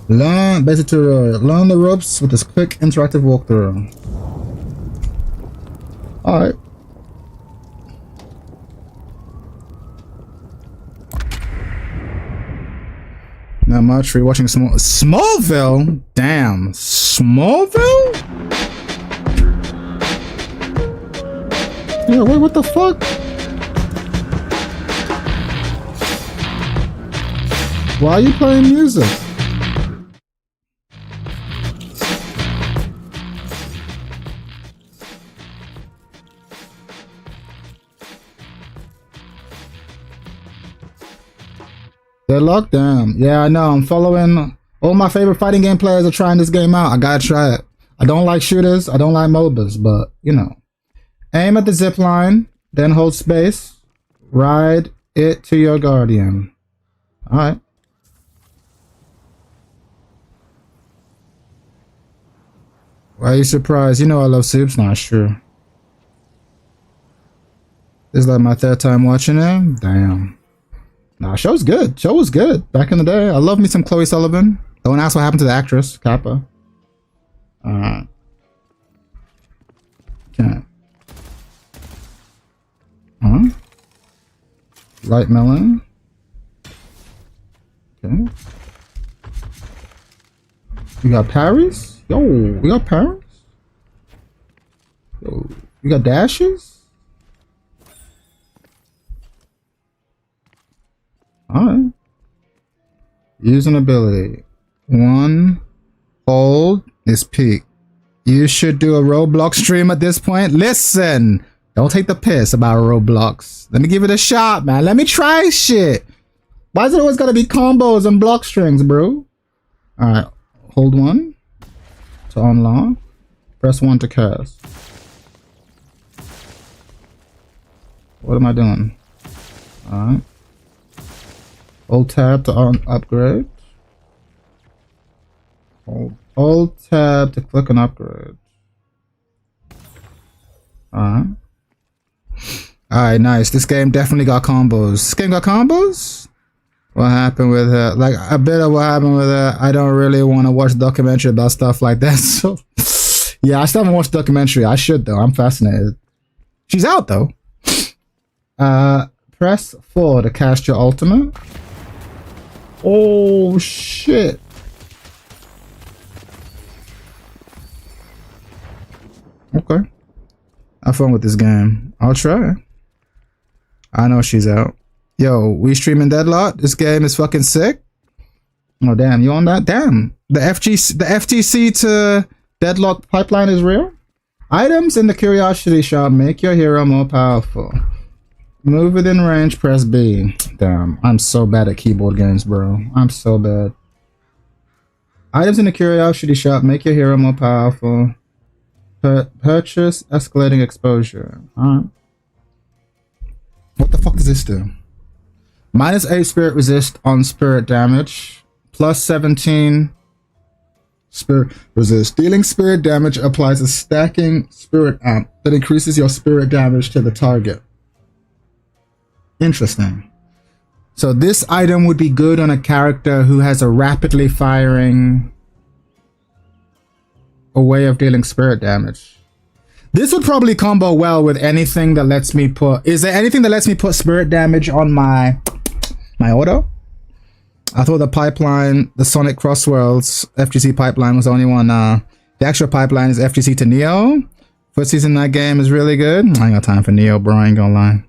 Learn basic tutorial. Learn the ropes with this quick interactive walkthrough. Alright. Not much. Rewatching Smallville? Damn. Smallville? Yeah, wait, what the fuck? Why are you playing music? Deadlock? Damn. Yeah, I know. I'm following all my favorite fighting game players are trying this game out. I gotta try it. I don't like shooters. I don't like MOBAs, but you know. Aim at the zip line, then hold space. Ride it to your guardian. Alright. Why are you surprised? You know I love soups. Not sure. This is like my third time watching it. Damn. Nah, show's good. Show was good back in the day. I love me some Chloe Sullivan. Don't ask what happened to the actress, Kappa. Okay. Huh? Light melon. Okay. We got parries. Yo, we got parries. Yo, we got dashes. Alright. Use an ability. 1. Hold is peak. You should do a Roblox stream at this point. Listen! Don't take the piss about Roblox. Let me give it a shot, man. Let me try shit. Why is it always gotta be combos and block strings, bro? Alright. Hold 1 to unlock. Press 1 to cast. What am I doing? Alright. Hold tab to upgrade. Hold tab to click on upgrade. Alright. Alright, nice. This game definitely got combos. This game got combos? What happened with it? Like, a bit of what happened with it. I don't really want to watch a documentary about stuff like that. So, yeah, I still haven't watched the documentary. I should, though. I'm fascinated. She's out, though. Press 4 to cast your ultimate. Oh, shit. Okay. Have fun with this game. I'll try. I know she's out. Yo, we streaming Deadlock? This game is fucking sick. Oh, damn. You on that? Damn. The FTC to Deadlock pipeline is real? Items in the Curiosity Shop make your hero more powerful. Move within range, press B. Damn, I'm so bad at keyboard games, bro. I'm so bad. Items in the Curiosity Shop make your hero more powerful. Purchase escalating exposure. Alright. What the fuck does this do? -8 spirit resist on spirit damage. Plus 17 spirit resist. Dealing spirit damage applies a stacking spirit amp that increases your spirit damage to the target. Interesting. So this item would be good on a character who has a rapidly firing a way of dealing spirit damage. This would probably combo well with anything that lets me put... Is there anything that lets me put spirit damage on my auto? I thought the pipeline, the Sonic Crossworlds FGC pipeline was the only one. The actual pipeline is FGC to Neo. First season that game is really good. I ain't got time for Neo, bro. I ain't gonna lie.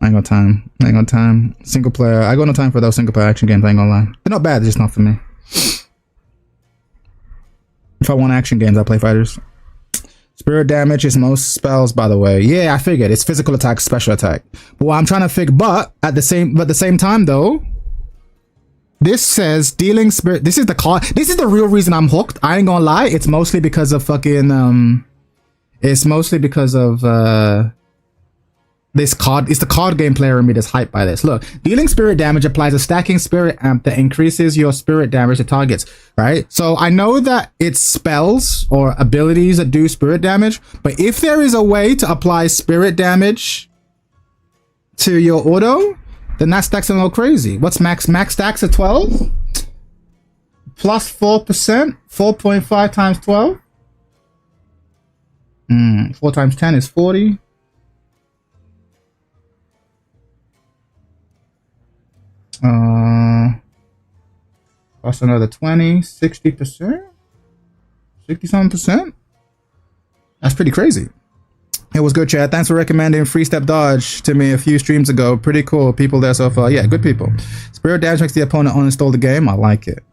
I ain't got time. I ain't got time. Single player. I got no time for those single player action games. I ain't gonna lie. They're not bad. They're just not for me. If I want action games, I play fighters. Spirit damage is most spells, by the way. Yeah, I figured. It's physical attack, special attack. But what I'm trying to figure, but at the same time though, this says dealing spirit. This is the card. This is the real reason I'm hooked. I ain't gonna lie. It's mostly because of fucking it's mostly because of this card. It's the card game player in me that's hyped by this. Look, dealing spirit damage applies a stacking spirit amp that increases your spirit damage to targets, right? So I know that it's spells or abilities that do spirit damage, but if there is a way to apply spirit damage to your auto, then that stacks a little crazy. What's max? Max stacks at 12? plus 4%. 4.5 times 12. 4 times 10 is 40. Plus another 20. 60%. 60-something%. That's pretty crazy. It was good, Chad. Thanks for recommending Free Step Dodge to me a few streams ago. Pretty cool people there so far. Yeah, good people. Spirit damage makes the opponent uninstall the game. I like it.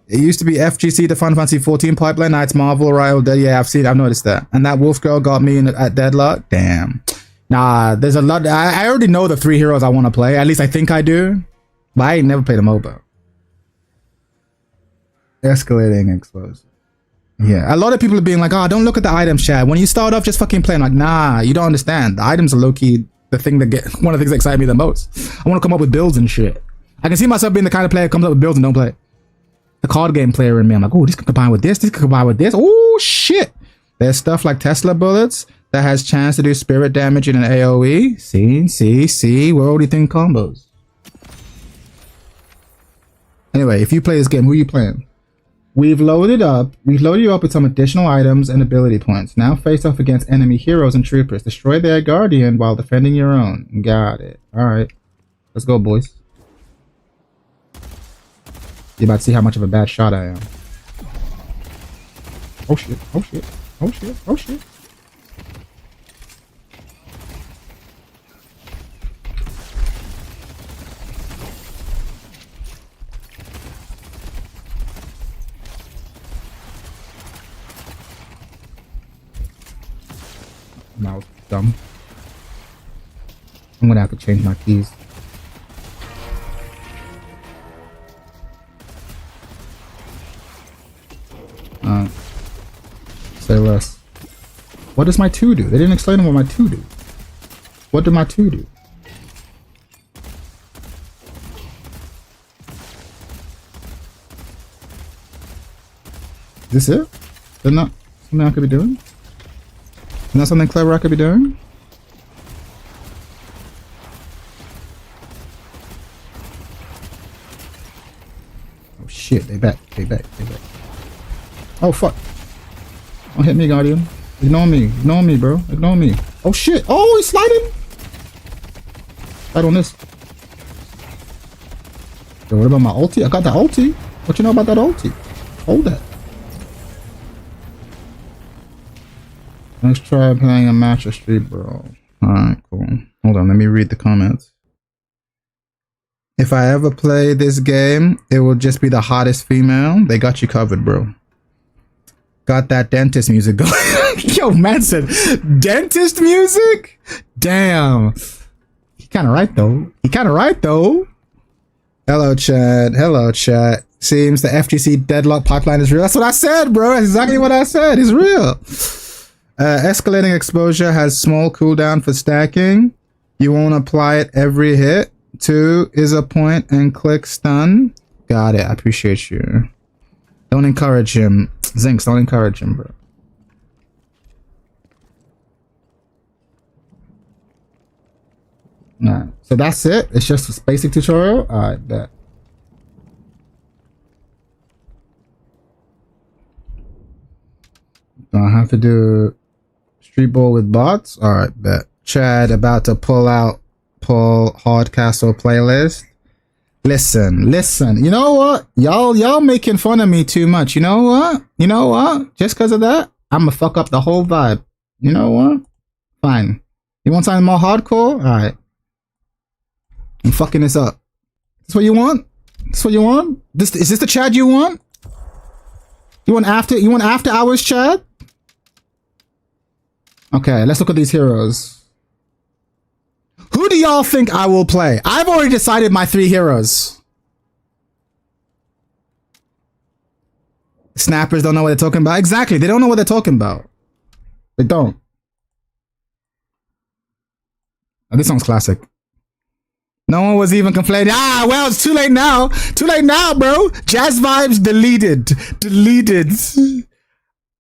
It used to be FGC to Final Fantasy 14 pipeline. Now it's Marvel Rival Dead. Yeah, I've noticed that. And that Wolf Girl got me at Deadlock. Damn. Nah, there's a lot. I already know the 3 heroes I want to play. At least I think I do. But I ain't never played a MOBA. Escalating explosive. Yeah, a lot of people are being like, oh, don't look at the items, Chad. When you start off just fucking playing, like, nah, you don't understand. The items are low-key the thing that one of the things that excite me the most. I want to come up with builds and shit. I can see myself being the kind of player that comes up with builds and don't play. The card game player in me, I'm like, oh, this can combine with this can combine with this. Oh, shit. There's stuff like Tesla bullets that has chance to do spirit damage in an AoE. See, we're already thinking combos. Anyway, if you play this game, who are you playing? We've loaded you up with some additional items and ability points. Now face off against enemy heroes and troopers. Destroy their guardian while defending your own. Got it. Alright. Let's go, boys. You're about to see how much of a bad shot I am. Oh shit, oh shit, oh shit, oh shit. That was dumb. I'm gonna have to change my keys. Say less. What does my 2 do? They didn't explain what my 2 do. What did my 2 do? Is this it? Is that something I could be doing? Isn't that something clever I could be doing? Oh shit, they back. Oh fuck. Don't hit me, Guardian. Ignore me, bro. Ignore me. Oh shit. Oh, he's sliding. Slide on this. Yo, what about my ulti? I got that ulti. What you know about that ulti? Hold that. Let's try playing a match of Street Brawl. Alright, cool. Hold on, let me read the comments. If I ever play this game, it will just be the hottest female. They got you covered, bro. Got that dentist music going. Yo, man said, dentist music? Damn. He kind of right, though. Hello, Chad. Hello, chat. Seems the FGC deadlock pipeline is real. That's what I said, bro. That's exactly what I said. It's real. Escalating exposure has small cooldown for stacking. You won't apply it every hit. 2 is a point and click stun. Got it. I appreciate you. Don't encourage him. Zinx, don't encourage him, bro. Alright. So that's it. It's just a basic tutorial. Alright, bet. Don't have to do Street Ball with bots. Alright, bet. Chad about to pull Hardcastle playlist. Listen. You know what? Y'all making fun of me too much. You know what? Just because of that, I'ma fuck up the whole vibe. You know what? Fine. You want something more hardcore? Alright. I'm fucking this up. This what you want? Is this the Chad you want? You want after hours Chad? Okay, let's look at these heroes. Who do y'all think I will play? I've already decided my 3 heroes. Snappers don't know what they're talking about. Exactly, they don't know what they're talking about. They don't. Oh, this song's classic. No one was even complaining. Ah, well, it's too late now. Too late now, bro. Jazz vibes deleted.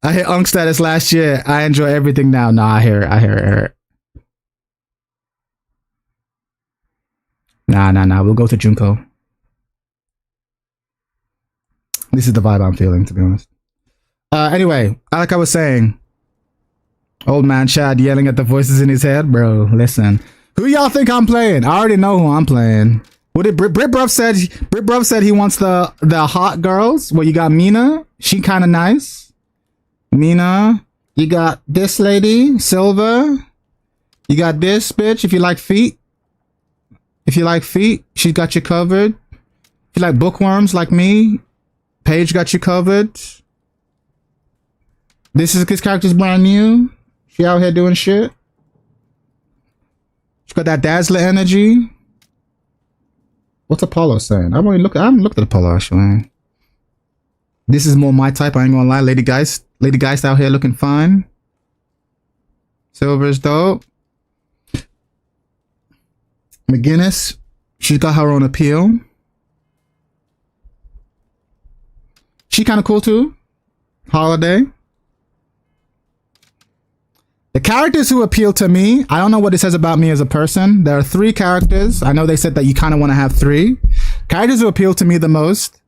I hit Unk status last year. I enjoy everything now. Nah, I hear it. Nah. We'll go to Junko. This is the vibe I'm feeling, to be honest. Anyway, like I was saying, old man Chad yelling at the voices in his head. Bro, listen. Who y'all think I'm playing? I already know who I'm playing. What did Brit Bruv said he wants the hot girls. Well, you got Mina. She kind of nice. Mina. You got this lady, Silva. You got this bitch. If you like feet. If you like feet, she's got you covered. If you like bookworms like me, Paige got you covered. This character's brand new. She out here doing shit. She got that Dazzler energy. What's Apollo saying? I haven't looked at Apollo actually. This is more my type, I ain't gonna lie. Lady Geist out here looking fine. Silver's dope. McGinnis, she's got her own appeal. She kind of cool too. Holiday. The characters who appeal to me, I don't know what it says about me as a person. There are 3 characters. I know they said that you kind of want to have 3. Characters who appeal to me the most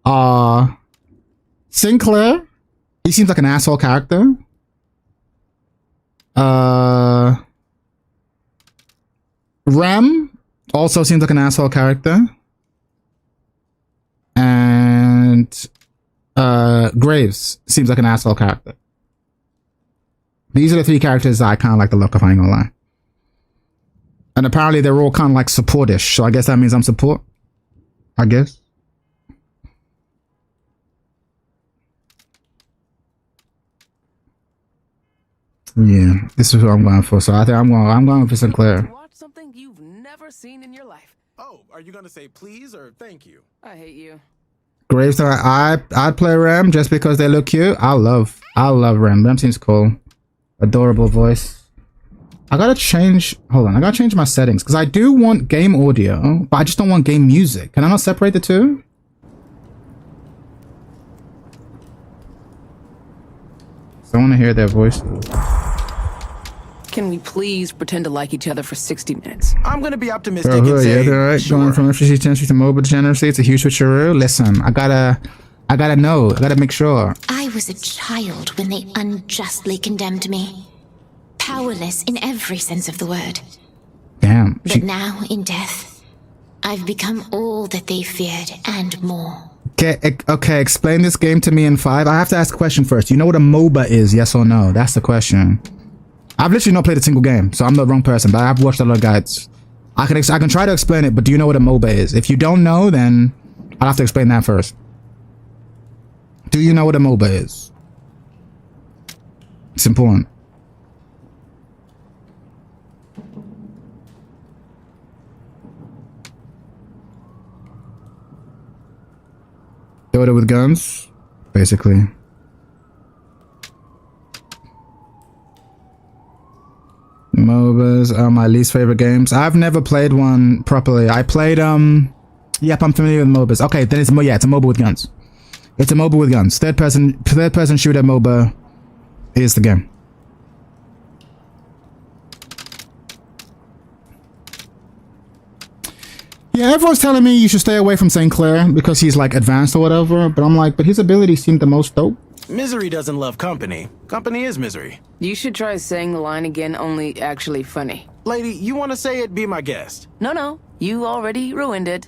are Sinclair. He seems like an asshole character. Rem also seems like an asshole character. And Graves seems like an asshole character. These are the 3 characters that I kind of like the look of, I ain't gonna lie. And apparently they're all kind of like supportish, so I guess that means I'm support. I guess. Yeah, this is what I'm going for. So I think I'm going for Sinclair. Watch something you've never seen in your life. Oh, are you gonna say please or thank you? I hate you. Gravestone, I'd play Rem just because they look cute. I love Rem. Rem seems cool. Adorable voice. I gotta change my settings because I do want game audio, but I just don't want game music. Can I not separate the two? So I want to hear their voices. Can we please pretend to like each other for 60 minutes? I'm gonna be optimistic Bro, and say, right. sure. Going from FGC tendency to MOBA degeneracy, it's a huge switcheroo. Listen, I gotta know. I gotta make sure. I was a child when they unjustly condemned me. Powerless in every sense of the word. Damn. But now, in death, I've become all that they feared and more. Okay, explain this game to me in 5. I have to ask a question first. You know what a MOBA is, yes or no? That's the question. I've literally not played a single game, so I'm the wrong person, but I've watched a lot of guides. I can try to explain it, but do you know what a MOBA is? If you don't know, then I'll have to explain that first. Do you know what a MOBA is? It's important. Dota with guns, basically. MOBAs are my least favorite games. I've never played one properly. I played yep, I'm familiar with MOBAs. Okay, then it's a MOBA with guns. It's a MOBA with guns. Third person shooter MOBA is the game. Yeah, everyone's telling me you should stay away from St. Clair because he's like advanced or whatever, but I'm like, but his abilities seem the most dope. Misery doesn't love company. Company is misery. You should try saying the line again, only actually funny. Lady, you want to say it, be my guest. No, you already ruined it.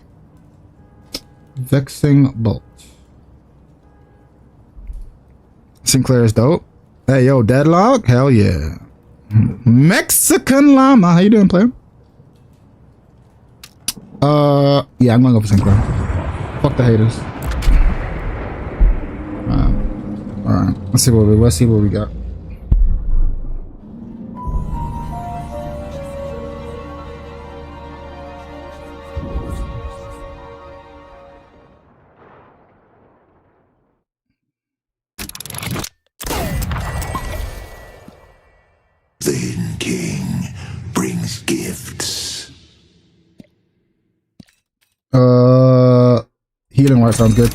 Vexing Bolt. Sinclair is dope. Hey, yo, Deadlock? Hell yeah. Mexican Llama. How you doing, player? Yeah, I'm gonna go for Sinclair. Fuck the haters. Alright, let's see what we got. The king brings gifts. Healing wire sounds good.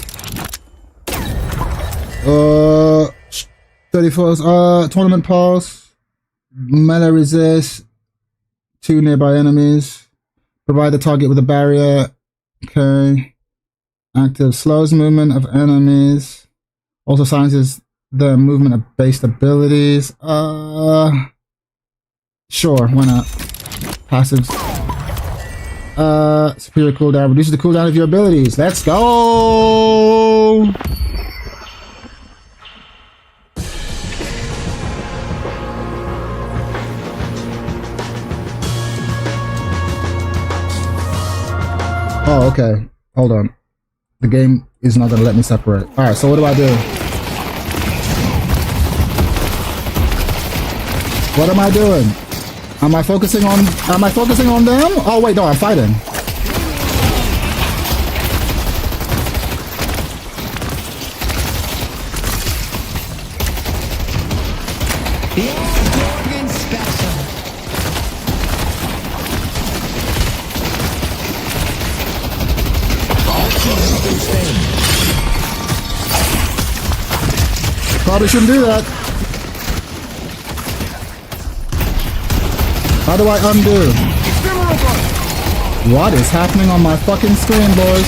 34. Tournament pass. Melee resist. 2 nearby enemies. Provide the target with a barrier. Okay. Active slows movement of enemies. Also silences the movement of based abilities. Sure, why not? Passives. Superior cooldown. Reduces the cooldown of your abilities. Let's go! Oh, okay. Hold on. The game is not gonna let me separate. Alright, so what do I do? What am I doing? Am I focusing on them? Oh wait, no, I'm fighting. Probably shouldn't do that. How do I undo? What is happening on my fucking screen, boys?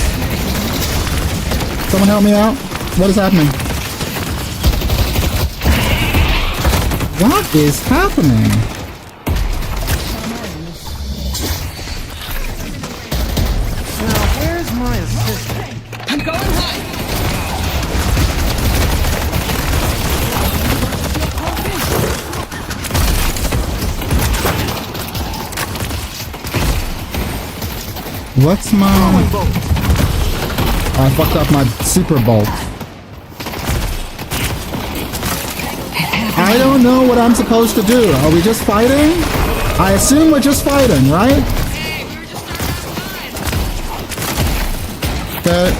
Someone help me out? What is happening? What is happening? Now, where's my assistant? I'm going high. What's my... I fucked up my super bolt. I don't know what I'm supposed to do. Are we just fighting? I assume we're just fighting, right? Okay.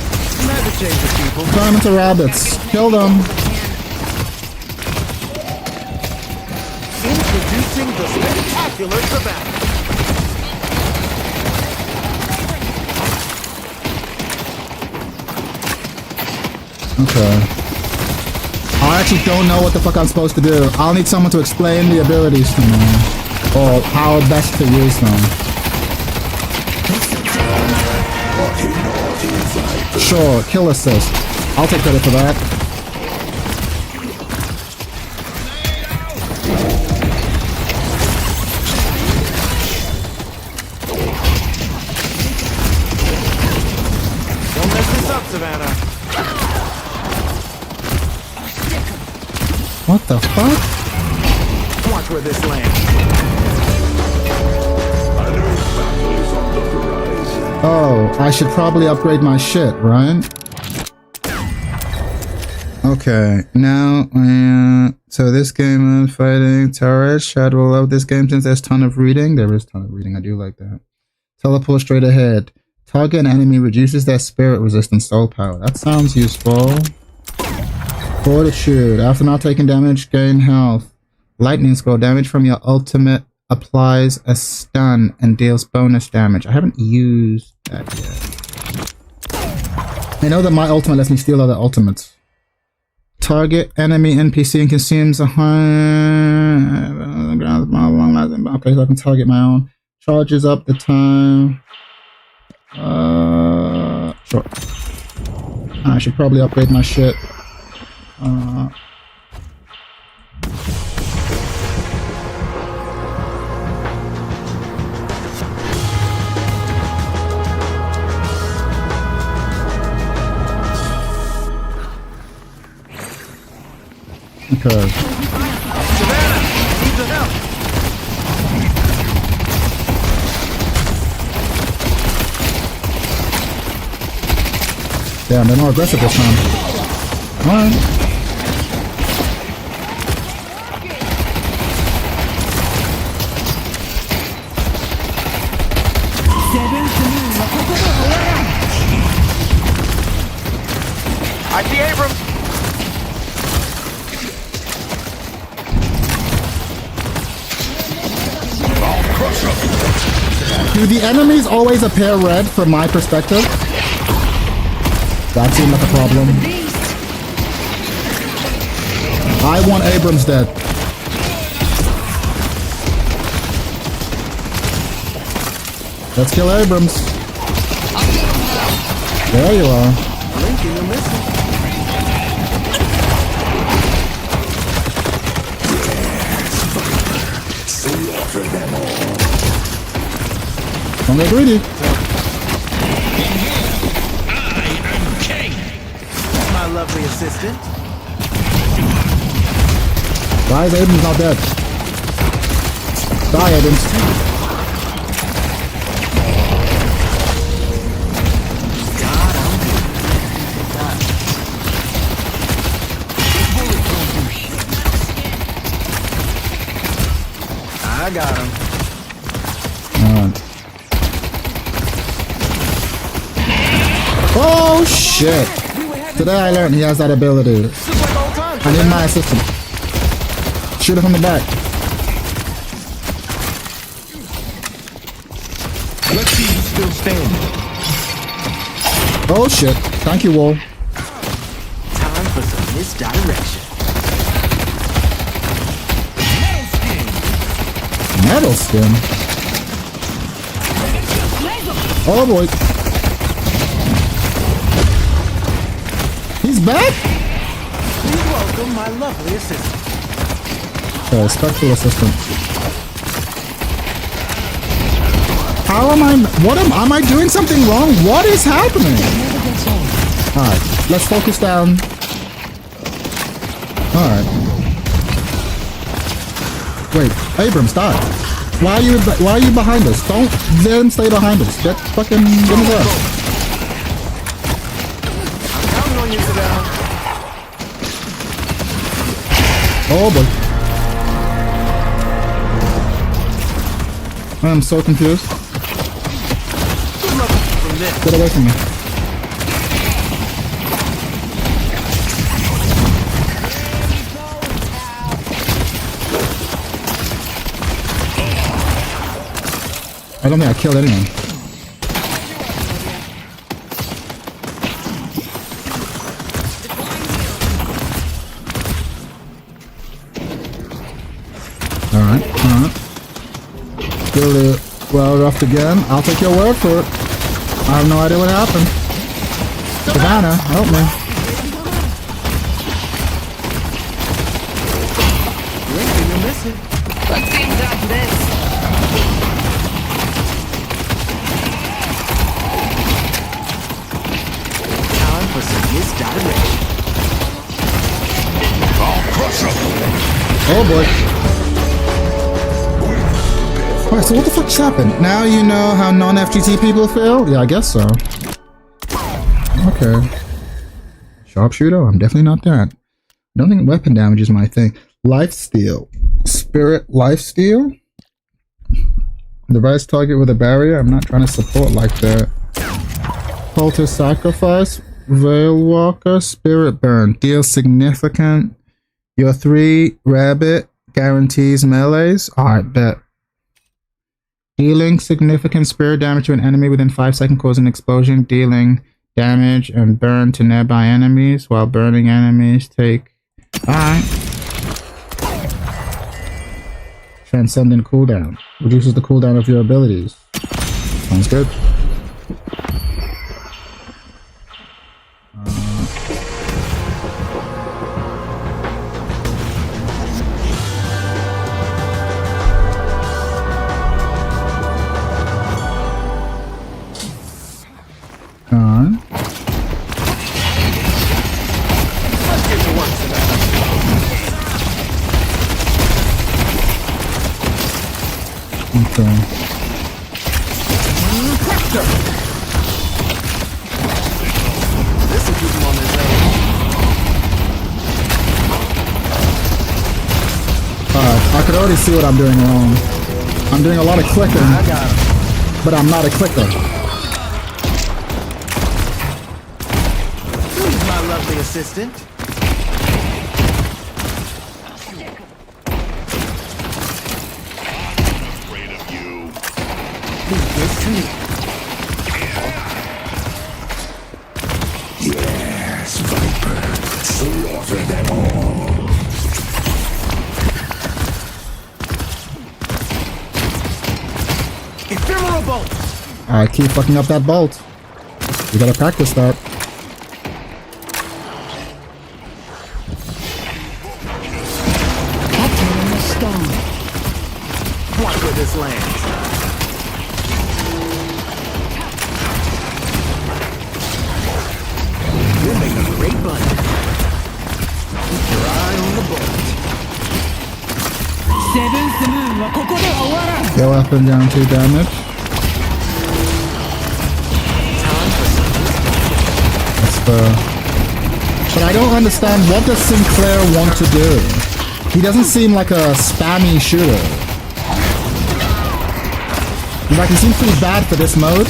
Never change the people. Turn them into rabbits. Kill them. Introducing the spectacular Savannah. Okay. I actually don't know what the fuck I'm supposed to do. I'll need someone to explain the abilities to me. Or how best to use them. Sure, kill assist. I'll take credit for that. Don't mess this up, Savannah. What the fuck? Watch where this lands. Oh, I should probably upgrade my shit, right? Okay, now, so this game of fighting turrets, Chad will love this game since there's a ton of reading. There is a ton of reading, I do like that. Teleport straight ahead. Target an enemy reduces their spirit resistance soul power. That sounds useful. Fortitude. After not taking damage, gain health. Lightning scroll. Damage from your ultimate applies a stun and deals bonus damage. I haven't used that yet. I know that my ultimate lets me steal other ultimates. Target enemy NPC and consumes a high... Okay, so I can target my own. Charges up the time. Sure. I should probably upgrade my shit. Okay. Savannah, need the help. Damn, they're more aggressive this time. Alright. I see Abrams. Do the enemies always appear red from my perspective? That seemed like a problem. I want Abrams dead. Let's kill Abrams. There you are. Don't get greedy. My lovely assistant. Why is Aiden's not dead? Die, Aiden. I got him. Oh shit! Today I learned he has that ability. I need my assistant. Shoot it from the back. Let's see who's still standing. Oh shit. Thank you, Wall. Time for some misdirection. Metal skin. Oh boy. He's back? Please welcome my lovely assistant. Okay, spectral assistant. How am am I doing something wrong? What is happening? Alright, let's focus down. Alright. Wait, Abrams, die. Why are you behind us? Don't then stay behind us. Get fucking in the way. I'm counting on you, Savannah. Oh boy. I am so confused. Good luck from this. Get away from me. I don't think I killed anyone. Alright. Still well roughed again. I'll take your word for it. I have no idea what happened. Savannah, help me. You're missing. Let's see without this. Time for some misdirection. Oh boy. Alright, so what the fuck just happened? Now you know how non-FGT people feel? Yeah, I guess so. Okay. Sharpshooter? I'm definitely not that. I don't think weapon damage is my thing. Lifesteal. Spirit lifesteal? Device target with a barrier? I'm not trying to support like that. Altar sacrifice? Veil walker? Spirit burn. Deal significant. Your 3 rabbit guarantees melees? Alright, bet. Dealing significant spirit damage to an enemy within 5 seconds causing an explosion. Dealing damage and burn to nearby enemies while burning enemies take... Alright. Transcendent cooldown. Reduces the cooldown of your abilities. Sounds good. Let's get to work, Savannah. Okay. This will keep him on his edge. I could already see what I'm doing wrong. I'm doing a lot of clicking, I got him. but I'm not a clicker. Who's my lovely assistant? Leave this to me. Yes, Viper. Slaughter them all. Ephemeral bolt. I keep fucking up that bolt. We gotta practice that. Watch where this lands. great button. Keep your eye on the bullet. Your weapon down 2 damage. That's but I don't understand, what does Sinclair want to do? He doesn't seem like a spammy shooter. Like, he seems pretty bad for this mode.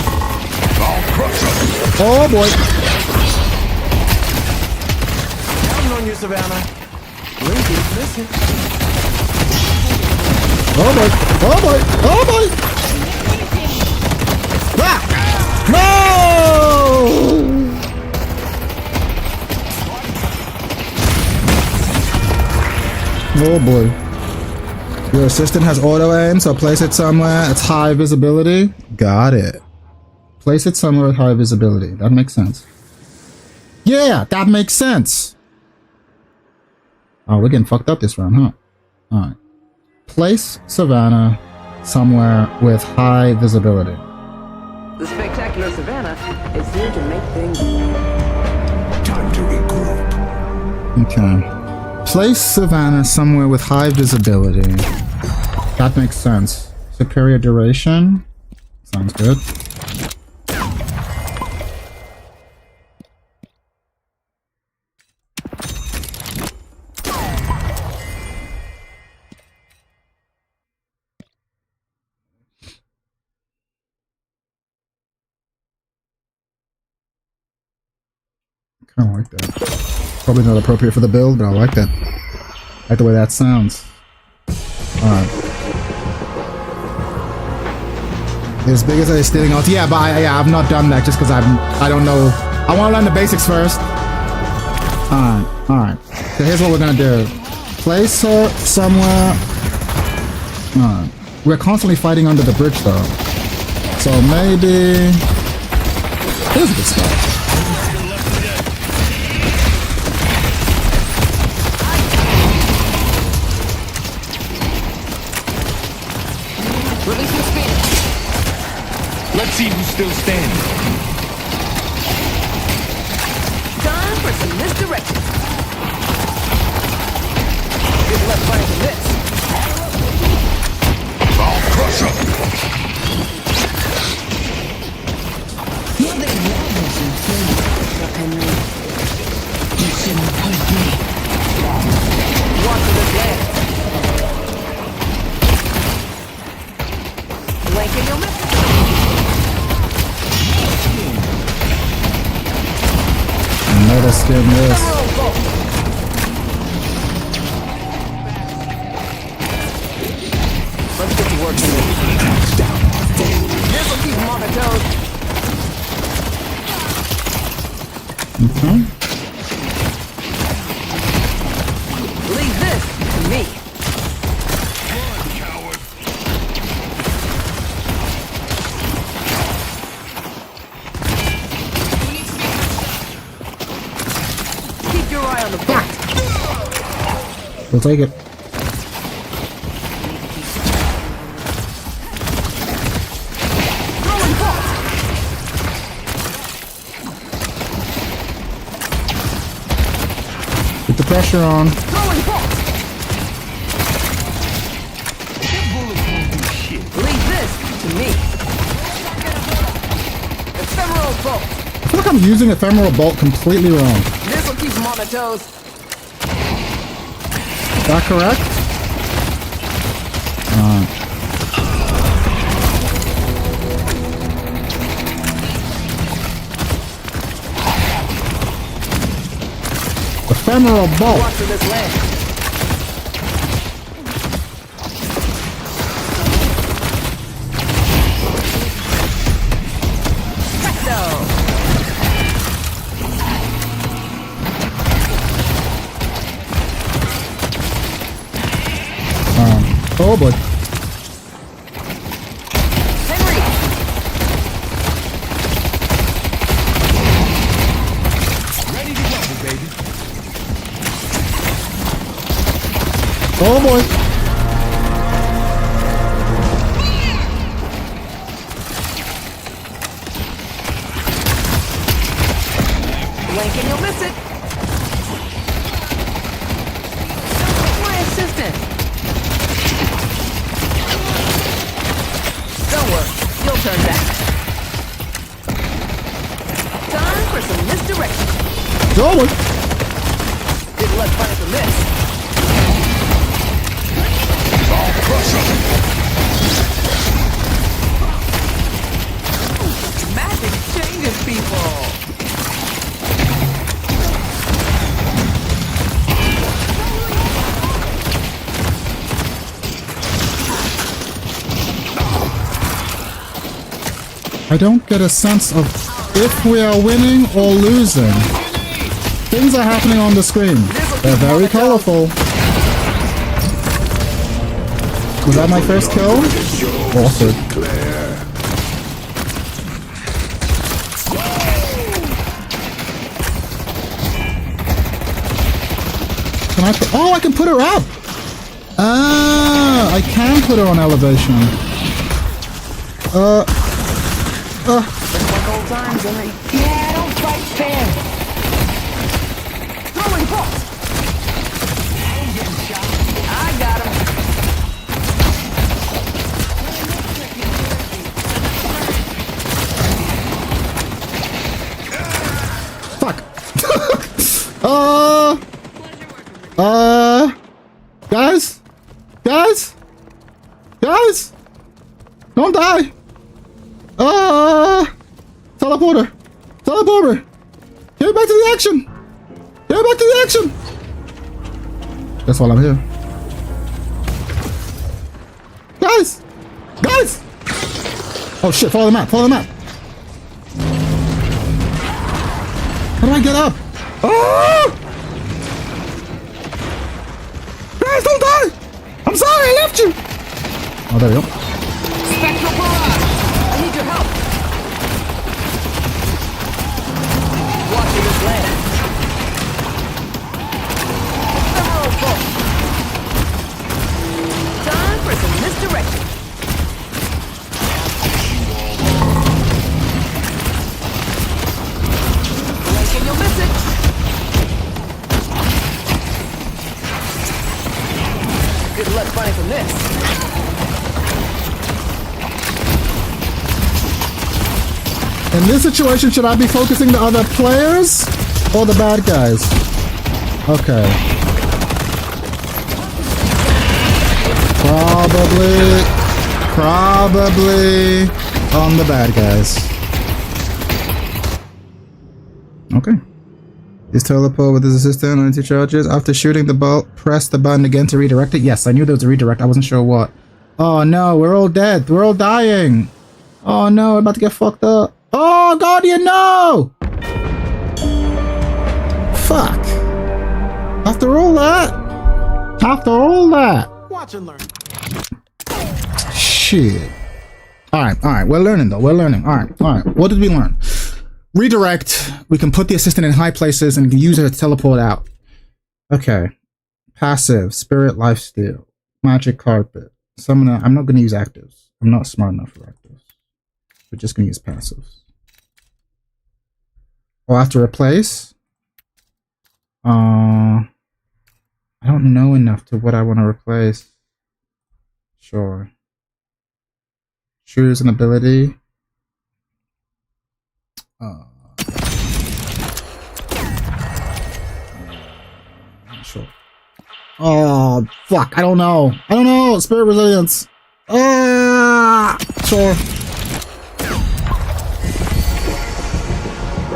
Oh boy. Counting on you, Savannah. Link is missing. Oh boy. Oh boy. Oh boy. Ah! No! Oh boy. Your assistant has auto aim, so place it somewhere. It's high visibility. Got it. Place it somewhere with high visibility. That makes sense. Yeah, that makes sense. Oh, we're getting fucked up this round, huh? Alright. Place Savannah somewhere with high visibility. The spectacular Savannah is here to make things. Time to regroup. Okay. Place Savannah somewhere with high visibility. That makes sense. Superior duration. Sounds good. Kind of like that. Probably not appropriate for the build, but I like that. I like the way that sounds. Alright. As big as I stealing out. Yeah, but I've not done that just because I don't know. I want to learn the basics first. Alright. So here's what we're gonna do. Place her somewhere. Alright. We're constantly fighting under the bridge though. So maybe. Here's a good spot. Let's see who's still standing. Time for some misdirection. Good luck finding this. I'll crush him. You shouldn't push me. Watch this land. Blanking your miss. Let us skim this. Let's get to work here. This will keep him on the toes. Okay. Leave this to me. Keep your eye on the back. We'll take it. Throwing fault. Put the pressure on. Throwing fault. Leave this to me. Ephemeral bolt. I feel like I'm using ephemeral bolt completely wrong. This will keep him on the toes. Is that correct? Ephemeral bolt. Watch for this land. Presto. Oh boy. Henry. Ready to rumble, baby. Oh boy. Blink and you'll miss it. I don't get a sense of if we are winning or losing. Things are happening on the screen. They're very colorful. Was that my first kill? Awesome. Can I put, oh, I can put her up! Ah, I can put her on elevation. Like old times, and yeah, don't fight fair. Throwing box. I got him. Fuck. Guys? Guys? Guys? Don't die! Teleporter! Teleporter! Get back to the action! Get back to the action! That's why I'm here. Guys! Guys! Oh shit, follow the map, follow the map! How do I get up? Oh! Guys, don't die! I'm sorry, I left you! Oh, there we go. Spectral barrage. I need your help. Watching this land. Ephemeral bolt. Time for some misdirection. Blink and you'll miss it. Good luck finding from this. In this situation, should I be focusing the other players or the bad guys? Okay. Probably on the bad guys. Okay. Is teleport with his assistant on 2 charges. After shooting the bolt, press the button again to redirect it. Yes, I knew there was a redirect. I wasn't sure what. Oh no, we're all dead. We're all dying. Oh no, we're about to get fucked up. Oh, Guardian, no! Fuck. After all that? After all that? Watch and learn. Shit. Alright, we're learning though, we're learning. Alright, what did we learn? Redirect, we can put the assistant in high places and use it to teleport out. Okay. Passive, spirit lifesteal, magic carpet. Summoner, I'm not going to use actives. I'm not smart enough for actives. We're just going to use passives. I'll have to replace. I don't know enough to what I want to replace. Sure. Choose an ability. Sure. Oh, fuck. I don't know. Spirit resilience. Sure.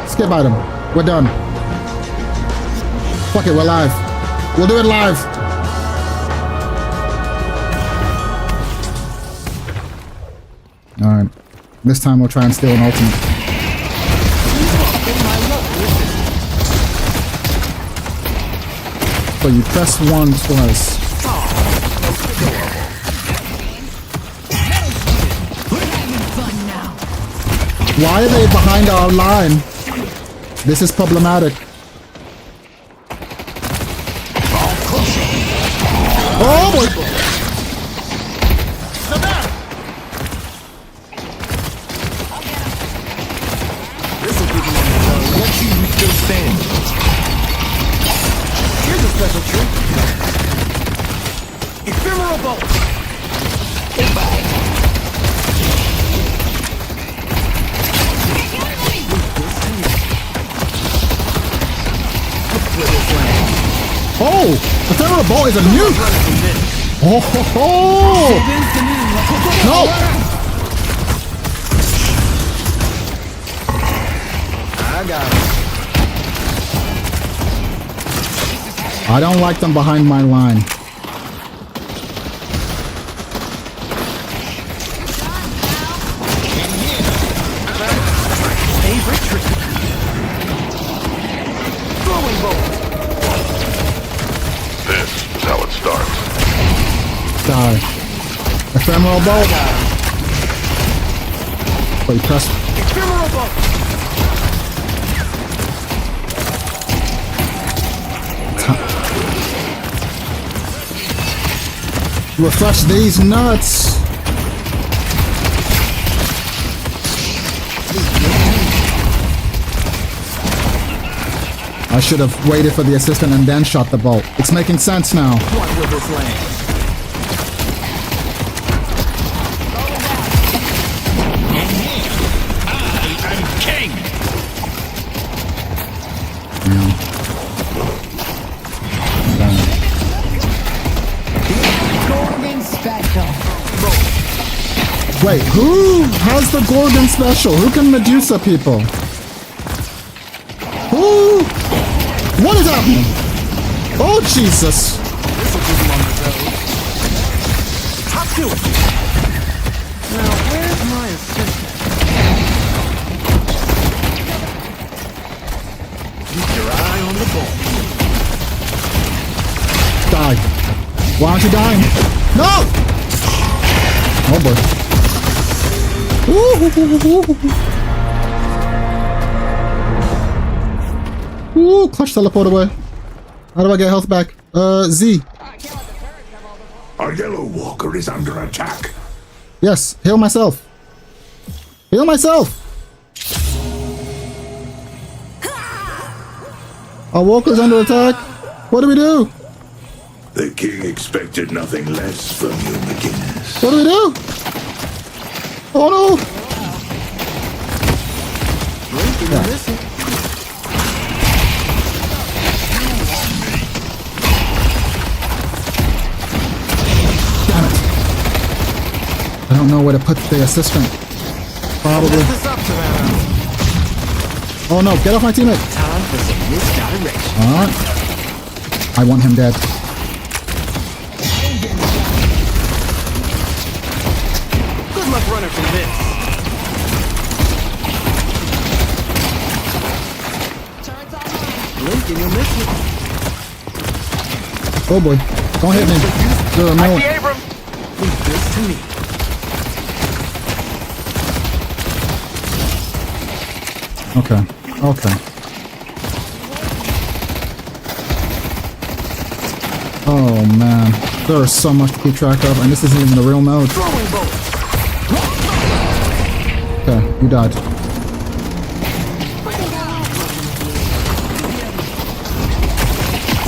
Skip item. We're done. Fuck it, we're live. We'll do it live. Alright. This time we'll try and steal an ultimate. So you press 1 twice. Why are they behind our line? This is problematic. Oh boy! This will give you a let you still stand. Here's a special trick. Ephemeral bolt. Goodbye. Oh! Ephemeral bolt is a nuke! Oh ho ho! No! I got it. I don't like them behind my line. Ephemeral bolt. Wait, press. Ephemeral bolt. Refresh these nuts. I should have waited for the assistant and then shot the bolt. It's making sense now. What will this land? I'm king. Gorgon special. Wait, who has the Gorgon special? Who can Medusa people? Who? What is happening? Oh, Jesus. Top two. Now, where's my assistant? Keep your eye on the ball. Die. Why aren't you dying? No! Oh, boy. Ooh, clutch teleport away. How do I get health back? Z. Our yellow walker is under attack. Yes, heal myself. Heal myself! Our walker's under attack. What do we do? The king expected nothing less from you, McGinnis. What do we do? Oh no! Blink and you miss it. Damn it. I don't know where to put the assistant. Probably. Lift this up, Savannah. Oh no, get off my teammate. Time for some misdirection. Alright. I want him dead. Good luck running from this. Blink and you'll miss it. Oh boy. Don't hit me. You're a million. Abram. Leave this to me. Okay. Okay. Oh man. There is so much to keep track of, and this isn't even the real mode. Throwing bolt. Okay, you died.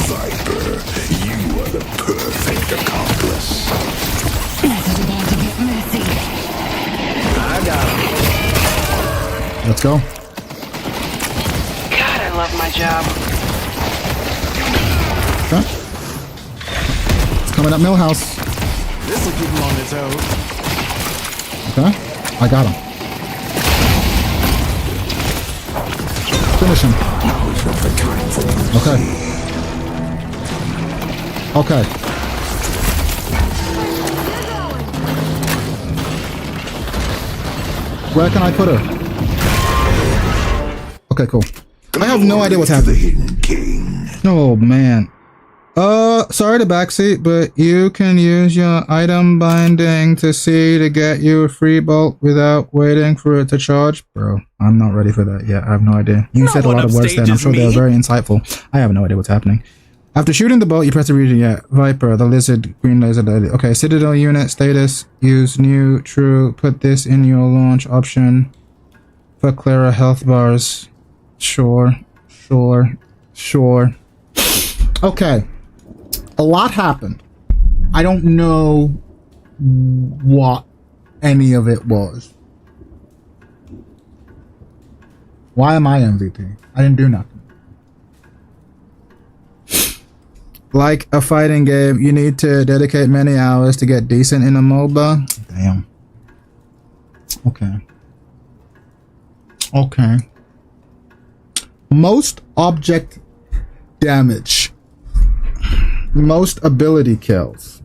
Viper, you are the perfect accomplice. I got him. Let's go. God, I love my job. Okay. It's coming up Millhouse. This will keep him on his toes. Okay. I got him. Finish him. Now is not the time for you. Okay. Okay. Where can I put her? Okay, cool. I have no idea what's The happening. hidden king. Oh man. Sorry to backseat, but you can use your item binding to C to get you a free bolt without waiting for it to charge. Bro, I'm not ready for that yet. I have no idea. You said a lot of words there, and I'm sure they were very insightful. I have no idea what's happening. After shooting the bolt, you press the region. Yeah, Viper, the lizard, green laser. Okay, Citadel unit status. Use new, true. Put this in your launch option for clearer health bars. Sure. Okay. A lot happened. I don't know what any of it was. Why am I MVP? I didn't do nothing. Like a fighting game, you need to dedicate many hours to get decent in a MOBA. Damn. Okay. Most object damage. Most ability kills.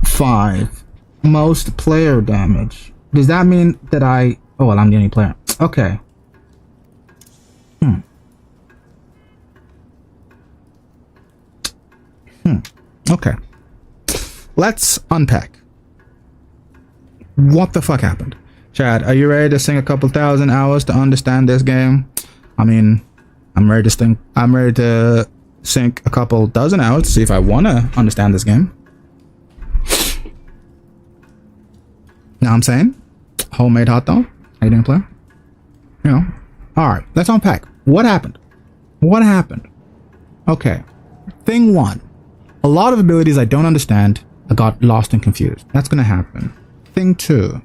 5. Most player damage. Does that mean that I... Oh, well, I'm the only player. Okay. Okay. Let's unpack. What the fuck happened? Chad, are you ready to sink a couple thousand hours to understand this game? I mean, I'm ready to sink a couple dozen hours to see if I want to understand this game. Now I'm saying, homemade hot dog. How you doing, player? You know. All right, let's unpack. What happened? What happened? Okay. Thing one. A lot of abilities I don't understand. I got lost and confused. That's gonna happen. Thing two.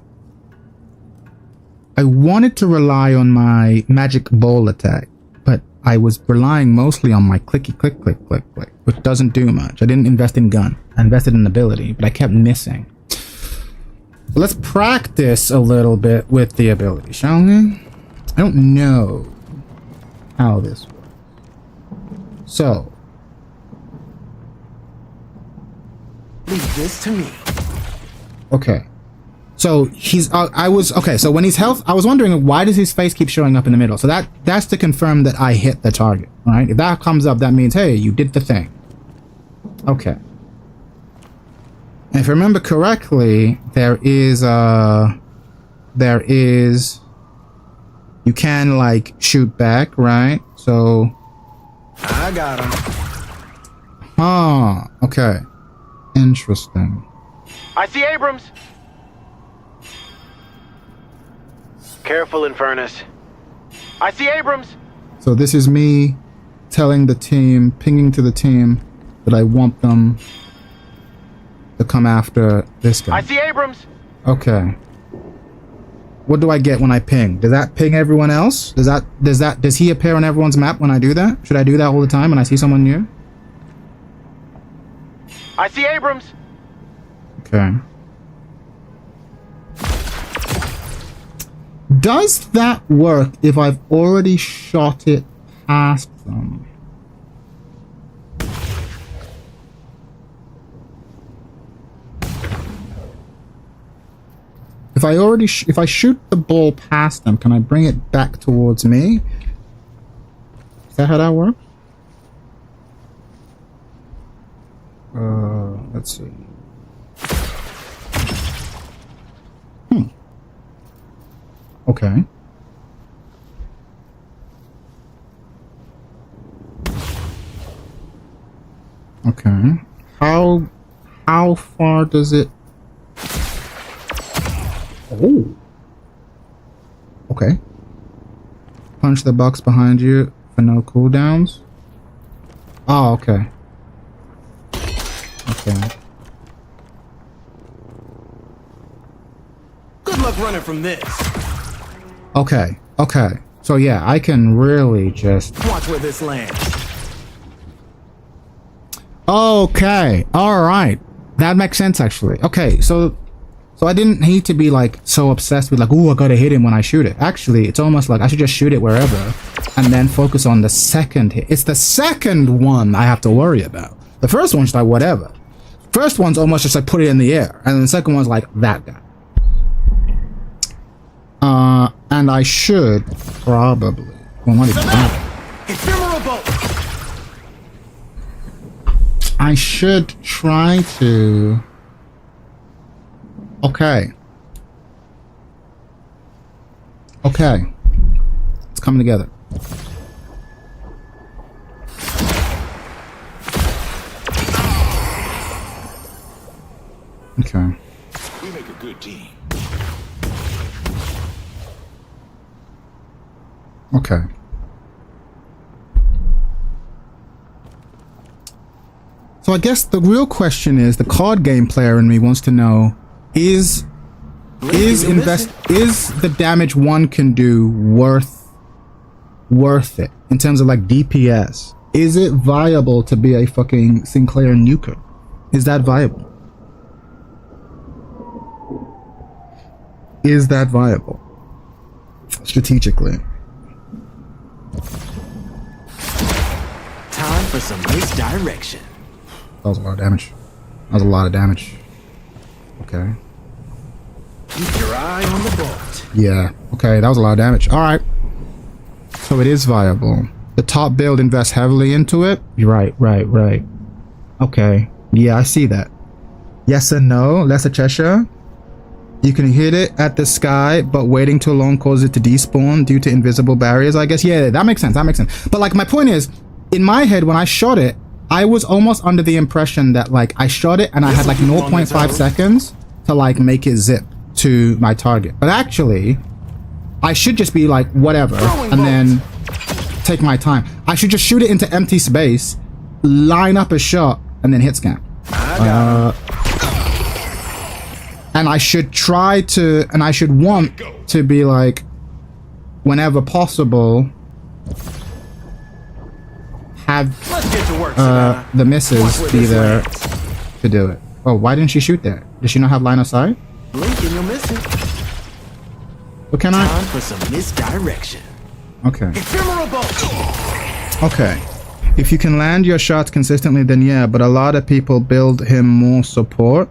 I wanted to rely on my magic ball attack, but I was relying mostly on my clicky click click click click, which doesn't do much. I didn't invest in gun. I invested in ability, but I kept missing. So let's practice a little bit with the ability, shall we? I don't know how this works. So Leave this to me. okay. So he's so when he's health, I was wondering why does his face keep showing up in the middle? So that's to confirm that I hit the target, right? If that comes up, that means, hey, you did the thing. Okay. And if I remember correctly, there is you can like shoot back, right? So I got him. Okay. Interesting. I see Abrams. Careful, Infernus. I see Abrams. So this is me telling the team, pinging to the team that I want them to come after this guy. I see Abrams. Okay. What do I get when I ping? Does that ping everyone else? Does he appear on everyone's map when I do that? Should I do that all the time when I see someone new? I see Abrams. Okay. Does that work if I've already shot it past them? If I shoot the ball past them, can I bring it back towards me? Is that how that works? Let's see. Okay. Okay. How far does it? Oh. Okay. Punch the box behind you for no cooldowns. Oh, okay. Okay. Good luck running from this. Okay. Okay. So yeah, I can really just Watch where this lands. Okay. All right. That makes sense actually. Okay. So I didn't need to be like so obsessed with like, oh, I gotta hit him when I shoot it. Actually, it's almost like I should just shoot it wherever and then focus on the second hit. It's the second one I have to worry about. The first one's like whatever. First one's almost just like put it in the air, and then the second one's like that guy. And I should probably, well, not even that. Ephemeral bolt. I should try to. Okay. Okay. It's coming together. Okay. We make a good team. Okay. So I guess the real question is, the card game player in me wants to know, is the damage one can do worth it in terms of like DPS? Is it viable to be a fucking Sinclair nuker? Is that viable? Is that viable strategically? Time for some misdirection. That was a lot of damage. That was a lot of damage. Okay. Keep your eye on the bolt. Yeah. Okay, that was a lot of damage. All right. So it is viable. The top build invests heavily into it. You're right. Okay. Yeah, I see that. Yes and no. Lesser Cheshire. You can hit it at the sky, but waiting too long causes it to despawn due to invisible barriers, I guess. Yeah, that makes sense. That makes sense. But like, my point is, in my head, when I shot it, I was almost under the impression that like I shot it and I had like 0.5 seconds to like make it zip to my target. But actually, I should just be like, whatever, and then take my time. I should just shoot it into empty space, line up a shot, and then hit scan. And I should try to, and I should want to be like, whenever possible, have the missus be there to do it. Oh, why didn't she shoot there? Does she not have line of sight? Blink and you'll miss it. What can I? Time for some misdirection. Okay. Ephemeral bolt. Okay. If you can land your shots consistently, then yeah, but a lot of people build him more support.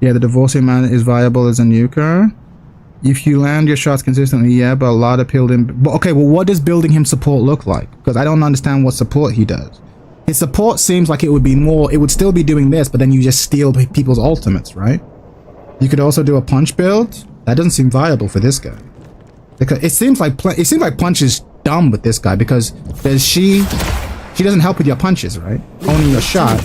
Yeah, the divorcing man is viable as a nuker. If you land your shots consistently, yeah, but a lot of building. But okay, well, what does building him support look like? Because I don't understand what support he does. His support seems like it would be more. It would still be doing this, but then you just steal people's ultimates, right? You could also do a punch build. That doesn't seem viable for this guy. Because it seems like punch is dumb with this guy because she doesn't help with your punches, right? Only your shot.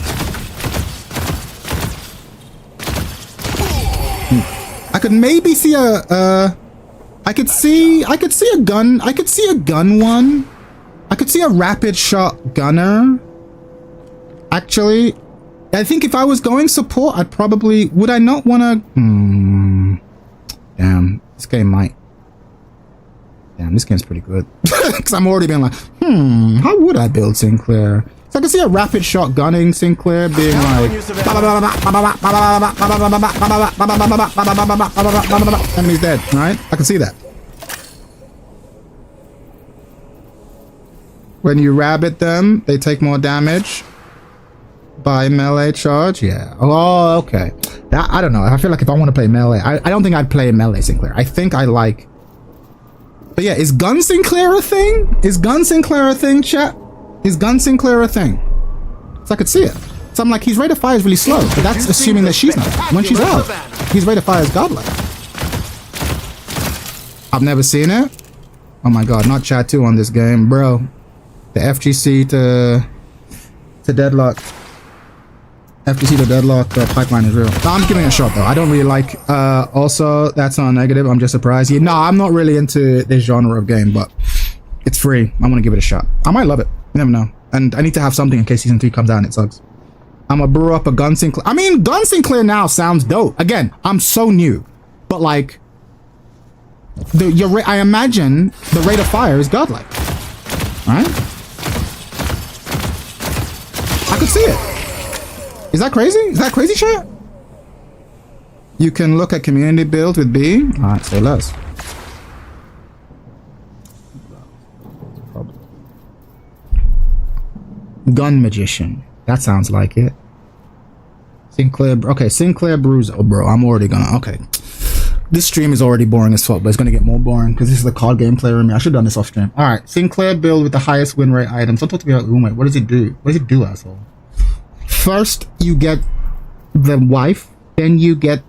I could maybe see I could see a gun. I could see a gun one. I could see a rapid shot gunner. Actually, I think if I was going support, I'd probably, would I not want to? Damn, this game might. Damn, this game's pretty good. Because I'm already being like, how would I build Sinclair? So I can see a rapid shot gunning Sinclair being like, enemy's dead, right? I can see that. When you rabbit them, they take more damage by melee charge. Yeah. Oh, okay. That, I don't know. I feel like if I want to play melee, I don't think I'd play melee Sinclair. I think I like. But yeah, is Gun Sinclair a thing? Is Gun Sinclair a thing, chat? Is Gun Sinclair a thing? So I could see it. So I'm like, his rate of fire is really slow, but that's assuming that she's not. When she's out, his rate of fire is godlike. I've never seen it. Oh my god, not chat 2 on this game, bro. The FGC to Deadlock. FGC to Deadlock pipeline is real. No, I'm giving it a shot though. I don't really like. Also, that's not negative. I'm just surprised. Yeah, no, I'm not really into this genre of game, but it's free. I'm gonna give it a shot. I might love it. You never know. And I need to have something in case season 3 comes out and it sucks. I'm gonna brew up a Gun Sinclair. I mean, Gun Sinclair now sounds dope. Again, I'm so new, but like, I imagine the rate of fire is godlike, right? I could see it. Is that crazy? Is that crazy, chat? You can look at community build with B. Alright, say less. Gun Magician. That sounds like it. Sinclair. Okay, Sinclair Bruiser. Oh, bro, I'm already gonna. Okay. This stream is already boring as fuck, but it's gonna get more boring because this is the card game player in me. I should have done this off stream. Alright, Sinclair build with the highest win rate items. Don't talk to me about Ume. What does it do? What does it do, asshole? First, you get the wife. Then you get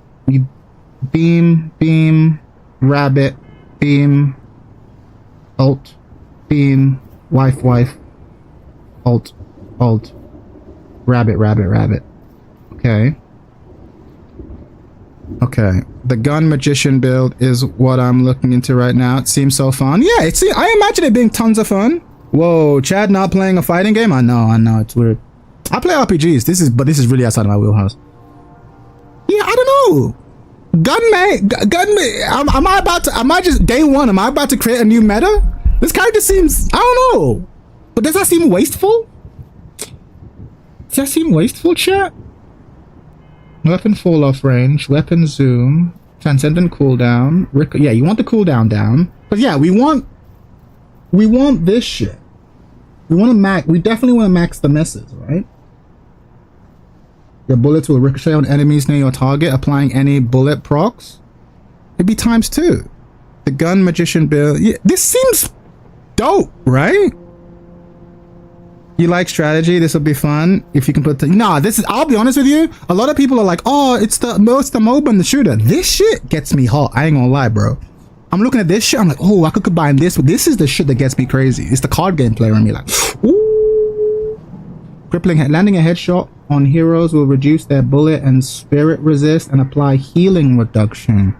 beam, rabbit, beam, alt, beam, wife, alt, rabbit. Okay. Okay. The Gun Magician build is what I'm looking into right now. It seems so fun. Yeah, I imagine it being tons of fun. Whoa, Chad not playing a fighting game? I know, it's weird. I play RPGs. This is really outside of my wheelhouse. Yeah, I don't know. Am I just day one? Am I about to create a new meta? This character seems, I don't know. But does that seem wasteful? Does that seem wasteful, chat? Weapon fall off range, weapon zoom, transcendent cooldown. Yeah, you want the cooldown down. But yeah, we want this shit. We definitely want to max the misses, right? Your bullets will ricochet on enemies near your target, applying any bullet procs. It'd be ×2. The Gun Magician build. Yeah, this seems dope, right? You like strategy? This will be fun if you can put. Nah, this is. I'll be honest with you. A lot of people are like, "Oh, it's the MOBA and the shooter." This shit gets me hot. I ain't gonna lie, bro. I'm looking at this shit. I'm like, "Oh, I could combine this with this." Is the shit that gets me crazy. It's the card game player in me, like, ooh. Crippling. Landing a headshot on heroes will reduce their bullet and spirit resist and apply healing reduction.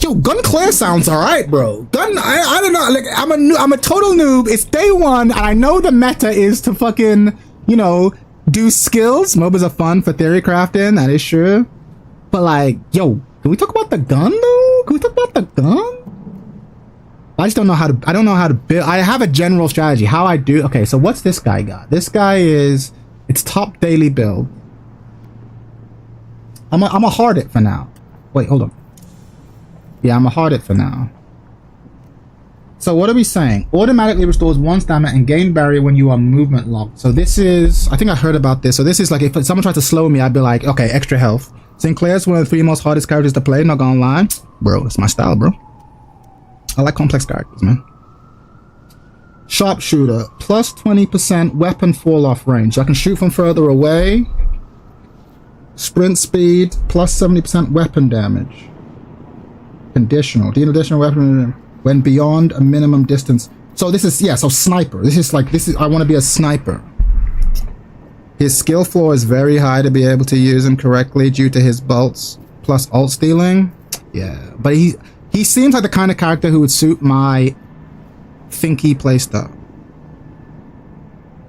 Yo, gun clear sounds alright, bro. I don't know. Like, I'm a total noob. It's day one, and I know the meta is to fucking, you know, do skills. MOBAs are fun for theory crafting. That is true. But like, yo, can we talk about the gun though? Can we talk about the gun? I just don't know how to. I don't know how to build. I have a general strategy. How I do. Okay, so what's this guy got? This guy is. It's top daily build. I'm a hard it for now. Wait, hold on. Yeah, I'm a hard it for now. So what are we saying? Automatically restores 1 stamina and gain barrier when you are movement locked. So this is, I think I heard about this. So this is like if someone tried to slow me, I'd be like, okay, extra health. Sinclair's one of the 3 most hardest characters to play, not gonna lie. Bro, it's my style, bro. I like complex characters, man. Sharpshooter, plus 20% weapon fall off range. So I can shoot from further away. Sprint speed, plus 70% weapon damage. Conditional. Deal additional weapon when beyond a minimum distance. So this is, yeah, so sniper. This is, I want to be a sniper. His skill floor is very high to be able to use him correctly due to his bolts plus alt stealing. Yeah, but he seems like the kind of character who would suit my thinky playstyle.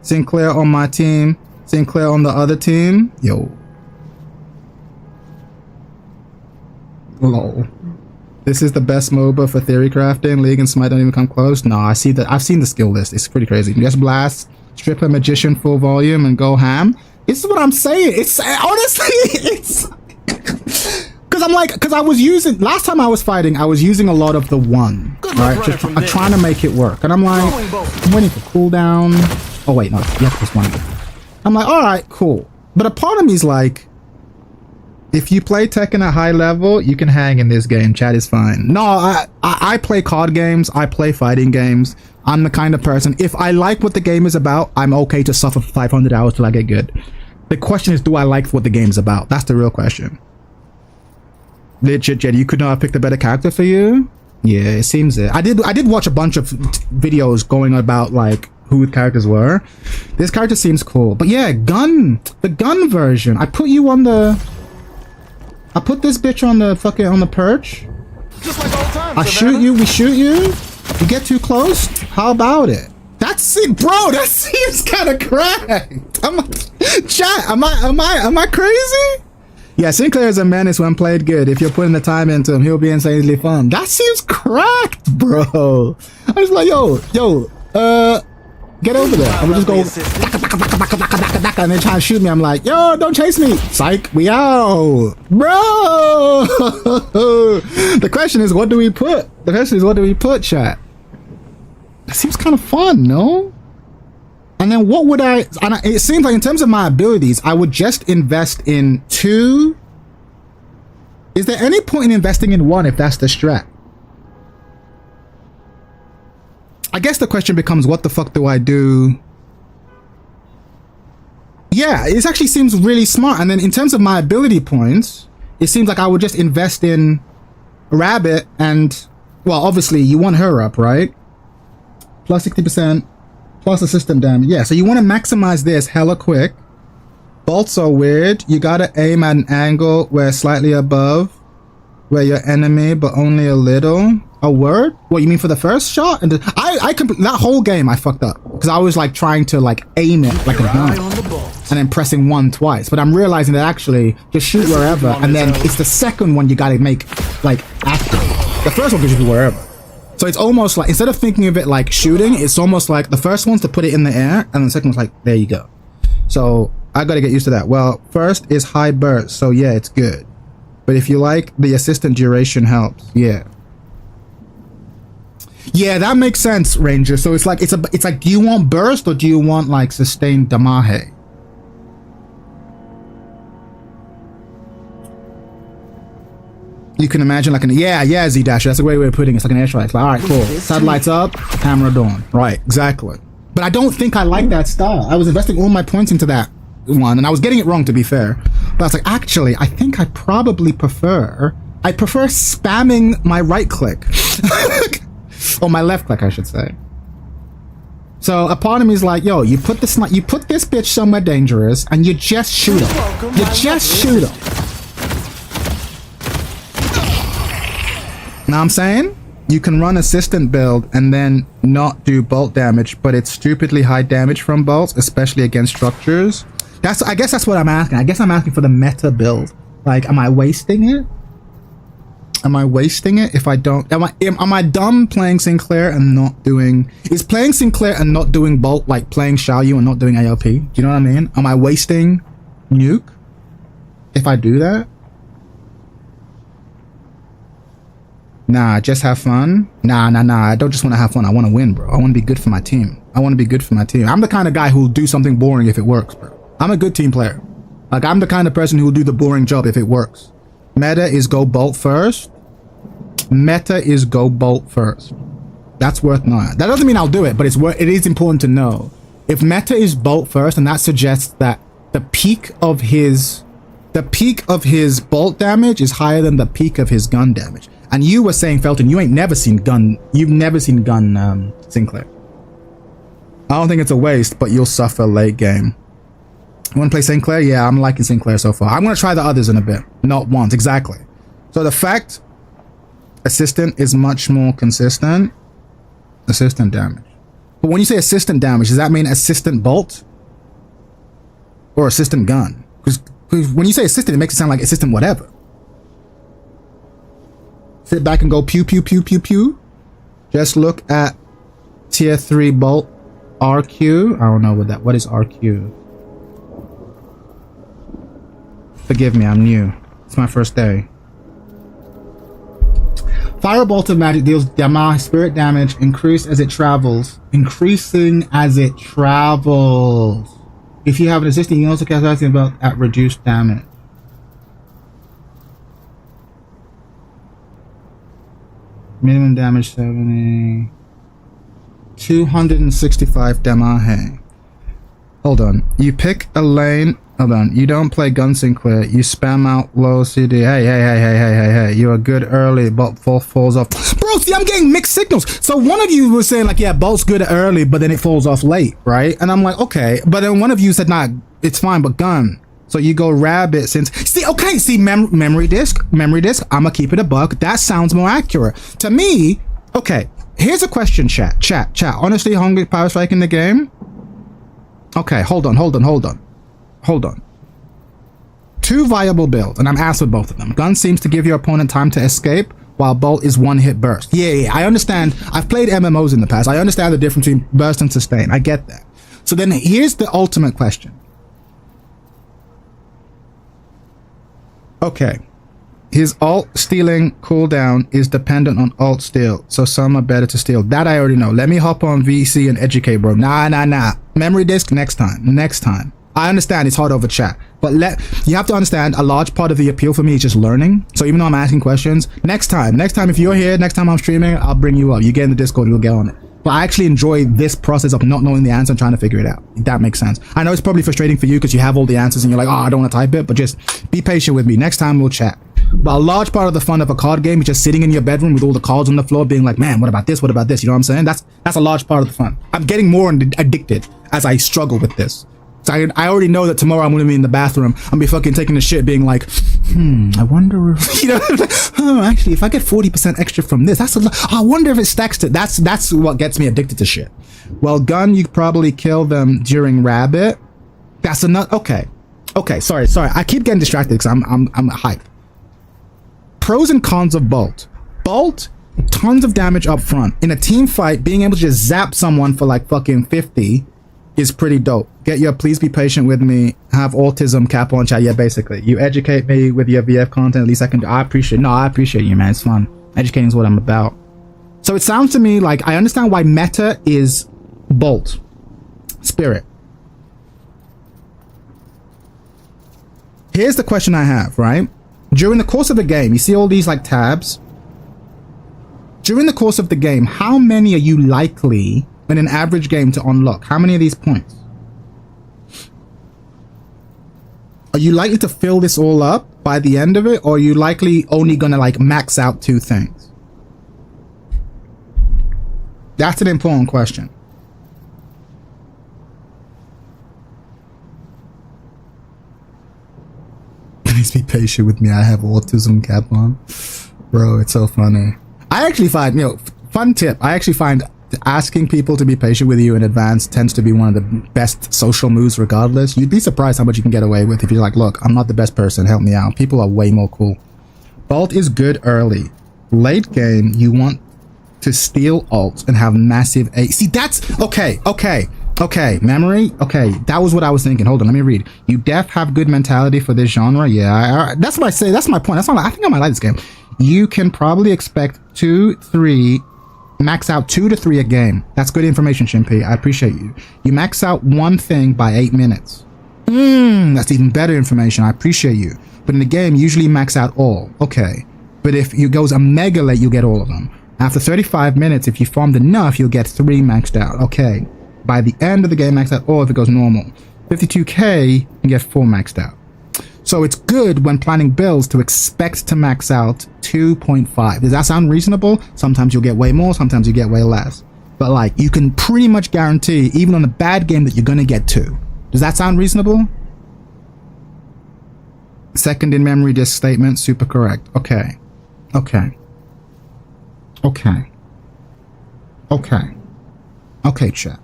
Sinclair on my team. Sinclair on the other team. Yo. Lol. This is the best MOBA for theory crafting. League and Smite don't even come close. No, I see that. I've seen the skill list. It's pretty crazy. Just blast, strip a magician full volume, and go ham. This is what I'm saying. It's honestly, it's because I was using last time I was fighting. I was using a lot of the one. Right, just I'm trying to make it work, and I'm like, I'm waiting for cooldown. Oh wait, no, yes, this one. I'm like, all right, cool. But a part of me is like, if you play Tekken at high level, you can hang in this game. Chat is fine. No, I play card games. I play fighting games. I'm the kind of person, if I like what the game is about, I'm okay to suffer for 500 hours till I get good. The question is, do I like what the game's about? That's the real question. Legit, Jedi, you could not have picked a better character for you? Yeah, it seems it. I did watch a bunch of videos going about like who the characters were. This character seems cool. But yeah, the gun version. I put this bitch on the fucking on the perch. Just like old times, I shoot you, we shoot you. You get too close. How about it? That's it, bro. That seems kind of cracked. Chat. Am I crazy? Yeah, Sinclair is a menace when played good. If you're putting the time into him, he'll be insanely fun. That seems cracked, bro. I was like, yo, get over there. I'm just go and then try to shoot me. I'm like, yo, don't chase me. Psych, we out. Bro. The question is, what do we put? Chat? That seems kind of fun, no? And then what would it seems like in terms of my abilities, I would just invest in 2. Is there any point in investing in 1 if that's the strat? I guess the question becomes, what the fuck do I do? Yeah, it actually seems really smart. And then in terms of my ability points, it seems like I would just invest in Rabbit and, well, obviously you want her up, right? Plus 60%, plus assistant damage. Yeah, so you want to maximize this hella quick. Bolts are weird. You gotta aim at an angle where slightly above where your enemy, but only a little. A word? What you mean for the first shot? And that whole game I fucked up because I was like trying to like aim it like a gun and then pressing 1 twice. But I'm realizing that actually just shoot wherever, and then it's the second one you gotta make like active. The first one can just be wherever. So it's almost like, instead of thinking of it like shooting, it's almost like the first one's to put it in the air, and the second one's like, there you go. So I gotta get used to that. Well, first is high burst, so yeah, it's good. But if you like, the assistant duration helps. Yeah, that makes sense, Ranger. So it's like, it's like, do you want burst or do you want like sustained damage? You can imagine like yeah, Z-Dasher. That's a great way of putting it. It's like an air strike. Like, all right, cool. Satellites up, camera down. Right, exactly. But I don't think I like that style. I was investing all my points into that one, and I was getting it wrong, to be fair. But I was like, actually, I think I probably prefer spamming my right click. Or my left click, I should say. So a part of me is like, yo, you put this bitch somewhere dangerous, and you just shoot her. You just shoot her. Know what I'm saying? You can run assistant build and then not do bolt damage, but it's stupidly high damage from bolts, especially against structures. I guess that's what I'm asking. I guess I'm asking for the meta build. Like, am I wasting it? Am I wasting it if I don't? Am I dumb playing Sinclair and not doing? Is playing Sinclair and not doing bolt like playing Xiaoyu and not doing AOP? Do you know what I mean? Am I wasting nuke if I do that? Nah, just have fun. Nah. I don't just want to have fun. I want to win, bro. I want to be good for my team. I'm the kind of guy who'll do something boring if it works, bro. I'm a good team player. Like, I'm the kind of person who'll do the boring job if it works. Meta is go bolt first. That's worth knowing. That doesn't mean I'll do it, but it is important to know. If meta is bolt first, and that suggests that the peak of his bolt damage is higher than the peak of his gun damage. And you were saying, Felton, you've never seen gun Sinclair. I don't think it's a waste, but you'll suffer late game. You want to play Sinclair? Yeah, I'm liking Sinclair so far. I'm going to try the others in a bit. Not once, exactly. So the fact assistant is much more consistent. Assistant damage. But when you say assistant damage, does that mean assistant bolt? Or assistant gun? Because when you say assistant, it makes it sound like assistant whatever. Sit back and go pew, pew, pew, pew, pew. Just look at tier 3 bolt RQ. I don't know what is RQ. Forgive me, I'm new. It's my first day. Firebolt of magic deals damage, spirit damage, increasing as it travels. If you have an assistant, you can also cast something about at reduced damage. Minimum damage 70. 265 damage. Hold on. You pick a lane. Hold on. You don't play gun Sinclair. You spam out low CD. Hey. You are good early, but falls off. Bro, see, I'm getting mixed signals. So one of you was saying like, yeah, bolt's good early, but then it falls off late, right? And I'm like, okay. But then one of you said, nah, it's fine, but gun. So you go rabbit since memory disc. I'ma keep it a buck. That sounds more accurate to me. Okay, here's a question, chat. Honestly, hungry power strike in the game. Okay, hold on. Two viable builds, and I'm asked with both of them. Gun seems to give your opponent time to escape, while bolt is one hit burst. Yeah, I understand. I've played MMOs in the past. I understand the difference between burst and sustain. I get that. So then here's the ultimate question. Okay, his alt stealing cooldown is dependent on alt steal, so some are better to steal. That I already know. Let me hop on VC and educate, bro. Nah. Memory disk next time. I understand it's hard over chat, but you have to understand a large part of the appeal for me is just learning. So even though I'm asking questions, next time if you're here, next time I'm streaming, I'll bring you up. You get in the Discord, you'll get on it. But I actually enjoy this process of not knowing the answer and trying to figure it out. That makes sense. I know it's probably frustrating for you because you have all the answers and you're like, oh, I don't want to type it, but just be patient with me. Next time we'll chat. But a large part of the fun of a card game is just sitting in your bedroom with all the cards on the floor being like, man, what about this? You know what I'm saying? That's a large part of the fun. I'm getting more addicted as I struggle with this. So I already know that tomorrow I'm going to be in the bathroom. I'm going to be fucking taking a shit being like, I wonder if, actually, if I get 40% extra from this, I wonder if it stacks to, that's what gets me addicted to shit. Well, gun, you probably kill them during rabbit. That's enough. Okay, sorry. I keep getting distracted because I'm hyped. Pros and cons of bolt. Bolt, tons of damage up front. In a team fight, being able to just zap someone for like fucking 50 is pretty dope. Get your please be patient with me, have autism cap on chat. Yeah, basically. You educate me with your VF content, at least I can do. I appreciate you, man. It's fun. Educating is what I'm about. So it sounds to me like I understand why meta is bolt. Spirit. Here's the question I have, right? During the course of the game, you see all these like tabs. During the course of the game, how many are you likely in an average game to unlock? How many of these points? Are you likely to fill this all up by the end of it, or are you likely only gonna like max out 2 things? That's an important question. Please be patient with me. I have autism cap on. Bro, it's so funny. I actually find, fun tip. I actually find asking people to be patient with you in advance tends to be one of the best social moves regardless. You'd be surprised how much you can get away with if you're like, look, I'm not the best person, help me out. People are way more cool. Bolt is good early. Late game, you want to steal ults and have massive A. See, that's okay. Memory. Okay, that was what I was thinking. Hold on, let me read. You def have good mentality for this genre. Yeah, that's what I say. That's my point. That's not. I think I might like this game. You can probably expect 2, 3. Max out 2 to 3 a game. That's good information, Shimpy. I appreciate you. You max out 1 thing by 8 minutes. That's even better information. I appreciate you. But in the game, usually max out all. Okay. But if it goes a mega late, you get all of them. After 35 minutes, if you farmed enough, you'll get 3 maxed out. Okay. By the end of the game, max out all if it goes normal. 52k, you get 4 maxed out. So it's good when planning builds to expect to max out 2.5. Does that sound reasonable? Sometimes you'll get way more, sometimes you get way less. But like, you can pretty much guarantee, even on a bad game, that you're gonna get 2. Does that sound reasonable? Second in memory disk statement, super correct. Okay. Okay, chat.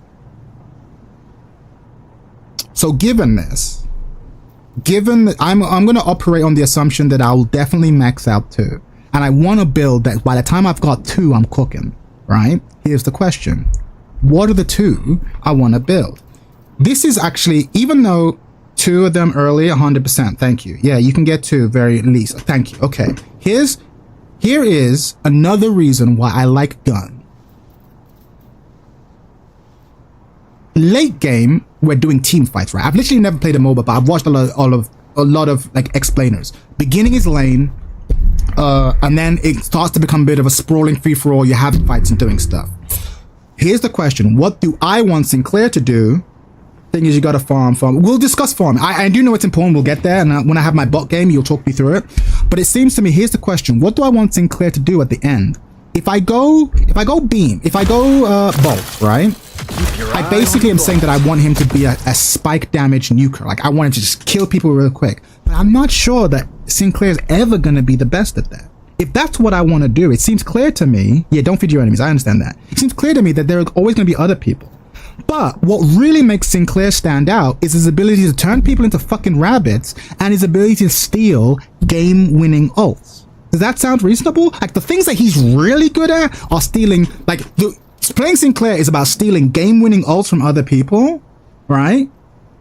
So given that I'm going to operate on the assumption that I'll definitely max out 2, and I want to build that by the time I've got 2, I'm cooking, right? Here's the question. What are the 2 I want to build? This is actually, even though 2 of them early, 100%, thank you. Yeah, you can get 2 very least. Thank you. Okay. Here is another reason why I like gun. Late game, we're doing team fights, right? I've literally never played a MOBA, but I've watched a lot of like explainers. Beginning is lane, and then it starts to become a bit of a sprawling free-for-all. You have fights and doing stuff. Here's the question. What do I want Sinclair to do? Thing is, you gotta farm. We'll discuss farm. I do know it's important. We'll get there, and when I have my bot game, you'll talk me through it. But it seems to me, here's the question. What do I want Sinclair to do at the end? If I go beam, if I go bolt, right? I basically am saying that I want him to be a spike damage nuker. Like, I want him to just kill people real quick. But I'm not sure that Sinclair's ever going to be the best at that. If that's what I want to do, it seems clear to me. Yeah, don't feed your enemies. I understand that. It seems clear to me that there are always going to be other people. But what really makes Sinclair stand out is his ability to turn people into fucking rabbits and his ability to steal game-winning ults. Does that sound reasonable? Like, the things that he's really good at are stealing, like, playing Sinclair is about stealing game-winning ults from other people, right?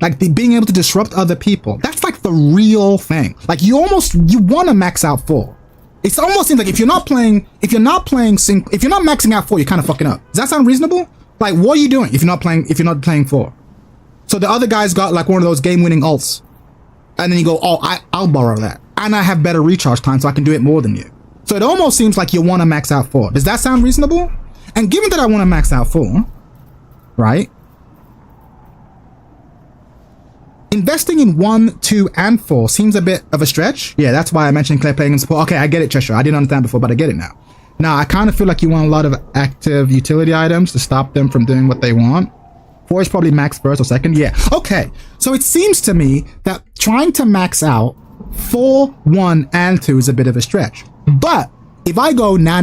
Like, being able to disrupt other people. That's like the real thing. Like, you want to max out 4. It's almost seems like if you're not maxing out 4, you're kind of fucking up. Does that sound reasonable? Like, what are you doing if you're not playing 4? So the other guy's got like one of those game-winning ults, and then you go, oh, I'll borrow that, and I have better recharge time, so I can do it more than you. So it almost seems like you want to max out 4. Does that sound reasonable? And given that I want to max out 4, right? Investing in 1, 2, and 4 seems a bit of a stretch. Yeah, that's why I mentioned Claire playing in support. Okay, I get it, Cheshire. I didn't understand before, but I get it now. Now, I kind of feel like you want a lot of active utility items to stop them from doing what they want. 4 is probably max first or second. Yeah. Okay. So it seems to me that trying to max out 4, 1, and 2 is a bit of a stretch. But if I go, nah,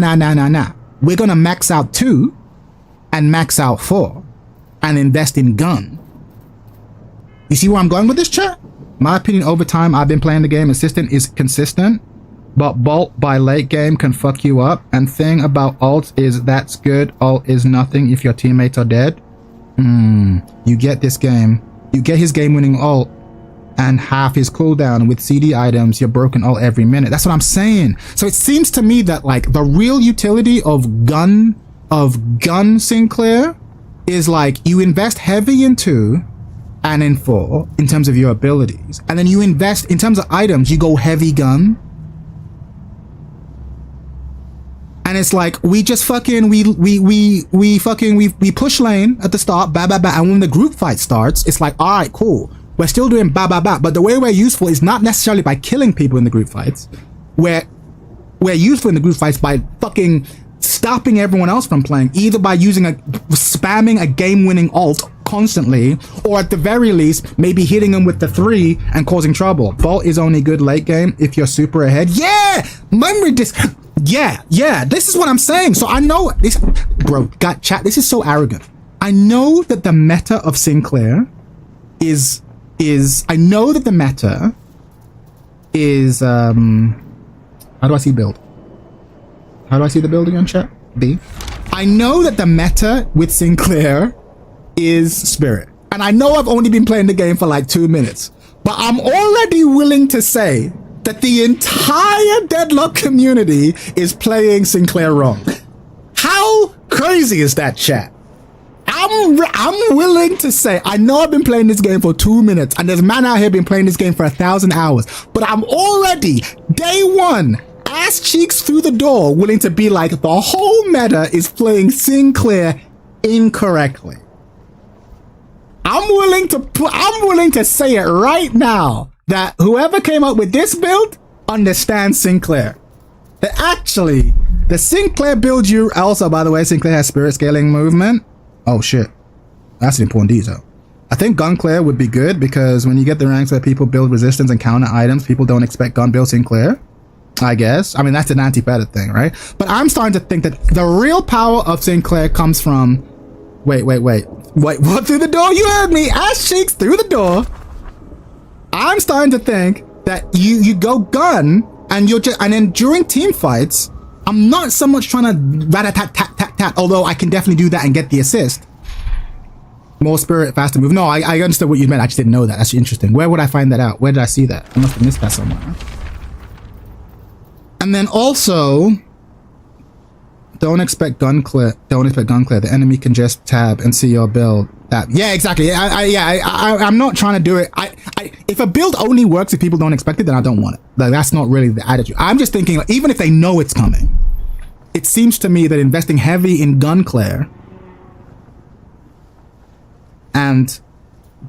we're going to max out 2 and max out 4 and invest in gun. You see where I'm going with this, chat? My opinion, over time, I've been playing the game. Assistant is consistent, but bolt by late game can fuck you up. And thing about ults is that's good. Ult is nothing if your teammates are dead. You get this game. You get his game-winning ult and half his cooldown. With CD items, you're broken ult every minute. That's what I'm saying. So it seems to me that like the real utility of gun Sinclair is like you invest heavy in 2 and in 4 in terms of your abilities, and then you invest in terms of items, you go heavy gun. And it's like, we just fucking, we push lane at the start, ba ba ba. And when the group fight starts, it's like, all right, cool. We're still doing ba ba ba. But the way we're useful is not necessarily by killing people in the group fights. We're useful in the group fights by fucking stopping everyone else from playing, either by spamming a game-winning ult constantly, or at the very least, maybe hitting them with the 3 and causing trouble. Vault is only good late game if you're super ahead. Yeah! Memory disk. Yeah, this is what I'm saying. So I know this, bro, got chat. This is so arrogant. I know that the meta of Sinclair is how do I see build? How do I see the build again, chat? B. I know that the meta with Sinclair is Spirit. And I know I've only been playing the game for like 2 minutes, but I'm already willing to say that the entire Deadlock community is playing Sinclair wrong. How crazy is that, chat? I'm willing to say, I know I've been playing this game for 2 minutes, and there's man out here been playing this game for 1,000 hours, but I'm already, day one, ass cheeks through the door, willing to be like, the whole meta is playing Sinclair incorrectly. I'm willing to say it right now, that whoever came up with this build understands Sinclair. That actually, the Sinclair build also, by the way, Sinclair has spirit scaling movement. Oh shit, that's an important detail. I think Gunclair would be good because when you get the ranks where people build resistance and counter items, people don't expect gun build Sinclair, I guess. I mean, that's an anti-meta thing, right? But I'm starting to think that the real power of Sinclair comes from, wait, what, through the door? You heard me, ass cheeks through the door. I'm starting to think that you go gun and then during team fights, I'm not so much trying to rat-a-tat-tat-tat-tat, although I can definitely do that and get the assist. More spirit, faster move. No, I understood what you meant. I just didn't know that. That's interesting. Where would I find that out? Where did I see that? I must have missed that somewhere. And then also, don't expect gun clear. The enemy can just tab and see your build. Yeah, exactly. I'm not trying to do it. If a build only works if people don't expect it, then I don't want it. Like, that's not really the attitude. I'm just thinking, like, even if they know it's coming, it seems to me that investing heavy in Gunclair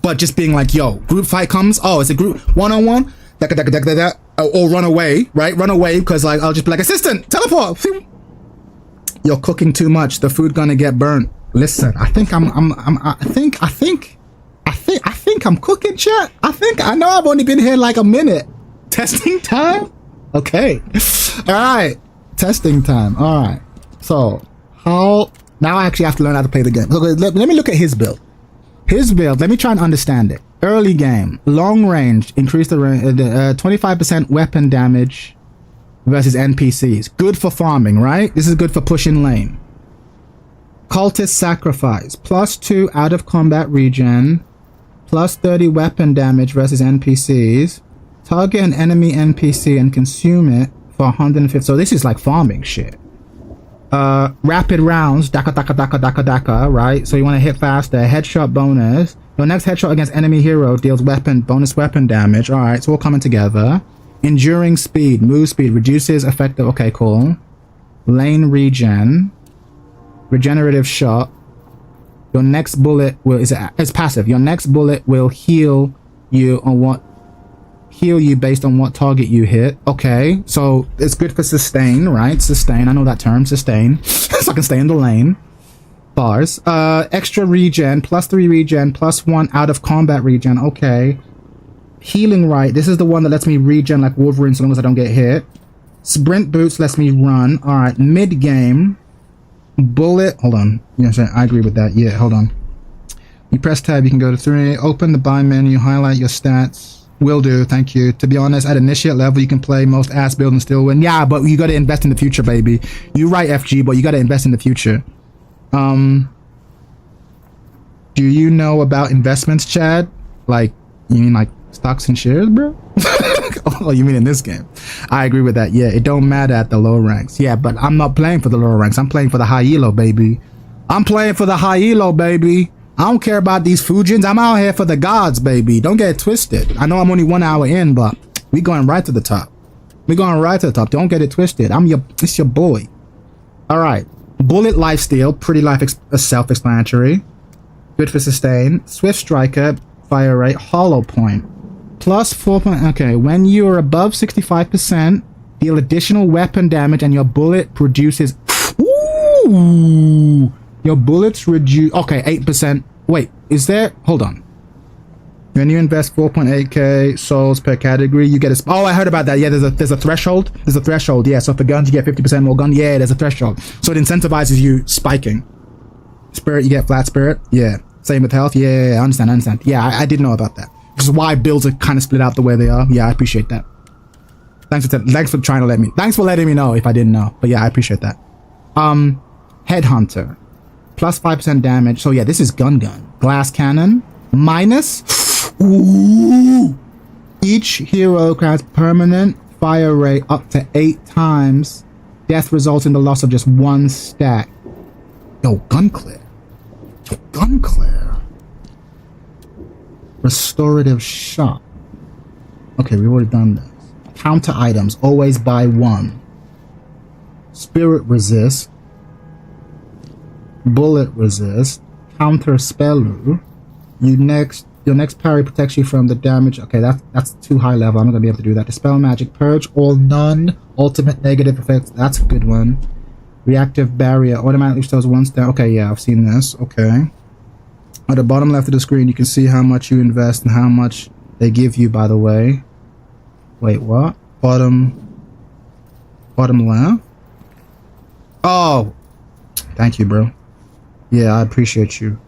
but just being like, yo, group fight comes. Oh, it's a group one-on-one. Or run away, right? Run away because like I'll just be like, assistant, teleport. You're cooking too much. The food gonna get burnt. Listen, I think I'm cooking, chat. I know I've only been here like a minute. Testing time? Okay. All right. Testing time. All right. So now I actually have to learn how to play the game. Let me look at his build. Let me try and understand it. Early game, long range, increase the 25% weapon damage versus NPCs. Good for farming, right? This is good for pushing lane. Cultist sacrifice, +2 out of combat regen, +30 weapon damage versus NPCs. Target an enemy NPC and consume it for 150. So this is like farming shit. Rapid rounds, daka, right? So you want to hit faster. Headshot bonus. Your next headshot against enemy hero deals bonus weapon damage. All right, it's all coming together. Enduring speed, move speed, reduces effective. Okay, cool. Lane regen. Regenerative shot. Your next bullet it's passive. Your next bullet will heal you based on what target you hit. Okay, so it's good for sustain, right? Sustain, I know that term, sustain. So I can stay in the lane. Bars. Extra regen, +3 regen, +1 out of combat regen. Okay. Healing right. This is the one that lets me regen like Wolverine so long as I don't get hit. Sprint boots lets me run. All right, mid game. Bullet. Hold on. Yes, I agree with that. Yeah, hold on. You press tab, you can go to 3. Open the buy menu, highlight your stats. Will do, thank you. To be honest, at initiate level, you can play most ass build and still win. Yeah, but you got to invest in the future, baby. You're right, FG, but you got to invest in the future. Do you know about investments, Chad? Like, you mean like stocks and shares, bro? Oh, you mean in this game? I agree with that. Yeah, it don't matter at the low ranks. Yeah, but I'm not playing for the lower ranks. I'm playing for the high elo, baby. I'm playing for the high elo, baby. I don't care about these Fujins. I'm out here for the gods, baby. Don't get it twisted. I know I'm only 1 hour in, but we going right to the top. We going right to the top. Don't get it twisted. It's your boy. All right. Bullet lifesteal, pretty self-explanatory. Good for sustain. Swift striker, fire rate, hollow point. Plus 4 point. Okay, when you are above 65%, deal additional weapon damage and your bullet produces. Ooh! Your bullets reduce. Okay, 8%. Wait, is there. Hold on. When you invest 4.8k souls per category, you get a. Oh, I heard about that. Yeah, there's a threshold. There's a threshold. Yeah, so for guns, you get 50% more gun. Yeah, there's a threshold. So it incentivizes you spiking. Spirit, you get flat spirit. Yeah. Same with health. Yeah, I understand. Yeah, I did know about that. This is why builds are kind of split out the way they are. Yeah, I appreciate that. Thanks for trying to let me. Thanks for letting me know if I didn't know. But yeah, I appreciate that. Headhunter, plus 5% damage. So yeah, this is gun. Glass cannon, minus. Ooh. Each hero has permanent fire rate up to 8 times. Death results in the loss of just 1 stack. Yo, gun clear. Restorative shot. Okay, we've already done this. Counter items, always buy 1. Spirit resist. Bullet resist. Counter spellu. Your next parry protects you from the damage. Okay, that's too high level. I'm not gonna be able to do that. Dispel magic, purge all none ultimate negative effects. That's a good one. Reactive barrier automatically restores 1 stat. Okay, yeah, I've seen this. Okay. At the bottom left of the screen, you can see how much you invest and how much they give you, by the way. Wait, what? Bottom left? Oh! Thank you, bro. Yeah, I appreciate you.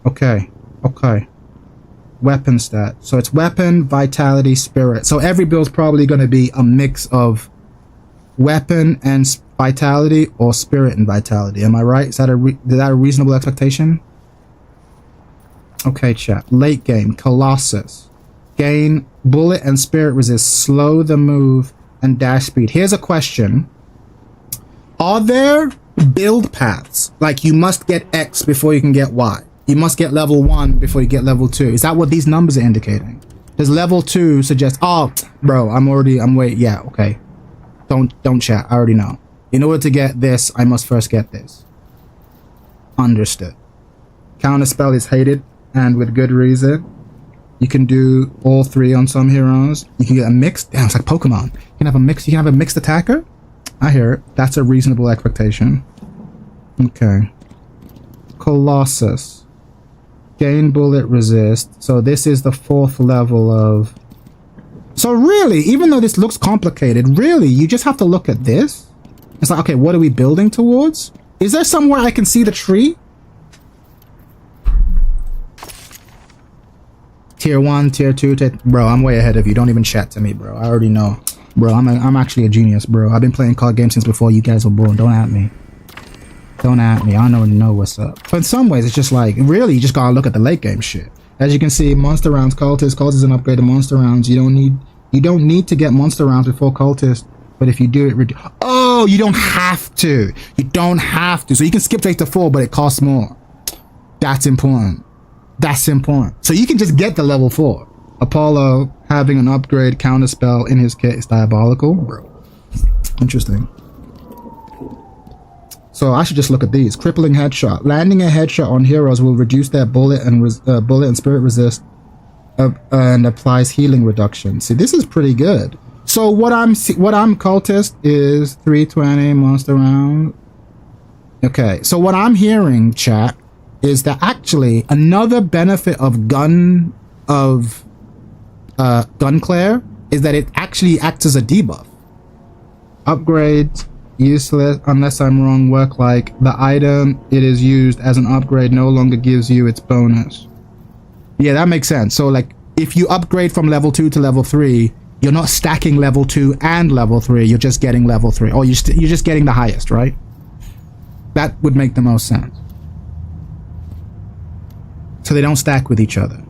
Okay. Weapon stat. So it's weapon, vitality, spirit. So every build's probably going to be a mix of weapon and vitality or spirit and vitality. Am I right? Is that a reasonable expectation? Okay, chat. Late game, Colossus. Gain bullet and spirit resist, slow the move, and dash speed. Here's a question. Are there build paths? Like you must get X before you can get Y. You must get level 1 before you get level 2. Is that what these numbers are indicating? Does level 2 suggest, oh, bro, yeah, okay. Don't chat, I already know. In order to get this, I must first get this. Understood. Counterspell is hated, and with good reason. You can do all 3 on some heroes. You can get a mixed, damn, it's like Pokemon. You can have a mixed attacker? I hear it. That's a reasonable expectation. Okay. Colossus. Gain bullet resist. So this is the 4th level of... So really, even though this looks complicated, really, you just have to look at this. It's like, okay, what are we building towards? Is there somewhere I can see the tree? Tier 1, tier 2, bro, I'm way ahead of you. Don't even chat to me, bro. I already know. Bro, I'm actually a genius, bro. I've been playing card games since before you guys were born. Don't at me. Don't at me. I don't know what's up. But in some ways, it's just like, really, you just gotta look at the late game shit. As you can see, monster rounds, cultist. Cultist is an upgrade to monster rounds. You don't need to get monster rounds before cultist. But if you do it, oh, you don't have to. You don't have to. So you can skip phase to 4, but it costs more. That's important. That's important. So you can just get the level 4. Apollo having an upgrade counterspell in his kit is diabolical, bro. Interesting. So I should just look at these. Crippling headshot. Landing a headshot on heroes will reduce their bullet and spirit resist and applies healing reduction. See, this is pretty good. So what I'm cultist is 320 monster round. Okay, so what I'm hearing, chat, is that actually another benefit of gun clear is that it actually acts as a debuff. Upgrades useless unless I'm wrong. Work like the item it is used as an upgrade no longer gives you its bonus. Yeah, that makes sense. So like if you upgrade from level 2 to level 3, you're not stacking level 2 and level 3. You're just getting level 3, or you're just getting the highest, right? That would make the most sense. So they don't stack with each other.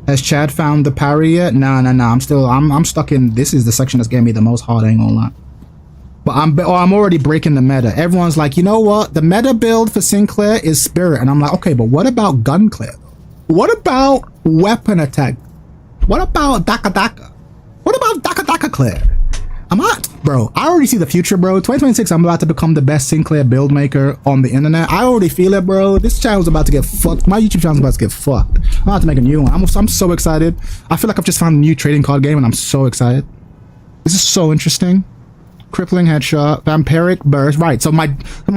Has Chad found the parry yet? No. I'm stuck in. This is the section that's getting me the most hard, I ain't gonna lie. But I'm already breaking the meta. Everyone's like, you know what? The meta build for Sinclair is Spirit, and I'm like, okay, but what about gun clear? What about weapon attack? What about Daka Daka? What about Daka Daka clear? Bro, I already see the future, bro. 2026, I'm about to become the best Sinclair build maker on the internet. I already feel it, bro. This channel's about to get fucked. My YouTube channel's about to get fucked. I'm about to make a new one. I'm so excited. I feel like I've just found a new trading card game and I'm so excited. This is so interesting. Crippling headshot, vampiric burst. Right, so my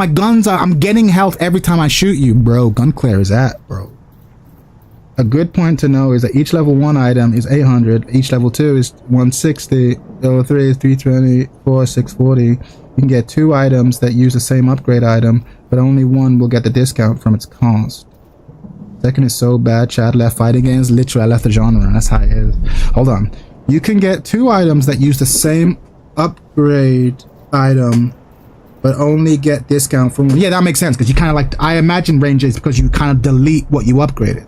guns are, I'm getting health every time I shoot you, bro. Gun clear is that, bro. A good point to know is that each level 1 item is 800, each level 2 is 160, level 3 is 320, 4 is 640. You can get 2 items that use the same upgrade item, but only one will get the discount from its cost. Second is so bad, Chad left fighting games. Literally, I left the genre, and that's how it is. Hold on. You can get 2 items that use the same upgrade item, but only get discount from... Yeah, that makes sense, because you kind of like... I imagine ranges because you kind of delete what you upgraded.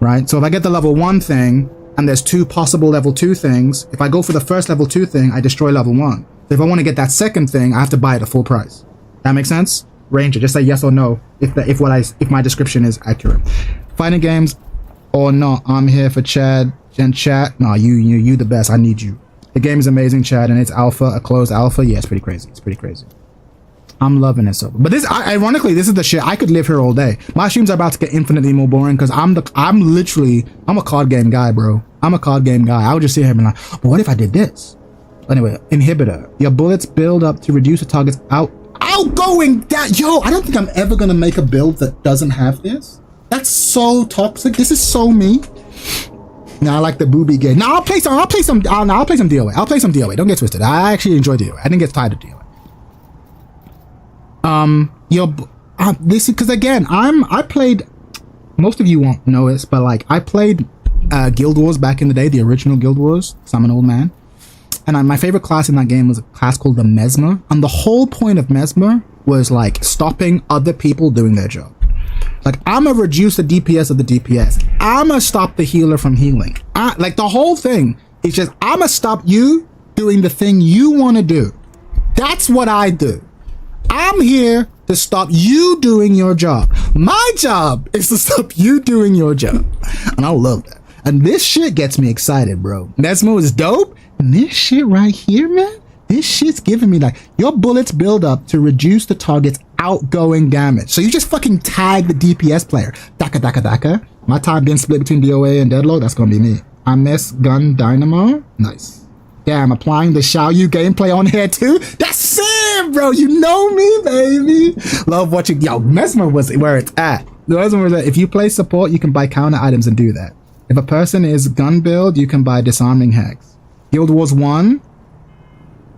Right, so if I get the level 1 thing and there's 2 possible level 2 things, if I go for the first level 2 thing, I destroy level 1. So if I want to get that second thing, I have to buy it at full price. That makes sense? Ranger, just say yes or no if my description is accurate. Fighting games or not, I'm here for Chad and chat. No, you the best. I need you. The game is amazing, Chad, and it's alpha, a closed alpha. Yeah, it's pretty crazy. It's pretty crazy. I'm loving it so. But this, ironically, this is the shit. I could live here all day. My streams are about to get infinitely more boring because I'm a card game guy, bro. I'm a card game guy. I would just sit here and be like, but what if I did this? Anyway, inhibitor. Your bullets build up to reduce the target's outgoing. Yo, I don't think I'm ever gonna make a build that doesn't have this. That's so toxic. This is so me. Now I like the booby game. Now I'll play some DOA. I'll play some DOA. Don't get twisted. I actually enjoy DOA. I didn't get tired of DOA. This is because again, I played, most of you won't know this, but like I played Guild Wars back in the day, the original Guild Wars, because I'm an old man. And my favorite class in that game was a class called the Mesmer. And the whole point of Mesmer was like stopping other people doing their job. Like, I'ma reduce the DPS of the DPS. I'ma stop the healer from healing. Like the whole thing is just, I'ma stop you doing the thing you want to do. That's what I do. I'm here to stop you doing your job. My job is to stop you doing your job. And I love that. And this shit gets me excited, bro. Nesmo is dope. And this shit right here, man, this shit's giving me like, your bullets build up to reduce the target's outgoing damage. So you just fucking tag the DPS player. Daka, daka, daka. My time being split between DOA and Deadlock, that's gonna be me. I miss Gun Dynamo. Nice. Damn, applying the Xiao Yu gameplay on here too? That's it, bro. You know me, baby. Love watching. Yo, Mesmer was where it's at. Mesmer was that if you play support, you can buy counter items and do that. If a person is gun build, you can buy disarming hex. Guild Wars 1.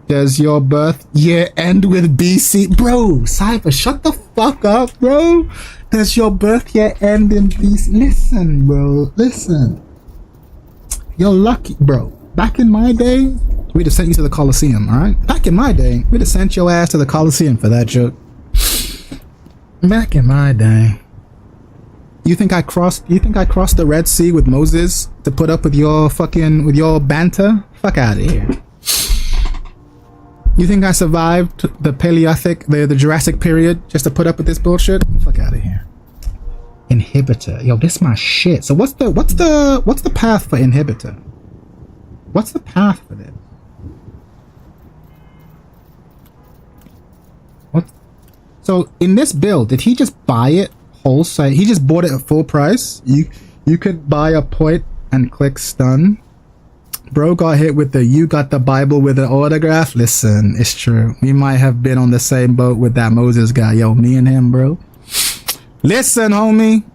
Does your birth year end with BC? Bro, Cypher, shut the fuck up, bro. Does your birth year end in BC? Listen, bro. Listen. You're lucky, bro. Back in my day, we'd have sent you to the Coliseum, alright? Back in my day, we'd have sent your ass to the Coliseum for that joke. Back in my day. You think I crossed the Red Sea with Moses to put up with your banter? Fuck out of here. You think I survived the Paleolithic, the Jurassic period just to put up with this bullshit? Fuck out of here. Inhibitor. Yo, this my shit. So what's the path for Inhibitor? What's the path for this? What? So in this build, did he just buy it wholesale? He just bought it at full price? You could buy a point and click stun. Bro got hit with the you got the Bible with an autograph. Listen, it's true. We might have been on the same boat with that Moses guy. Yo, me and him, bro. Listen, homie.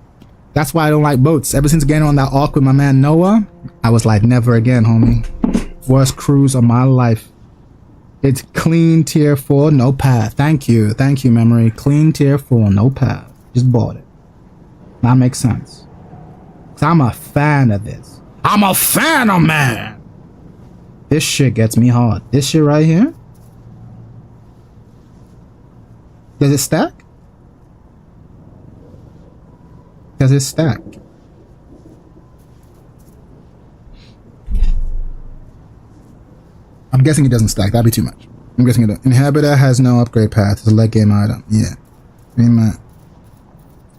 That's why I don't like boats. Ever since getting on that ark with my man Noah, I was like, never again, homie. Worst cruise of my life. It's clean tier 4, no path. Thank you, memory. Clean tier 4, no path. Just bought it. That makes sense. 'Cause I'm a fan of this. I'm a fan of man. This shit gets me hard. This shit right here. Does it stack? Does it stack? I'm guessing it doesn't stack. That'd be too much. I'm guessing it doesn't. Inhibitor has no upgrade path. It's a late game item. Yeah.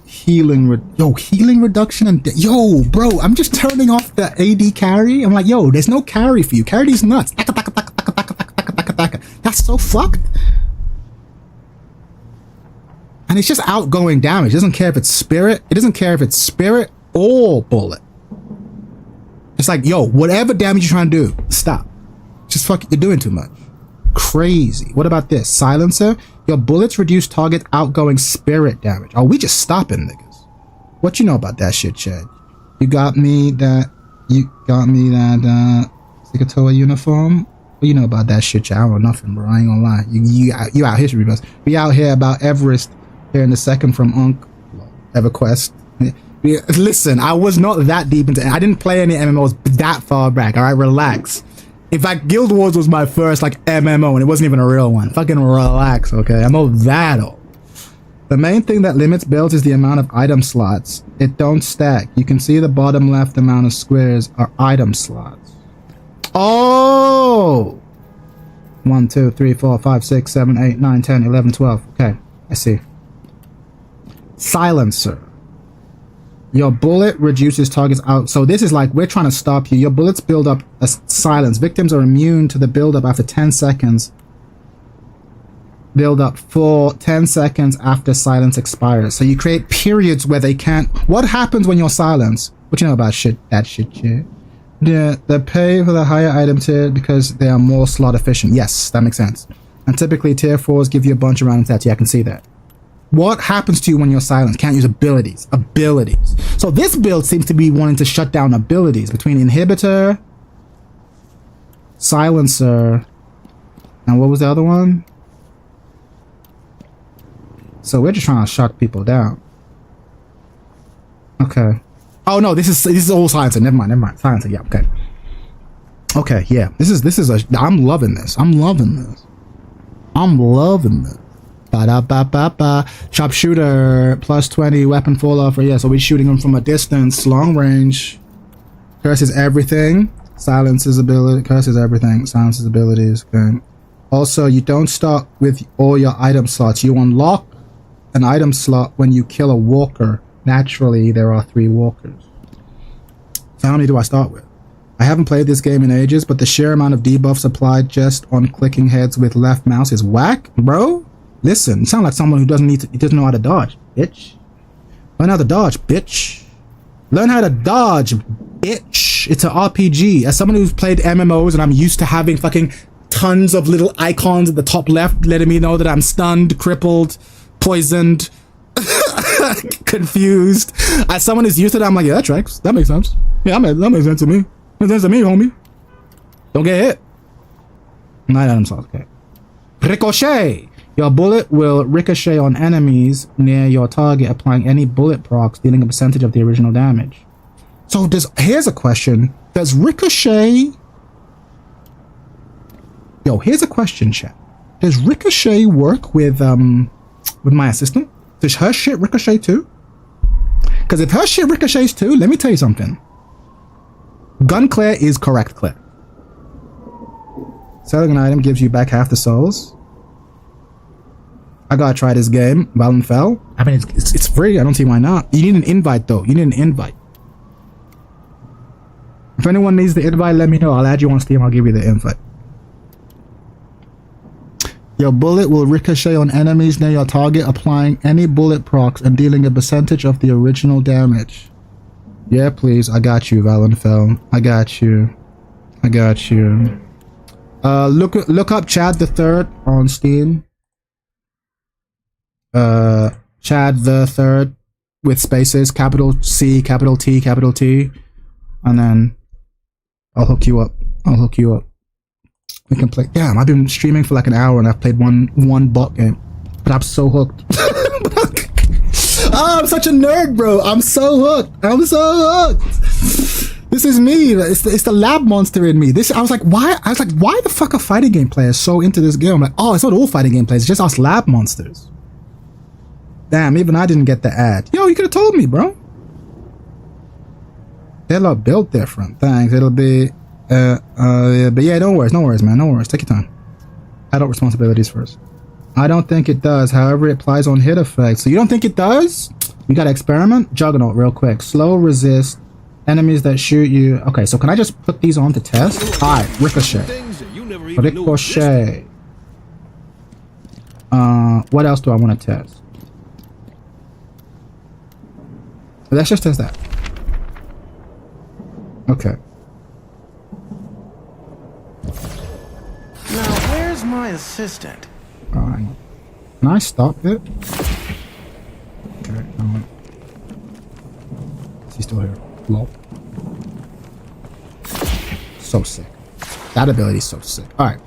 Healing reduction and yo, bro, I'm just turning off the AD carry. I'm like, yo, there's no carry for you. Carry these nuts. That's so fucked. And it's just outgoing damage. It doesn't care if it's spirit. It doesn't care if it's spirit or bullet. It's like, yo, whatever damage you're trying to do, stop. Just fuck it, you're doing too much. Crazy. What about this? Silencer. Your bullets reduce target outgoing spirit damage. Oh, we just stopping niggas. What you know about that shit, Chad? You got me that Sikatoa uniform? What you know about that shit, Chad? I don't know nothing, bro. I ain't gonna lie. You out history, bro. We out here about Everest here in the second from EverQuest. Listen, I was not that deep into it. I didn't play any MMOs that far back, alright? Relax. In fact, Guild Wars was my first like MMO and it wasn't even a real one. Fucking relax, okay? I'm not that old. The main thing that limits builds is the amount of item slots. It don't stack. You can see the bottom left amount of squares are item slots. Oh! 1, 2, 3, 4, 5, 6, 7, 8, 9, 10, 11, 12. Okay, I see. Silencer. Your bullet reduces targets out. So this is like, we're trying to stop you. Your bullets build up a silence. Victims are immune to the buildup after 10 seconds. Build up for 10 seconds after silence expires. So you create periods where they can't. What happens when you're silenced? What you know about that shit? Yeah, they pay for the higher item tier because they are more slot efficient. Yes, that makes sense. And typically tier 4s give you a bunch of random stats. Yeah, I can see that. What happens to you when you're silenced? Can't use abilities. So this build seems to be wanting to shut down abilities between inhibitor, silencer, and what was the other one? So we're just trying to shut people down. Okay. Oh no, this is all silencer. Never mind. Silencer. Yeah. Okay. Okay. Yeah. This is I'm loving this. Ba-da-ba-ba-ba. Sharpshooter, plus 20, weapon fall off. Yeah, so we're shooting them from a distance, long range. Curses everything. Silences ability. Curses everything. Silences abilities. Okay. Also, you don't start with all your item slots. You unlock an item slot when you kill a walker. Naturally, there are 3 walkers. So how many do I start with? I haven't played this game in ages, but the sheer amount of debuffs applied just on clicking heads with left mouse is whack, bro. Listen, you sound like someone who doesn't know how to dodge, bitch. Learn how to dodge, bitch. Learn how to dodge, bitch. It's an RPG. As someone who's played MMOs and I'm used to having fucking tons of little icons at the top left letting me know that I'm stunned, crippled, poisoned, confused. As someone who's used to that, I'm like, yeah, that tracks. That makes sense. Yeah, that makes sense to me. Makes sense to me, homie. Don't get hit. 9 items, okay. Ricochet. Your bullet will ricochet on enemies near your target, applying any bullet procs, dealing a percentage of the original damage. So here's a question. Does ricochet... Yo, here's a question, chat. Does ricochet work with my assistant? Does her shit ricochet too? Because if her shit ricochets too, let me tell you something. Gun clear is correct clear. Selling an item gives you back half the souls. I gotta try this game. Valen fell. I mean, it's free. I don't see why not. You need an invite though. You need an invite. If anyone needs the invite, let me know. I'll add you on Steam. I'll give you the invite. Your bullet will ricochet on enemies near your target, applying any bullet procs and dealing a percentage of the original damage. Yeah, please. I got you, Valenfell. I got you. Look up Chad the Third on Steam. Chad the Third with spaces, capital C, capital T, capital T, and then I'll hook you up. We can play. Damn, I've been streaming for like an hour and I've played one bot game, but I'm so hooked. Oh, I'm such a nerd, bro. I'm so hooked. This is me. It's the lab monster in me. I was like, why the fuck are fighting game players so into this game? I'm like, oh, it's not all fighting game players. It's just us lab monsters. Damn, even I didn't get the ad. Yo, you could have told me, bro. Deadlock built different. Thanks. It'll be but yeah, no worries, man. No worries. Take your time. Adult responsibilities first. I don't think it does. However, it applies on hit effects. So you don't think it does? We gotta experiment. Juggernaut, real quick. Slow resist. Enemies that shoot you. Okay, so can I just put these on to test? Alright, ricochet. Ricochet. What else do I want to test? Let's just test that. Okay. Now, where's my assistant? Alright. Can I stop it? Okay, no. Is he still here? Lol. So sick. That ability is so sick. Alright.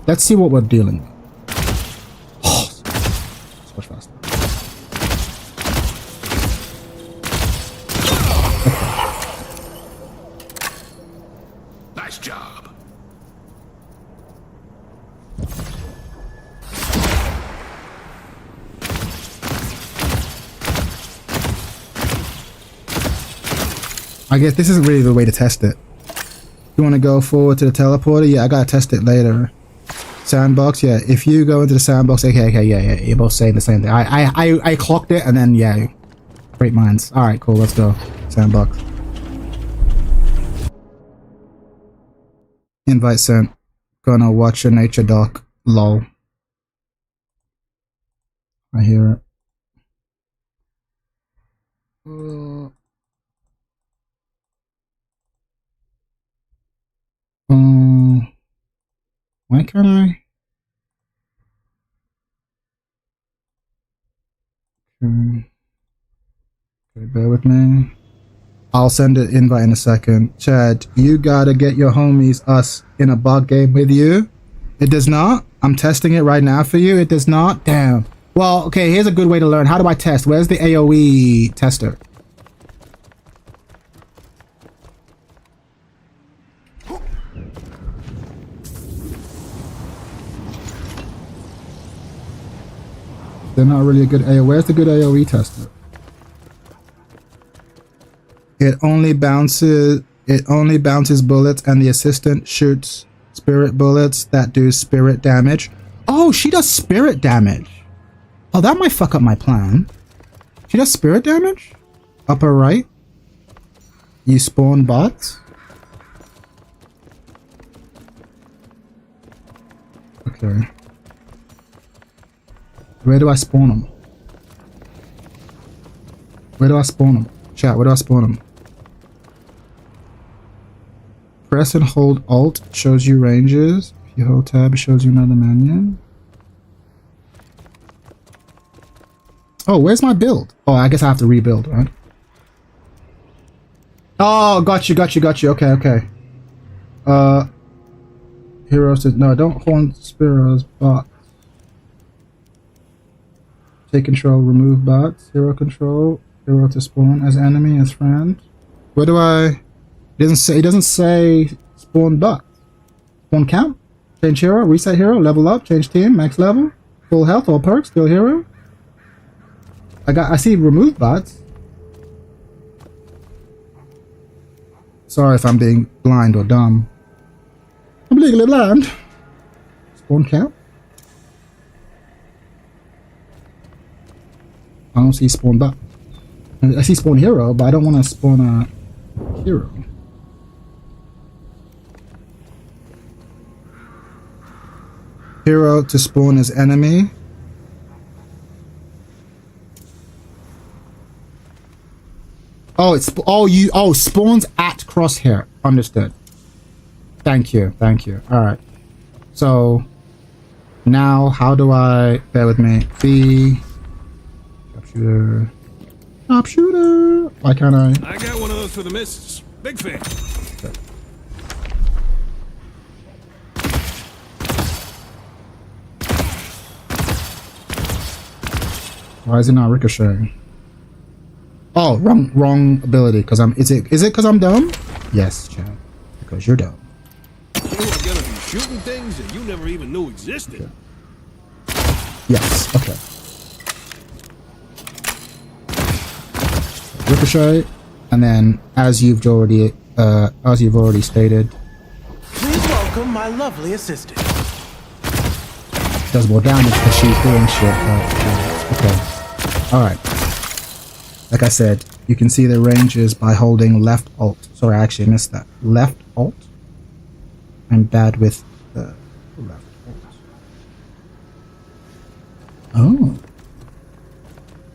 Let's see what we're dealing with. Oh, so much faster. Nice job. I guess this isn't really the way to test it. You want to go forward to the teleporter? Yeah, I gotta test it later. Sandbox, yeah. If you go into the sandbox, okay, yeah. You're both saying the same thing. I clocked it, and then yeah, great minds. All right, cool. Let's go. Sandbox. Invite sent. Gonna watch a nature doc. Lol. I hear it. Why can't I? Okay, bear with me. I'll send an invite in a second. Chad, you gotta get your homies, us, in a bug game with you. It does not. I'm testing it right now for you. It does not. Damn. Well, okay, here's a good way to learn. How do I test? Where's the AoE tester? They're not really a good AoE. Where's the good AoE tester? It only bounces bullets, and the assistant shoots spirit bullets that do spirit damage. Oh, she does spirit damage. Oh, that might fuck up my plan. She does spirit damage? Upper right. You spawn bots? Okay. Where do I spawn them? Where do I spawn them? Chat, where do I spawn them? Press and hold Alt, shows you ranges. If you hold Tab, it shows you another menu. Oh, where's my build? Oh, I guess I have to rebuild, right? Oh, got you. Okay. Heroes to... No, don't hold Spiros, bots. Take control, remove bots. Hero control. Hero to spawn as enemy, as friend. Where do I... It doesn't say spawn bots. Spawn count. Change hero, reset hero, level up, change team, max level. Full health, all perks, still hero. I see remove bots. Sorry if I'm being blind or dumb. I'm legally blind. Spawn count. I don't see spawn bot. I see spawn hero, but I don't want to spawn a hero. Hero to spawn as enemy. Oh, it's spawns at crosshair. Understood. Thank you. All right. So now, how do I? Bear with me. B. Sharpshooter. Why can't I? I got one of those for the missus. Big fan. Okay. Why is it not ricocheting? Oh, wrong ability. Cause I'm. Is it? Cause I'm dumb? Yes, Chad. Because you're dumb. You are gonna be shooting things that you never even knew existed. Okay. Yes. Okay. Ricochet, and then as you've already stated, Please welcome my lovely assistant. does more damage because she's doing shit. Okay. Alright. Like I said, you can see the ranges by holding left alt. Sorry, I actually missed that. Left alt. I'm bad with the left alt. Oh.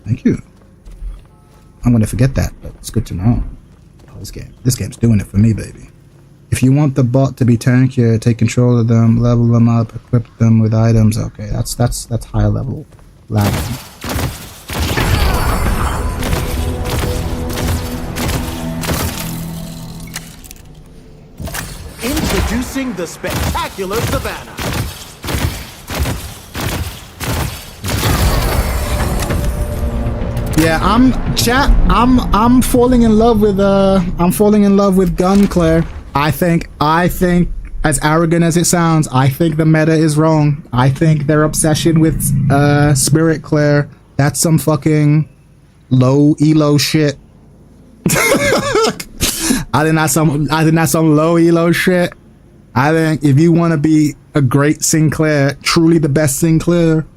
Thank you. I'm gonna forget that, but it's good to know. Oh, this game's doing it for me, baby. If you want the bot to be tankier, take control of them, level them up, equip them with items. Okay, that's high level lagging. Introducing the spectacular Savannah. Yeah, I'm falling in love with Gun Claire. I think as arrogant as it sounds, I think the meta is wrong. I think their obsession with Spirit Claire, that's some fucking low elo shit. I think that's some low elo shit. I think if you want to be a great Sinclair, truly the best Sinclair,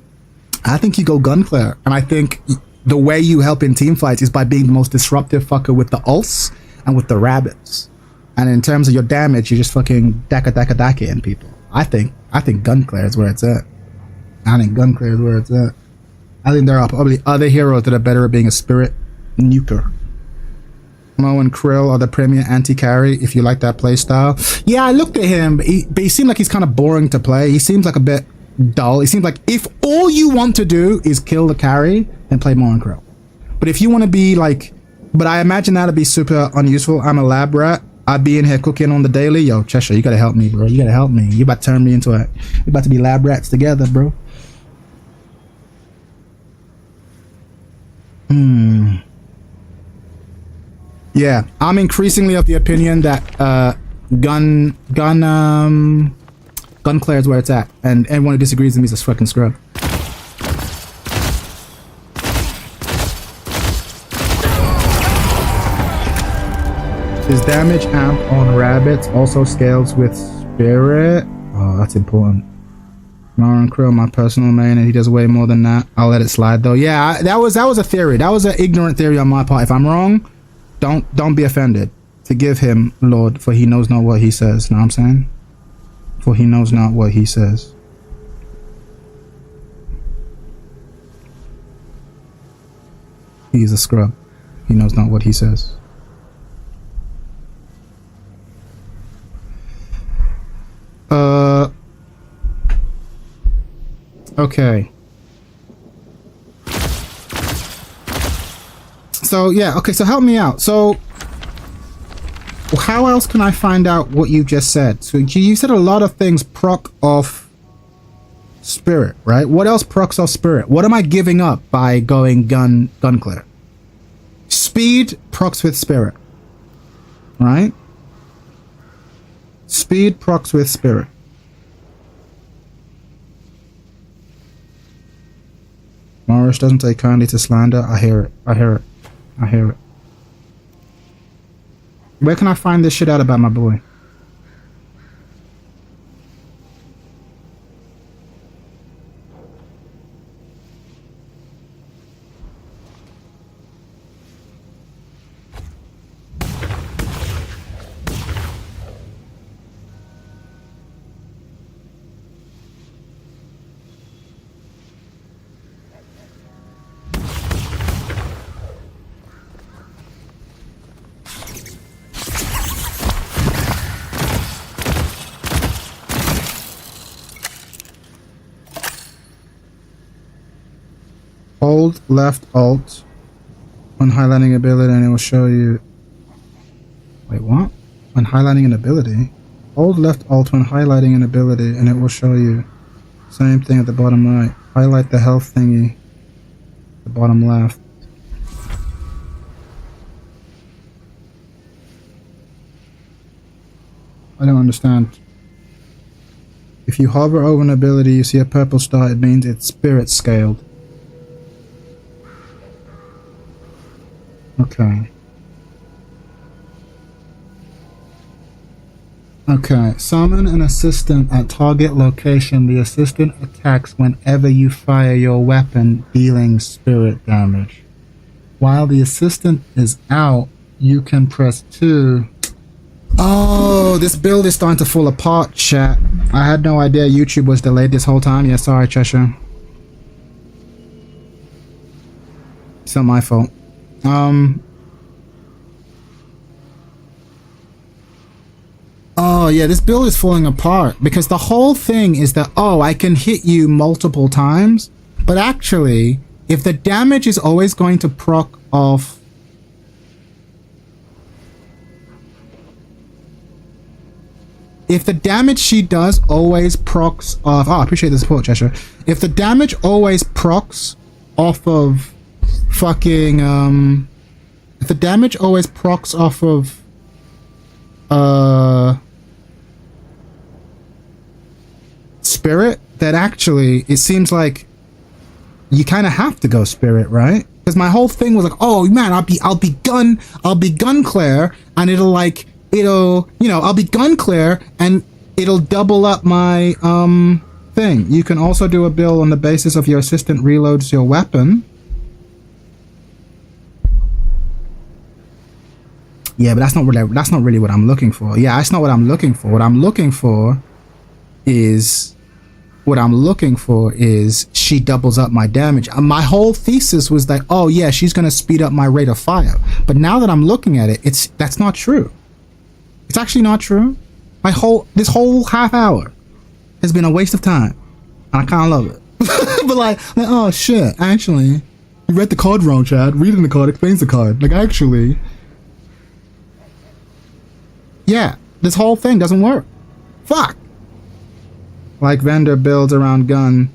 I think you go Gun Claire. And I think the way you help in team fights is by being the most disruptive fucker with the ults and with the rabbits. And in terms of your damage, you just fucking daka in people. I think Gun Claire is where it's at. I think there are probably other heroes that are better at being a spirit nuker. Mo and Krill are the premier anti-carry if you like that playstyle. Yeah, I looked at him, but he seemed like he's kind of boring to play. He seems like a bit dull. He seems like if all you want to do is kill the carry, then play Mo and Krill. But if you want to be like... But I imagine that'd be super unuseful. I'm a lab rat. I'd be in here cooking on the daily. Yo, Cheshire, you gotta help me, bro. You gotta help me. You about to turn me into a... You about to be lab rats together, bro. Yeah, I'm increasingly of the opinion that Gun Claire is where it's at, and anyone who disagrees with me is a fucking scrub. His damage amp on rabbits also scales with spirit. Oh, that's important. Marin Krill, my personal main, and he does way more than that. I'll let it slide though. Yeah, that was a theory. That was an ignorant theory on my part. If I'm wrong, don't be offended. Forgive him, Lord, for he knows not what he says. Know what I'm saying? For he knows not what he says. He is a scrub. He knows not what he says. Okay. So yeah, okay, so help me out. So how else can I find out what you just said? So you said a lot of things proc off spirit, right? What else procs off spirit? What am I giving up by going gun clear? Speed procs with spirit, right? Speed procs with spirit. Morris doesn't take kindly to slander. I hear it. I hear it. I hear it. Where can I find this shit out about my boy? Hold left alt when highlighting ability and it will show you... Wait, what? When highlighting an ability? Hold left alt when highlighting an ability and it will show you. Same thing at the bottom right. Highlight the health thingy. The bottom left. I don't understand. If you hover over an ability, you see a purple star, it means it's spirit scaled. Okay. Okay. Summon an assistant at target location. The assistant attacks whenever you fire your weapon, dealing spirit damage. While the assistant is out, you can press 2. Oh, this build is starting to fall apart, chat. I had no idea YouTube was delayed this whole time. Yeah, sorry, Cheshire. It's not my fault. Oh yeah, this build is falling apart because the whole thing is that, oh, I can hit you multiple times, but actually, if the damage is always going to proc off if the damage she does always procs off, oh, I appreciate the support, Cheshire. If the damage always procs off of fucking if the damage always procs off of spirit, then actually it seems like you kind of have to go spirit, right? Because my whole thing was like, oh man, I'll be gun clear, and I'll be gun clear and it'll double up my thing. You can also do a build on the basis of your assistant reloads your weapon. Yeah, but that's not really what I'm looking for. Yeah, that's not what I'm looking for. What I'm looking for is she doubles up my damage. My whole thesis was that, oh yeah, she's gonna speed up my rate of fire. But now that I'm looking at it, that's not true. It's actually not true. This whole half hour has been a waste of time, and I kind of love it. But like, oh shit, actually, you read the card wrong, Chad. Reading the card explains the card. Like, actually, yeah, this whole thing doesn't work. Fuck. Like Vendor builds around gun.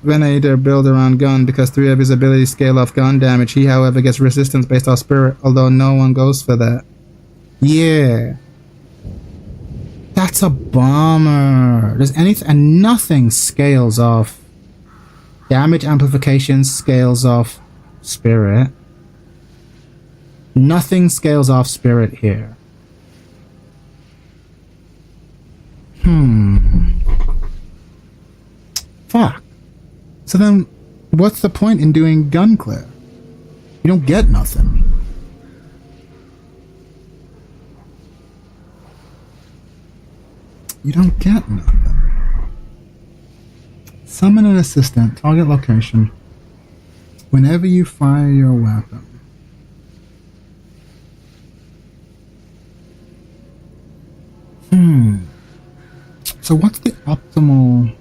Venator build around gun because 3 of his abilities scale off gun damage. He, however, gets resistance based off spirit, although no one goes for that. Yeah. That's a bummer. There's anything, and nothing scales off. Damage amplification scales off spirit. Nothing scales off spirit here. Fuck. So then, what's the point in doing gun clear? You don't get nothing. You don't get nothing. Summon an assistant, target location. Whenever you fire your weapon. So what's the optimal?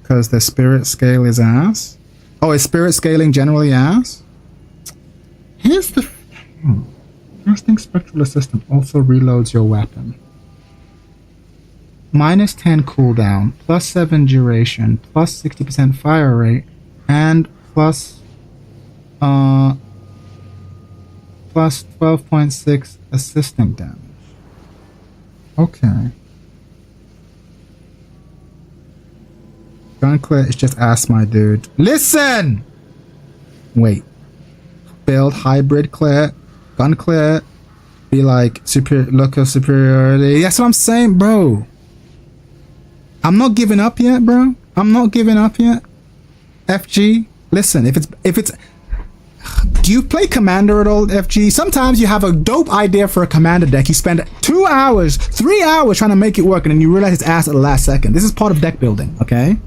Because the spirit scale is ass? Oh, is spirit scaling generally ass? Here's the... First thing, Spectral Assistant also reloads your weapon. Minus 10 cooldown, plus 7 duration, plus 60% fire rate, and plus 12.6 assistant damage. Okay. Gun clear is just ass, my dude. Listen! Wait. Build hybrid clear. Gun clear. Be like local superiority. That's what I'm saying, bro. I'm not giving up yet, bro. I'm not giving up yet. FG. Listen, if it's do you play Commander at all, FG? Sometimes you have a dope idea for a Commander deck. You spend 2 hours, 3 hours trying to make it work, and then you realize it's ass at the last second. This is part of deck building, okay?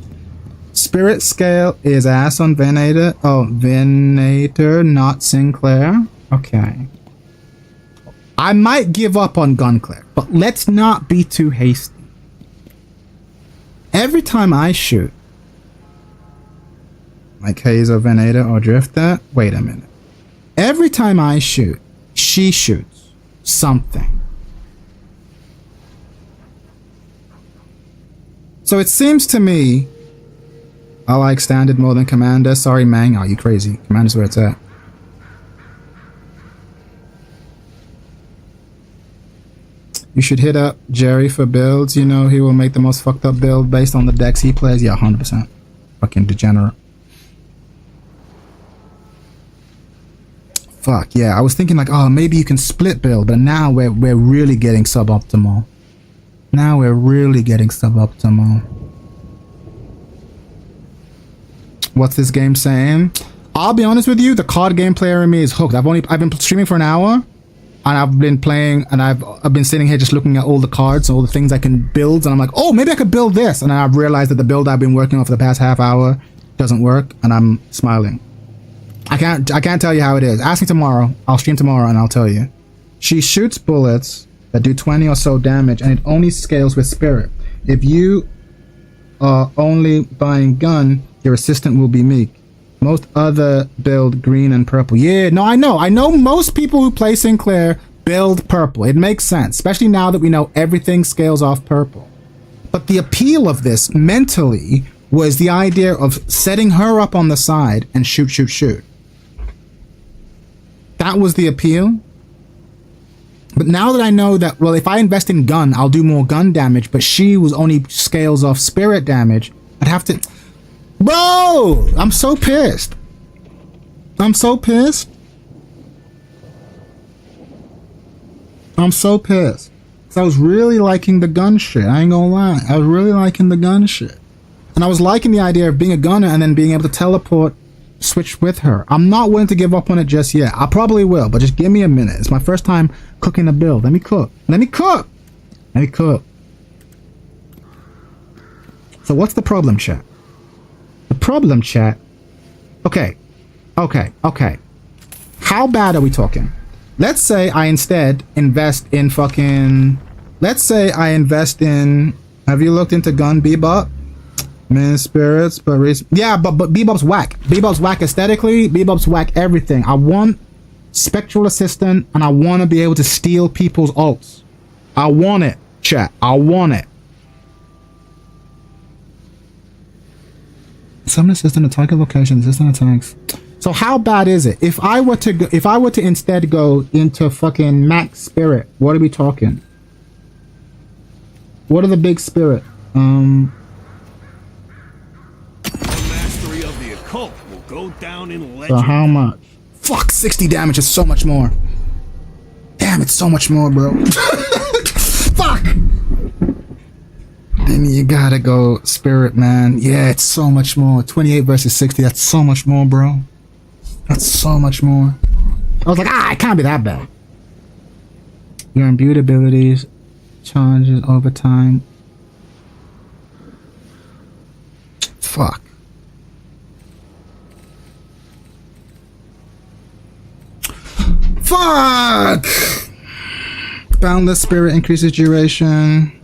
Spirit scale is ass on Venator. Oh, Venator, not Sinclair. Okay. I might give up on gun clear, but let's not be too hasty. Every time I shoot, like Haze or Venator or Drifter, wait a minute. Every time I shoot, she shoots something. So it seems to me, I like standard more than Commander. Sorry, Mang. Oh, you crazy. Commander's where it's at. You should hit up Jerry for builds. You know, he will make the most fucked up build based on the decks he plays. Yeah, 100%. Fucking degenerate. Fuck, yeah. I was thinking like, oh, maybe you can split build, but now we're really getting suboptimal. Now we're really getting suboptimal. What's this game saying? I'll be honest with you, the card game player in me is hooked. I've been streaming for an hour, and I've been playing, and I've been sitting here just looking at all the cards, all the things I can build, and I'm like, oh, maybe I could build this, and I've realized that the build I've been working on for the past half hour doesn't work, and I'm smiling. I can't tell you how it is. Ask me tomorrow. I'll stream tomorrow and I'll tell you. She shoots bullets that do 20 or so damage, and it only scales with spirit. If you are only buying gun, your assistant will be meek. Most other build green and purple. Yeah, no, I know most people who play Sinclair build purple. It makes sense, especially now that we know everything scales off purple. But the appeal of this mentally was the idea of setting her up on the side and shoot. That was the appeal. But now that I know that, well, if I invest in gun, I'll do more gun damage, but she was only scales off spirit damage, I'd have to... Bro! I'm so pissed. I'm so pissed. Because I was really liking the gun shit. I ain't gonna lie. I was really liking the gun shit. And I was liking the idea of being a gunner and then being able to teleport, switch with her. I'm not willing to give up on it just yet. I probably will, but just give me a minute. It's my first time cooking a build. Let me cook. So what's the problem, chat? The problem, chat... Okay. How bad are we talking? Let's say I instead invest in fucking... Let's say I invest in... Have you looked into gun Bebop? Man, spirits, but... Yeah, but Bebop's whack. Bebop's whack aesthetically. Bebop's whack everything. I want Spectral Assistant, and I want to be able to steal people's ults. I want it, chat. I want it. Summon assistant at target location, assistant attacks. So how bad is it? If I were to instead go into fucking max spirit, what are we talking? What are the big spirit? Mastery of the occult will go down in legend. So how much? Fuck, 60 damage is so much more. Damn, it's so much more, bro. Fuck. Then you gotta go spirit, man. Yeah, it's so much more. 28 versus 60, that's so much more, bro. That's so much more. I was like, it can't be that bad. Your imbued abilities, charges over time. Fuck. Fuck! Boundless spirit increases duration.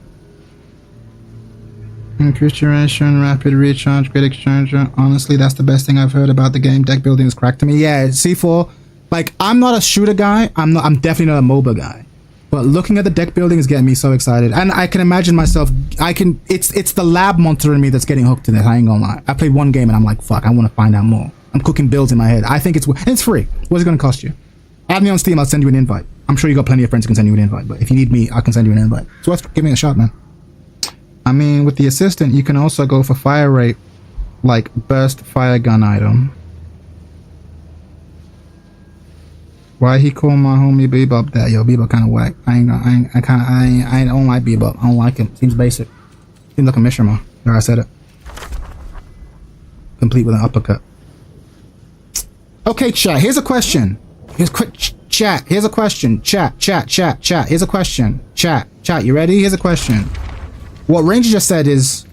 Increased duration, rapid recharge, great exchanger. Honestly, that's the best thing I've heard about the game. Deck building is cracked to me. Yeah, C4. Like, I'm not a shooter guy. I'm definitely not a MOBA guy. But looking at the deck building is getting me so excited. And I can imagine myself, it's the lab monster in me that's getting hooked to this. I ain't gonna lie. I played one game and I'm like, fuck, I want to find out more. I'm cooking builds in my head. I think it's free. What's it gonna cost you? Add me on Steam, I'll send you an invite. I'm sure you got plenty of friends who can send you an invite, but if you need me, I can send you an invite. So let's give me a shot, man. I mean, with the assistant, you can also go for fire rate, like burst fire gun item. Why he call my homie Bebop that? Yo, Bebop kind of whack. I don't like Bebop. I don't like him. Seems basic. Seems like a Mishima. There, I said it. Complete with an uppercut. Okay, chat. Here's a question. Chat. Here's a question. Chat. Here's a question. Chat. You ready? Here's a question. What Ranger just said is,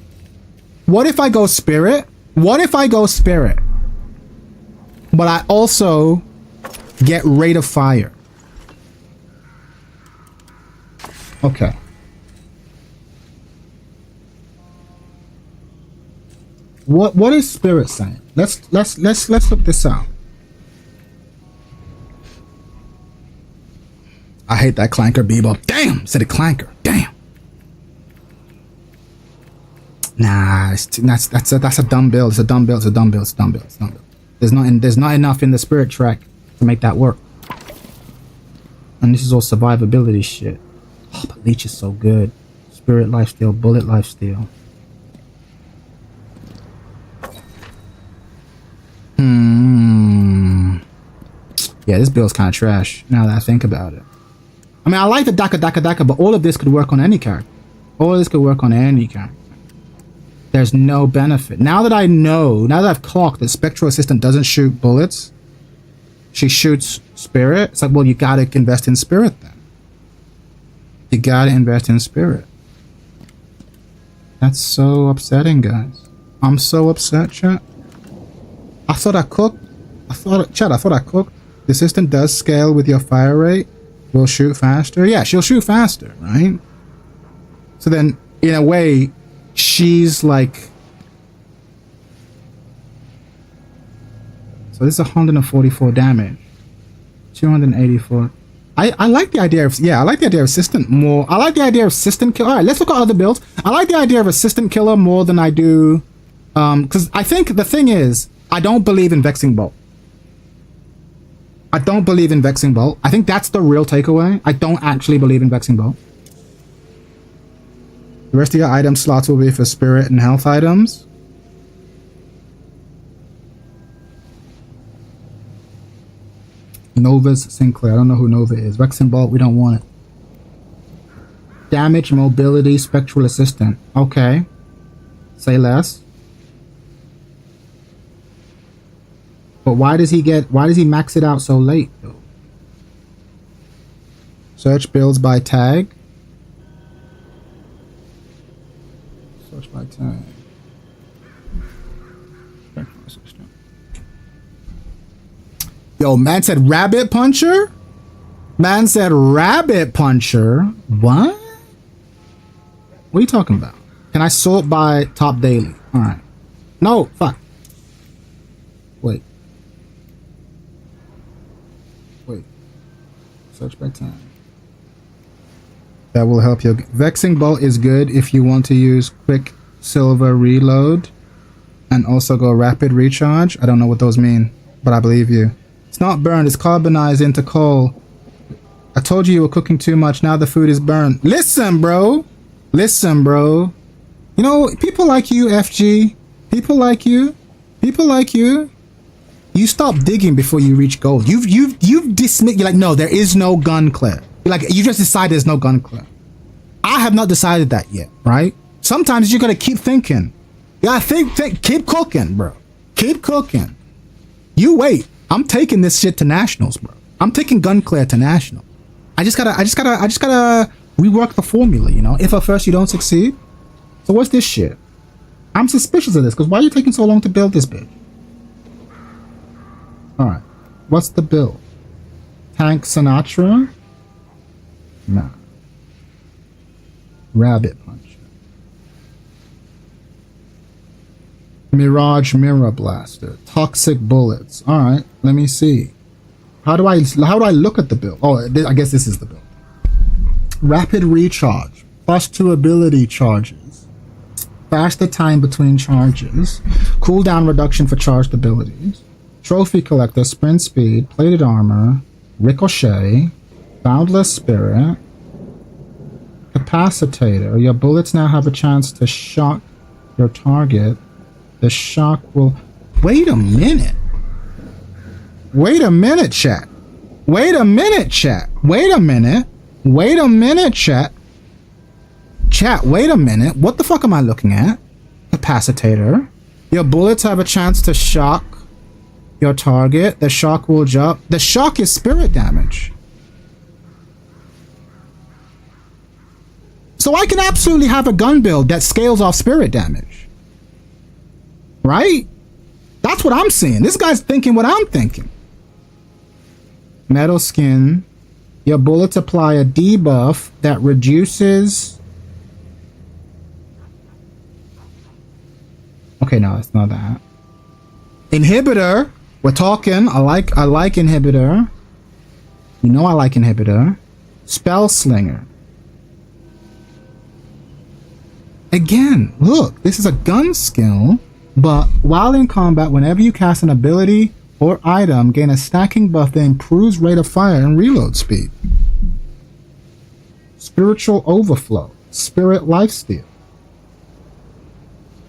what if I go spirit? What if I go spirit, but I also get rate of fire? Okay. What is spirit saying? Let's look this out. I hate that clanker Bebop. Damn, said a clanker. Damn. Nah, that's a dumb build. It's a dumb build. There's not enough in the spirit track to make that work. And this is all survivability shit. Oh, but Leech is so good. Spirit lifesteal, bullet lifesteal. Yeah, this build's kind of trash now that I think about it. I mean, I like the Daka, but all of this could work on any character. All of this could work on any character. There's no benefit. Now that I've clocked that Spectral Assistant doesn't shoot bullets, she shoots spirit. It's like, well, you gotta invest in spirit then. You gotta invest in spirit. That's so upsetting, guys. I'm so upset, chat. I thought I cooked. I thought I cooked. The system does scale with your fire rate. Will shoot faster. Yeah, she'll shoot faster, right? So then, in a way, she's like. So this is 144 damage. 284. I like the idea of, I like the idea of assistant more. I like the idea of assistant killer. All right, let's look at other builds. I like the idea of assistant killer more than I do, because I think the thing is, I don't believe in Vexing Bolt. I don't believe in Vexing Bolt. I think that's the real takeaway. I don't actually believe in Vexing Bolt. The rest of your item slots will be for spirit and health items. Nova's Sinclair. I don't know who Nova is. Vexing Bolt, we don't want it. Damage, mobility, spectral assistant. Okay. Say less. But why does he max it out so late though? Search builds by tag. Search by tag. Yo, man said rabbit puncher? Man said rabbit puncher? What? What are you talking about? Can I sort by top daily? Alright. No, fuck. Wait. Search by time. That will help you. Vexing Bolt is good if you want to use quick silver reload and also go rapid recharge. I don't know what those mean, but I believe you. It's not burned, it's carbonized into coal. I told you were cooking too much, now the food is burned. Listen, bro. Listen, bro. You know, people like you, FG. People like you. People like you. You stop digging before you reach gold. You've dismissed. You're like, no, there is no gun clear. You're like, you just decided there's no gun clear. I have not decided that yet, right? Sometimes you gotta keep thinking. You gotta think, keep cooking, bro. Keep cooking. You wait. I'm taking this shit to nationals, bro. I'm taking gun clear to national. I just gotta rework the formula, you know? If at first you don't succeed. So what's this shit? I'm suspicious of this, because why are you taking so long to build this bitch? Alright. What's the build? Tank Sinatra? Nah. Rabbit puncher. Mirage Mirror Blaster. Toxic bullets. Alright, let me see. How do I look at the build? Oh, I guess this is the build. Rapid recharge. +2 ability charges. Faster time between charges. Cooldown reduction for charged abilities. Trophy collector, sprint speed, plated armor, ricochet, boundless spirit, capacitator. Your bullets now have a chance to shock your target. The shock will... Wait a minute. Wait a minute, chat. Wait a minute, chat. Wait a minute. Wait a minute, chat. Chat, wait a minute. What the fuck am I looking at? Capacitator. Your bullets have a chance to shock your target. The shock will jump. The shock is spirit damage. So I can absolutely have a gun build that scales off spirit damage. Right? That's what I'm seeing. This guy's thinking what I'm thinking. Metal skin. Your bullets apply a debuff that reduces... Okay, no, it's not that. Inhibitor. We're talking. I like inhibitor. You know I like inhibitor. Spell slinger. Again, look, this is a gun skill, but while in combat, whenever you cast an ability or item, gain a stacking buff that improves rate of fire and reload speed. Spiritual overflow. Spirit lifesteal.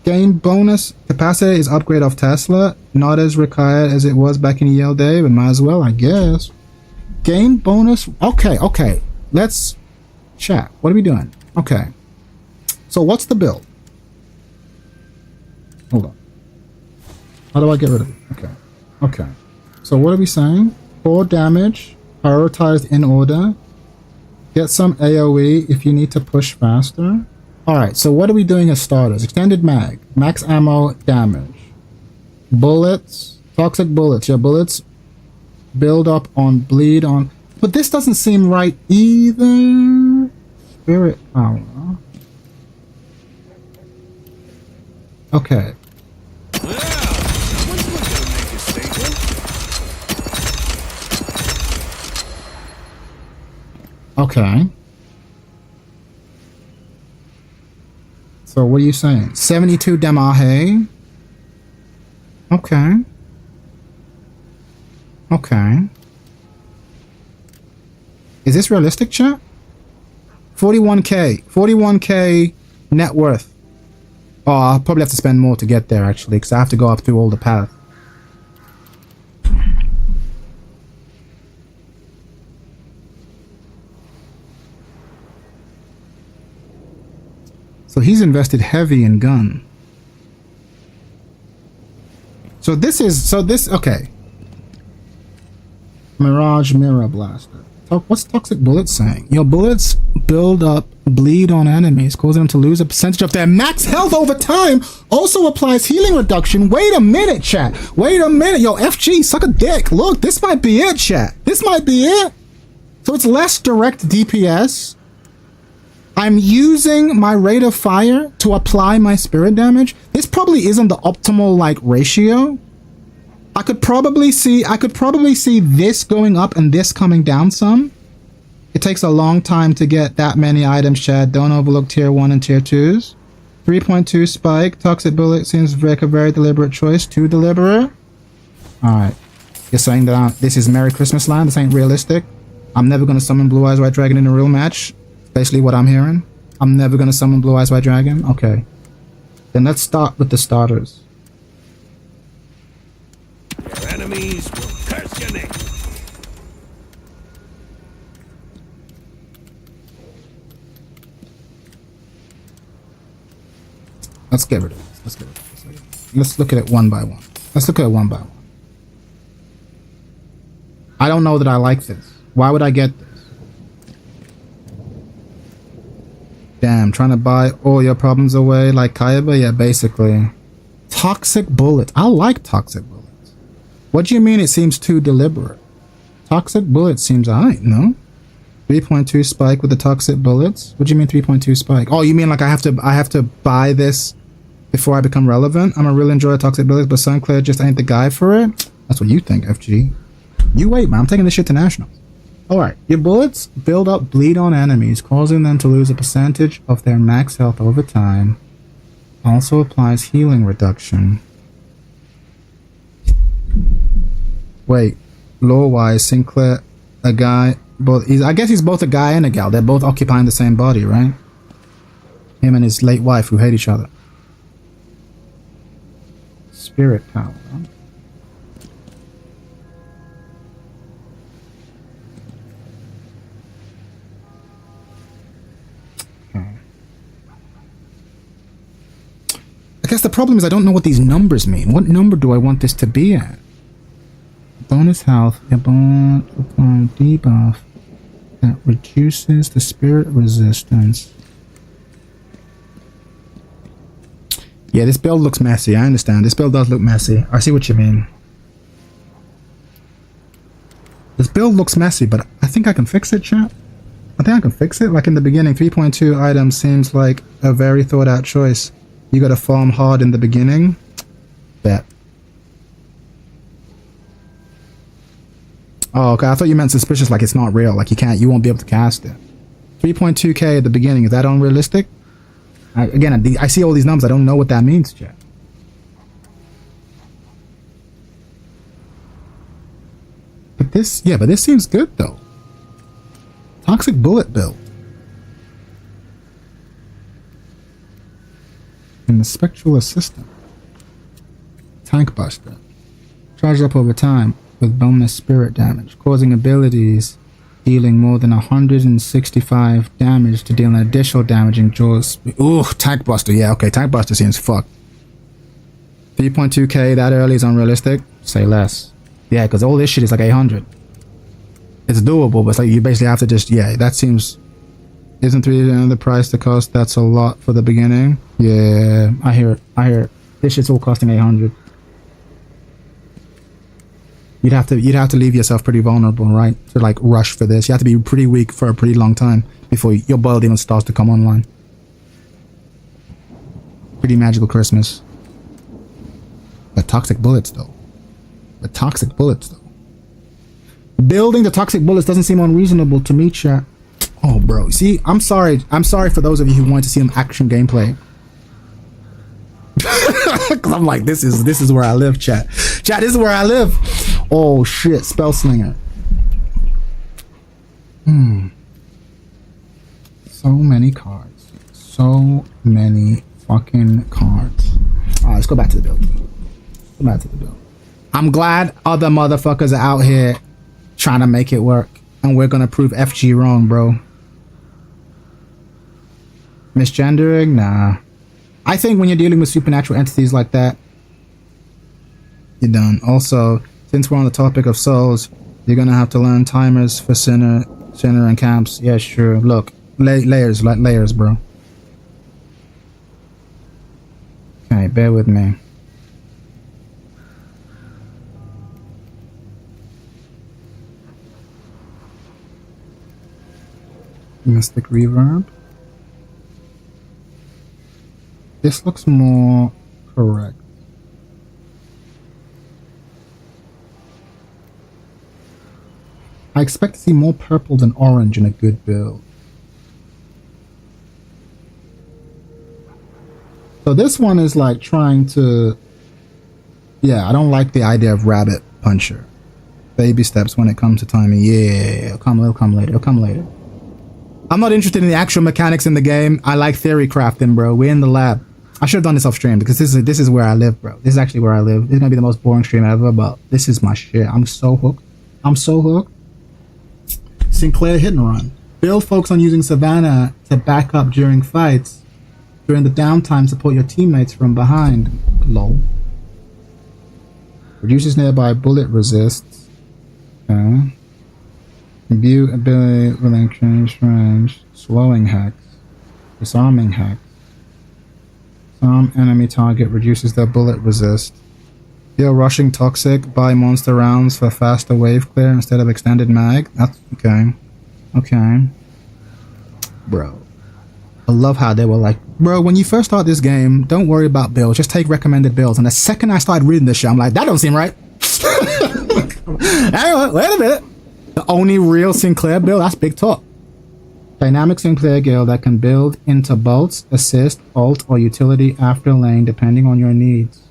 Gain bonus. Capacity is upgrade of Tesla. Not as required as it was back in Yale Day, but might as well, I guess. Gain bonus. Okay. Let's chat. What are we doing? Okay. So what's the build? Hold on. How do I get rid of it? Okay. So what are we saying? 4 damage. Prioritized in order. Get some AoE if you need to push faster. Alright, so what are we doing as starters? Extended mag. Max ammo damage. Bullets. Toxic bullets. Your bullets build up on bleed on. But this doesn't seem right either. Spirit power. Okay. Well, someone's looking to make a statement. Okay. So what are you saying? 72 Demahe. Okay. Okay. Is this realistic, chat? 41k. 41k net worth. Oh, I'll probably have to spend more to get there, actually, because I have to go up through all the paths. So he's invested heavy in gun. Okay. Mirage Mirror Blaster. What's Toxic Bullet saying? Your bullets build up, bleed on enemies, causing them to lose a percentage of their max health over time. Also applies healing reduction. Wait a minute, chat. Wait a minute. Yo, FG, suck a dick. Look, this might be it, chat. This might be it. So it's less direct DPS. I'm using my rate of fire to apply my spirit damage. This probably isn't the optimal, like, ratio. I could probably see this going up and this coming down some. It takes a long time to get that many items, Chad. Don't overlook tier 1 and tier 2s. 3.2 spike. Toxic bullet seems like a very deliberate choice. Too deliberate. Alright. You're saying that this is Merry Christmas land? This ain't realistic? I'm never going to summon Blue Eyes White Dragon in a real match? Basically what I'm hearing. I'm never going to summon Blue Eyes White Dragon? Okay. Then let's start with the starters. Your enemies will curse your name. Let's get rid of this. Let's look at it one by one. I don't know that I like this. Why would I get this? Damn, trying to buy all your problems away like Kaiba? Yeah, basically. Toxic bullet. I like toxic bullets. What do you mean it seems too deliberate? Toxic bullet seems alright, no? 3.2 spike with the toxic bullets? What do you mean 3.2 spike? Oh, you mean like I have to buy this before I become relevant? I'm a real enjoyer of toxic bullets, but Sunclair just ain't the guy for it? That's what you think, FG. You wait, man. I'm taking this shit to nationals. Alright, your bullets build up bleed on enemies, causing them to lose a percentage of their max health over time. Also applies healing reduction. Wait, lore-wise, Sinclair, a guy, I guess he's both a guy and a gal. They're both occupying the same body, right? Him and his late wife who hate each other. Spirit power. I guess the problem is I don't know what these numbers mean. What number do I want this to be at? Bonus health, debuff that reduces the spirit resistance. Yeah, this build looks messy. I understand. This build does look messy. I see what you mean. This build looks messy, but I think I can fix it, chat. I think I can fix it. Like in the beginning, 3.2 items seems like a very thought out choice. You gotta farm hard in the beginning. Bet. Oh, okay. I thought you meant suspicious, like it's not real. Like you won't be able to cast it. 3.2k at the beginning. Is that unrealistic? I see all these numbers. I don't know what that means, chat. But this seems good though. Toxic bullet build. And the Spectral Assistant. Tank Buster. Charged up over time with bonus spirit damage, causing abilities dealing more than 165 damage to deal an additional damaging jaws. Ooh, Tank Buster. Yeah, okay, Tank Buster seems fucked. 3.2k that early is unrealistic? Say less. Yeah, because all this shit is like 800. It's doable, but it's like you basically have to just, yeah, that seems... Isn't 3 the price to cost? That's a lot for the beginning. Yeah, I hear it. This shit's all costing 800. You'd have to leave yourself pretty vulnerable, right? To like rush for this. You have to be pretty weak for a pretty long time before your build even starts to come online. Pretty magical Christmas. But toxic bullets though. Building the toxic bullets doesn't seem unreasonable to me, chat. Oh, bro. See, I'm sorry for those of you who want to see some action gameplay. Cause I'm like, this is where I live, chat. Chat, this is where I live. Oh shit, spell slinger. So many cards. So many fucking cards. Alright, let's go back to the build. I'm glad other motherfuckers are out here trying to make it work. And we're gonna prove FG wrong, bro. Misgendering? Nah. I think when you're dealing with supernatural entities like that, you're done. Also, since we're on the topic of souls, you're gonna have to learn timers for sinner and camps. Yeah, sure. Look, layers, like layers, bro. Okay, bear with me. Mystic reverb. This looks more correct. I expect to see more purple than orange in a good build. So this one is like trying to... Yeah, I don't like the idea of rabbit puncher. Baby steps when it comes to timing. Yeah, it'll come later. I'm not interested in the actual mechanics in the game. I like theory crafting, bro. We're in the lab. I should have done this off stream because this is where I live, bro. This is actually where I live. This is gonna be the most boring stream ever, but this is my shit. I'm so hooked. Sinclair hit and run. Bill focus on using Savannah to back up during fights. During the downtime, support your teammates from behind. Lol. Reduces nearby bullet resists. Okay. Imbue ability within change range. Slowing hacks. Disarming hacks. Some enemy target reduces their bullet resist. You're rushing toxic. Buy monster rounds for faster wave clear instead of extended mag. That's okay. Okay. Bro. I love how they were like, bro, when you first start this game, don't worry about builds. Just take recommended builds. And the second I started reading this shit, I'm like, that don't seem right. Anyway, wait a minute. The only real Sinclair build? That's big talk. Dynamic Sinclair guild that can build into bolts, assist, ult, or utility after lane depending on your needs.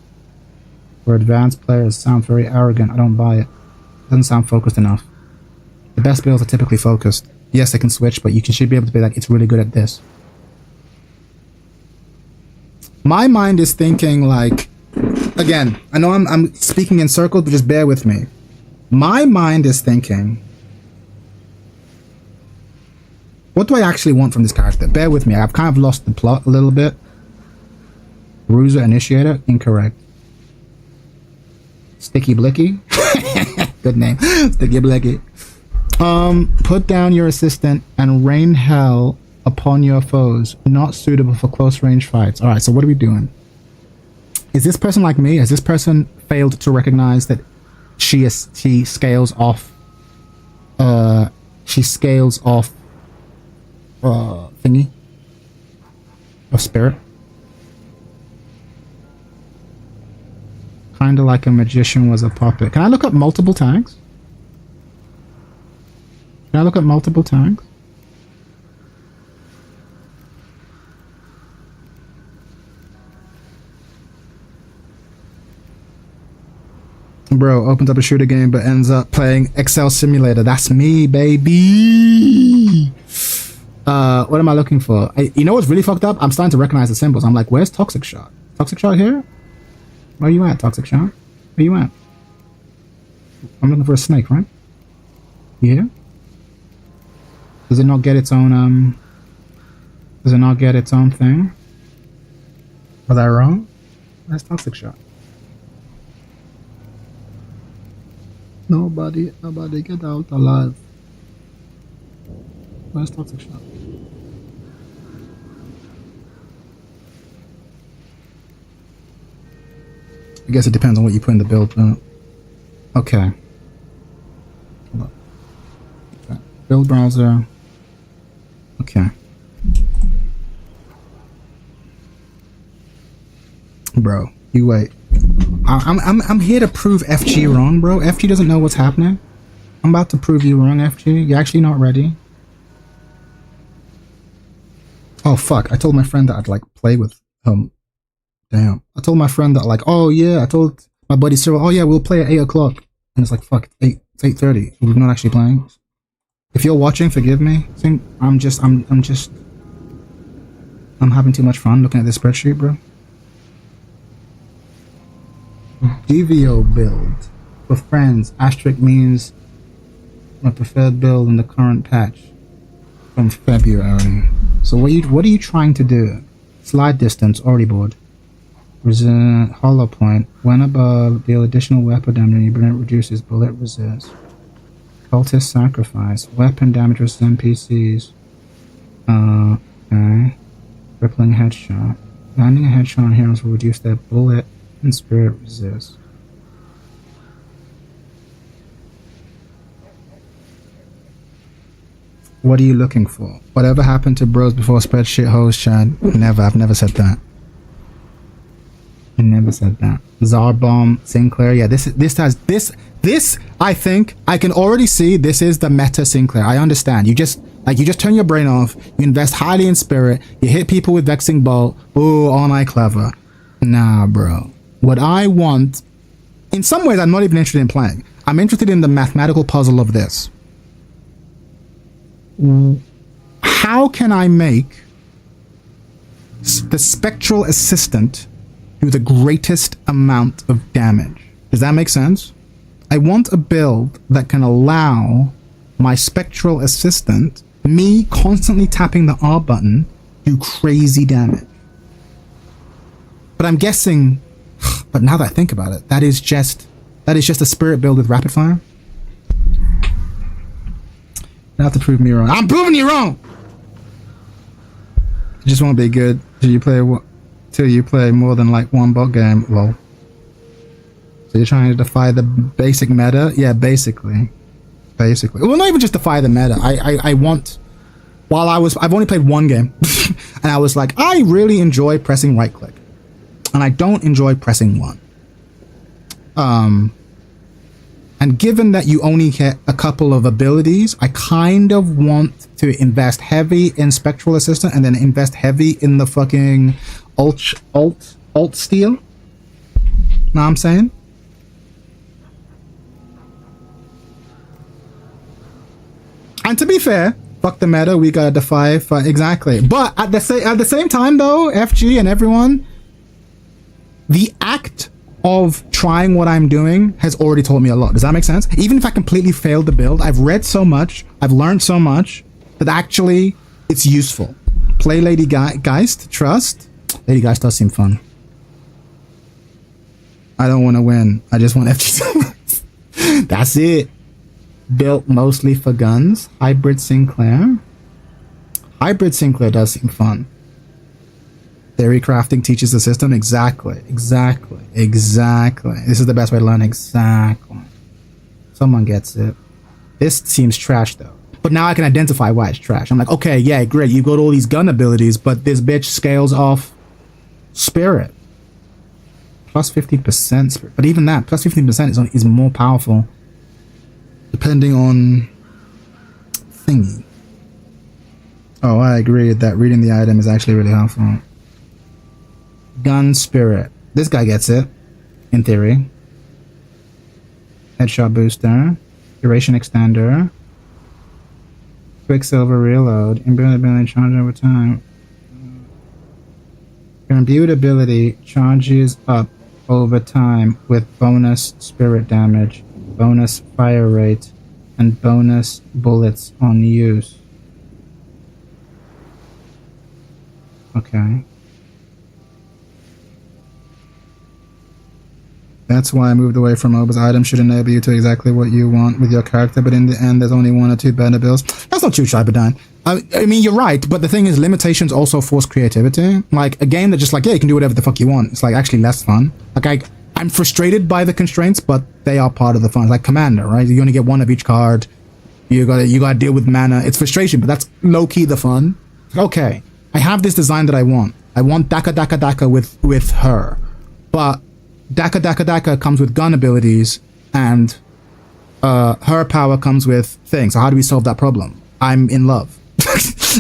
For advanced players, sound very arrogant. I don't buy it. Doesn't sound focused enough. The best builds are typically focused. Yes, they can switch, but should be able to be like, it's really good at this. My mind is thinking like, again, I know I'm speaking in circles, but just bear with me. My mind is thinking, what do I actually want from this character? Bear with me. I've kind of lost the plot a little bit. Bruiser Initiator? Incorrect. Sticky Blicky? Good name. Sticky Blicky. Put down your assistant and rain hell upon your foes. Not suitable for close range fights. Alright, so what are we doing? Is this person like me? Has this person failed to recognize that she scales off thingy of spirit? Kind of like a magician was a puppet. Can I look up multiple tags? Bro opens up a shooter game but ends up playing Excel Simulator. That's me, baby. What am I looking for? You know what's really fucked up? I'm starting to recognize the symbols. I'm like, where's Toxic Shot? Toxic Shot here? Where you at, Toxic Shot? Where you at? I'm looking for a snake, right? You here? Does it not get its own, does it not get its own thing? Was I wrong? Where's Toxic Shot? Nobody get out alive. Where's Toxic Shot? I guess it depends on what you put in the build. Okay. Build browser. Okay. Bro, you wait. I'm here to prove FG wrong, bro. FG doesn't know what's happening. I'm about to prove you wrong, FG. You're actually not ready. Oh fuck! I told my friend that I'd like play with him. Damn. I told my friend that like, oh yeah. I told my buddy Cyril, oh yeah, we'll play at 8 o'clock. And it's like, fuck, it's 8:30. We're not actually playing. If you're watching, forgive me. I think I'm having too much fun looking at this spreadsheet, bro. DVO build for friends. Asterisk means my preferred build in the current patch from February. So what are you trying to do? Slide distance already board. Hollow point. When above, deal additional weapon damage. Reduces bullet resist. Cultist sacrifice. Weapon damage versus NPCs. Okay. Crippling headshot. Landing a headshot on heroes will reduce their bullet and spirit resist. What are you looking for? Whatever happened to bros before spreadsheet hoes, Chad? Never. I've never said that. I never said that. Zarbomb, Sinclair. Yeah, this I think I can already see this is the meta Sinclair. I understand. You just turn your brain off. You invest highly in spirit. You hit people with vexing bolt. Oh, aren't I clever? Nah, bro. What I want, in some ways, I'm not even interested in playing. I'm interested in the mathematical puzzle of this. How can I make the spectral assistant do the greatest amount of damage? Does that make sense? I want a build that can allow my spectral assistant, me constantly tapping the R button, do crazy damage. But I'm guessing, but now that I think about it, that is just a spirit build with rapid fire. You have to prove me wrong. I'm proving you wrong. It just won't be good till you play more than like one bot game. Lol. So you're trying to defy the basic meta? Yeah, basically. Well, not even just defy the meta. I want. I've only played one game, and I was like, I really enjoy pressing right click, and I don't enjoy pressing one. And given that you only get a couple of abilities, I kind of want to invest heavy in Spectral Assistant and then invest heavy in the fucking alt steal. Know what I'm saying? And to be fair, fuck the meta, we gotta defy exactly. But at the same time though, FG and everyone, the act of trying what I'm doing has already told me a lot. Does that make sense? Even if I completely failed the build, I've read so much, I've learned so much that actually it's useful. Play Lady Geist, trust. Lady Geist does seem fun. I don't want to win. I just want FG. That's it. Built mostly for guns. Hybrid Sinclair. Hybrid Sinclair does seem fun. Theory crafting teaches the system. Exactly. This is the best way to learn. Exactly. Someone gets it. This seems trash though. But now I can identify why it's trash. I'm like, okay, yeah, great. You've got all these gun abilities, but this bitch scales off spirit. Plus 50% spirit. But even that, plus 15% is more powerful depending on thingy. Oh, I agree that reading the item is actually really helpful. Gun spirit. This guy gets it, in theory. Headshot booster. Duration extender. Quicksilver reload. Imbued ability charge over time. Your imbued ability charges up over time with bonus spirit damage, bonus fire rate, and bonus bullets on use. Okay. That's why I moved away from MOBAs. Items should enable you to exactly what you want with your character, but in the end, there's only one or two better builds. That's not true, Cyberdyne. I mean, you're right, but the thing is, limitations also force creativity. Like, a game that just like, yeah, you can do whatever the fuck you want. It's like actually less fun. Like, I'm frustrated by the constraints, but they are part of the fun. It's like Commander, right? You only get one of each card. You gotta deal with mana. It's frustration, but that's low-key the fun. Okay, I have this design that I want. I want Daka with her. But Daka comes with gun abilities, and her power comes with things. So how do we solve that problem? I'm in love.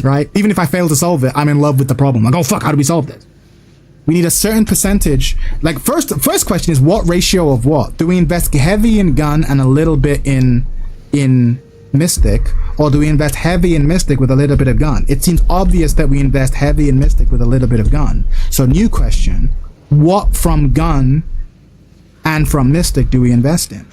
Right? Even if I fail to solve it, I'm in love with the problem. Like, oh fuck, how do we solve this? We need a certain percentage. Like, first question is, what ratio of what? Do we invest heavy in gun and a little bit in Mystic, or do we invest heavy in Mystic with a little bit of gun? It seems obvious that we invest heavy in Mystic with a little bit of gun. So new question, what from gun and from Mystic do we invest in?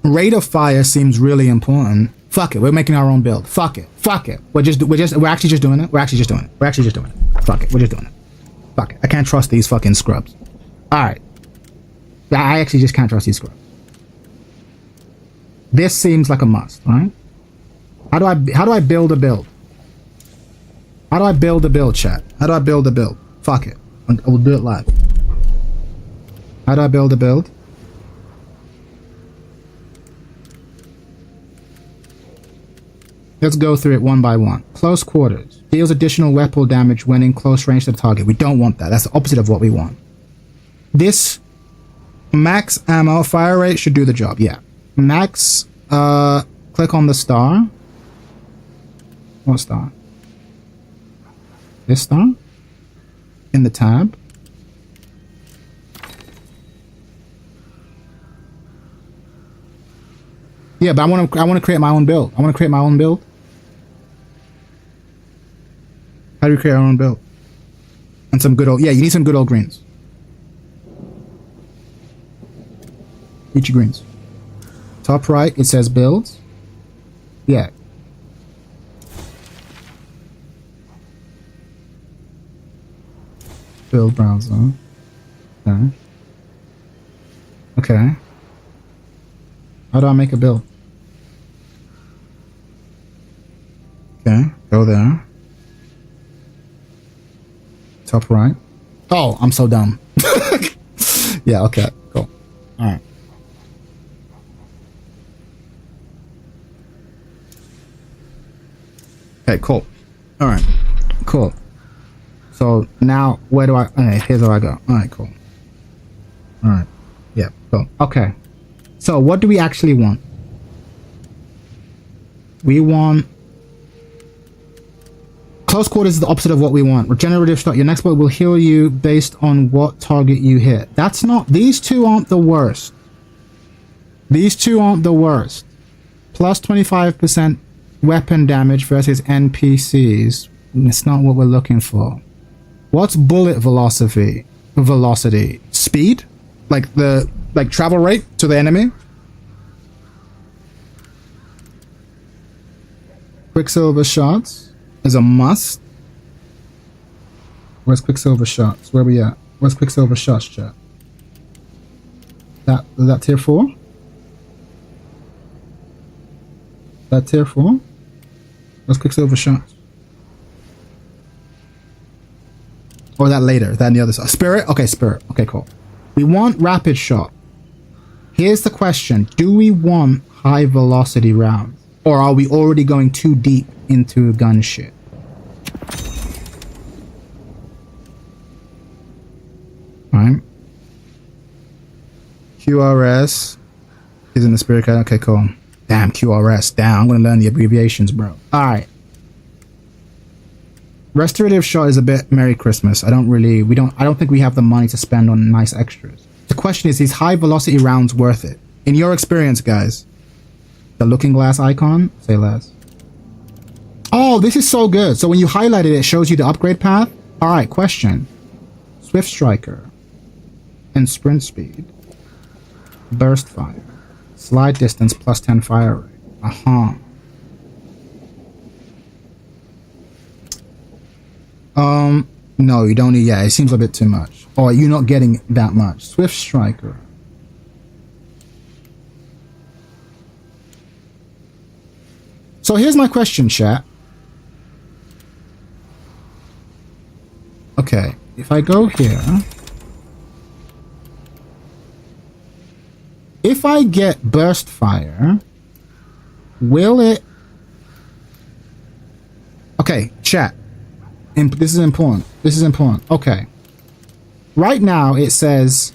Rate of fire seems really important. Fuck it, we're making our own build. Fuck it. We're actually just doing it. Fuck it, we're just doing it. Fuck it. I can't trust these fucking scrubs. Alright. I actually just can't trust these scrubs. This seems like a must, right? How do I build a build? How do I build a build, chat? How do I build a build? Fuck it. I will do it live. How do I build a build? Let's go through it one by one. Close quarters. Deals additional weapon damage when in close range to the target. We don't want that. That's the opposite of what we want. This max ammo fire rate should do the job. Yeah. Max, click on the star. What star? This star? In the tab. Yeah, but I want to create my own build. How do we create our own build? And some good old, yeah, you need some good old greens. Eat your greens. Top right, it says builds. Yeah. Build browser. Okay. Okay. How do I make a build? Okay, go there. Top right. Oh, I'm so dumb. Yeah, okay, cool. Alright. Okay, cool. Alright, cool. So now, where do I... Okay, here's where I go. Alright, cool. Alright. Yeah, cool. Okay. So, what do we actually want? We want... Close quarters is the opposite of what we want. Regenerative shot. Your next bullet will heal you based on what target you hit. That's not... These two aren't the worst. These two aren't the worst. Plus 25% weapon damage versus NPCs. It's not what we're looking for. What's bullet velocity? Speed? Like travel rate to the enemy? Quicksilver shots is a must. Where's Quicksilver shots? Where are we at? Where's Quicksilver shots, chat? That tier 4? That tier 4? Where's Quicksilver shots? Or that later, that on the other side. Spirit? Okay, Spirit. Okay, cool. We want rapid shot. Here's the question. Do we want high velocity rounds? Or are we already going too deep into gun shit? Alright. QRS is in the Spirit card. Okay, cool. Damn, QRS. Damn, I'm gonna learn the abbreviations, bro. Alright. Restorative shot is a bit Merry Christmas. I don't think we have the money to spend on nice extras. The question is high velocity rounds worth it? In your experience, guys. The looking glass icon? Say less. Oh, this is so good. So when you highlight it, it shows you the upgrade path. Alright, question. Swift Striker. And sprint speed. Burst fire. Slide distance plus 10 fire rate. Aha. No, you don't need... Yeah, it seems a bit too much. Or you're not getting that much. Swift Striker. So here's my question, chat. Okay, if I go here... If if I get burst fire, will it... Okay, chat. This is important. This is important. Okay. Right now it says,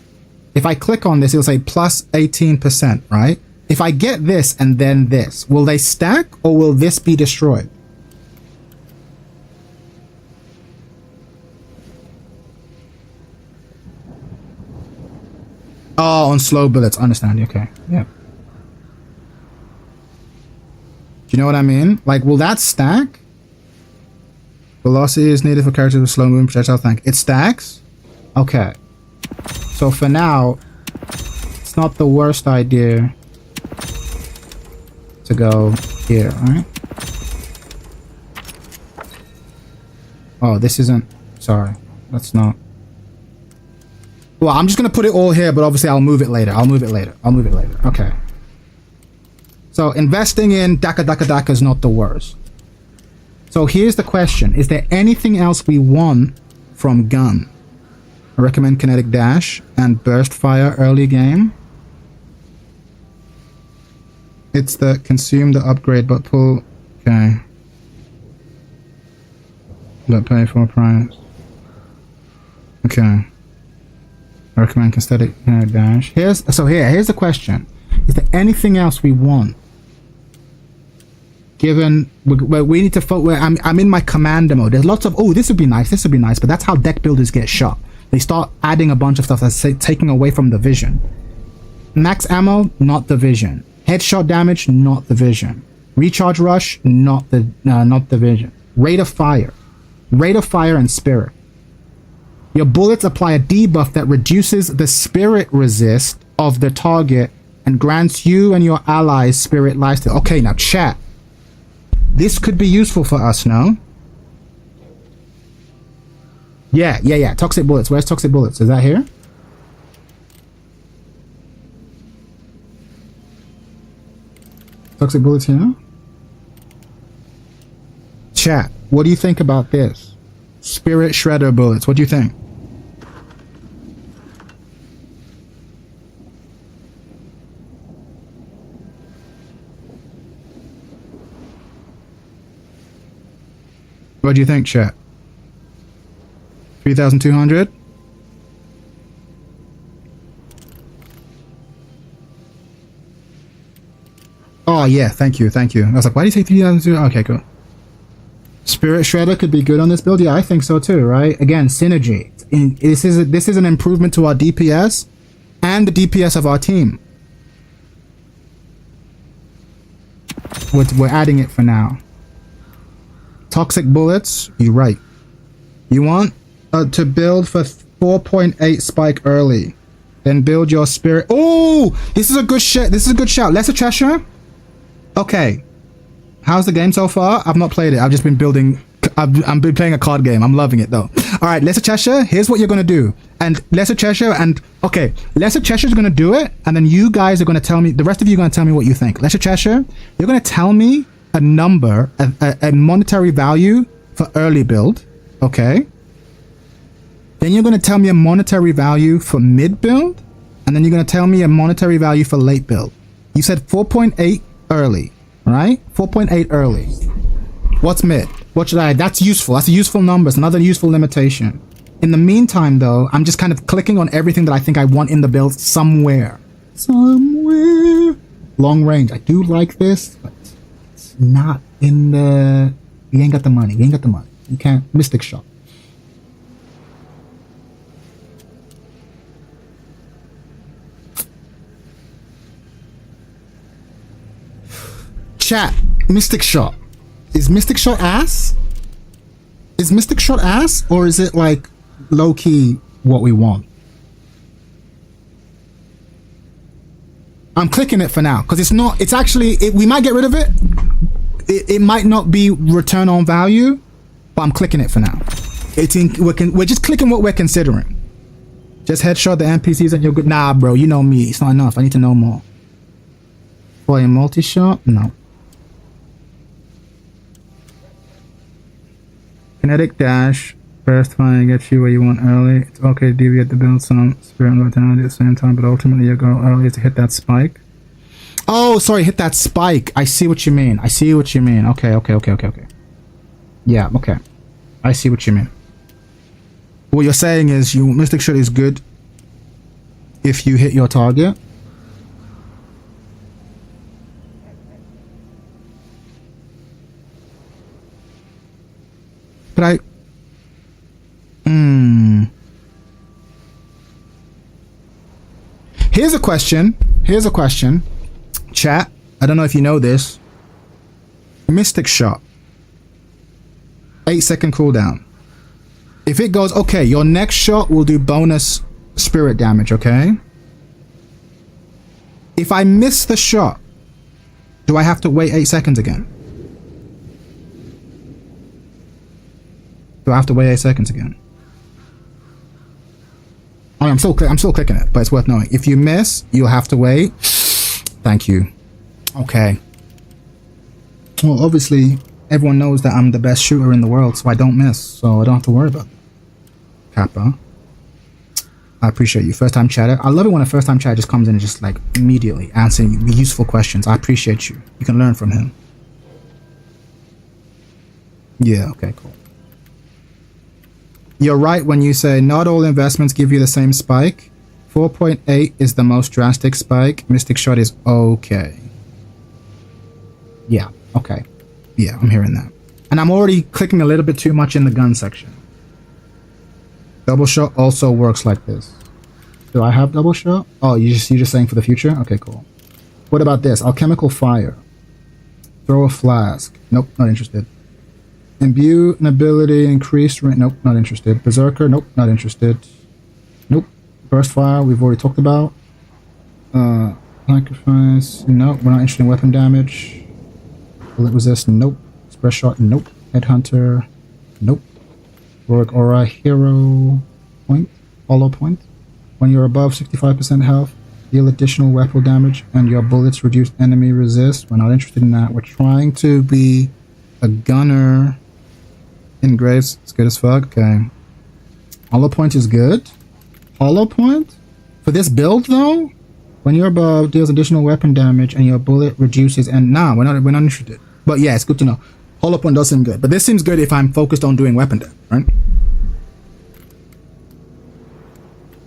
if I click on this, it'll say plus 18%, right? If I get this and then this, will they stack or will this be destroyed? Oh, on slow bullets. Understand. Okay. Yeah. Do you know what I mean? Like, will that stack? Velocity is needed for characters with slow moving projectile tank. It stacks? Okay. So for now, it's not the worst idea to go here, right? Oh, this isn't... Sorry. That's not... Well, I'm just going to put it all here, but obviously I'll move it later. I'll move it later. Okay. So investing in Daka is not the worst. So here's the question. Is there anything else we want from gun? I recommend kinetic dash and burst fire early game. It's the consume the upgrade but pull... Okay. But pay for price. Okay. I recommend kinetic dash. Here's the question. Is there anything else we want? Given we need to focus, I'm in my commander mode. There's lots of, oh, this would be nice, but that's how deck builders get shot. They start adding a bunch of stuff that's taking away from the vision. Max ammo, not the vision. Headshot damage, not the vision. Recharge rush, not the vision. Rate of fire and spirit. Your bullets apply a debuff that reduces the spirit resist of the target and grants you and your allies spirit lifesteal. Okay, now chat. This could be useful for us, no? Yeah. Toxic bullets. Where's toxic bullets? Is that here? Toxic bullets here? Chat, what do you think about this? Spirit shredder bullets. What do you think? What do you think, chat? 3,200? Oh yeah, thank you. I was like, why do you say 3,200? Okay, cool. Spirit Shredder could be good on this build. Yeah, I think so too, right? Again, synergy. This is an improvement to our DPS and the DPS of our team. We're adding it for now. Toxic bullets, you're right. You want to build for 4.8 spike early. Then build your spirit. Oh, this is a good shit. This is a good shout. Lesser Cheshire? Okay. How's the game so far? I've not played it. I've just been building. I've been playing a card game. I'm loving it though. All right, Lesser Cheshire, here's what you're going to do. And Lesser Cheshire and... Okay, Lesser Cheshire's going to do it. And then you guys are going to tell me... The rest of you are going to tell me what you think. Lesser Cheshire, you're going to tell me a number, a monetary value for early build. Okay. Then you're going to tell me a monetary value for mid build. And then you're going to tell me a monetary value for late build. You said 4.8 early, right? 4.8 early. What's mid? What should I... That's useful. That's a useful number. It's another useful limitation. In the meantime, though, I'm just kind of clicking on everything that I think I want in the build somewhere. Somewhere. Long range. I do like this, but it's not in the... You ain't got the money. You can't... Mystic Shot. Chat. Mystic Shot. Is Mystic Shot ass? Is Mystic Shot ass? Or is it like low-key what we want? I'm clicking it for now because it's not... It's actually... we might get rid of it. It might not be return on value, but I'm clicking it for now. We're just clicking what we're considering. Just headshot the NPCs and you're good. Nah, bro. You know me. It's not enough. I need to know more. For a multi-shot? No. Kinetic dash, Burst fire gets you where you want early. It's okay to deviate the build some spirit and vitality at the same time, but ultimately your goal early is to hit that spike. Oh, sorry, hit that spike. I see what you mean. I see what you mean. Okay. Yeah, okay. I see what you mean. What you're saying is Mystic Shot is good if you hit your target. But Here's a question. Chat, I don't know if you know this. Mystic Shot. 8-second cooldown. If it goes, okay, your next shot will do bonus spirit damage, okay? If I miss the shot, do I have to wait 8 seconds again? Do I have to wait 8 seconds again? Oh, I'm still clicking it, but it's worth knowing. If you miss, you'll have to wait. Thank you. Okay. Well, obviously, everyone knows that I'm the best shooter in the world, so I don't miss, so I don't have to worry about it. Kappa. I appreciate you. First time chatter. I love it when a first time chatter just comes in and just like immediately answering useful questions. I appreciate you. You can learn from him. Yeah, okay, cool. You're right when you say not all investments give you the same spike. 4.8 is the most drastic spike. Mystic Shot is okay. Yeah, okay. Yeah, I'm hearing that. And I'm already clicking a little bit too much in the gun section. Double shot also works like this. Do I have double shot? Oh, you're just saying for the future? Okay, cool. What about this? Alchemical fire. Throw a flask. Nope, not interested. Imbue an ability, increased range. Nope, not interested. Berserker. Nope, not interested. Nope. Burst fire. We've already talked about. Sacrifice. Nope, we're not interested in weapon damage. Bullet resist. Nope. Express shot. Nope. Headhunter. Nope. Heroic aura. Hero point. Hollow point. When you're above 65% health, deal additional weapon damage and your bullets reduce enemy resist. We're not interested in that. We're trying to be a gunner. Engraves, it's good as fuck. Okay. Hollow point is good. Hollow point? For this build though? When you're above, deals additional weapon damage and your bullet reduces and we're not interested. But yeah, it's good to know. Hollow point does seem good. But this seems good if I'm focused on doing weapon damage, right?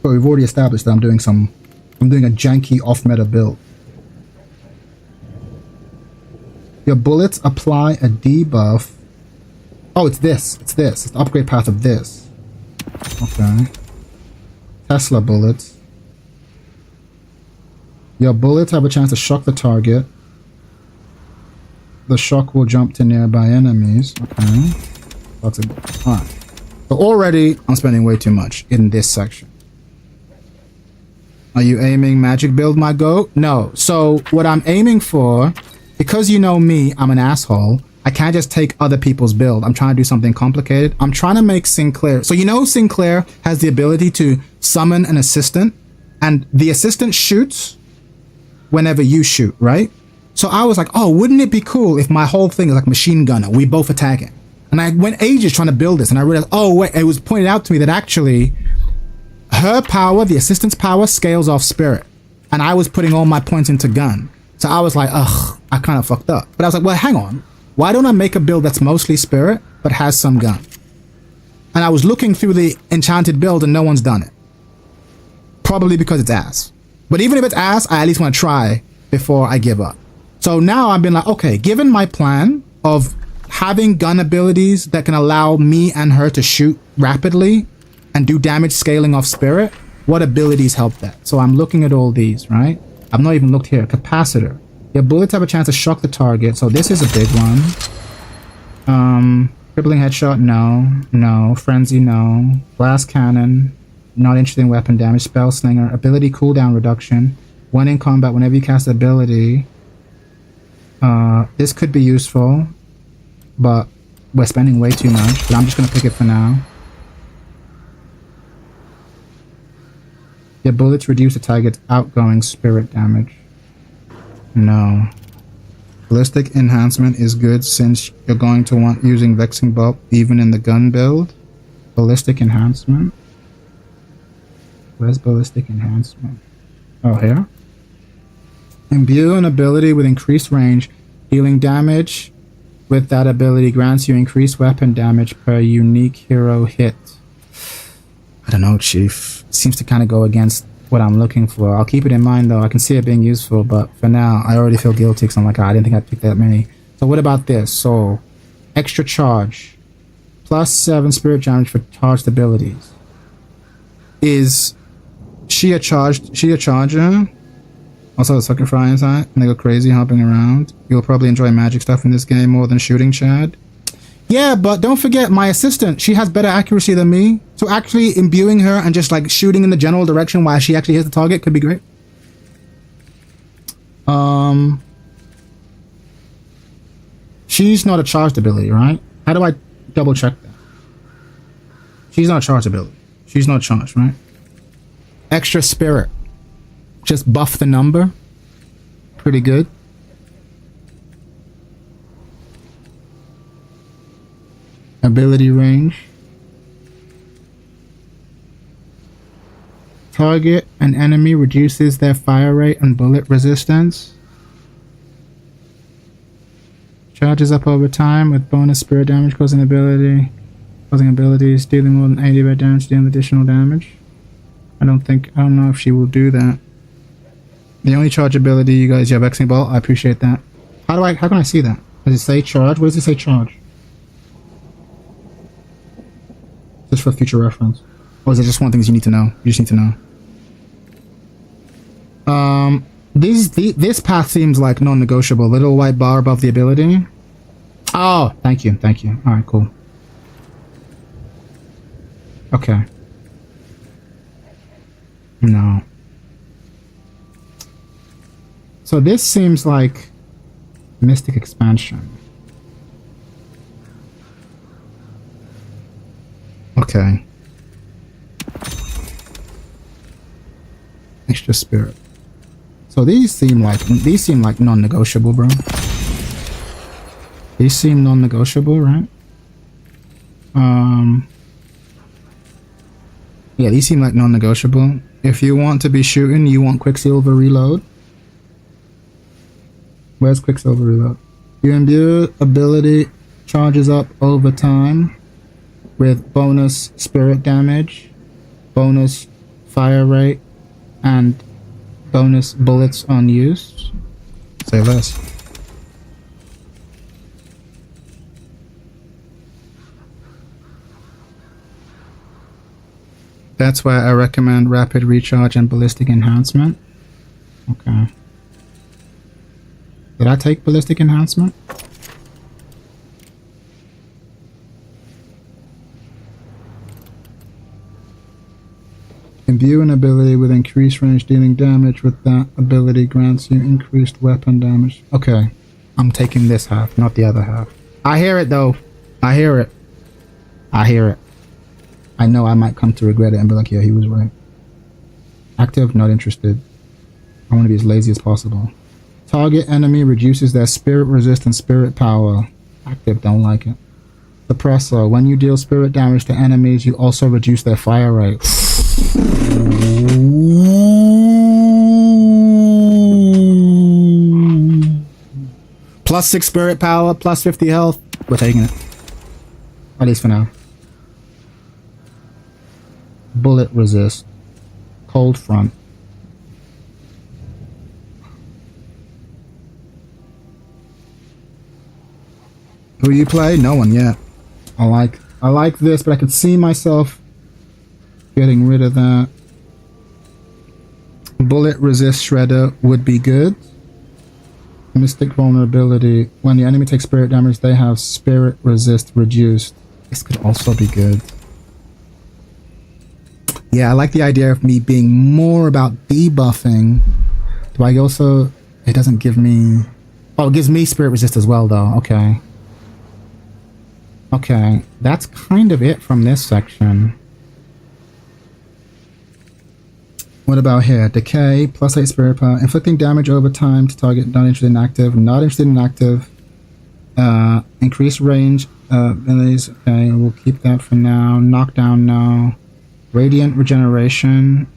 But we've already established that I'm doing a janky off-meta build. Your bullets apply a debuff. Oh, it's this. It's the upgrade path of this. Okay. Tesla bullets. Your bullets have a chance to shock the target. The shock will jump to nearby enemies. Okay. That's a good. Alright. So already, I'm spending way too much in this section. Are you aiming magic build my goat? No. So what I'm aiming for, because you know me, I'm an asshole. I can't just take other people's build. I'm trying to do something complicated. I'm trying to make Sinclair. So you know Sinclair has the ability to summon an assistant and the assistant shoots whenever you shoot, right? So I was like, oh, wouldn't it be cool if my whole thing is like machine gunner? We both attacking. And I went ages trying to build this and I realized, oh wait, it was pointed out to me that actually her power, the assistant's power, scales off spirit. And I was putting all my points into gun. So I was like, ugh, I kind of fucked up. But I was like, well, hang on. Why don't I make a build that's mostly spirit, but has some gun? And I was looking through the enchanted build and no one's done it. Probably because it's ass. But even if it's ass, I at least want to try before I give up. So now I've been like, okay, given my plan of having gun abilities that can allow me and her to shoot rapidly and do damage scaling off spirit, what abilities help that? So I'm looking at all these, right? I've not even looked here. Capacitor. Your bullets have a chance to shock the target, so this is a big one. Crippling headshot, no. Frenzy, no. Blast cannon, not interested in weapon damage. Spell slinger, ability cooldown reduction. When in combat, whenever you cast ability. This could be useful, but we're spending way too much, but I'm just gonna pick it for now. Your bullets reduce the target's outgoing spirit damage. No. Ballistic enhancement is good since you're going to want using Vexing Bolt even in the gun build. Ballistic enhancement. Where's ballistic enhancement? Oh, here. Imbue an ability with increased range. Dealing damage with that ability grants you increased weapon damage per unique hero hit. I don't know, Chief. It seems to kind of go against what I'm looking for. I'll keep it in mind, though. I can see it being useful, but for now, I already feel guilty because I'm like, I didn't think I'd pick that many. So what about this? So, extra charge. +7 spirit damage for charged abilities. Is she a charger? Also, the sucker fry inside, and they go crazy hopping around. You'll probably enjoy magic stuff in this game more than shooting, Chad. Yeah, but don't forget, my assistant, she has better accuracy than me. So actually imbuing her and just like shooting in the general direction while she actually hits the target could be great. She's not a charged ability, right? How do I double check that? She's not a charged ability. She's not charged, right? Extra spirit. Just buff the number. Pretty good. Ability range. Target an enemy reduces their fire rate and bullet resistance. Charges up over time with bonus spirit damage causing abilities, dealing more than 80 bad damage, dealing additional damage. I don't know if she will do that. The only charge ability you guys, you have Xing Bolt. I appreciate that. How can I see that? Does it say charge? What does it say charge? Just for future reference. Or is it just one thing you need to know? You just need to know. This path seems like non-negotiable. Little white bar above the ability. Oh, thank you. Alright, cool. Okay. No. So this seems like Mystic Expansion. Okay. Extra spirit. So these seem like non-negotiable, bro. These seem non-negotiable, right? Yeah, these seem like non-negotiable. If you want to be shooting, you want Quicksilver Reload. Where's Quicksilver Reload? You imbue ability charges up over time with bonus spirit damage, bonus fire rate, and bonus bullets unused. Say less. That's why I recommend rapid recharge and ballistic enhancement. Okay. Did I take ballistic enhancement? Imbue an ability with increased range, dealing damage with that ability grants you increased weapon damage. Okay. I'm taking this half, not the other half. I hear it though. I hear it. I know I might come to regret it and be like, yeah, he was right. Active, not interested. I want to be as lazy as possible. Target enemy reduces their spirit resist and spirit power. Active, don't like it. Suppressor. When you deal spirit damage to enemies, you also reduce their fire rate. +6 spirit power, +50 health. We're taking it. At least for now. Bullet resist. Cold front. Who you play? No one yet. I like this, but I can see myself getting rid of that. Bullet resist shredder would be good. Mystic vulnerability. When the enemy takes spirit damage, they have spirit resist reduced. This could also be good. Yeah, I like the idea of me being more about debuffing. Do I also... It doesn't give me... Oh, it gives me spirit resist as well, though. Okay. Okay, that's kind of it from this section. What about here? Decay, +8 spirit power, inflicting damage over time to target not interested in active, not interested in active. Increased range abilities. Okay, we'll keep that for now. Knockdown, no. Radiant regeneration.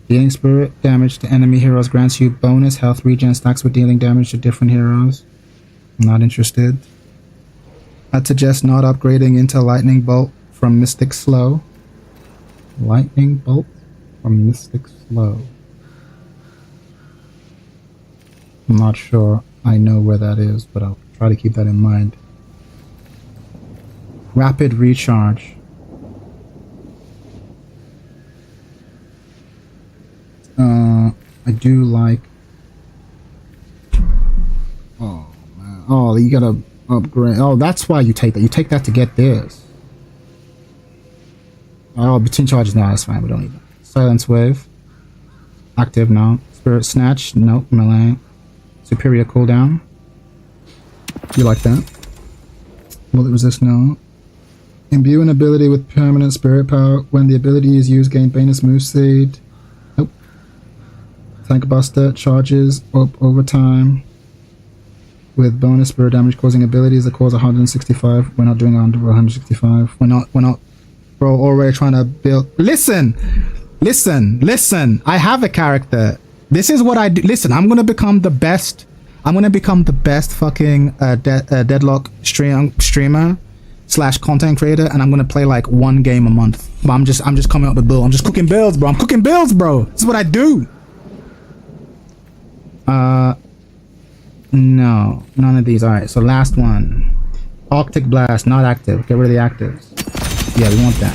Dealing spirit damage to enemy heroes grants you bonus health regen stacks with dealing damage to different heroes. I'm not interested. I'd suggest not upgrading into Lightning Bolt from Mystic Slow. Lightning Bolt from Mystic Slow. I'm not sure I know where that is, but I'll try to keep that in mind. Rapid recharge. I do like... Oh, man. Oh, you gotta upgrade. Oh, that's why you take that. You take that to get this. Oh, between charges now, that's fine. We don't need that. Silence Wave. Active now. Spirit Snatch. Nope. Melee. Superior cooldown. You like that. Bullet resist, no. Imbue an ability with permanent spirit power. When the ability is used, gain bonus move speed. Nope. Tank Buster charges up over time with bonus spirit damage causing abilities that cause 165. We're not doing under 165. We're not. Bro, already trying to build. Listen. I have a character. This is what I do. Listen, I'm gonna become the best. I'm gonna become the best fucking Deadlock streamer / content creator, and I'm gonna play like 1 game a month. But I'm just coming up with builds. I'm just cooking builds, bro. I'm cooking builds, bro. This is what I do. No, none of these. All right, so last one. Arctic Blast, not active. Get rid of the actives. Yeah, we want that.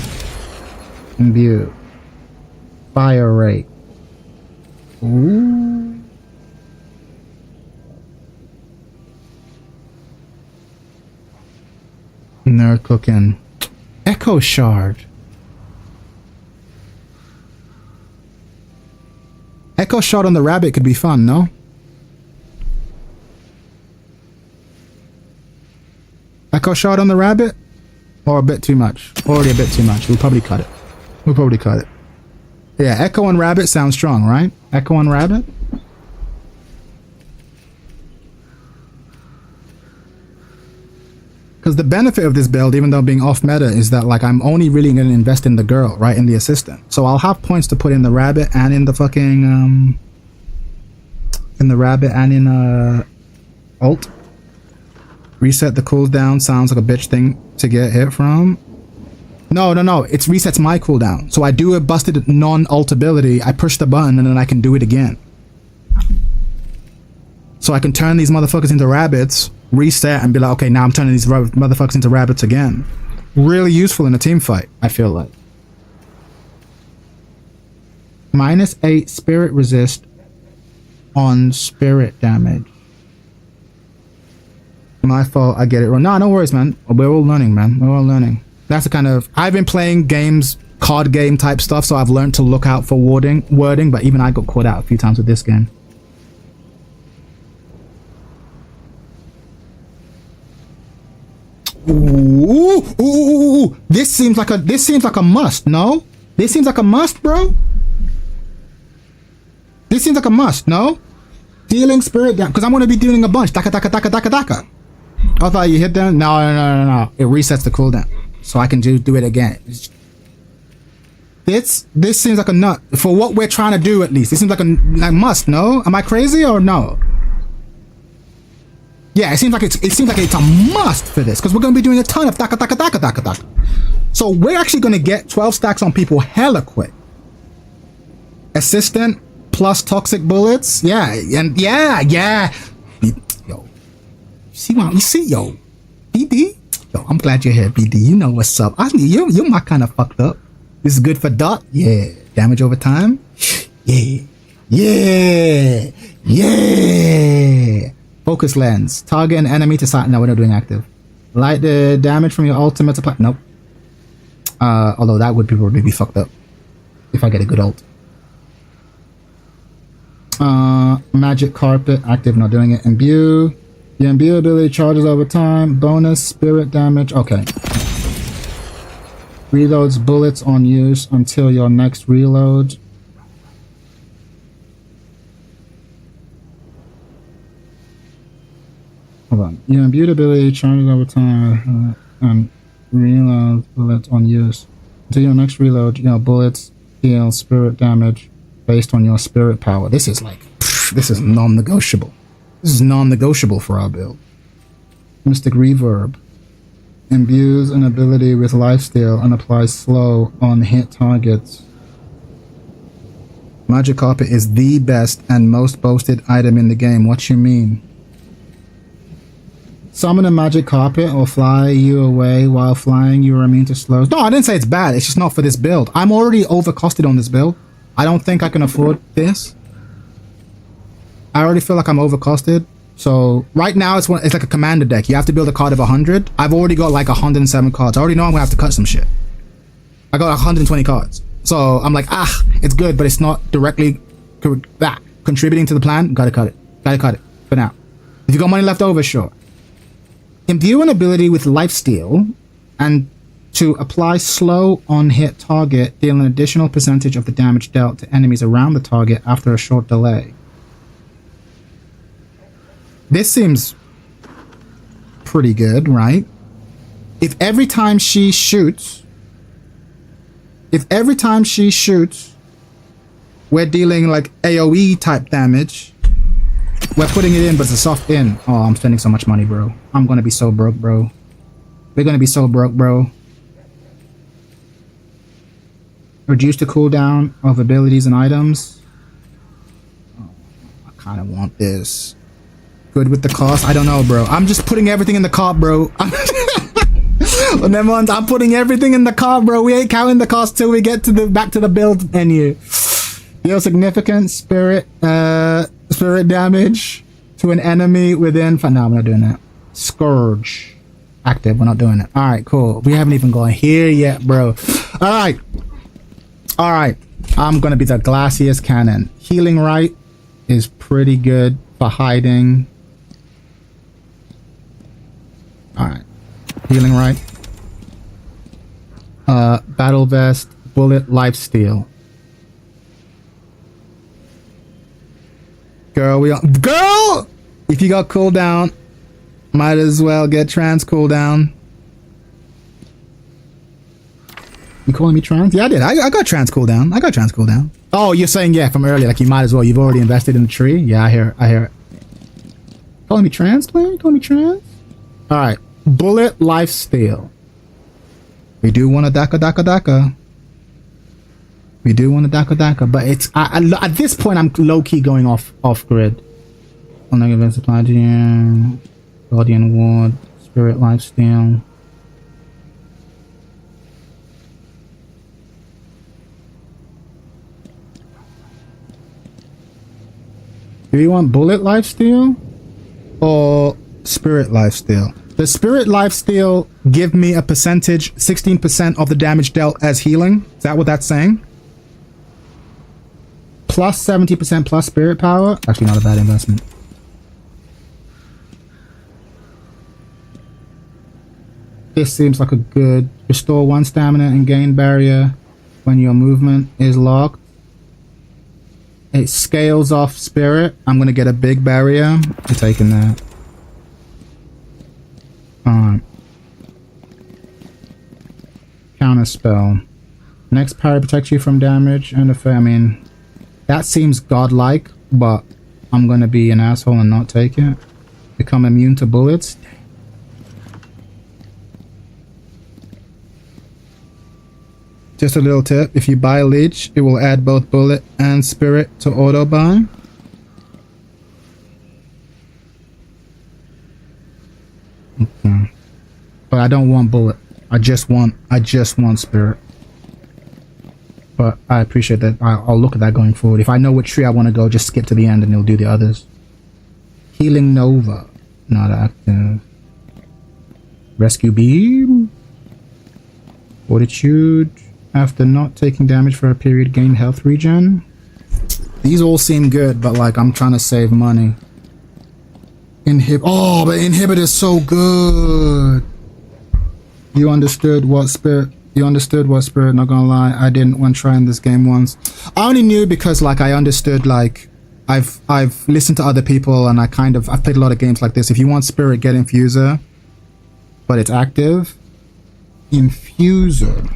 Imbue. Fire Rate. Ooh. Nerd cooking. Echo Shard. Echo Shard on the rabbit could be fun, no? Echo Shard on the rabbit? Or a bit too much? Already a bit too much. We'll probably cut it. Yeah, Echo and Rabbit sounds strong, right? Echo and Rabbit? Because the benefit of this build, even though being off meta, is that like I'm only really going to invest in the girl, right? In the assistant. So I'll have points to put in the Rabbit and in the fucking in the Rabbit and in ult. Reset the cooldown sounds like a bitch thing to get hit from. No. It resets my cooldown. So I do a busted non-ult ability, I push the button, and then I can do it again. So I can turn these motherfuckers into rabbits, reset, and be like, okay, now I'm turning these motherfuckers into rabbits again. Really useful in a team fight, I feel like. -8 spirit resist on spirit damage. My fault, I get it wrong. No worries, man. We're all learning, man. We're all learning. That's the kind of... I've been playing games, card game type stuff, so I've learned to look out for wording, but even I got caught out a few times with this game. Ooh. This seems like a must, no? This seems like a must, bro. This seems like a must, no? Dealing spirit down, because I'm going to be dealing a bunch. Daka. I thought you hit them. No. It resets the cooldown, so I can do it again. This seems like a nut for what we're trying to do. At least it seems like a must. No, am I crazy or no? Yeah, it seems like it's a must for this because we're going to be doing a ton of daka. So we're actually going to get 12 stacks on people hella quick. Assistant plus toxic bullets. Yeah. You see, yo, BD. Yo, I'm glad you're here, BD. You know what's up. You're my kind of fucked up. This is good for dot. Yeah. Damage over time. Yeah. Focus lens. Target an enemy to sight. No, we're not doing active. Light the damage from your ultimate to nope. Although that would probably be fucked up if I get a good ult. Magic Carpet. Active, not doing it. Imbue. The imbue ability charges over time. Bonus spirit damage. Okay. Reloads bullets on use until your next reload. Hold on. Your imbued ability charges over time and reload bullets on use. Until your next reload, your bullets deal spirit damage based on your spirit power. This is like, this is non-negotiable. This is non-negotiable for our build. Mystic Reverb. Imbues an ability with lifesteal and applies slow on hit targets. Magic Carpet is the best and most boasted item in the game. What you mean? Summon a magic carpet or fly you away. While flying, you are immune to slows. No, I didn't say it's bad. It's just not for this build. I'm already overcosted on this build. I don't think I can afford this. I already feel like I'm overcosted. So right now it's like a commander deck. You have to build a card of 100. I've already got like 107 cards. I already know I'm gonna have to cut some shit. I got 120 cards. So I'm like, it's good, but it's not directly contributing to the plan. Gotta cut it. Gotta cut it for now. If you got money left over, sure. Imbue an ability with lifesteal and to apply slow on hit target, deal an additional percentage of the damage dealt to enemies around the target after a short delay. This seems pretty good, right? If every time she shoots, we're dealing like AoE type damage, we're putting it in, but it's a soft in. Oh, I'm spending so much money, bro. I'm gonna be so broke, bro. We're gonna be so broke, bro. Reduce the cooldown of abilities and items. Oh, I kind of want this. Good with the cost? I don't know, bro. I'm just putting everything in the cart, bro. Well, never mind. I'm putting everything in the cart, bro. We ain't counting the cost till we get to the back to the build menu. Deal significant spirit damage to an enemy within. No, we're not doing that. Scourge active. We're not doing it. All right, cool. We haven't even gone here yet, bro. All right. I'm gonna be the Glacius Cannon. Healing Right is pretty good for hiding. All right, Healing Right. Battle Vest, Bullet, Lifesteal. Girl, if you got cooldown, might as well get trans cooldown. You calling me trans? Yeah, I did. I got trans cooldown. Oh, you're saying, yeah, from earlier, like you might as well. You've already invested in the tree. Yeah, I hear it. Calling me trans, man? Calling me trans? All right. Bullet, Lifesteal. We do want a Daka. We do want a Daka, but it's at this point I'm low key going off grid. Negative event supply to you. Guardian Ward, Spirit, Lifesteal. Do you want Bullet Lifesteal or Spirit Lifesteal? Does Spirit Lifesteal give me a percentage, 16% of the damage dealt as healing? Is that what that's saying? Plus 70% plus Spirit Power? Actually, not a bad investment. This seems like a good... Restore 1 stamina and gain barrier when your movement is locked. It scales off Spirit. I'm going to get a big barrier. I'm taking that. Counter spell. Next parry protects you from damage and if I mean that seems godlike, but I'm gonna be an asshole and not take it. Become immune to bullets. Just a little tip, if you buy a leech, it will add both bullet and spirit to auto buy. Okay. But I don't want bullet. I just want spirit. But I appreciate that. I'll look at that going forward. If I know which tree I want to go, just skip to the end and it'll do the others. Healing Nova. Not active. Rescue Beam. Fortitude. After not taking damage for a period, gain health regen. These all seem good, but like I'm trying to save money. Oh, but Inhibit is so good. You understood what spirit, not gonna lie, I didn't when trying this game once. I only knew because like I understood like I've listened to other people, and I've played a lot of games like this. If you want spirit, get infuser, but it's active. Infuser.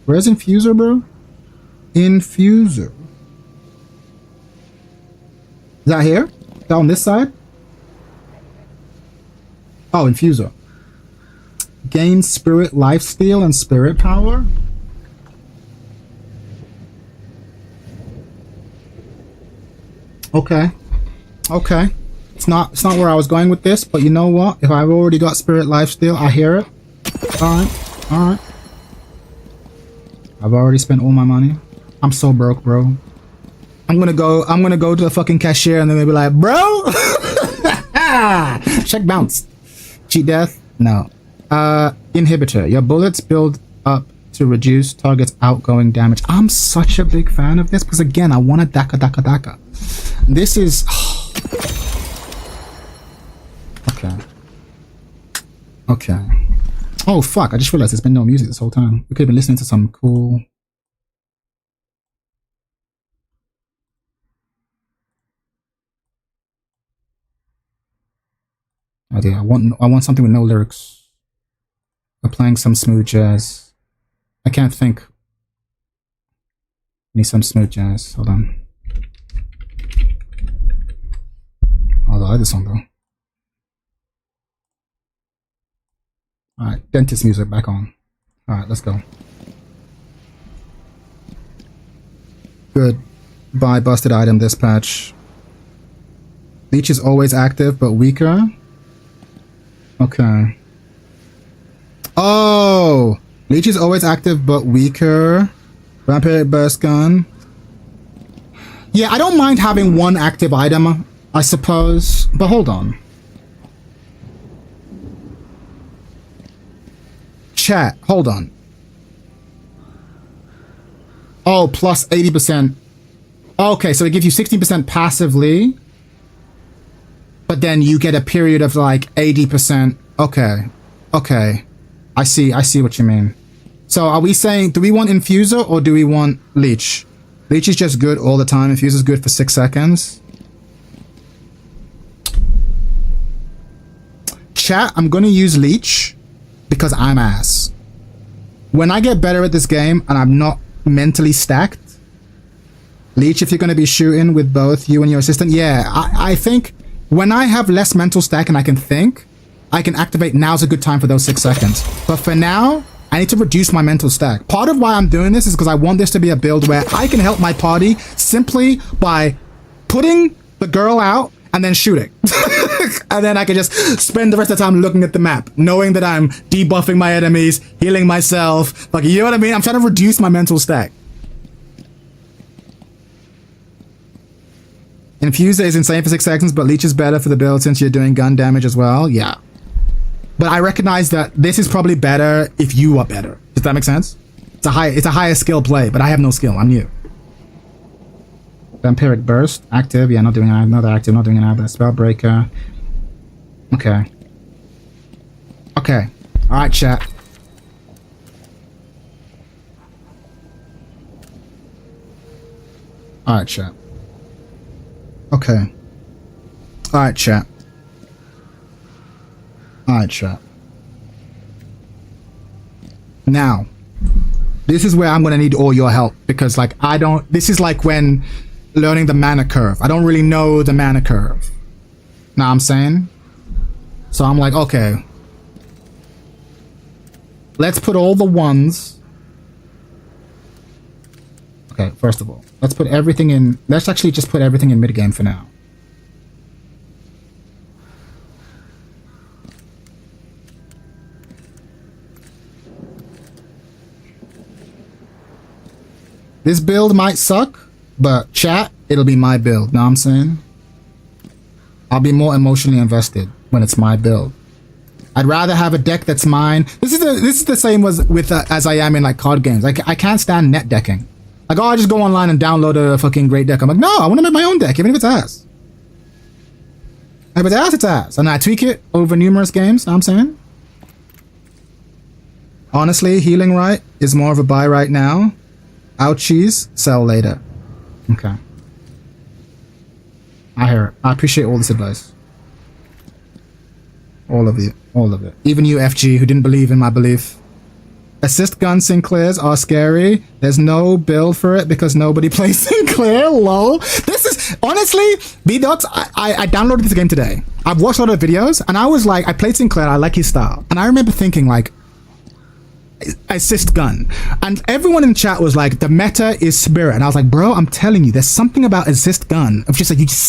Where's infuser, bro? Infuser. Is that here? Is that on this side? Oh, infuser. Gain spirit lifesteal and spirit power. Okay. Okay. It's not where I was going with this, but you know what? If I've already got spirit lifesteal, I hear it. Alright. Alright. I've already spent all my money. I'm so broke, bro. I'm gonna go to the fucking cashier and then they'll be like, bro! Check bounce. Cheat death? No. Inhibitor. Your bullets build up to reduce target's outgoing damage. I'm such a big fan of this because again, I want a daka. This is... Okay. Okay. Oh fuck, I just realized there's been no music this whole time. We could have been listening to some cool... Oh dear, I want something with no lyrics. We're playing some smooth jazz. I can't think. Need some smooth jazz. Hold on. Oh, I like this song though. Alright, dentist music back on. Alright, let's go. Good. Buy busted item this patch. Leech is always active but weaker. Okay. Oh! Leech is always active but weaker. Vampiric burst gun. Yeah, I don't mind having one active item, I suppose. But hold on. Chat, hold on. Oh, plus 80%. Okay, so it gives you 16% passively. But then you get a period of like 80%. Okay. Okay. I see what you mean. So are we saying, do we want Infuser or do we want Leech? Leech is just good all the time. Infuser is good for 6 seconds. Chat, I'm going to use Leech because I'm ass. When I get better at this game and I'm not mentally stacked, Leech, if you're going to be shooting with both you and your assistant, yeah, I think when I have less mental stack and I can think, I can activate. Now's a good time for those 6 seconds. But for now, I need to reduce my mental stack. Part of why I'm doing this is because I want this to be a build where I can help my party simply by putting the girl out and then shooting. And then I can just spend the rest of the time looking at the map, knowing that I'm debuffing my enemies, healing myself. Like, you know what I mean? I'm trying to reduce my mental stack. Infuser is insane for 6 seconds, but Leech is better for the build since you're doing gun damage as well. Yeah. But I recognize that this is probably better if you are better. Does that make sense? It's a higher skill play, but I have no skill. I'm new. Vampiric burst. Active. Yeah, not doing another active. Not doing another spellbreaker. Okay. Okay. Alright, chat. Alright, chat. Okay. Alright, chat. Alright, chat. Now, this is where I'm gonna need all your help because, like, this is like when learning the mana curve. I don't really know the mana curve. Know what I'm saying? So I'm like, okay. Let's put all the ones. Okay, first of all, let's put everything in. Let's actually just put everything in mid-game for now. This build might suck, but chat, it'll be my build. Know what I'm saying? I'll be more emotionally invested when it's my build. I'd rather have a deck that's mine. This is the same as I am in like card games. Like, I can't stand net decking. Like, oh, I just go online and download a fucking great deck. I'm like, no, I want to make my own deck, even if it's ass. If it's ass, it's ass. And I tweak it over numerous games. Know what I'm saying? Honestly, healing right is more of a buy right now. Ouchies, sell later. Okay. I hear it. I appreciate all this advice. All of it. All of it. Even you, FG, who didn't believe in my belief. Assist gun Sinclairs are scary. There's no build for it because nobody plays Sinclair. Lol. This is, honestly, B-Dots, I downloaded this game today. I've watched a lot of videos, and I was like, I played Sinclair, I like his style. And I remember thinking, like, assist gun, and everyone in chat was like, the meta is spirit, and I was like, bro, I'm telling you, there's something about assist gun of just like, you just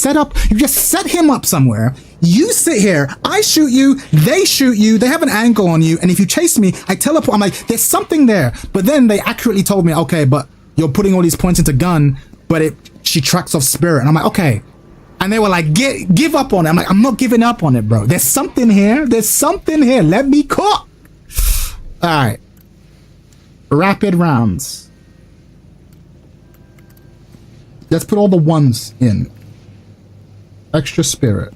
set him up somewhere, you sit here, I shoot you, they have an angle on you, and if you chase me, I teleport. I'm like, there's something there. But then they accurately told me, okay, but you're putting all these points into gun, but she tracks off spirit, and I'm like, okay. And they were like, give up on it. I'm like, I'm not giving up on it, bro. There's something here, let me cook. All right. Rapid rounds. Let's put all the ones in. Extra spirit.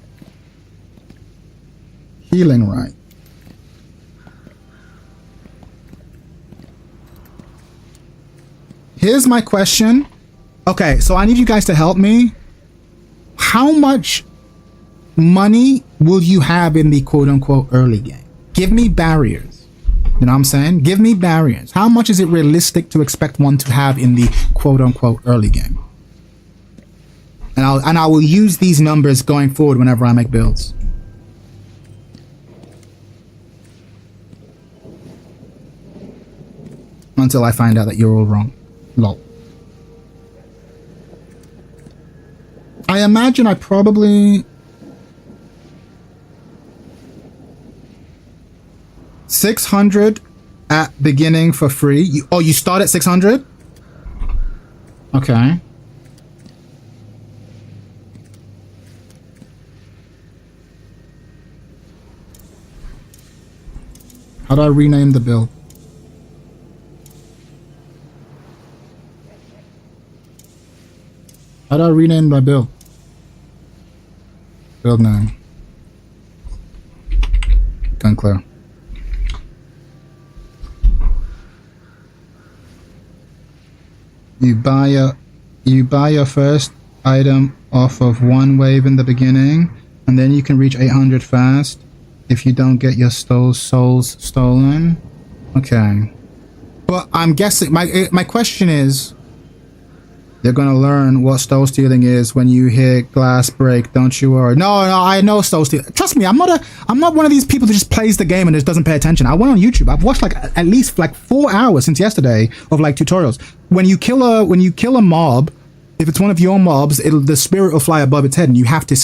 Healing right. Here's my question. Okay, so I need you guys to help me. How much money will you have in the quote-unquote early game? Give me barriers. You know what I'm saying? Give me barriers. How much is it realistic to expect one to have in the quote-unquote early game? And I will use these numbers going forward whenever I make builds. Until I find out that you're all wrong. Lol. I imagine I probably... 600 at beginning for free. You start at 600? Okay. How do I rename the build? How do I rename my build? Build name. Gun clear. You buy your first item off of one wave in the beginning, and then you can reach 800 fast if you don't get your souls stolen. Okay. But I'm guessing, my question is, they're gonna learn what stole stealing is when you hit glass break, don't you worry. No, I know stole stealing. Trust me, I'm not one of these people that just plays the game and just doesn't pay attention. I went on YouTube. I've watched like at least like 4 hours since yesterday of like tutorials. When you kill a mob, if it's one of your mobs, the spirit will fly above its head, and you have to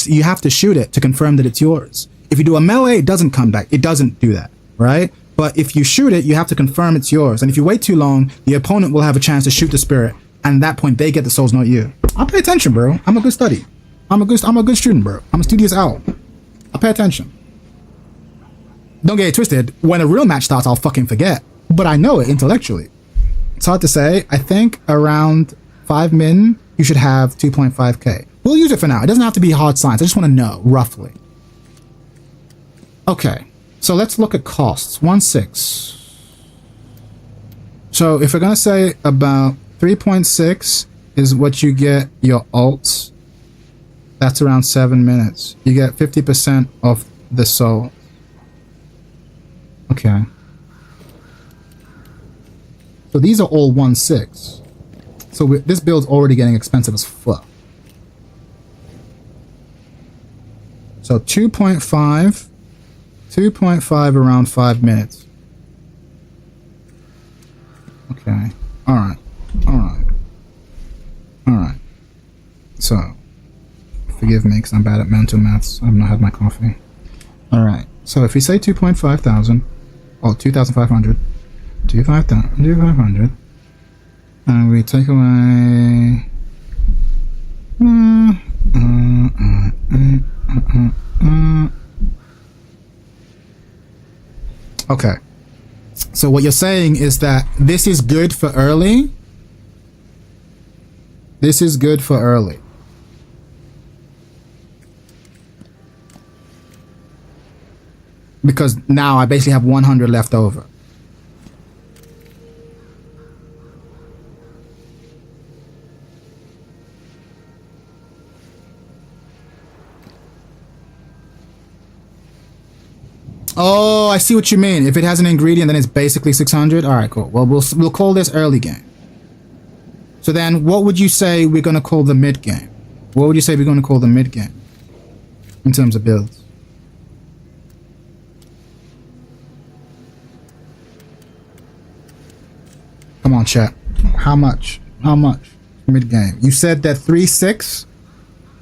shoot it to confirm that it's yours. If you do a melee, it doesn't come back. It doesn't do that, right? But if you shoot it, you have to confirm it's yours. And if you wait too long, the opponent will have a chance to shoot the spirit. And at that point, they get the souls, not you. I pay attention, bro. I'm a good study. I'm a good student, bro. I'm a studious owl. I pay attention. Don't get it twisted. When a real match starts, I'll fucking forget. But I know it intellectually. It's hard to say. I think around 5 min, you should have 2.5k. We'll use it for now. It doesn't have to be hard science. I just want to know, roughly. Okay. So let's look at costs. 1.6. So if we're going to say about 3.6 is what you get your ults. That's around 7 minutes. You get 50% of the soul. Okay. So these are all 1.6. So this build's already getting expensive as fuck. So 2.5. 2.5 around 5 minutes. Okay. Alright. Alright. So, forgive me because I'm bad at mental maths. I've not had my coffee. Alright. So if we say 2.5 thousand, or 2,500, 2,500, and we take away... Okay. So what you're saying is that this is good for early. This is good for early. Because now I basically have 100 left over. Oh, I see what you mean. If it has an ingredient, then it's basically 600. All right, cool. Well, we'll call this early game. So then, what would you say we're gonna call the mid game? What would you say we're gonna call the mid game in terms of builds? Come on, chat. How much? How much? Mid game. You said that 3-6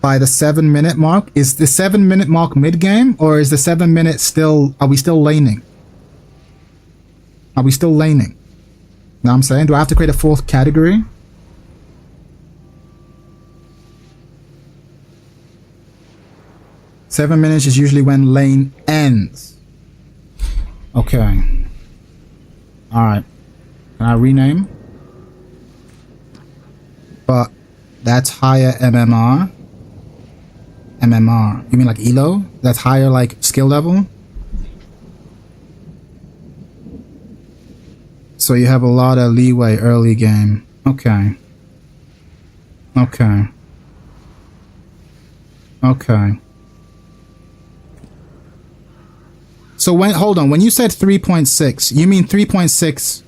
by the 7-minute mark. Is the 7-minute mark mid game, or is the 7 minute still? Are we still laning? Are we still laning? Know what I'm saying? Do I have to create a fourth category? Seven minutes is usually when lane ends. Okay. All right. Can I rename? But that's higher MMR. MMR. You mean like ELO? That's higher like skill level? So you have a lot of leeway early game. Okay. Okay. Okay. So when, hold on, when you said 3.6, you mean 3.6,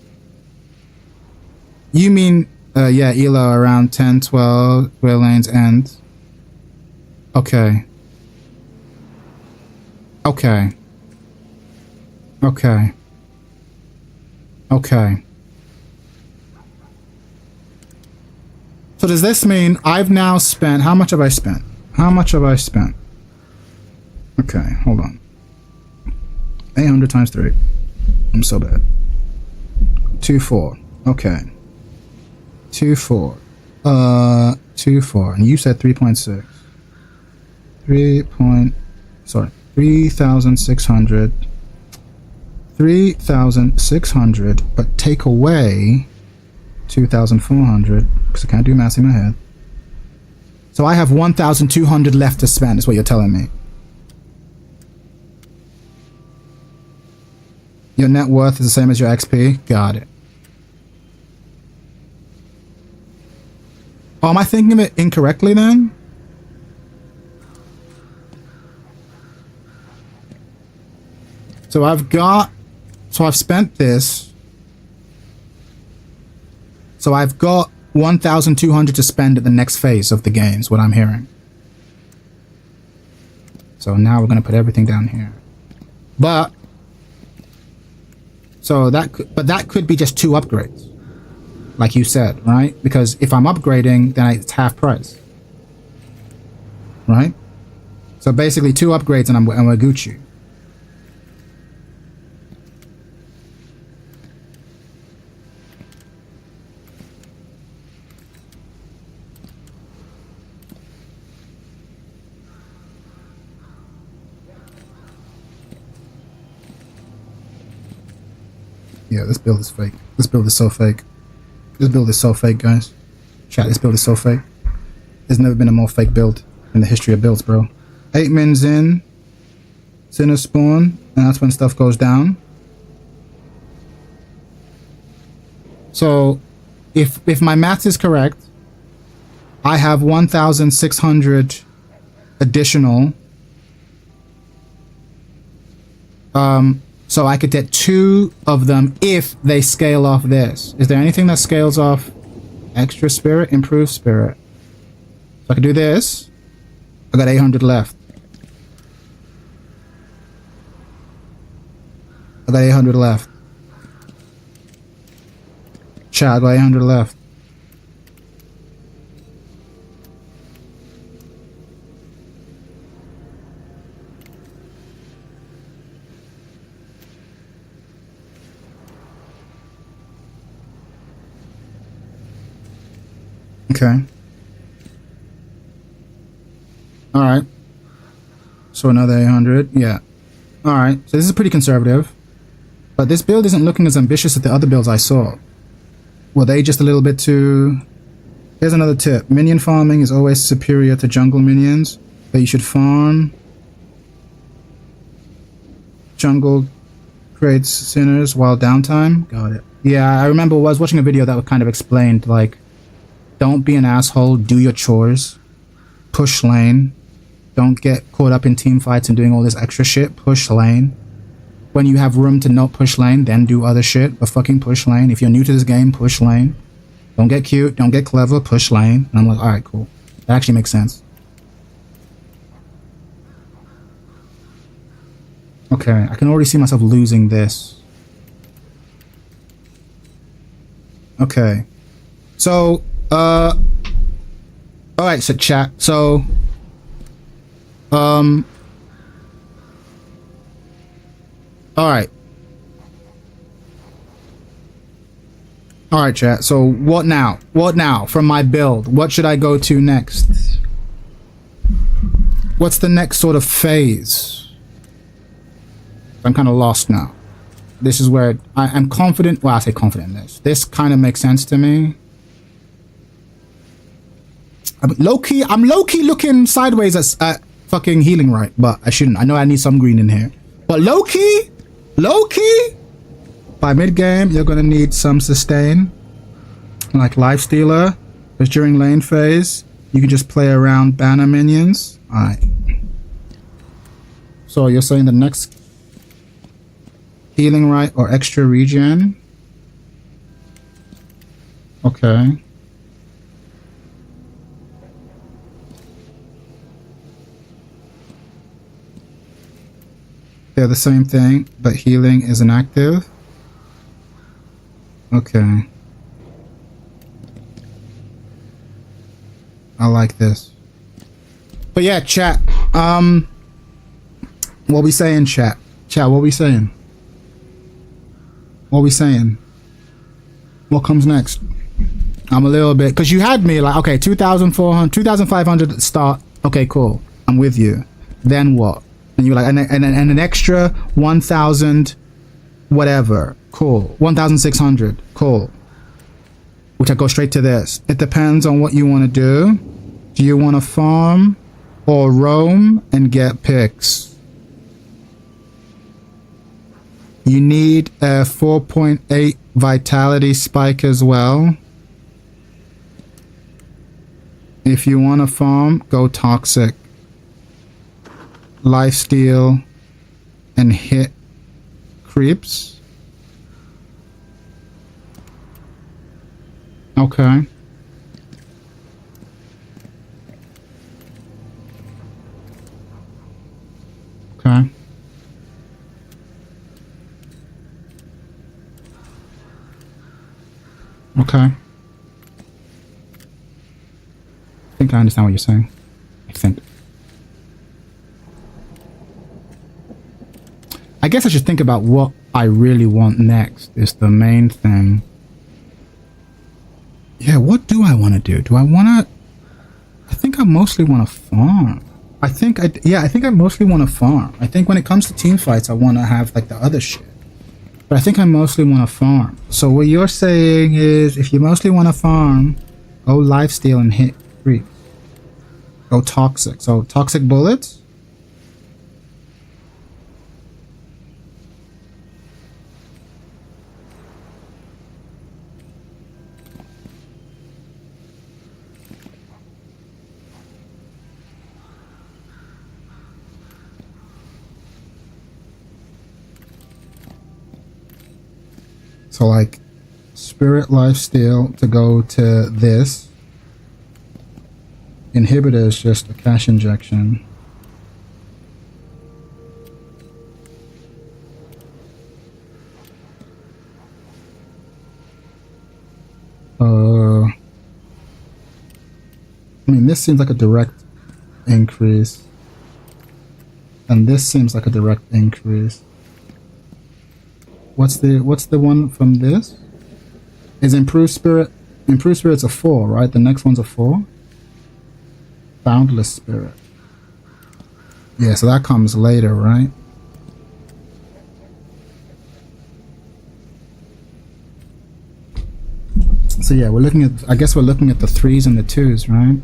you mean, yeah, ELO around 10, 12, where lanes end. Okay. Okay. Okay. Okay. So does this mean I've now spent, how much have I spent? How much have I spent? Okay, hold on. 800 times 3. I'm so bad. 2-4. Okay. 2-4. 2-4. And you said 3.6. 3,600. 3,600, but take away 2,400, because I can't do math in my head. So I have 1,200 left to spend, is what you're telling me. Your net worth is the same as your XP? Got it. Oh, am I thinking of it incorrectly then? So I've spent this. So I've got 1,200 to spend at the next phase of the game, is what I'm hearing. So now we're going to put everything down here. But that could be just 2 upgrades, like you said, right? Because if I'm upgrading, then it's half price, right? So basically 2 upgrades and we're Gucci. Yeah, this build is fake. This build is so fake. This build is so fake, guys. Chat, this build is so fake. There's never been a more fake build in the history of builds, bro. 8 mins in. Sinner spawn. And that's when stuff goes down. So, if my math is correct, I have 1,600 additional. So I could get 2 of them if they scale off this. Is there anything that scales off extra spirit, improved spirit? So I could do this. I got 800 left. I got 800 left. Chat, I got 800 left. Okay. Alright. So another 800. Yeah. Alright. So this is pretty conservative. But this build isn't looking as ambitious as the other builds I saw. Were they just a little bit too... Here's another tip. Minion farming is always superior to jungle minions. But you should farm. Jungle creates sinners while downtime. Got it. Yeah, I remember I was watching a video that kind of explained, like, don't be an asshole, do your chores, push lane, don't get caught up in team fights and doing all this extra shit, push lane, when you have room to not push lane, then do other shit, but fucking push lane. If you're new to this game, push lane. Don't get cute, don't get clever, push lane. And I'm like, alright, cool. That actually makes sense. Okay, I can already see myself losing this. Okay. So, alright, so chat. So, alright. Alright, chat. So, what now? What now from my build? What should I go to next? What's the next sort of phase? I'm kind of lost now. This is where I'm confident. Well, I say confident in this. This kind of makes sense to me. I'm low-key looking sideways at fucking healing right, but I shouldn't. I know I need some green in here. But low-key, by mid-game, you're gonna need some sustain. Like Lifestealer, because during lane phase, you can just play around banner minions. Alright. So you're saying the next healing right or extra regen? Okay. They're the same thing, but healing is inactive. Okay. I like this. But yeah, chat. What we saying, chat? Chat, what we saying? What we saying? What comes next? I'm a little bit, because you had me like, okay, 2,400, 2,500 start. Okay, cool. I'm with you. Then what? And you were like, and an extra 1,000, whatever. Cool. 1,600. Cool. Which I go straight to this. It depends on what you want to do. Do you want to farm or roam and get picks? You need a 4.8 vitality spike as well. If you want to farm, go toxic. Lifesteal and hit creeps. Okay. Okay. Okay. I think I understand what you're saying. I think. I guess I should think about what I really want next is the main thing. Yeah, what do I want to do? Do I want to... I think I mostly want to farm. I think I mostly want to farm. I think when it comes to team fights, I want to have like the other shit. But I think I mostly want to farm. So what you're saying is, if you mostly want to farm, go lifesteal and hit creep. Go toxic. So toxic bullets. So like spirit lifesteal to go to this. Inhibitor is just a cash injection. I mean, this seems like a direct increase. And this seems like a direct increase. What's the one from this? Is improved spirit? Improved spirit's a 4, right? The next one's a 4. Boundless spirit. Yeah, so that comes later, right? So yeah, we're looking at, I guess we're looking at the 3s and the 2s, right?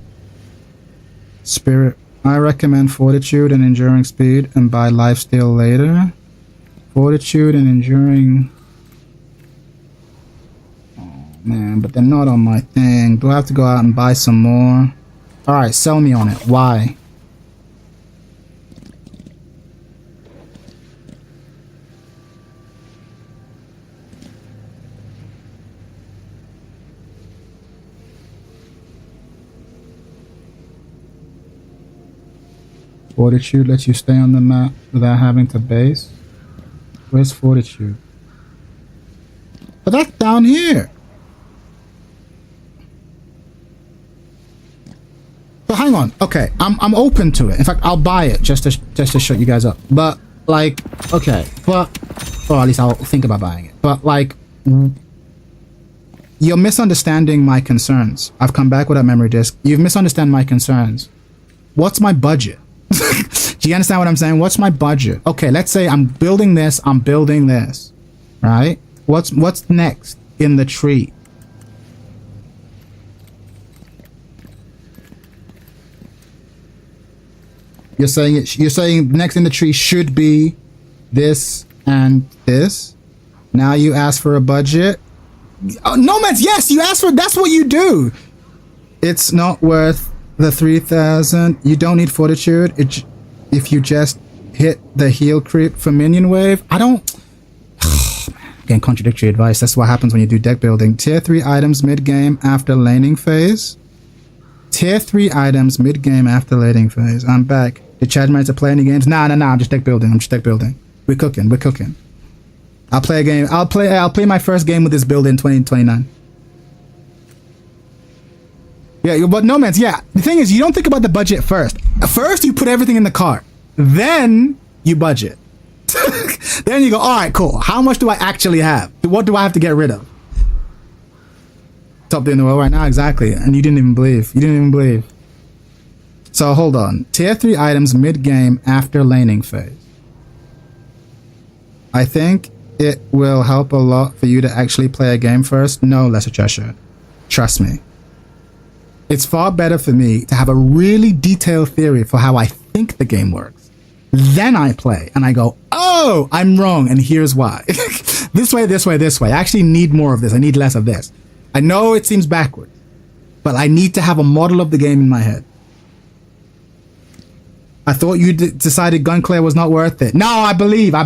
Spirit. I recommend fortitude and enduring speed and buy lifesteal later. Fortitude and enduring. Oh man, but they're not on my thing. Do I have to go out and buy some more? Alright, sell me on it. Why? Fortitude lets you stay on the map without having to base. Where's Fortitude? But that's down here. But hang on. Okay, I'm open to it. In fact, I'll buy it just to shut you guys up. But like, okay, but or at least I'll think about buying it. But like, you're misunderstanding my concerns. I've come back with a memory disk. You've misunderstood my concerns. What's my budget? Do you understand what I'm saying? What's my budget? Okay, let's say I'm building this, right? What's next in the tree? You're saying next in the tree should be this and this. Now you ask for a budget. Oh, Nomads, yes, you asked for. That's what you do. It's not worth the 3,000. You don't need Fortitude. If you just hit the heal creep for minion wave. I don't. Again, contradictory advice. That's what happens when you do deck building. Tier 3 items mid game after laning phase. Tier 3 items mid game after laning phase. I'm back. Did Chad manage to play any games? Nah. I'm just deck building. We're cooking. I'll play a game. I'll play my first game with this build in 2029. Yeah, but Nomads, yeah. The thing is, you don't think about the budget first. First, you put everything in the cart. Then you budget. Then you go, all right, cool. How much do I actually have? What do I have to get rid of? Top in the world right now, exactly. And you didn't even believe. So hold on. Tier 3 items mid-game after laning phase. I think it will help a lot for you to actually play a game first. No, Lesser Cheshire. Trust me. It's far better for me to have a really detailed theory for how I think the game works. Then I play and I go, oh, I'm wrong, and here's why. This way. I actually need more of this. I need less of this. I know it seems backward, but I need to have a model of the game in my head. I thought you decided Gunclair was not worth it. No, I believe. I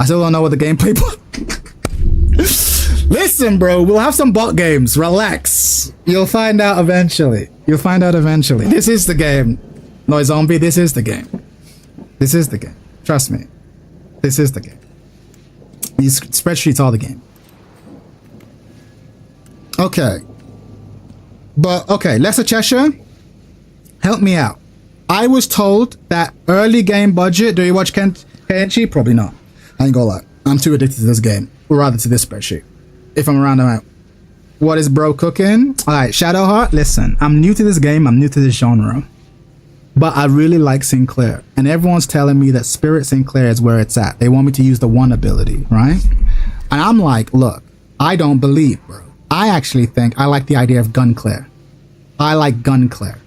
still don't know what the gameplay. Listen, bro, we'll have some bot games. Relax. You'll find out eventually. This is the game. No, Zombie, this is the game. Trust me. This is the game. These spreadsheets are the game. Okay. But, okay, Lesser Cheshire, help me out. I was told that early game budget, do you watch Kenshi? Probably not. I ain't gonna lie. I'm too addicted to this game. Or rather to this spreadsheet. If I'm around, I'm out. What is bro cooking? Alright, Shadowheart, listen. I'm new to this game. I'm new to this genre. But I really like Sinclair. And everyone's telling me that Spirit Sinclair is where it's at. They want me to use the 1 ability, right? And I'm like, look, I don't believe, bro. I actually think I like the idea of Gunclair. I like Gunclair.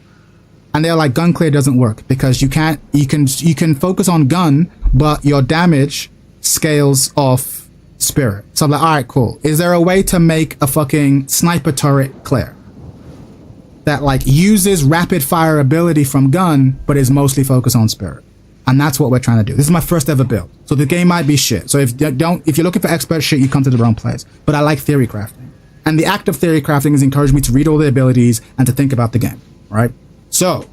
And they're like, Gunclair doesn't work because you can focus on gun, but your damage scales off Spirit. So I'm like, all right, cool. Is there a way to make a fucking sniper turret Claire that like uses rapid fire ability from gun, but is mostly focused on Spirit? And that's what we're trying to do. This is my first ever build, so the game might be shit. So if you're looking for expert shit, you come to the wrong place. But I like theory crafting, and the act of theory crafting has encouraged me to read all the abilities and to think about the game. Right? So,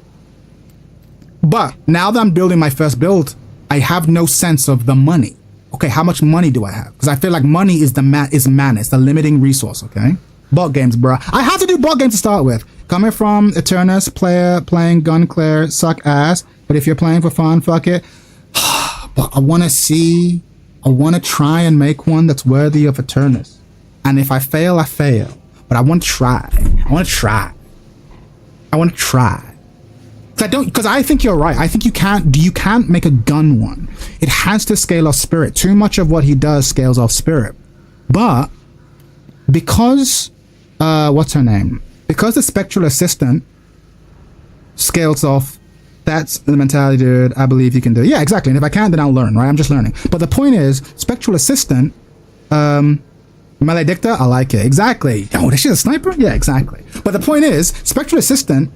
but now that I'm building my first build, I have no sense of the money. Okay, how much money do I have? Because I feel like money is mana. It's the limiting resource, okay? Bot games, bro. I had to do bot games to start with. Coming from Eternus player playing Gunclair, suck ass. But if you're playing for fun, fuck it. But I want to try and make one that's worthy of Eternus. And if I fail, I fail. But I want to try. Because I think you're right. I think you can't make a gun one. It has to scale off Spirit. Too much of what he does scales off Spirit. But because what's her name? Because the Spectral Assistant scales off, that's the mentality, dude. I believe you can do it. Yeah, exactly. And if I can't, then I'll learn, right? I'm just learning. But the point is, Spectral Assistant, Maledicta, I like it. Exactly. Oh, is she a sniper? Yeah, exactly. But the point is, Spectral Assistant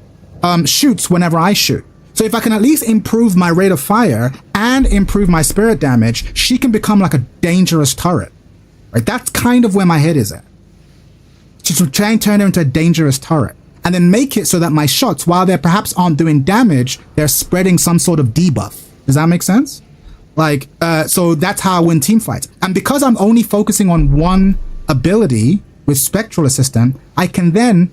shoots whenever I shoot. So if I can at least improve my rate of fire and improve my spirit damage, she can become like a dangerous turret. Right? That's kind of where my head is at. To try and turn her into a dangerous turret. and then make it so that my shots, while they perhaps aren't doing damage, they're spreading some sort of debuff. Does that make sense? Like, so that's how I win team fights. And because I'm only focusing on one ability with Spectral Assistant, I can then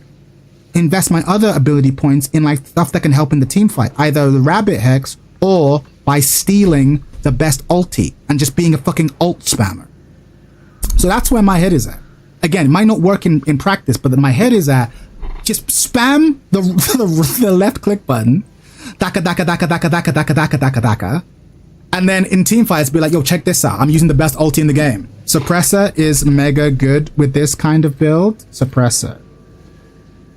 invest my other ability points in like stuff that can help in the team fight, either the Rabbit Hex or by stealing the best ulti and just being a fucking ult spammer. So that's where my head is at. Again, it might not work in practice, but my head is at just spam the left click button, daka daka daka daka daka daka daka daka daka, and then in team fights be like, yo, check this out. I'm using the best ulti in the game. Suppressor is mega good with this kind of build. Suppressor.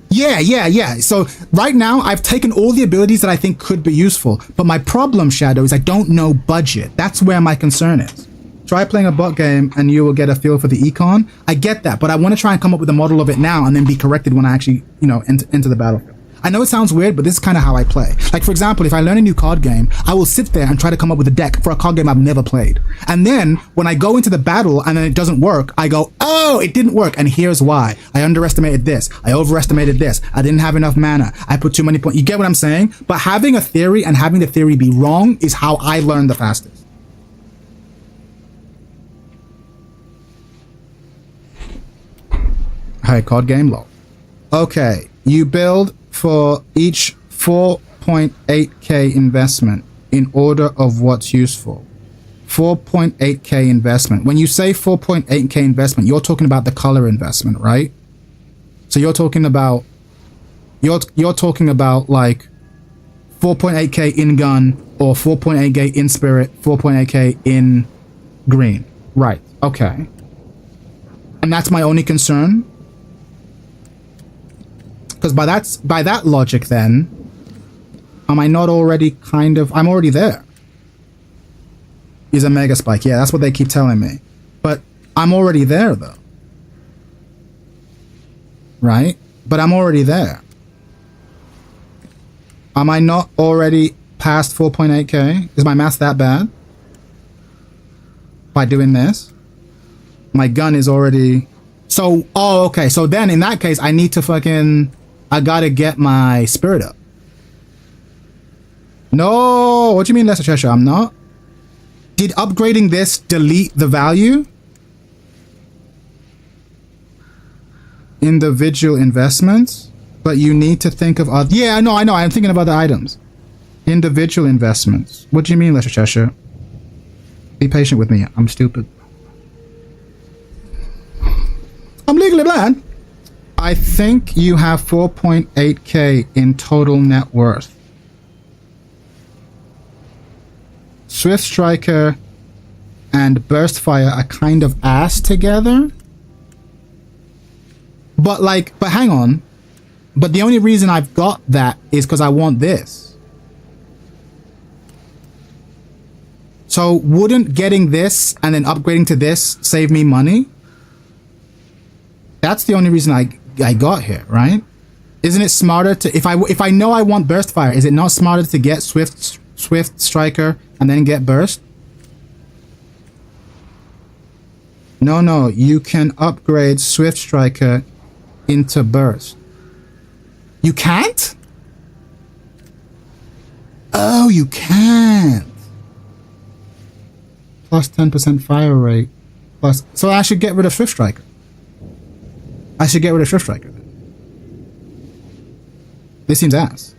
Yeah. So right now I've taken all the abilities that I think could be useful, but my problem, Shadow, is I don't know budget. That's where my concern is. Try playing a bot game and you will get a feel for the econ. I get that, but I want to try and come up with a model of it now and then be corrected when I actually, you know, enter the battlefield. I know it sounds weird, but this is kind of how I play. Like, for example, if I learn a new card game, I will sit there and try to come up with a deck for a card game I've never played. And then when I go into the battle and then it doesn't work, I go, oh, it didn't work. And here's why. I underestimated this. I overestimated this. I didn't have enough mana. I put too many points. You get what I'm saying? But having a theory and having the theory be wrong is how I learn the fastest. Alright, card game log. Okay, you build for each 4.8k investment in order of what's useful. 4.8k investment. When you say 4.8k investment, you're talking about the color investment, right? So you're talking about you're talking about like 4.8k in gun or 4.8k in spirit, 4.8k in green. Right. Okay. And that's my only concern. Because by that logic, then, am I not already kind of... I'm already there. Use a Mega Spike. Yeah, that's what they keep telling me. But I'm already there, though. Right? But I'm already there. Am I not already past 4.8k? Is my math that bad? By doing this? My gun is already... So, oh, okay. So then, in that case, I need to fucking... I gotta get my spirit up. No, what do you mean, Lesser Cheshire? I'm not. Did upgrading this delete the value? Individual investments? But you need to think of other... Yeah, I know. I'm thinking about the items. Individual investments. What do you mean, Lesser Cheshire? Be patient with me. I'm stupid. I'm legally blind. I think you have 4.8k in total net worth. Swift Striker and Burst Fire are kind of ass together. But hang on. But the only reason I've got that is because I want this. So wouldn't getting this and then upgrading to this save me money? That's the only reason I got here, right? Isn't it smarter to, if I know I want Burst Fire, is it not smarter to get Swift Striker and then get Burst? No, you can upgrade Swift Striker into Burst. You can't? Oh, you can't. Plus 10% fire rate. Plus, so I should get rid of Swift Striker. I should get rid of Swift Striker. This seems ass.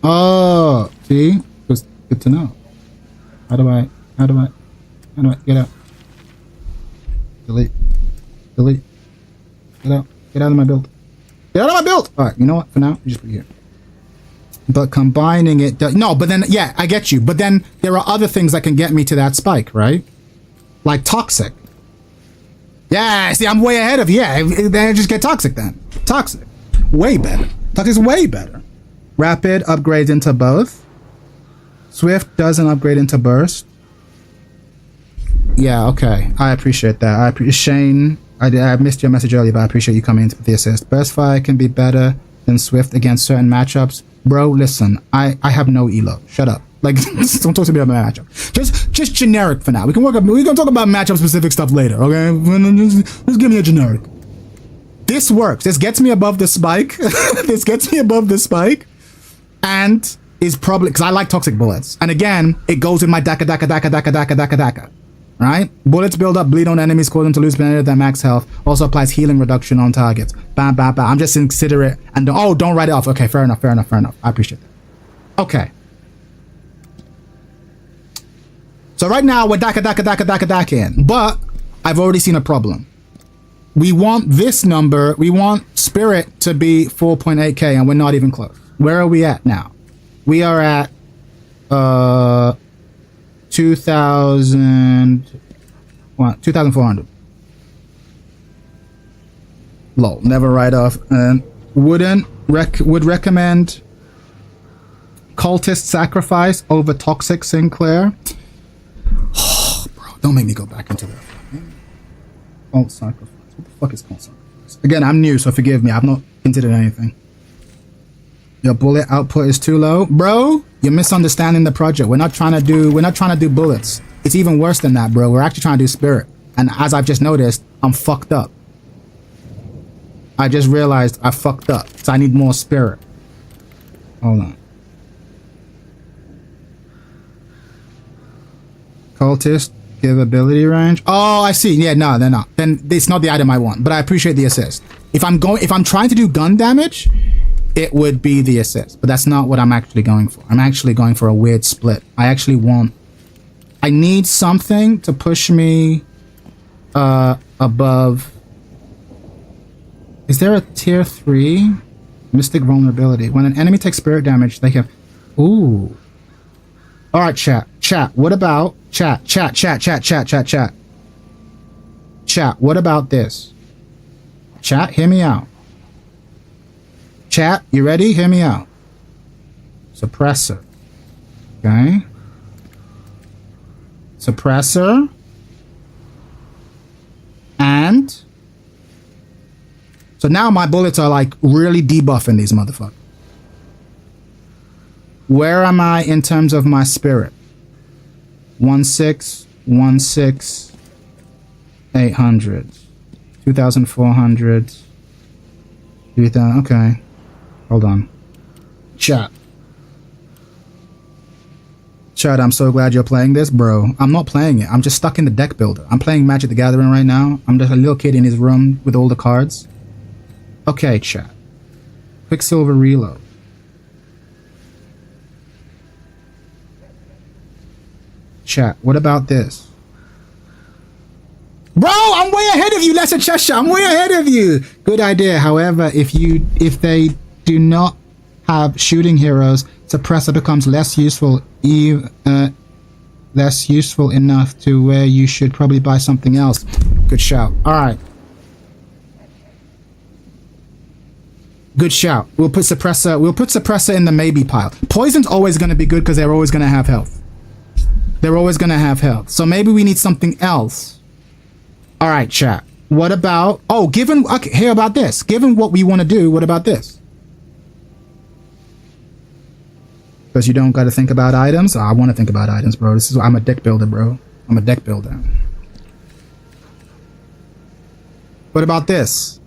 Oh, see? It's good to know. How do I get out? Delete. Get out of my build. Get out of my build! Alright, you know what? For now, you just put it here. But combining it... No, but then... Yeah, I get you. But then there are other things that can get me to that spike, right? Like Toxic. Yeah, see, I'm way ahead of you. Yeah, then I just get Toxic then. Toxic. Way better. Toxic's way better. Rapid upgrades into both. Swift doesn't upgrade into Burst. Yeah, okay. I appreciate that. I appreciate Shane. I missed your message earlier, but I appreciate you coming in with the assist. Burst Fire can be better than Swift against certain matchups. Bro, listen, I have no elo. Shut up. Like, don't talk to me about my matchup. Just generic for now. We're gonna talk about matchup specific stuff later, okay? Just give me a generic. This works. This gets me above the spike. This gets me above the spike. And is probably, because I like toxic bullets. And again, it goes in my daka. Right? Bullets build up, bleed on enemies, cause them to lose benefit of their max health. Also applies healing reduction on targets. Bam, bam, bam. I'm just considerate. And don't write it off. Okay, fair enough. I appreciate that. Okay. So right now we're daka in. But I've already seen a problem. We want this number, we want spirit to be 4.8k and we're not even close. Where are we at now? We are at 2,400. Lol, never write off. And would recommend cultist sacrifice over toxic Sinclair. Oh, bro, don't make me go back into that. Cult sacrifice. What the fuck is cult sacrifice? Again, I'm new, so forgive me. I've not considered anything. Your bullet output is too low, bro. You're misunderstanding the project. We're not trying to do bullets. It's even worse than that, bro. We're actually trying to do spirit. And as I've just noticed, I'm fucked up. I just realized I fucked up. So I need more spirit. Hold on. Cultist, give ability range. Oh, I see. Yeah, no, they're not. Then it's not the item I want, but I appreciate the assist. If I'm trying to do gun damage, it would be the assist, but that's not what I'm actually going for. I'm actually going for a weird split. I need something to push me above. Is there a tier 3? Mystic vulnerability. When an enemy takes spirit damage, they have... Ooh. Alright, chat. What about... Chat. What about this? Chat, hear me out. Chat, you ready? Hear me out. Suppressor. Okay. Suppressor. And... So now my bullets are like really debuffing these motherfuckers. Where am I in terms of my spirit? 1,600, 800, 2,400, 3,000. Okay. Hold on. Chat, I'm so glad you're playing this, bro. I'm not playing it. I'm just stuck in the deck builder. I'm playing Magic the Gathering right now. I'm just a little kid in his room with all the cards. Okay, chat. Quicksilver reload. Chat, what about this? Bro, I'm way ahead of you, Lesser Cheshire. I'm way ahead of you. Good idea. However, if they do not have shooting heroes, suppressor becomes less useful enough to where you should probably buy something else. Good shout. All right. Good shout. We'll put suppressor in the maybe pile. Poison's always going to be good because they're always going to have health. So maybe we need something else. All right, chat. What about... Oh, hear about this. Given what we want to do, what about this? Because you don't got to think about items? Oh, I want to think about items, bro. I'm a deck builder, bro. I'm a deck builder. What about this?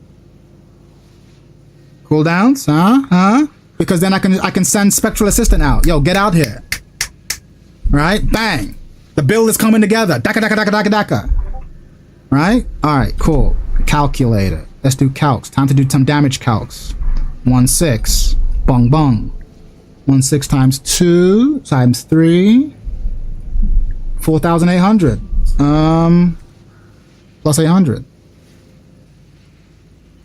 Cooldowns? Huh? Because then I can send Spectral Assistant out. Yo, get out here. Right? Bang. The build is coming together. Daka. Right? Alright, cool. Calculator. Let's do calcs. Time to do some damage calcs. 1,600. Bong bong. 1,600 times 2 times 3. 4,800. Plus 800.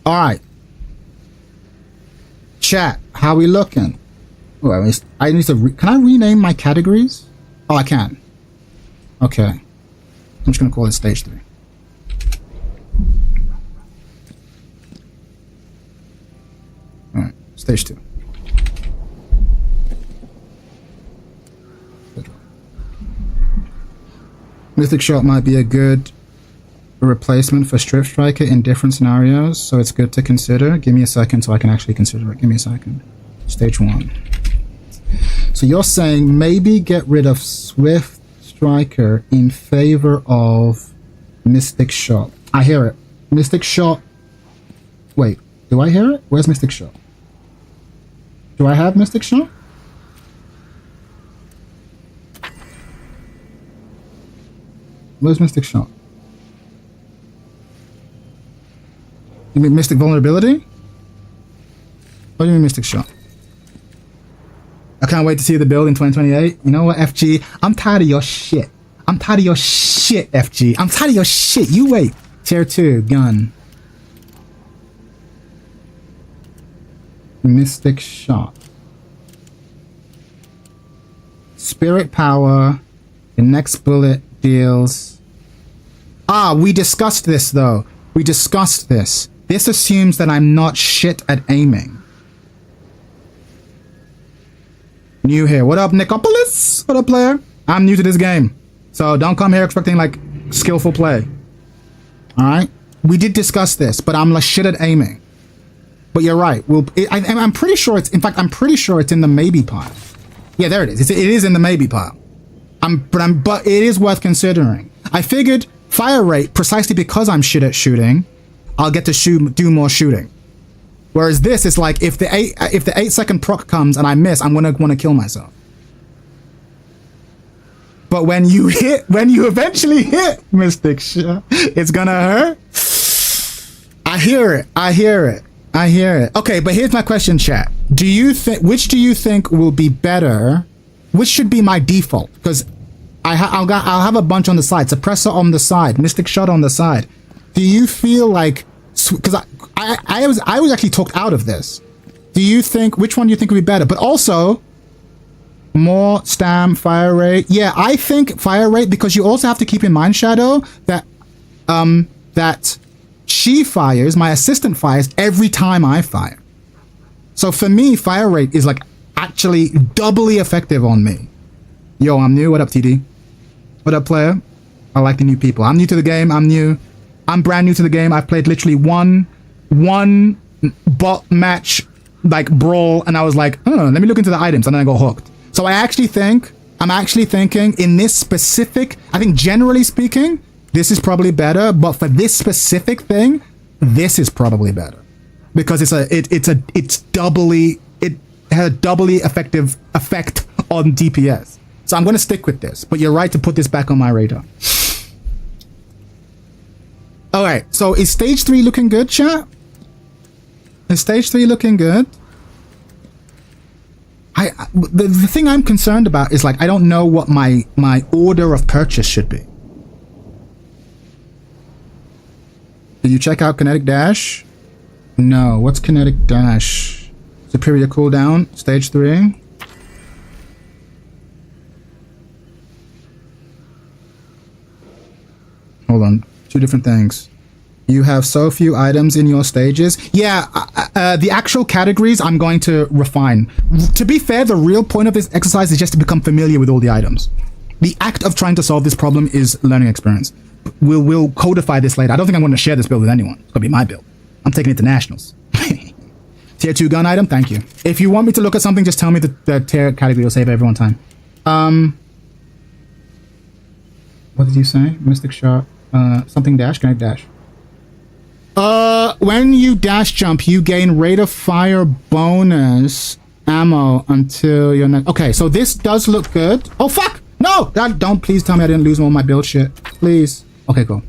Alright. Chat, how we looking? Oh, I need to can I rename my categories? Oh, I can. Okay. I'm just gonna call it stage 3. Alright, stage 2. Mythic Shot might be a good replacement for Strip Striker in different scenarios, so it's good to consider. Give me a second so I can actually consider it. Give me a second. Stage 1. So you're saying maybe get rid of Swift Striker in favor of Mystic Shot. I hear it. Mystic Shot Wait, do I hear it? Where's Mystic Shot? Do I have Mystic Shot? Where's Mystic Shot? You mean Mystic Vulnerability? What do you mean Mystic Shot? I can't wait to see the build in 2028. You know what, FG? I'm tired of your shit. I'm tired of your shit, FG. I'm tired of your shit. You wait. Tier 2, gun. Mystic Shot. Spirit Power. The next bullet deals... Ah, we discussed this, though. We discussed this. This assumes that I'm not shit at aiming. New here. What up, Nicopolis? What up, player? I'm new to this game. So don't come here expecting, like, skillful play. Alright? We did discuss this, but I'm like shit at aiming. But you're right. I'm pretty sure it's... In fact, I'm pretty sure it's in the maybe pile. Yeah, there it is. It is in the maybe pile. But it is worth considering. I figured fire rate, precisely because I'm shit at shooting, I'll get to do more shooting. Whereas this is like, if the 8-second proc comes and I miss, I'm gonna want to kill myself. But when you eventually hit Mystic Shot, it's gonna hurt. I hear it. Okay, but here's my question, chat. Which do you think will be better? Which should be my default? Because I'll have a bunch on the side. Suppressor on the side. Mystic Shot on the side. Do you feel like... Because I was actually talked out of this. Do you think... Which one do you think would be better? But also... More stam, fire rate. Yeah, I think fire rate, because you also have to keep in mind, Shadow, that... that she fires, my assistant fires, every time I fire. So for me, fire rate is like actually doubly effective on me. Yo, I'm new. What up, TD? What up, player? I like the new people. I'm new to the game. I'm new. I'm brand new to the game. I've played literally one bot match, like brawl, and I was like, oh, let me look into the items, and then I got hooked. So I'm actually thinking in this specific, I think generally speaking, this is probably better, but for this specific thing, this is probably better. Because it has a doubly effective effect on DPS. So I'm going to stick with this, but you're right to put this back on my radar. All right, so is stage 3 looking good, chat? Is stage 3 looking good? The thing I'm concerned about is, like, I don't know what my order of purchase should be. Did you check out Kinetic Dash? No. What's Kinetic Dash? Superior cooldown, stage 3. Hold on. 2 different things. You have so few items in your stages. Yeah, the actual categories I'm going to refine. To be fair, the real point of this exercise is just to become familiar with all the items. The act of trying to solve this problem is learning experience. We'll codify this later. I don't think I'm going to share this build with anyone. It's going to be my build. I'm taking it to nationals. Tier 2 gun item, thank you. If you want me to look at something, just tell me the tier category. Will save everyone time. What did you say? Mystic Shot. Something dash? Kinetic Dash. When you dash jump, you gain rate of fire bonus ammo until your next... Okay, so this does look good. Oh, fuck! No! Don't please tell me I didn't lose all my build shit. Please. Okay, cool.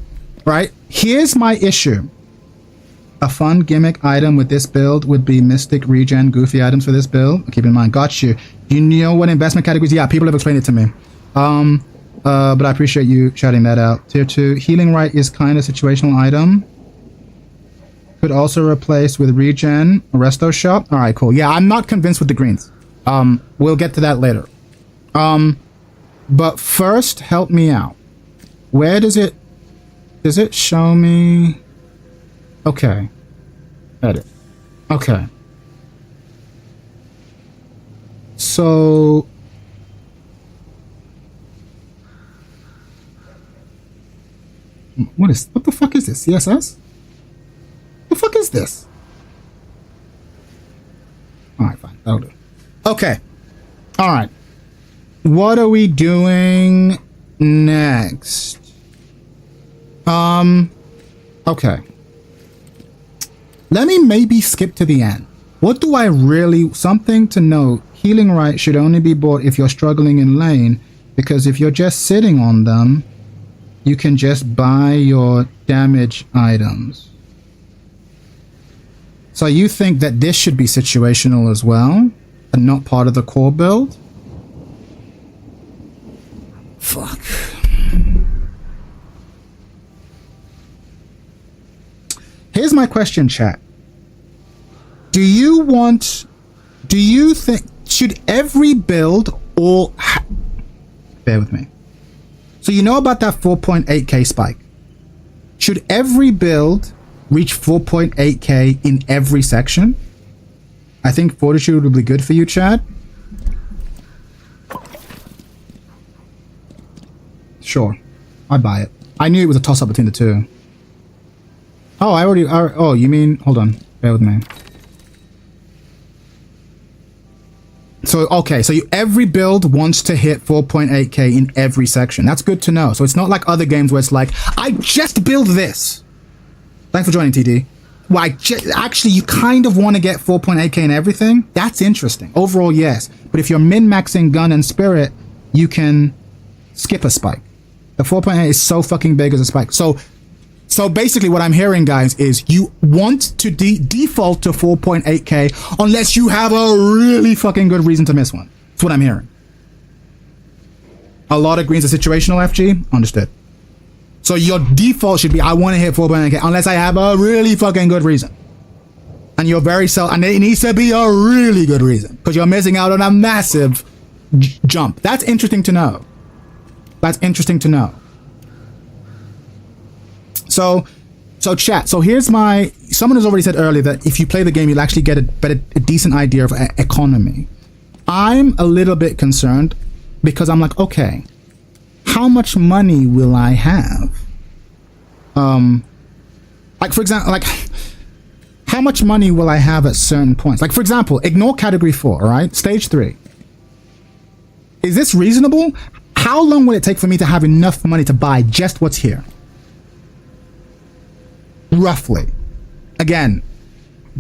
Right, here's my issue. A fun gimmick item with this build would be Mystic Regen Goofy items for this build. Keep in mind, got you. You know what investment categories? Yeah, people have explained it to me. But I appreciate you shouting that out. Tier 2, Healing Right is kind of situational item. Could also replace with Regen, Resto Shop. All right, cool. Yeah, I'm not convinced with the greens. We'll get to that later. But first, help me out. Where does it show me? Okay. Edit. Okay. So... What the fuck is this? CSS? The fuck is this? Alright, fine. That'll do. Okay. Alright. What are we doing next? Okay. let me maybe skip to the end. What do I really... Something to note. Healing rights should only be bought if you're struggling in lane, because if you're just sitting on them, you can just buy your damage items. So you think that this should be situational as well, and not part of the core build? Fuck. Here's my question, chat. Do you think, should every build or... Bear with me. So you know about that 4.8k spike. Should every build reach 4.8k in every section? I think Fortitude would be good for you, Chad. Sure. I'd buy it. I knew it was a toss-up between the two. Oh, oh, you mean... Hold on. Bear with me. So, okay, so every build wants to hit 4.8k in every section. That's good to know. So it's not like other games where it's like, I just build this. Thanks for joining, TD. Well, actually, you kind of want to get 4.8k in everything. That's interesting. Overall, yes. But if you're min-maxing gun and spirit, you skip a spike. The 4.8 is so fucking big as a spike. So basically what I'm hearing, guys, is you want to default to 4.8k unless you have a really fucking good reason to miss one. That's what I'm hearing. A lot of greens are situational, FG. Understood. So your default should be, I want to hit 4.8k unless I have a really fucking good reason. And you're very and it needs to be a really good reason because you're missing out on a massive jump. That's interesting to know. That's interesting to know. So chat. So here's someone has already said earlier that if you play the game, you'll actually get a decent idea of economy. I'm a little bit concerned because I'm like, okay, how much money will I have? Like for example, like how much money will I have at certain points? Like for example, ignore category 4, all right? Stage 3. Is this reasonable? How long will it take for me to have enough money to buy just what's here? Roughly. Again,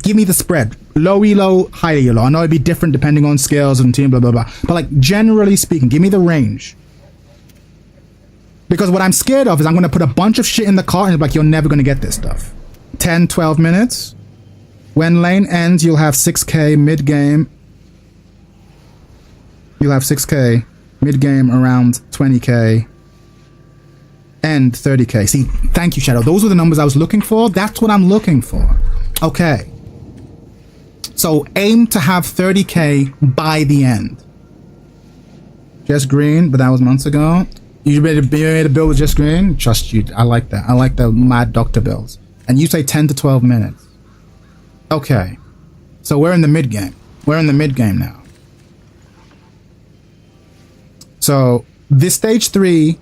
give me the spread. Low elo, high elo. I know it'd be different depending on skills and team, blah, blah, blah. But like generally speaking, give me the range. Because what I'm scared of is I'm going to put a bunch of shit in the cart and it's like, you're never going to get this stuff. 10, 12 minutes. When lane ends, you'll have 6k mid-game. You'll have 6k mid-game around 20k. And 30k. See, thank you, Shadow. Those were the numbers I was looking for. That's what I'm looking for. Okay. So aim to have 30k by the end. Just green, but that was months ago. You made a build with just green? Trust you. I like that. I like the mad doctor builds. And you say 10 to 12 minutes. Okay. So we're in the mid game. We're in the mid game now. So this stage 3.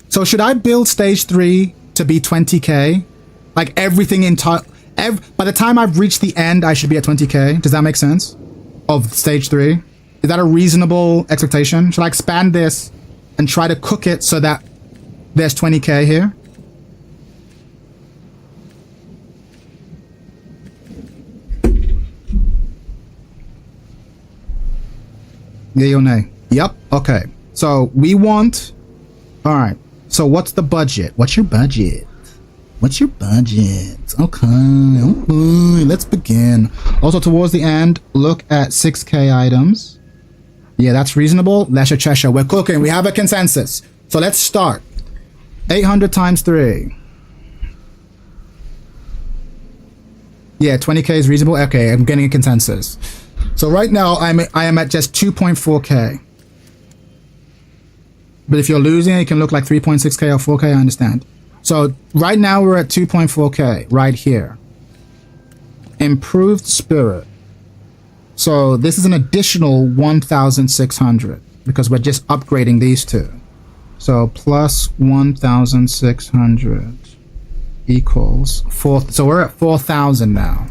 So should I build stage 3 to be 20k? Like everything by the time I've reached the end, I should be at 20k. Does that make sense? Of stage 3? Is that a reasonable expectation? Should I expand this and try to cook it so that there's 20k here? Yay or nay? Yep. Okay. So we want... Alright. So what's the budget? What's your budget? What's your budget? Okay. Let's begin. Also towards the end, look at 6k items. Yeah, that's reasonable. Lesher Cheshire. We're cooking. We have a consensus. So let's start. 800 times 3. Yeah, 20k is reasonable. Okay, I'm getting a consensus. So right now I am at just 2.4k. But if you're losing, it can look like 3.6k or 4k, I understand. So right now we're at 2.4k right here. Improved spirit. So this is an additional 1,600 because we're just upgrading these two. So plus 1,600 equals 4. So we're at 4,000 now.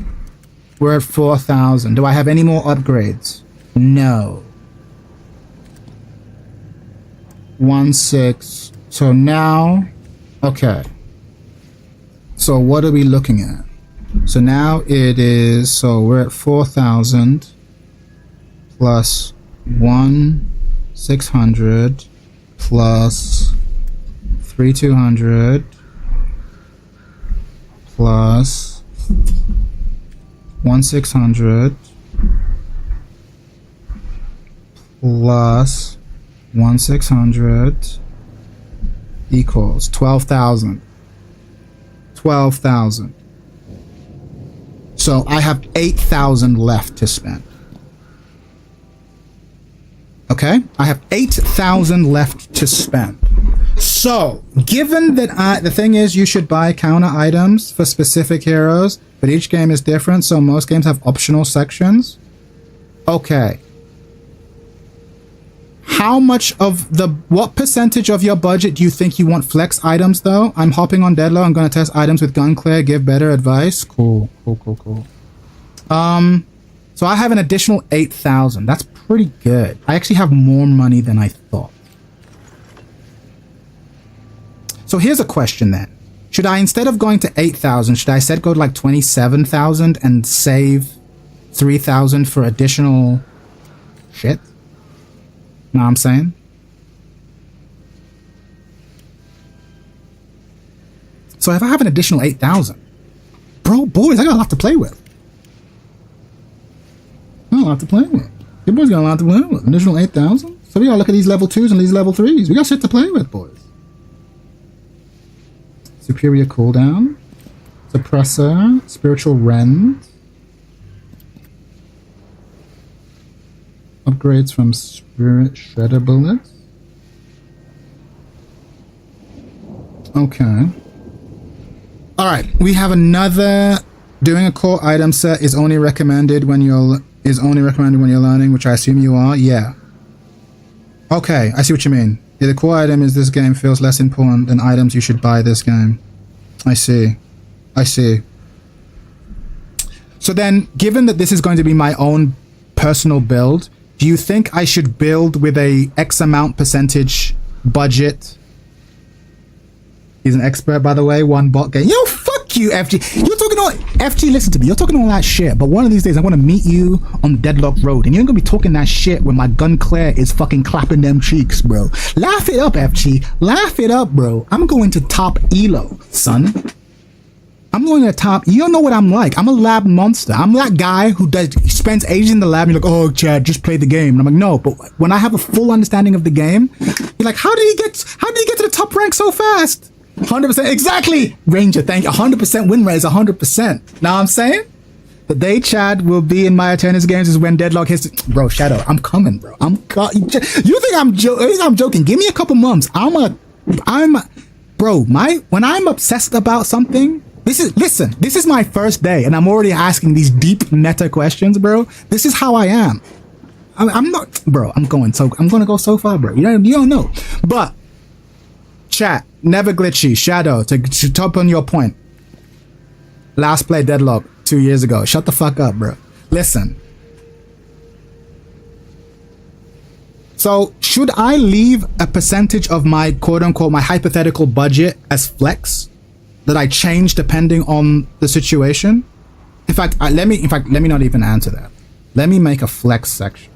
We're at 4,000. Do I have any more upgrades? No. 1,600. So now, okay. So what are we looking at? So now it is, so we're at 4,000 plus 1,600 plus 3,200 plus 1,600 plus 1,600 equals 12,000. 12,000. So I have 8,000 left to spend. Okay? I have 8,000 left to spend. So, given that the thing is, you should buy counter items for specific heroes, but each game is different, so most games have optional sections. Okay. How much of what percentage of your budget do you think you want flex items though? I'm hopping on Deadlock. I'm going to test items with gun clear, give better advice. Cool. So I have an additional 8,000. That's pretty good. I actually have more money than I thought. So here's a question then. Should I, instead of going to 8,000, should I instead go to like 27,000 and save 3,000 for additional shit? Know what I'm saying? So if I have an additional 8,000, boys, I got a lot to play with. I got a lot to play with. You boys got a lot to play with. Additional 8,000? So we gotta look at these level 2s and these level 3s. We got shit to play with, boys. Superior cooldown. Suppressor. Spiritual rend. Upgrades from Spirit Shredder bullets. Okay. Alright, we have another. Doing a core item set is only recommended when you're learning, which I assume you are. Yeah. Okay, I see what you mean. Yeah, the core item is this game feels less important than items you should buy this game. I see. So then, given that this is going to be my own personal build, do you think I should build with a X amount percentage budget? He's an expert, by the way. One bot game. Yo, fuck you, FG. You're talking all FG. Listen to me. You're talking all that shit. But one of these days, I want to meet you on the Deadlock Road, and you're gonna be talking that shit when my gun Claire is fucking clapping them cheeks, bro. Laugh it up, FG. Laugh it up, bro. I'm going to top elo, son. I'm going to top. You don't know what I'm like. I'm a lab monster. I'm that guy who spends ages in the lab. And you're like, oh, Chad, just play the game. And I'm like, no. But when I have a full understanding of the game, you're like, how did he get to the top rank so fast? 100%. Exactly. Ranger, thank you. 100% win rate is 100%. Know what I'm saying? The day Chad will be in my Eternus games is when Deadlock hits. Bro, Shadow, I'm coming, bro. You think I'm joking? Give me a couple months. Bro, when I'm obsessed about something. This is my first day, and I'm already asking these deep meta questions, bro. This is how I am. I'm not, bro. I'm gonna go so far, bro. You don't know. But chat, never glitchy. Shadow, to top on your point. Last play Deadlock 2 years ago. Shut the fuck up, bro. Listen. So should I leave a percentage of my quote unquote my hypothetical budget as flex? That I change depending on the situation. In fact, let me not even answer that. Let me make a flex section.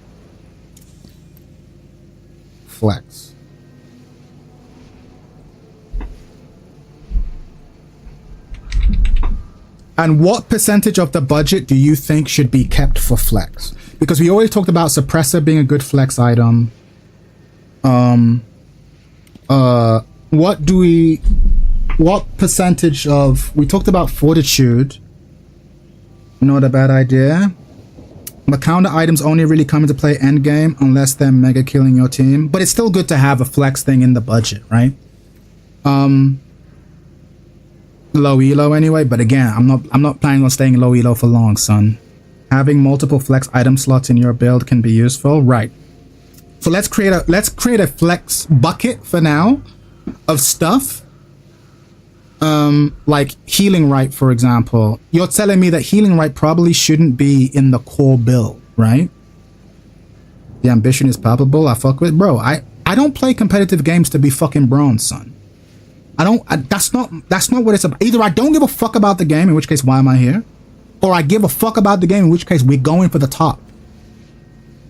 Flex. And what percentage of the budget do you think should be kept for flex? Because we always talked about suppressor being a good flex item. What percentage of... We talked about fortitude. Not a bad idea. But counter items only really come into play endgame unless they're mega killing your team. But it's still good to have a flex thing in the budget, right? Low elo anyway. But again, I'm not planning on staying low elo for long, son. Having multiple flex item slots in your build can be useful, right? So let's create a flex bucket for now of stuff. Like healing right, for example. You're telling me that healing right probably shouldn't be in the core build, right? The ambition is palpable. I fuck with, bro. I don't play competitive games to be fucking bronze, son. That's not what it's about. Either I don't give a fuck about the game, in which case why am I here? Or I give a fuck about the game, in which case we're going for the top.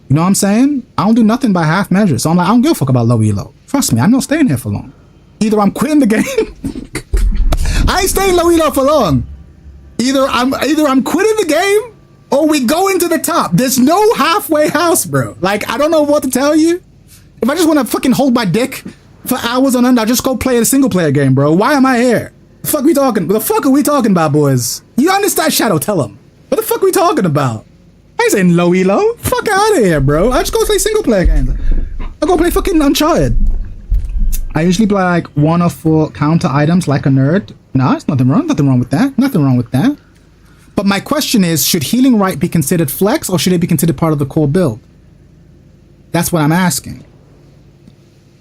You know what I'm saying? I don't do nothing by half measures. So I'm like, I don't give a fuck about low elo. Trust me, I'm not staying here for long. Either I'm quitting the game. I ain't staying low elo for long. Either I'm quitting the game or we go into the top. There's no halfway house, bro. Like, I don't know what to tell you. If I just want to fucking hold my dick for hours on end, I'll just go play a single player game, bro. Why am I here? The fuck are we talking about, boys? You understand, Shadow? Tell them. What the fuck are we talking about? I ain't saying low elo. Fuck out of here, bro. I just go play single player games. I go play fucking Uncharted. I usually play like 1 or 4 counter items like a nerd. Nah, it's nothing wrong with that. Nothing wrong with that. But my question is, should healing right be considered flex or should it be considered part of the core build? That's what I'm asking.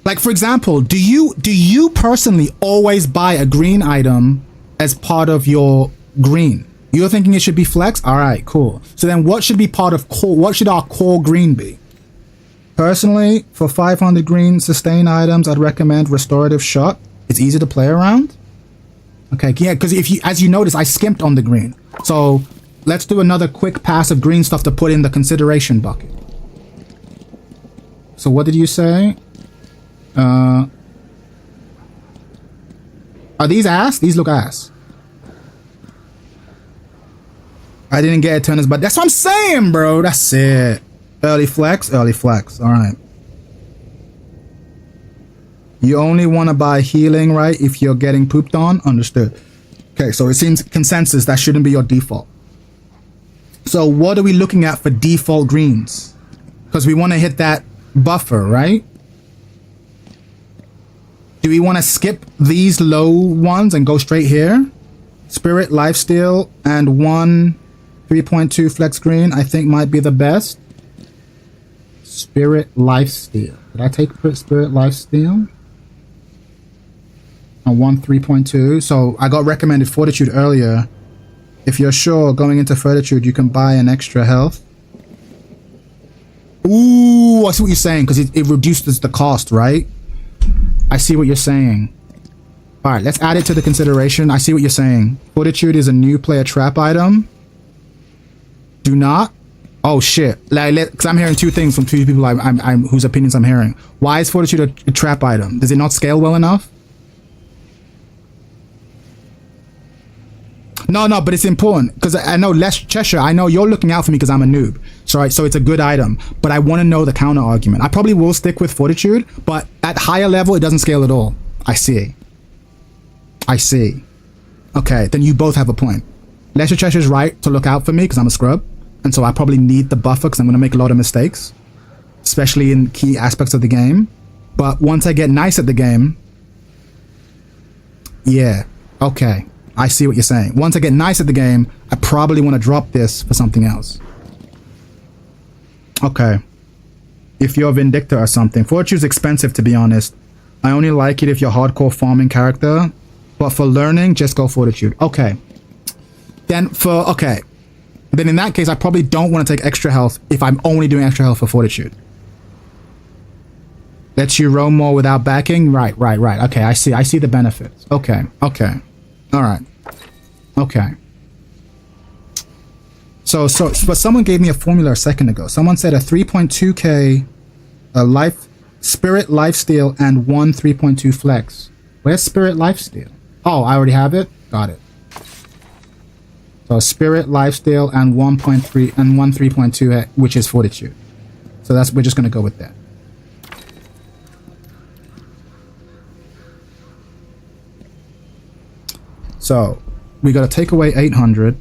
Like, for example, do you personally always buy a green item as part of your green? You're thinking it should be flex? All right, cool. So then what should be part of core? What should our core green be? Personally, for 500 green sustain items, I'd recommend restorative shot. It's easy to play around. Okay, yeah, because as you notice, I skimped on the green. So let's do another quick pass of green stuff to put in the consideration bucket. So what did you say? Are these ass? These look ass. I didn't get Eternus, but that's what I'm saying, bro. That's it. Early flex. All right. You only want to buy healing, right? If you're getting pooped on. Understood. Okay, so it seems consensus that shouldn't be your default. So what are we looking at for default greens? Because we want to hit that buffer, right? Do we want to skip these low ones and go straight here? Spirit, Lifesteal, and 1 3.2 flex green, I think might be the best. Spirit, Lifesteal. Did I take Spirit, Lifesteal? And 1 3.2. So I got recommended Fortitude earlier. If you're sure going into Fortitude, you can buy an extra health. Ooh, I see what you're saying, because it reduces the cost, right? I see what you're saying. All right, let's add it to the consideration. I see what you're saying. Fortitude is a new player trap item. Do not. Oh shit! Like, because I'm hearing 2 things from 2 people. I'm whose opinions I'm hearing. Why is Fortitude a trap item? Does it not scale well enough? No, but it's important because I know Cheshire. I know you're looking out for me because I'm a noob. So it's a good item, but I want to know the counter argument. I probably will stick with Fortitude, but at higher level, it doesn't scale at all. I see. Okay, then you both have a point. Lesser Cheshire's right to look out for me because I'm a scrub, and so I probably need the buffer because I'm going to make a lot of mistakes, especially in key aspects of the game. But once I get nice at the game, yeah, okay. I see what you're saying. Once I get nice at the game, I probably want to drop this for something else. Okay. If you're Vindicta or something. Fortune's expensive, to be honest. I only like it if you're hardcore farming character. But for learning, just go Fortitude. Okay. Then in that case, I probably don't want to take extra health if I'm only doing extra health for Fortitude. Lets you roam more without backing? Right. Okay, I see the benefits. Okay. All right. Okay. But someone gave me a formula a second ago. Someone said a 3.2k Spirit Lifesteal and 1 3.2 flex. Where's Spirit Lifesteal? Oh, I already have it. Got it. So Spirit Lifesteal and 1.3 and 1 3.2, which is Fortitude. So we're just gonna go with that. So we gotta take away 800.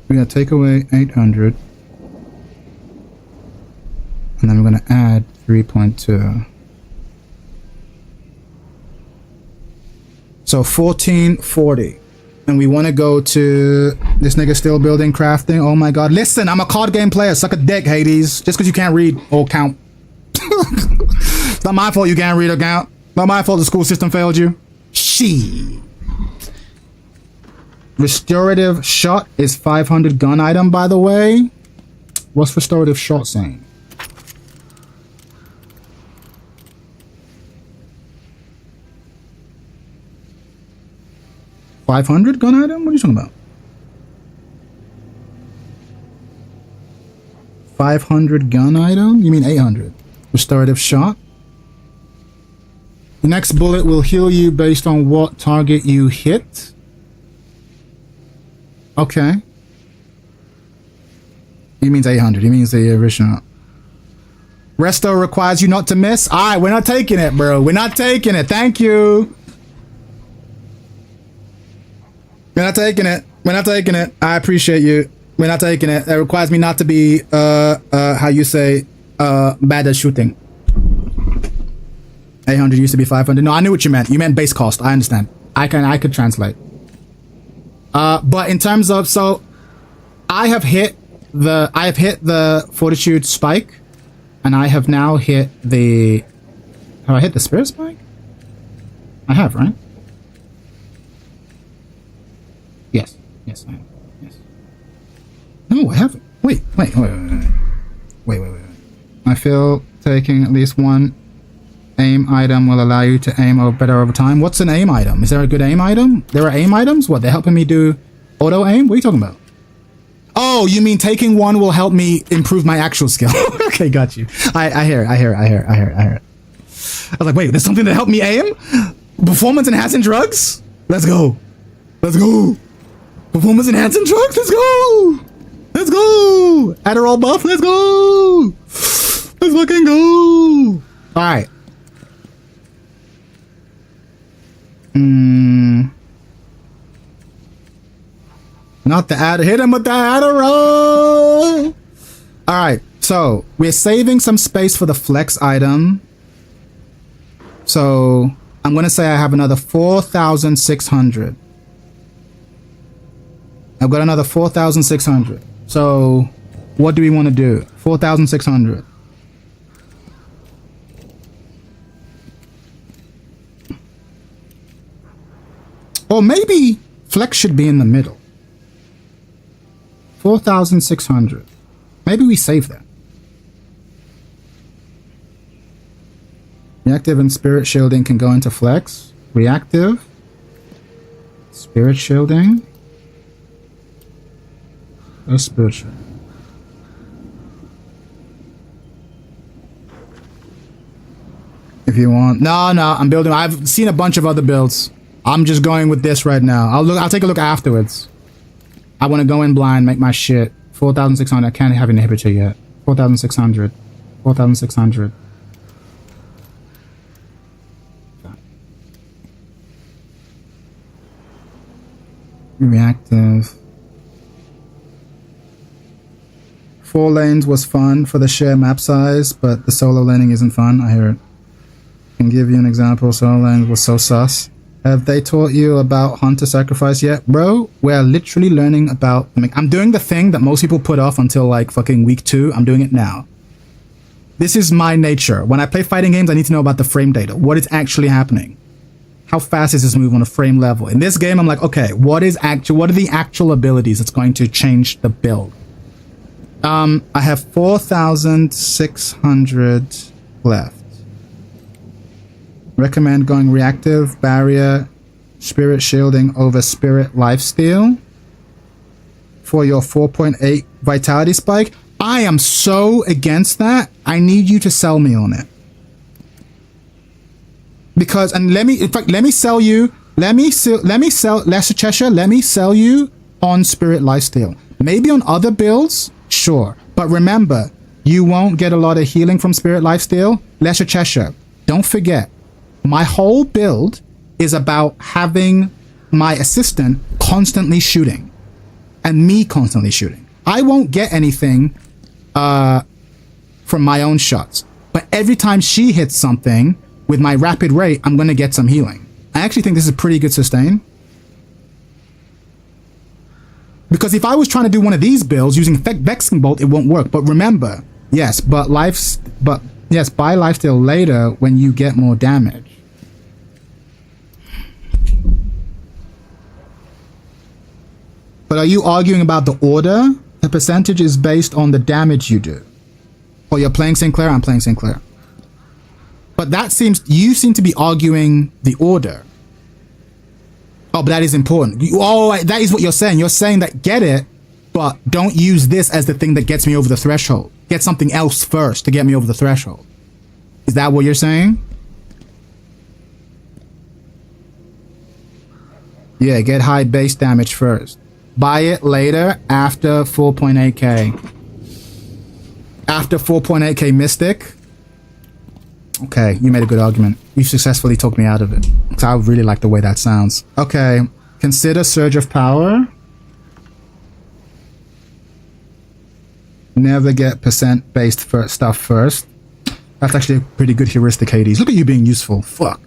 We're gonna take away 800. And then we're gonna add 3.2. So 1440. And we wanna go to this nigga still building crafting. Oh my god. Listen, I'm a card game player. Suck a dick, Hades. Just because you can't read or count. It's not my fault you can't read or count. Not my fault the school system failed you. She. Restorative shot is 500 gun item, by the way. What's restorative shot saying? 500 gun item? What are you talking about? 500 gun item? You mean 800? Restorative shot? The next bullet will heal you based on what target you hit. Okay. He means 800. He means the original. Resto requires you not to miss. All right, we're not taking it, bro. We're not taking it. Thank you. We're not taking it. We're not taking it. I appreciate you. We're not taking it. That requires me not to be, how you say, bad at shooting. 800 used to be 500. No, I knew what you meant. You meant base cost. I understand. I could translate. But in terms of, so I have hit the fortitude spike, and I have now hit the, have I hit the spirit spike? I have, right? Yes, I have. Yes. No, I haven't. Wait. I feel taking at least one aim item will allow you to aim better over time. What's an aim item? Is there a good aim item? There are aim items? What, they're helping me do auto aim? What are you talking about? Oh, you mean taking one will help me improve my actual skill? Okay, got you. I hear it. I was like, wait, there's something to help me aim? Performance enhancing drugs? Let's go. Performance enhancing drugs? Let's go. Adderall buff? Let's go. Let's fucking go. All right. Not the Adderall. Hit him with the Adderall. All right. So we're saving some space for the flex item. So I'm going to say I have another 4,600. I've got another 4,600. So what do we want to do? 4,600. Or maybe flex should be in the middle. 4,600. Maybe we save that. Reactive and spirit shielding can go into flex. Reactive. Spirit shielding. Or spiritual. If you want. No, I'm building. I've seen a bunch of other builds. I'm just going with this right now. I'll take a look afterwards. I want to go in blind, make my shit. 4,600. I can't have an inhibitor yet. 4,600. 4,600. Reactive. 4 lanes was fun for the sheer map size, but the solo laning isn't fun. I hear it. Can give you an example. Solo lanes was so sus. Have they taught you about hunter sacrifice yet? Bro, we're literally learning about... I'm doing the thing that most people put off until like fucking week 2. I'm doing it now. This is my nature. When I play fighting games, I need to know about the frame data. What is actually happening? How fast is this move on a frame level? In this game, I'm like, okay, what are the actual abilities that's going to change the build? I have 4,600 left. Recommend going reactive, barrier, spirit shielding over spirit lifesteal for your 4.8 vitality spike. I am so against that. I need you to sell me on it. Because, and let me sell you, let me sell Lesser Cheshire, let me sell you on spirit lifesteal. Maybe on other builds, sure. But remember, you won't get a lot of healing from spirit lifesteal. Lesser Cheshire, don't forget. My whole build is about having my assistant constantly shooting and me constantly shooting. I won't get anything from my own shots, but every time she hits something with my rapid rate, I'm going to get some healing. I actually think this is a pretty good sustain. Because if I was trying to do one of these builds using Vexing Bolt, it won't work. But remember, yes, buy lifesteal later when you get more damage. But are you arguing about the order? The percentage is based on the damage you do. Oh, you're playing Sinclair? I'm playing Sinclair. But that seems... You seem to be arguing the order. Oh, but that is important. That is what you're saying. You're saying that get it, but don't use this as the thing that gets me over the threshold. Get something else first to get me over the threshold. Is that what you're saying? Yeah, get high base damage first. Buy it later after 4.8k. After 4.8k Mystic. Okay, you made a good argument. You successfully took me out of it. So I really like the way that sounds. Okay, consider Surge of Power. Never get percent based stuff first. That's actually a pretty good heuristic, Hades. Look at you being useful. Fuck.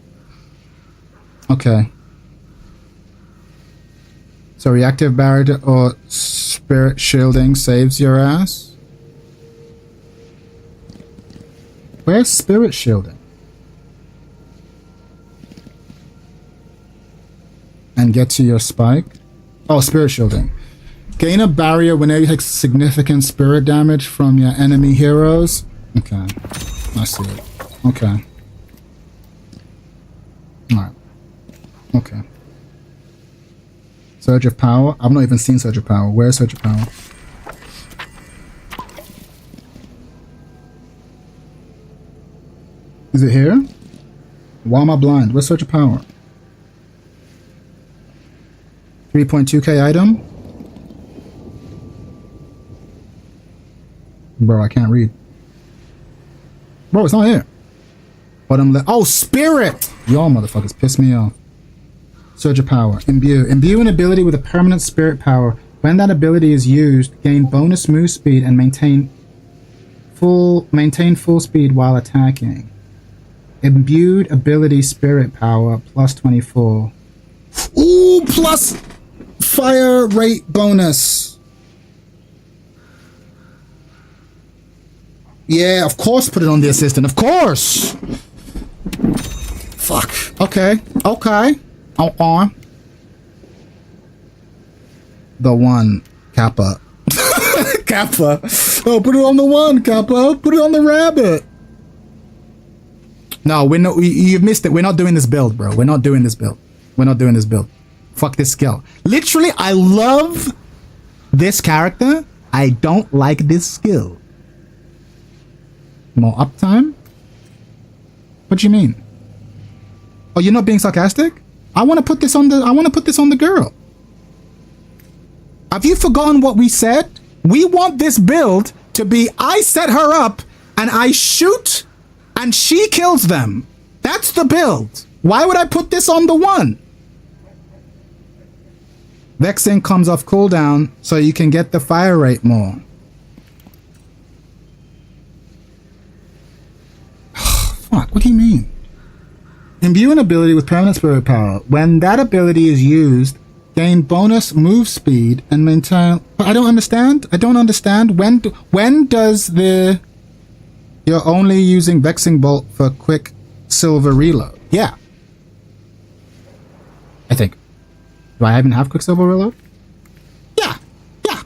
Okay. So reactive barrier or spirit shielding saves your ass. Where's spirit shielding? And get to your spike. Oh, spirit shielding. Gain a barrier whenever you take significant spirit damage from your enemy heroes. Okay. I see it. Okay. Alright. Okay. Surge of Power. I've not even seen Surge of Power. Where's Surge of Power? Is it here? Why am I blind? Where's Surge of Power? 3.2k item? Bro, I can't read. Bro, it's not here. Bottom left. Oh, Spirit! Y'all motherfuckers piss me off. Surge of Power. Imbue. Imbue an ability with a permanent spirit power. When that ability is used, gain bonus move speed and maintain full speed while attacking. Imbued ability spirit power plus 24. Ooh, plus fire rate bonus. Yeah, of course put it on the assistant. Of course. Fuck. Okay. Okay. Okay. The one. Kappa. Kappa. Oh, put it on the one, Kappa. Put it on the rabbit. No, we're not. You've missed it. We're not doing this build, bro. We're not doing this build. We're not doing this build. Fuck this skill. Literally, I love this character. I don't like this skill. More uptime? What do you mean? Oh, you're not being sarcastic? I want to put this on the girl. Have you forgotten what we said? We want this build to be I set her up and I shoot and she kills them. That's the build. Why would I put this on the one? Vexing comes off cooldown so you can get the fire rate more. Fuck, what do you mean? Imbue an ability with permanent spirit power. When that ability is used, gain bonus move speed and maintain... I don't understand. I don't understand. When does the... You're only using Vexing Bolt for quick silver reload. Yeah. I think. Do I even have Quicksilver reload? Yeah. Yeah.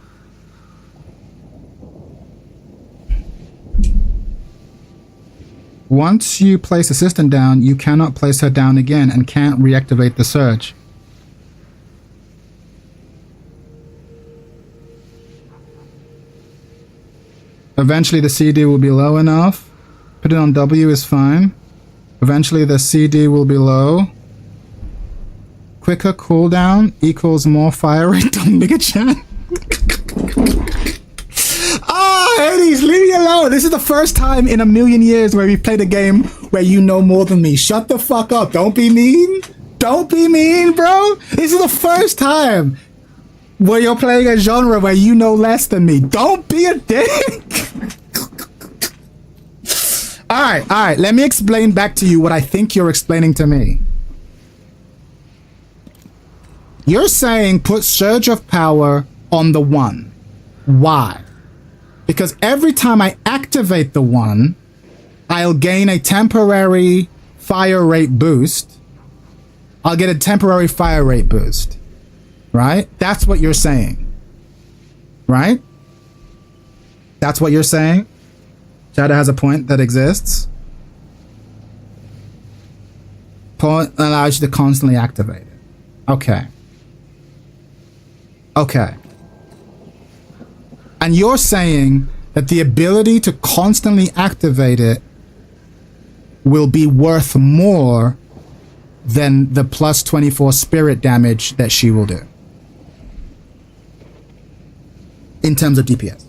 Once you place assistant down, you cannot place her down again and can't reactivate the surge. Eventually the CD will be low enough. Put it on W is fine. Eventually the CD will be low. Quicker cooldown equals more fire rate on Mega Chan. Ah, Hades, leave me alone. This is the first time in a million years where we played a game where you know more than me. Shut the fuck up. Don't be mean. Don't be mean, bro. This is the first time where you're playing a genre where you know less than me. Don't be a dick. All right. Let me explain back to you what I think you're explaining to me. You're saying put Surge of Power on the one. Why? Because every time I activate the one, I'll gain a temporary fire rate boost. I'll get a temporary fire rate boost. Right? That's what you're saying. Right? That's what you're saying? Shadow has a point that exists. Point allows you to constantly activate it. Okay. Okay. And you're saying that the ability to constantly activate it will be worth more than the plus 24 spirit damage that she will do in terms of DPS.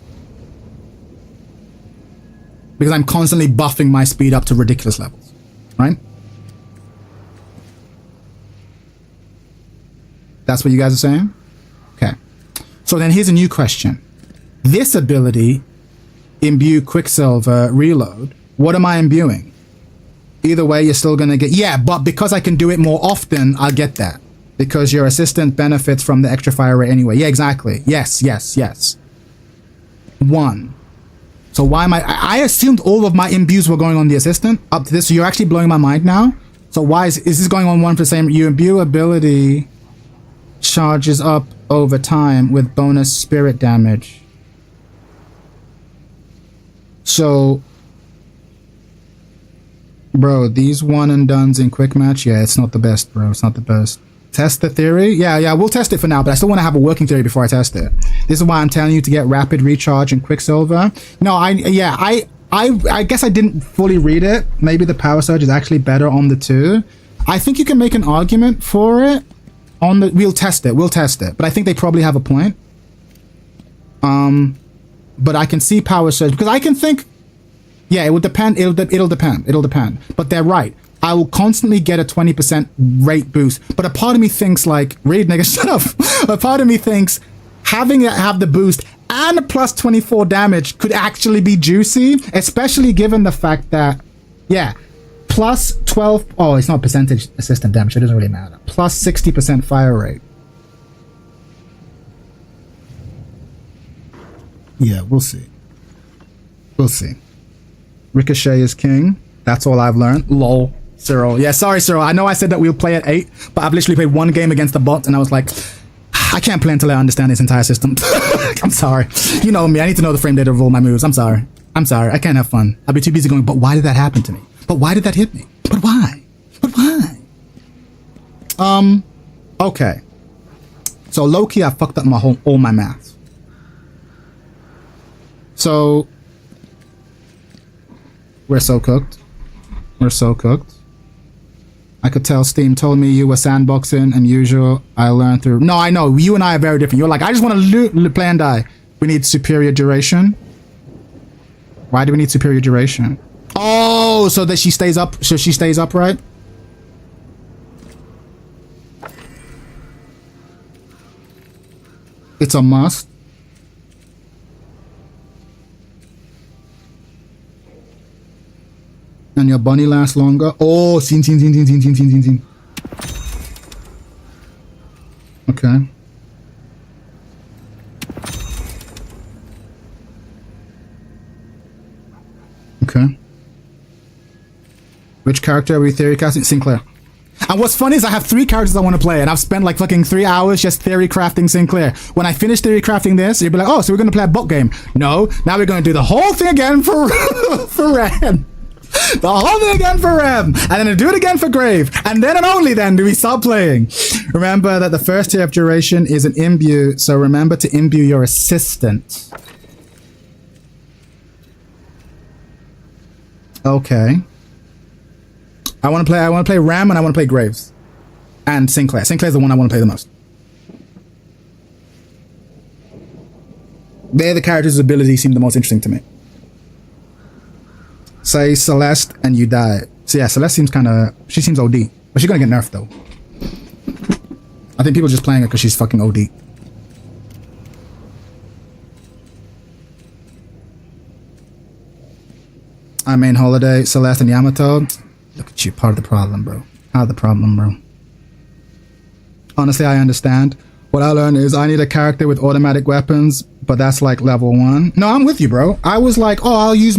Because I'm constantly buffing my speed up to ridiculous levels, right? That's what you guys are saying? Okay. So then here's a new question. This ability, imbue Quicksilver reload, what am I imbuing? Either way, you're still going to get... Yeah, but because I can do it more often, I'll get that. Because your assistant benefits from the extra fire rate anyway. Yeah, exactly. Yes. 1. So why am I assumed all of my imbues were going on the assistant up to this. So you're actually blowing my mind now. So why is this going on 1 for the same? You imbue ability charges up over time with bonus spirit damage. So, bro, these one and dones in quick match, yeah, it's not the best, bro. It's not the best. Test the theory? Yeah, we'll test it for now, but I still want to have a working theory before I test it. This is why I'm telling you to get rapid recharge and Quicksilver. No, I guess I didn't fully read it. Maybe the power surge is actually better on the 2. I think you can make an argument for it on the... We'll test it. But I think they probably have a point. But I can see power surge because I can think... Yeah, it will depend. It'll depend. But they're right. I will constantly get a 20% rate boost. But a part of me thinks like, read nigga, shut up. A part of me thinks having it have the boost and a plus 24 damage could actually be juicy, especially given the fact that, yeah, plus 12. Oh, it's not percentage assistant damage. It doesn't really matter. Plus 60% fire rate. Yeah, we'll see. Ricochet is king. That's all I've learned. Lol. Cyril. Yeah, sorry, Cyril. I know I said that we'll play at 8, but I've literally played 1 game against the bot, and I was like, I can't play until I understand this entire system. I'm sorry. You know me. I need to know the frame data of all my moves. I'm sorry. I can't have fun. I'll be too busy going, but why did that happen to me? But why did that hit me? But why? Okay. So low-key, I fucked up all my maths. So... We're so cooked. I could tell Steam told me you were sandboxing and usual. I learned through... No, I know. You and I are very different. You're like, I just want to play and die. We need superior duration. Why do we need superior duration? Oh, so that she stays up. So she stays upright. It's a must. And your bunny lasts longer. Oh, scene. Okay. Which character are we theory casting? Sinclair. And what's funny is I have 3 characters I want to play, and I've spent like fucking 3 hours just theory crafting Sinclair. When I finish theory crafting this, you'll be like, oh, so we're going to play a bot game. No, now we're going to do the whole thing again for Ren. The whole thing again for Rem, and then do it again for Grave, and then and only then do we stop playing. Remember that the first tier of duration is an imbue, so remember to imbue your assistant. Okay. I want to play Ram, and I want to play Graves, and Sinclair. Sinclair's the one I want to play the most. They're the characters whose abilities seem the most interesting to me. Say Celeste and you die. So yeah, Celeste seems she seems OD. But she's gonna get nerfed though. I think people are just playing her because she's fucking OD. I mean Holiday, Celeste and Yamato. Look at you, part of the problem, bro. Honestly, I understand. What I learned is I need a character with automatic weapons, but that's like level 1. No, I'm with you, bro. I was like, oh, I'll use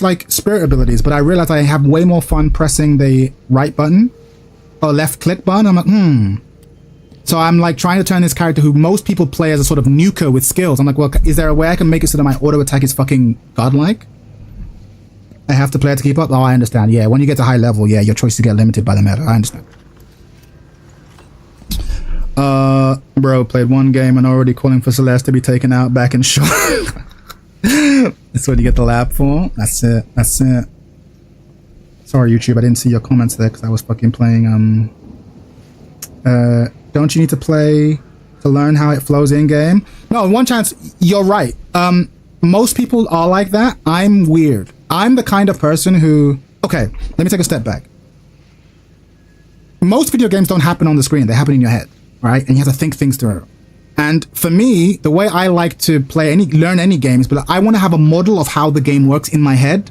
like spirit abilities, but I realized I have way more fun pressing the right button or left click button. I'm like, So I'm like trying to turn this character who most people play as a sort of nuker with skills. I'm like, well, is there a way I can make it so that my auto attack is fucking godlike? I have to play it to keep up? Oh, I understand. Yeah, when you get to high level, yeah, your choices get limited by the meta. I understand. Bro, played one game and already calling for Celeste to be taken out back in shot. That's what you get the lab for. That's it. That's it. Sorry, YouTube, I didn't see your comments there because I was fucking playing, don't you need to play to learn how it flows in-game? No, one chance, you're right. Most people are like that. I'm weird. I'm the kind of person who... Okay, let me take a step back. Most video games don't happen on the screen. They happen in your head, right? And you have to think things through. And for me, the way I like to learn any games, but I want to have a model of how the game works in my head.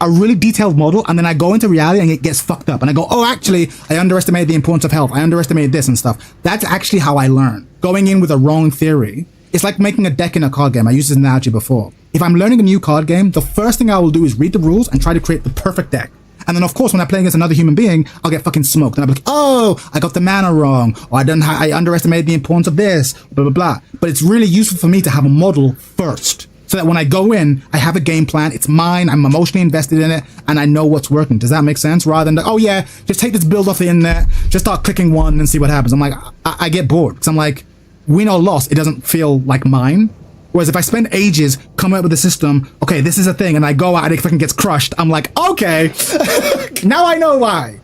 A really detailed model, and then I go into reality and it gets fucked up. And I go, oh, actually, I underestimated the importance of health. I underestimated this and stuff. That's actually how I learn. Going in with a wrong theory. It's like making a deck in a card game. I used this analogy before. If I'm learning a new card game, the first thing I will do is read the rules and try to create the perfect deck. And then, of course, when I play against another human being, I'll get fucking smoked. And I'll be like, oh, I got the mana wrong. Or I underestimated the importance of this, blah, blah, blah. But it's really useful for me to have a model first. So that when I go in, I have a game plan. It's mine. I'm emotionally invested in it. And I know what's working. Does that make sense? Rather than, oh, yeah, just take this build off the internet. Just start clicking one and see what happens. I'm like, I get bored. Because I'm like, win or loss, it doesn't feel like mine. Whereas if I spend ages coming up with a system, okay, this is a thing, and I go out and it fucking gets crushed, I'm like, okay, now I know why.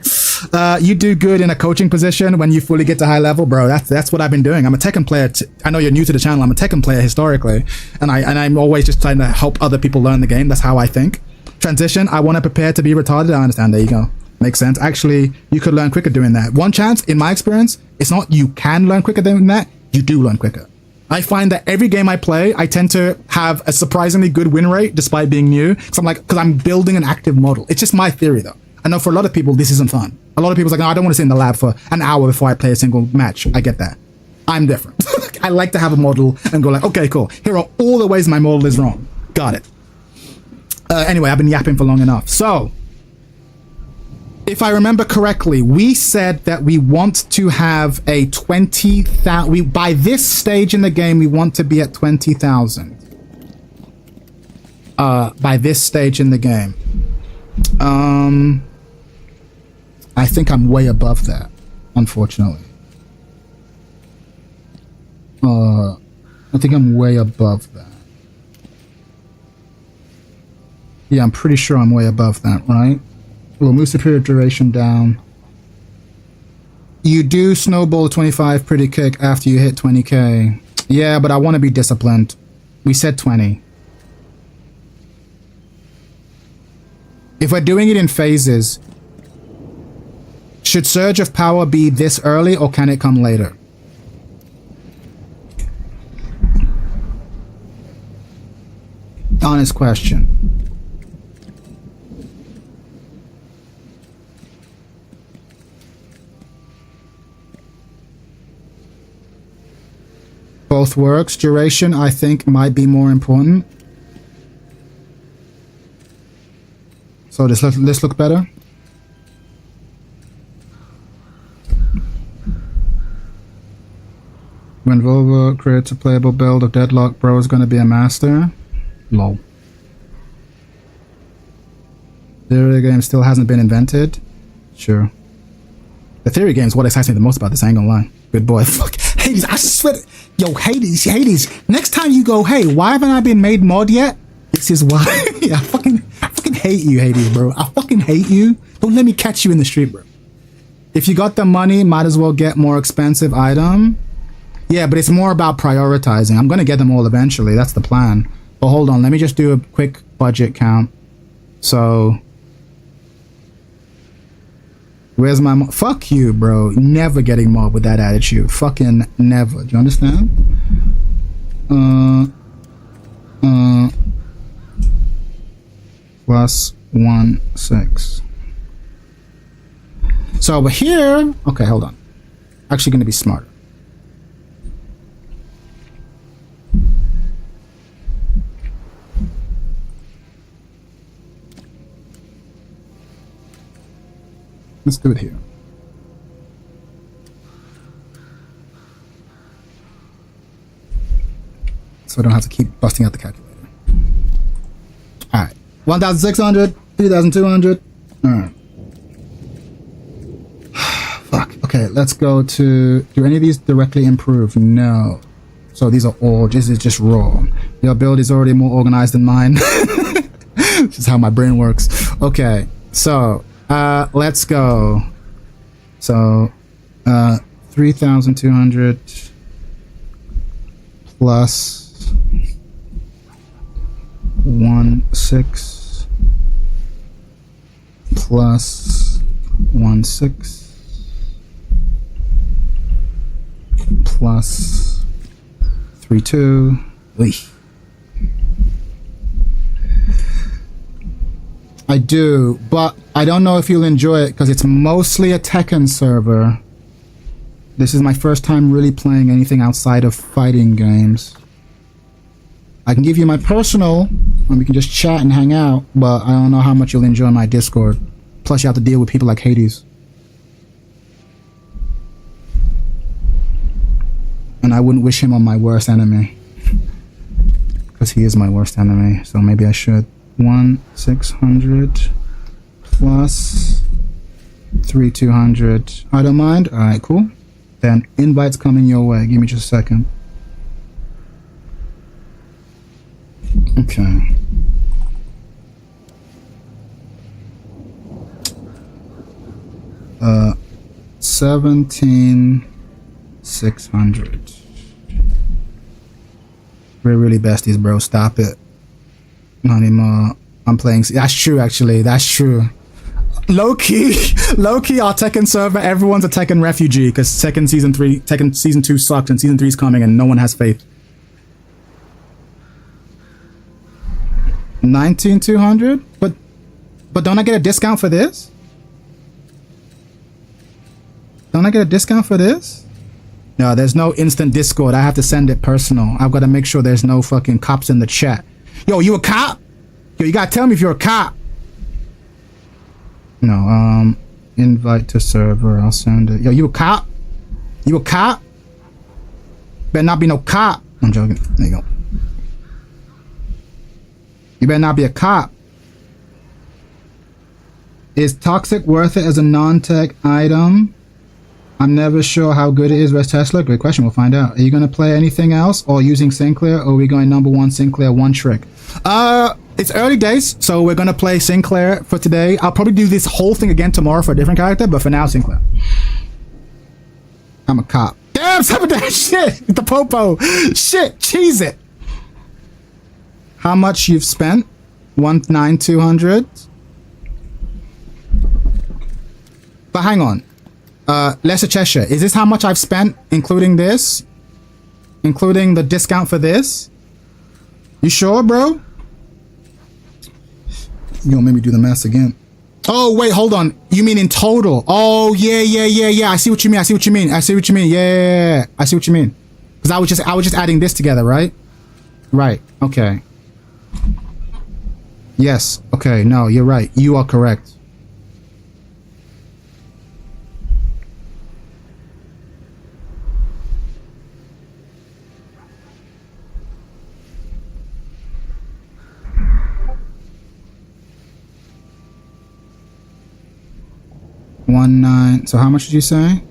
You do good in a coaching position when you fully get to high level, bro. That's what I've been doing. I'm a Tekken player. I know you're new to the channel. I'm a Tekken player historically, and I'm always just trying to help other people learn the game. That's how I think. Transition. I want to prepare to be retarded. I understand. There you go. Makes sense. Actually, you could learn quicker doing that. One chance, in my experience, it's not you can learn quicker doing that. You do learn quicker. I find that every game I play, I tend to have a surprisingly good win rate despite being new. Because I'm building an active model. It's just my theory though. I know for a lot of people, this isn't fun. A lot of people's like, no, I don't want to sit in the lab for an hour before I play a single match. I get that. I'm different. I like to have a model and go like, okay, cool. Here are all the ways my model is wrong. Got it. Anyway, I've been yapping for long enough. So, if I remember correctly, we said that we want to have a 20,000... By this stage in the game, we want to be at 20,000. By this stage in the game. I think I'm way above that, unfortunately. I think I'm way above that. Yeah, I'm pretty sure I'm way above that, right? We'll move superior duration down. You do snowball 25 pretty quick after you hit 20k. Yeah, but I want to be disciplined. We said 20. If we're doing it in phases, should Surge of Power be this early or can it come later? Honest question. Both works. Duration, I think, might be more important. So this look better. When Volvo creates a playable build of Deadlock, bro is going to be a master. Lol. Theory game still hasn't been invented. Sure. The theory game is what excites me the most about this. I ain't gonna lie. Good boy. Fuck. Hades, I swear. Yo, Hades. Next time you go, hey, why haven't I been made mod yet? This is why. I fucking hate you, Hades, bro. I fucking hate you. Don't let me catch you in the street, bro. If you got the money, might as well get more expensive item. Yeah, but it's more about prioritizing. I'm gonna get them all eventually. That's the plan. But hold on, let me just do a quick budget count. So, where's my mob? Fuck you, bro. Never getting mob with that attitude. Fucking never. Do you understand? Plus 1/6. So over here, okay, hold on. Actually gonna be smarter. Let's do it here. So I don't have to keep busting out the calculator. Alright. 1,600, 2,200. Alright. Fuck. Okay, let's go to, do any of these directly improve? No. So these are all, this is just raw. Your build is already more organized than mine. This is how my brain works. Okay, so let's go. So 3,200 plus 1,600 plus 1,600 plus 3,200. I do, but I don't know if you'll enjoy it because it's mostly a Tekken server. This is my first time really playing anything outside of fighting games. I can give you my personal, and we can just chat and hang out, but I don't know how much you'll enjoy my Discord. Plus you have to deal with people like Hades. And I wouldn't wish him on my worst enemy. Because he is my worst enemy, so maybe I should. 1,600 plus 3,200. I don't mind. Alright, cool. Then invites coming your way. Give me just a second. Okay. Uh, 17,600. We're really besties, bro. Stop it. Not anymore. I'm playing. That's true, actually. That's true. Low key, our Tekken server, everyone's a Tekken refugee because Tekken season 2 sucked and season 3 is coming and no one has faith. 19,200? But don't I get a discount for this? Don't I get a discount for this? No, there's no instant Discord. I have to send it personal. I've got to make sure there's no fucking cops in the chat. Yo, you a cop? Yo, you gotta tell me if you're a cop. No, invite to server. I'll send it. Yo, you a cop? You a cop? Better not be no cop. I'm joking. There you go. You better not be a cop. Is toxic worth it as a non-tech item? I'm never sure how good it is versus Tesla. Great question. We'll find out. Are you going to play anything else or using Sinclair, or are we going number one Sinclair one trick? It's early days, so we're going to play Sinclair for today. I'll probably do this whole thing again tomorrow for a different character, but for now, Sinclair. I'm a cop. Damn, some of that shit. The popo. Shit, cheese it. How much you've spent? 1,9,200. But hang on. Lesser Cheshire, is this how much I've spent, including this? Including the discount for this? You sure, bro? You gonna make me do the math again. Oh, wait, hold on. You mean in total? Oh, yeah. I see what you mean. I see what you mean. Yeah. I see what you mean. Because I was just adding this together, right? Right. Okay. Yes. Okay. No, you're right. You are correct. So how much did you say?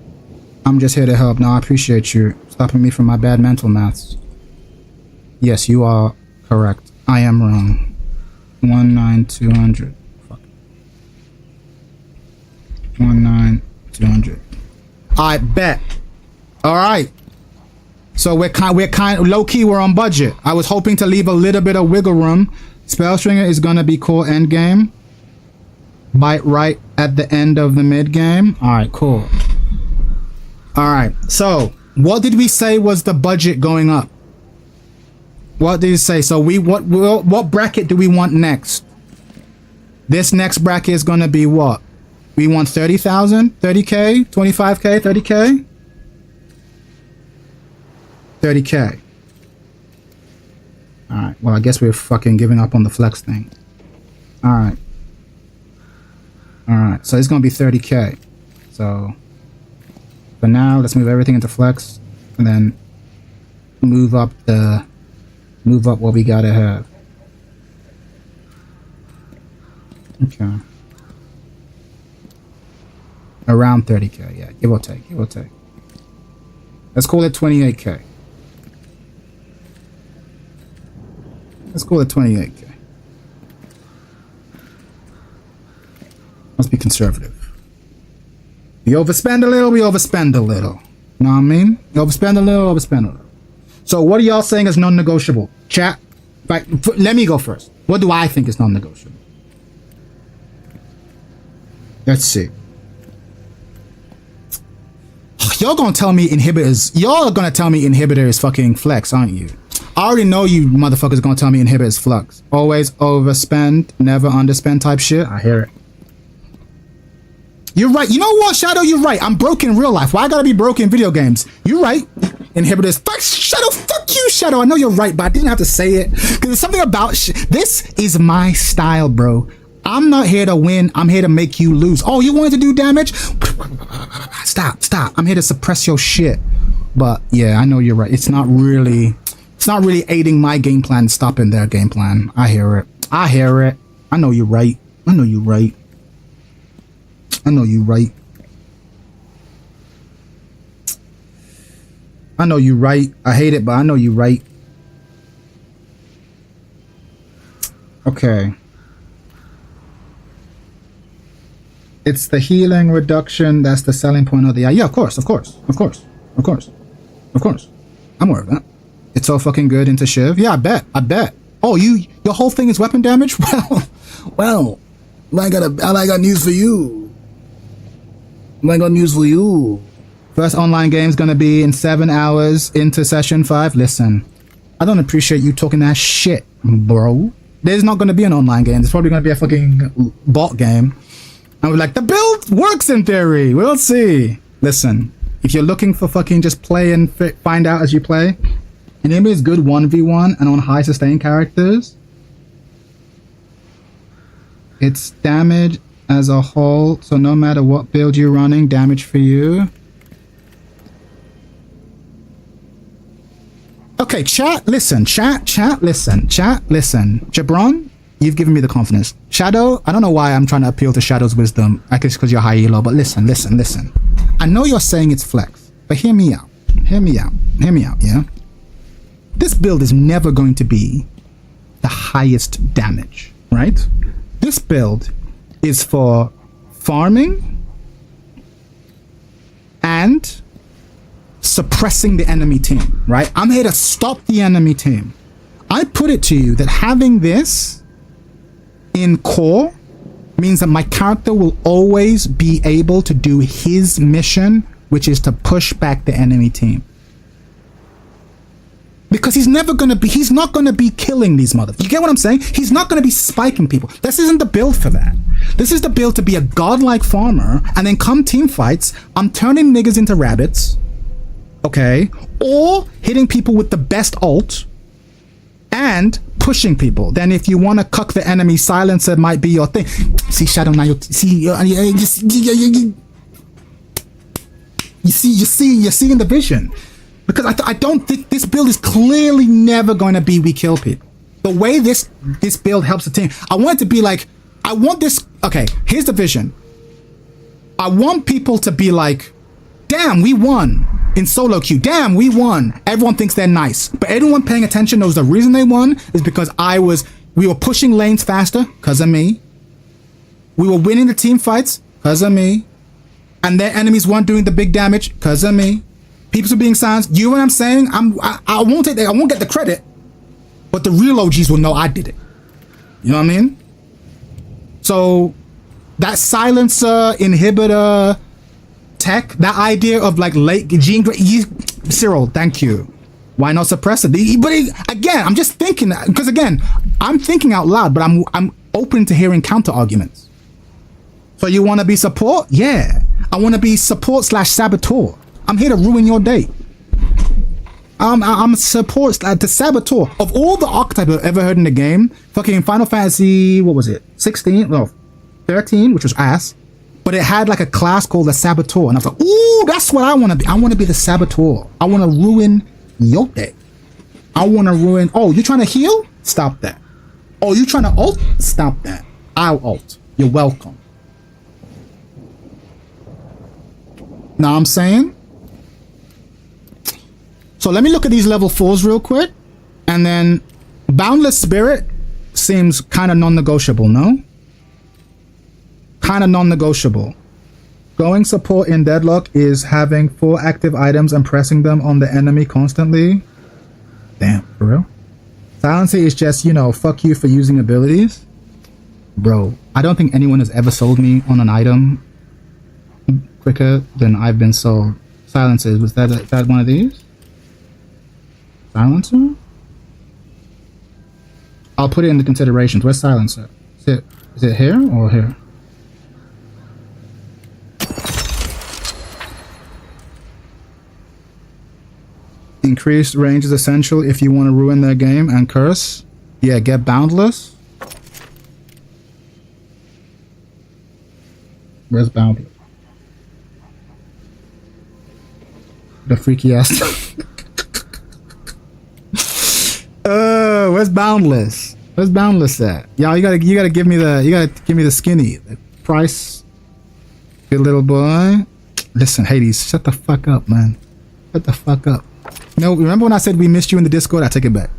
I'm just here to help. No, I appreciate you stopping me from my bad mental maths. Yes, you are correct. I am wrong. 1,9,200. Fuck. 1,9,200. I bet. All right. So we're kind low key. We're on budget. I was hoping to leave a little bit of wiggle room. Spellstringer is gonna be core end game. Bite right at the end of the mid game. All right, cool. All right. So what did we say was the budget going up? What did you say? So what bracket do we want next? This next bracket is going to be what? We want 30,000, 30K, 25K, 30K, 30K. All right. Well, I guess we're fucking giving up on the flex thing. All right. Alright, so it's gonna be 30K. So for now, let's move everything into flex and then move up what we gotta have. Okay. Around 30k, yeah, give or take, give or take. Let's call it 28k. Let's call it 28k. Must be conservative. We overspend a little, we overspend a little. Know what I mean? We overspend a little, overspend a little. So what are y'all saying is non-negotiable? Chat, right, let me go first. What do I think is non-negotiable? Let's see. Y'all gonna tell me inhibitors. Y'all are gonna tell me inhibitor is fucking flex, aren't you? I already know you motherfuckers gonna tell me inhibitor is flux. Always overspend, never underspend type shit. I hear it. You're right. You know what, Shadow? You're right. I'm broke in real life. Why I gotta be broke in video games? You're right. Inhibitors. Fuck Shadow. Fuck you, Shadow. I know you're right, but I didn't have to say it because there's something about this is my style, bro. I'm not here to win. I'm here to make you lose. Oh, you wanted to do damage? Stop, stop. I'm here to suppress your shit. But yeah, I know you're right. It's not really aiding my game plan, stopping their game plan. I hear it. I hear it. I know you're right. I know you're right. I know you're right. I know you're right. I hate it, but I know you're right. Okay. It's the healing reduction. That's the selling point of the... Yeah, of course, of course, of course, of course, of course. I'm aware of that. It's so fucking good into Shiv. Yeah, I bet. I bet. Oh, your whole thing is weapon damage? Well, I got news for you. I got news for you. First online game's gonna be in 7 hours into session 5. Listen, I don't appreciate you talking that shit, bro. There's not gonna be an online game. There's probably gonna be a fucking bot game. And we're like, the build works in theory. We'll see. Listen, if you're looking for fucking just play and find out as you play, Enemy is good 1v1 and on high sustain characters. It's damage as a whole, so no matter what build you're running, damage for you. Okay, chat, listen. Chat, listen. Jabron, you've given me the confidence. Shadow, I don't know why I'm trying to appeal to Shadow's wisdom. I guess because you're high elo, but listen. I know you're saying it's flex, but hear me out, yeah? This build is never going to be the highest damage, right? This build is for farming and suppressing the enemy team, right? I'm here to stop the enemy team. I put it to you that having this in core means that my character will always be able to do his mission, which is to push back the enemy team. Because he's not gonna be killing these motherfuckers. You get what I'm saying? He's not gonna be spiking people. This isn't the build for that. This is the build to be a godlike farmer, and then come team fights, I'm turning niggas into rabbits, okay? Or hitting people with the best ult, and pushing people. Then if you want to cuck the enemy, silencer might be your thing. See, Shadow, now you're seeing the vision. Because I don't think this build is clearly never going to be we kill people. The way this build helps the team, I want it to be like, I want this, okay, here's the vision. I want people to be like, damn, we won in solo queue. Damn, we won. Everyone thinks they're nice. But everyone paying attention knows the reason they won is because we were pushing lanes faster because of me. We were winning the team fights because of me. And their enemies weren't doing the big damage because of me. People are being silenced. You know what I'm saying? I won't get the credit, but the real OGs will know I did it. You know what I mean? So that silencer inhibitor tech, that idea of like late gene, Cyril, thank you. Why not suppress it? But again, I'm just thinking because again, I'm thinking out loud, but I'm open to hearing counter arguments. So you want to be support? Yeah, I want to be support / saboteur. I'm here to ruin your day. I'm support the saboteur of all the archetypes I've ever heard in the game. Fucking Final Fantasy, what was it? 16? No, 13, which was ass. But it had like a class called the saboteur, and I was like, ooh, that's what I want to be. I want to be the saboteur. I want to ruin your day. I want to ruin. Oh, you trying to heal? Stop that. Oh, you trying to ult? Stop that. I'll ult. You're welcome. Know what I'm saying? So let me look at these level 4s real quick. And then Boundless Spirit seems kind of non-negotiable, no? Kind of non-negotiable. Going support in Deadlock is having 4 active items and pressing them on the enemy constantly. Damn, for real? Silencer is just, you know, fuck you for using abilities. Bro, I don't think anyone has ever sold me on an item quicker than I've been sold. Silencer, was that one of these? Silencer? I'll put it in the considerations. Where's Silencer? Is it here or here? Increased range is essential if you want to ruin their game and curse. Yeah, get Boundless. Where's Boundless? The freaky ass. Where's Boundless? Where's Boundless at? Y'all, you gotta give me the skinny. The price. Good little boy. Listen, Hades, shut the fuck up, man. Shut the fuck up. No, remember when I said we missed you in the Discord? I take it back.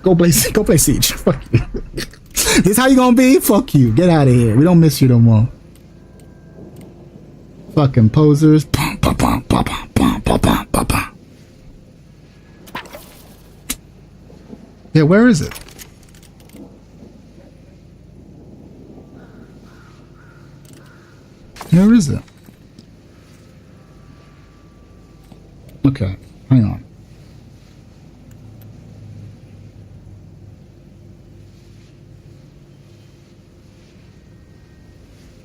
Go play Siege. Fuck you. This how you gonna be? Fuck you. Get out of here. We don't miss you no more. Fucking posers. Yeah, where is it? Where is it? Okay, hang on.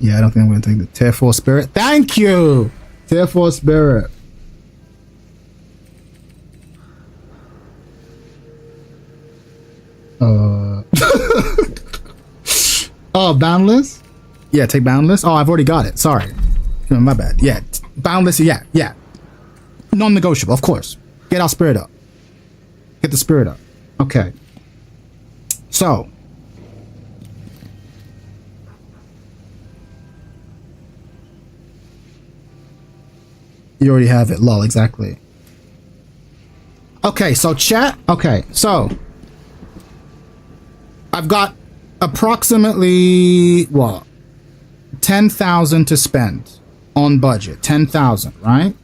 Yeah, I don't think I'm going to take the Tier 4 Spirit. Thank you! Tier 4 Spirit. Oh, Boundless? Yeah, take Boundless. Oh, I've already got it. Sorry. My bad. Yeah, Boundless. Yeah. Non-negotiable, of course. Get our spirit up. Get the spirit up. Okay. So. You already have it. Lol, exactly. Okay, so chat. Okay, so. I've got approximately, what? 10,000 to spend on budget. 10,000, right?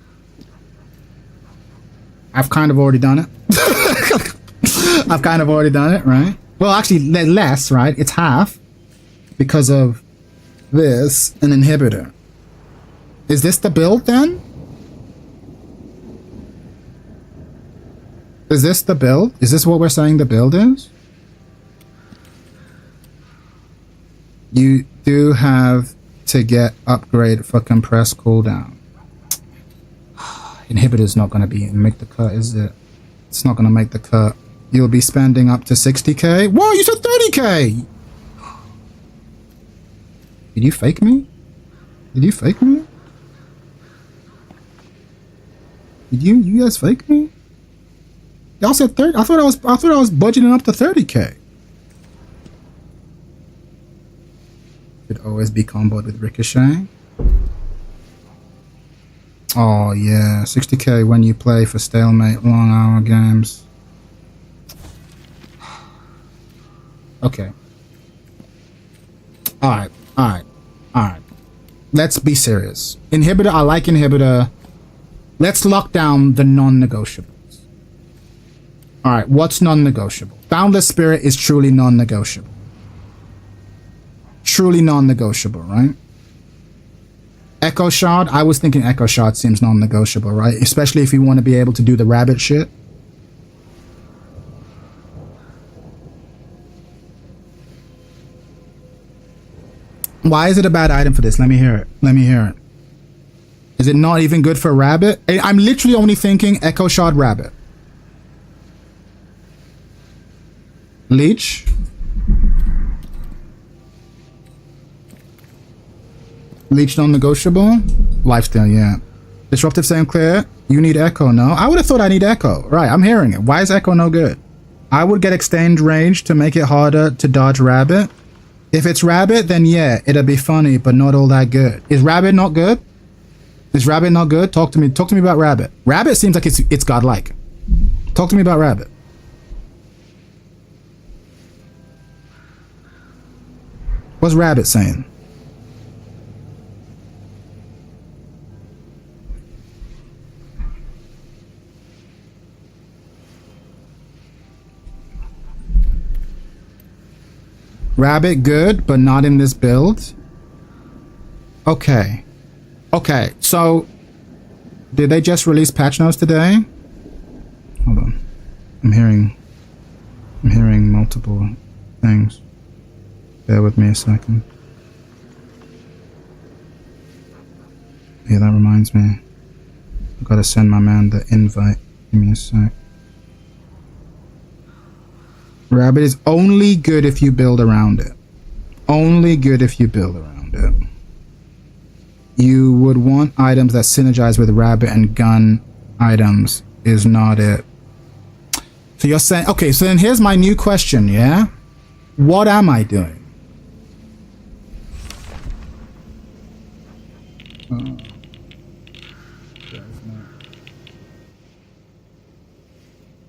I've kind of already done it. I've kind of already done it, right? Well, actually, less, right? It's half because of this, an inhibitor. Is this the build then? Is this the build? Is this what we're saying the build is? You do have to get upgrade for compressed cooldown. Inhibitor's not going to make the cut, is it? It's not going to make the cut. You'll be spending up to 60k. Whoa, you said 30k! Did you fake me? Did you fake me? Did you guys fake me? Y'all said 30. I thought I was budgeting up to 30k. Should always be comboed with Ricochet. Oh yeah, 60k when you play for stalemate long hour games. Okay. Alright. Let's be serious. Inhibitor, I like Inhibitor. Let's lock down the non-negotiables. Alright, what's non-negotiable? Boundless Spirit is truly non-negotiable. Truly non-negotiable, right? Echo Shard, I was thinking Echo Shard seems non-negotiable, right? Especially if you want to be able to do the rabbit shit. Why is it a bad item for this? Let me hear it. Let me hear it. Is it not even good for rabbit? I'm literally only thinking Echo Shard rabbit. Leech? Leech non-negotiable? Lifesteal, yeah. Disruptive sound clear. You need Echo, no? I would have thought I need Echo. Right, I'm hearing it. Why is Echo no good? I would get extend range to make it harder to dodge rabbit. If it's rabbit, then yeah, it'll be funny, but not all that good. Is rabbit not good? Is Rabbit not good? Talk to me about Rabbit. Rabbit seems like it's godlike. Talk to me about Rabbit. What's Rabbit saying? Rabbit good, but not in this build. Okay. Okay, so did they just release patch notes today? Hold on. I'm hearing multiple things. Bear with me a second. Yeah, that reminds me. I've got to send my man the invite. Give me a sec. Rabbit is only good if you build around it. Only good if you build around it. You would want items that synergize with Rabbit, and gun items is not it. So you're saying, okay, so then here's my new question, yeah? What am I doing?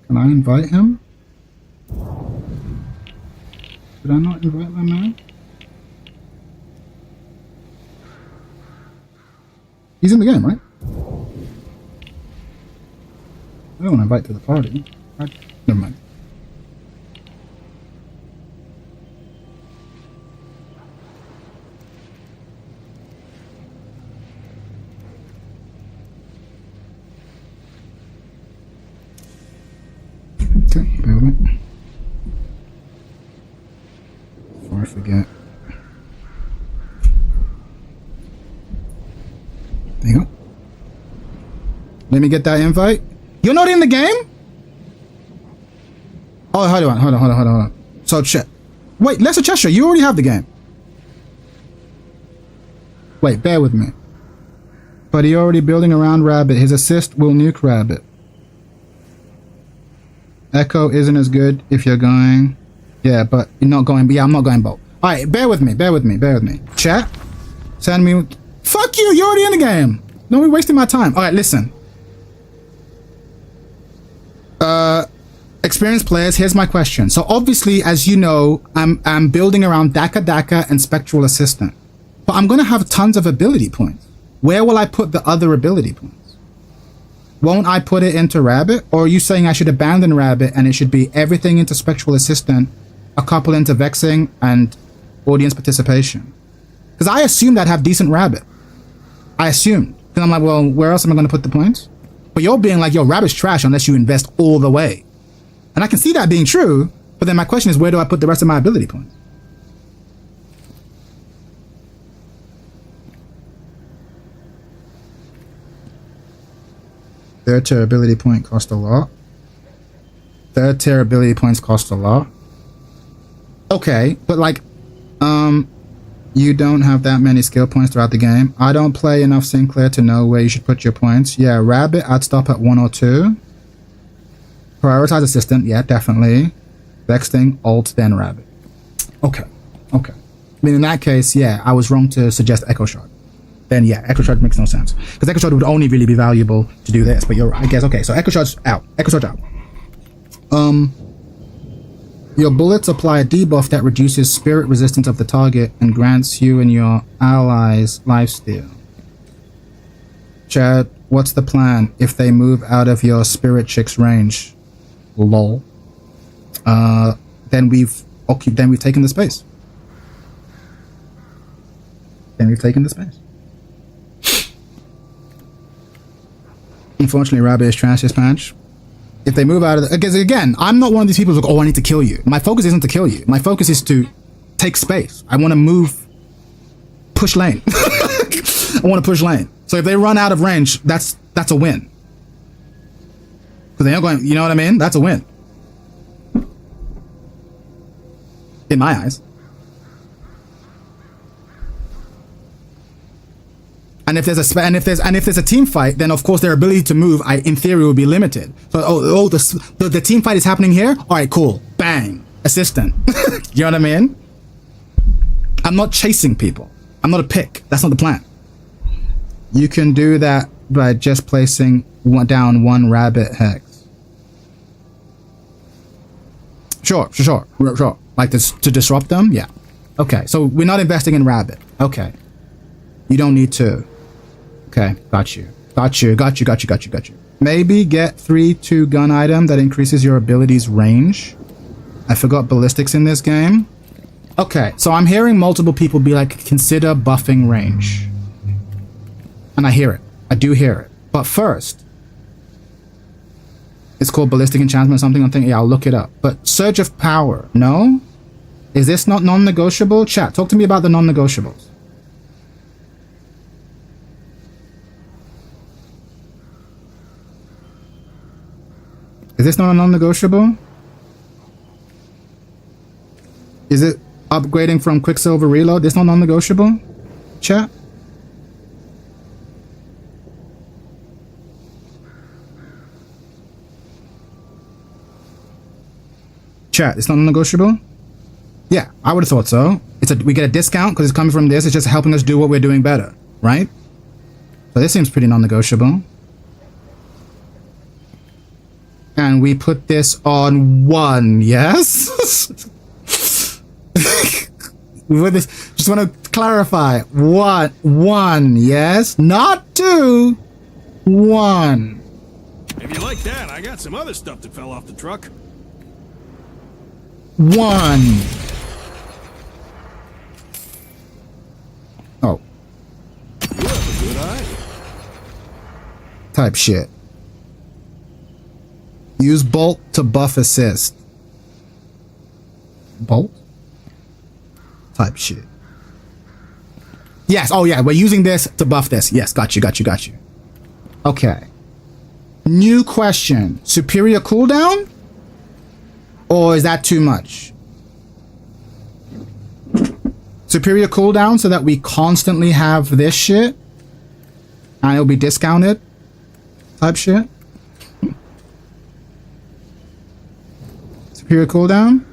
Can I invite him? Did I not invite my man? He's in the game, right? I don't want to invite to the party. Never mind. Okay, bear with me. Before I forget. There you go. Let me get that invite. You're not in the game? Oh, hold on. So, chat. Wait, Lesser Cheshire, you already have the game. Wait, bear with me. But you're already building around Rabbit. His assist will nuke Rabbit. Echo isn't as good if you're going. Yeah, but you're not going. Yeah, I'm not going both. Alright, bear with me. Chat. Send me. Fuck you, you're already in the game. No, we're wasting my time. Alright, listen. Experienced players, here's my question. So obviously, as you know, I'm building around Daka and Spectral Assistant. But I'm gonna have tons of ability points. Where will I put the other ability points? Won't I put it into Rabbit? Or are you saying I should abandon Rabbit and it should be everything into Spectral Assistant, a couple into Vexing, and audience participation? Because I assumed I'd have decent Rabbit. I assumed. Then I'm like, well, where else am I going to put the points? But you're being like, yo, Rabbit's trash unless you invest all the way. And I can see that being true, but then my question is, where do I put the rest of my ability points? Third tier ability point cost a lot. Third tier ability points cost a lot. Okay, but like, you don't have that many skill points throughout the game. I don't play enough Sinclair to know where you should put your points. Yeah, Rabbit, I'd stop at 1 or 2. Prioritize Assistant, yeah, definitely. Vexing, Alt, then Rabbit. Okay. I mean, in that case, yeah, I was wrong to suggest Echo Shard. Then yeah, Echo Shard makes no sense. Because Echo Shard would only really be valuable to do this, but you're, I guess, okay, so Echo Shard's out. Your bullets apply a debuff that reduces spirit resistance of the target and grants you and your allies lifesteal. Chad, what's the plan if they move out of your spirit chick's range? Lol. Then we've taken the space. Unfortunately, Rabbit is trash this patch. If they move out of the... Because again, I'm not one of these people who's like, oh, I need to kill you. My focus isn't to kill you. My focus is to take space. I want to move... Push lane. I want to push lane. So if they run out of range, that's a win. Because they're not going... You know what I mean? That's a win. In my eyes. And if there's a team fight, then of course their ability to move, in theory, will be limited. So the team fight is happening here. All right, cool. Bang, assistant. You know what I mean? I'm not chasing people. I'm not a pick. That's not the plan. You can do that by just placing down one rabbit hex. Sure. Like this to disrupt them? Yeah. Okay, so we're not investing in rabbit. Okay. You don't need to. Okay, got you. Maybe get 3 2-gun item that increases your ability's range. I forgot ballistics in this game. Okay, so I'm hearing multiple people be like, consider buffing range. And I hear it. I do hear it. But first, it's called ballistic enchantment or something. I'm thinking, yeah, I'll look it up. But surge of power, no? Is this not non-negotiable? Chat, talk to me about the non-negotiables. Is this not a non-negotiable? Is it upgrading from Quicksilver Reload? This not non-negotiable? Chat? Chat, it's not non-negotiable? Yeah, I would have thought so. We get a discount because it's coming from this. It's just helping us do what we're doing better, right? So this seems pretty non-negotiable. And we put this on 1, yes? Just want to clarify. 1, yes? Not 2. 1. If you like that, I got some other stuff that fell off the truck. 1. Oh. You have a good eye. Type shit. Use bolt to buff assist. Bolt? Type shit. Yes, oh yeah, we're using this to buff this. Yes, got you. Okay. New question. Superior cooldown? Or is that too much? Superior cooldown so that we constantly have this shit? And it'll be discounted? Type shit? Superior cooldown?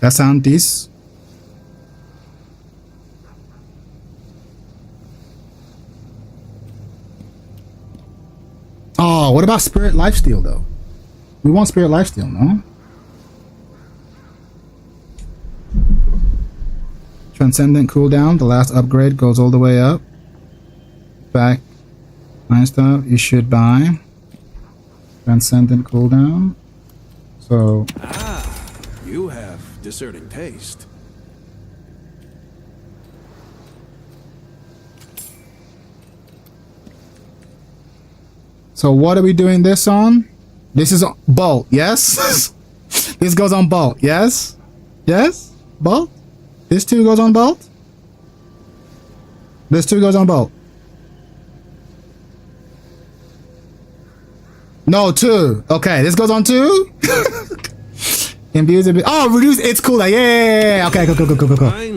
That sound decent? Oh, what about Spirit Lifesteal though? We want Spirit Lifesteal, no? Transcendent cooldown, the last upgrade goes all the way up. Back. Nice stuff. You should buy. Transcendent cooldown. So. You have discerning taste. So what are we doing this on? This is bolt, yes? This goes on bolt, yes? Yes? Bolt? This too goes on bolt? This too goes on bolt. No, 2. Okay, this goes on 2? Imbues a bit. Oh, reduce. It's cool. Yeah. Okay, cool.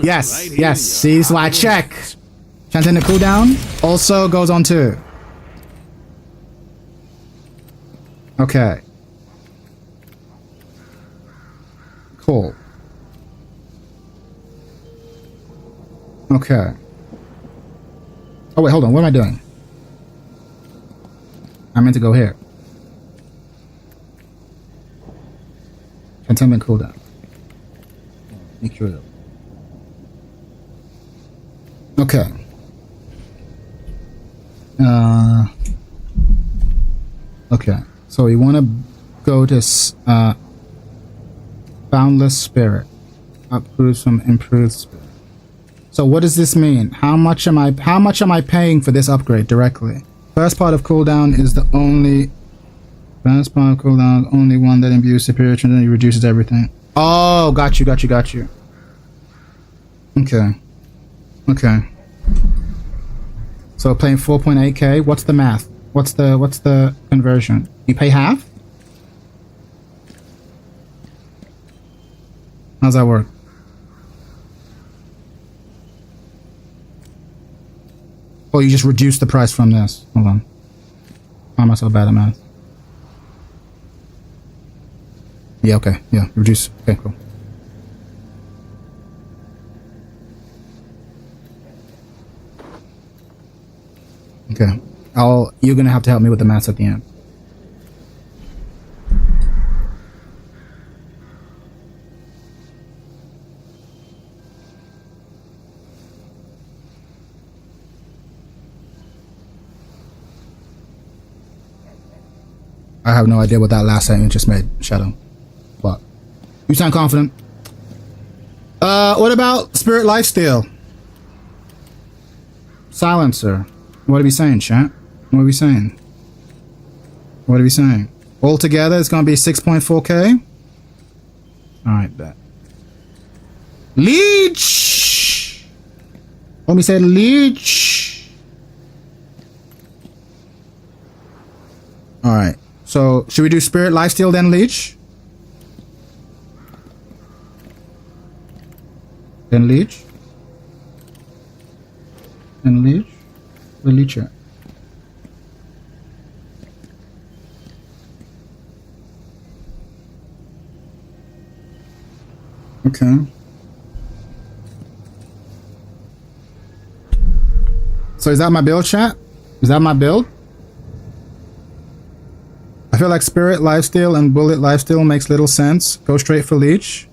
Yes. See, this is why I check. Transcendent cooldown also goes on 2. Okay. Cool. Okay. Oh wait, hold on. What am I doing? I meant to go here. Transcendent cooldown. Make sure. Okay. Okay. So we want to go to Boundless Spirit. Upgrade from Improved Spirit. So what does this mean? How much am I paying for this upgrade directly? First part of cooldown is the only. First part of cooldown, only one that imbues superior transcendent, reduces everything. Oh, got you. Okay. So paying 4.8k. What's the math? What's the conversion? You pay half? How's that work? Oh, you just reduce the price from this. Hold on. Why am I so bad at math? Yeah, okay. Yeah, reduce. Okay, cool. Okay. You're gonna have to help me with the maths at the end. I have no idea what that last sentence just made, Shadow. But you sound confident. What about Spirit Lifesteal? Silencer. What are we saying, chat? What are we saying? What are we saying? Altogether, it's gonna be 6.4k. All right, bet. Leech. Let me say leech. All right. So, should we do Spirit Lifesteal then Leech? Then Leech? Then Leech? The Leecher. Okay. So is that my build, chat? Is that my build? I feel like Spirit Lifesteal and Bullet Lifesteal makes little sense. Go straight for Leech.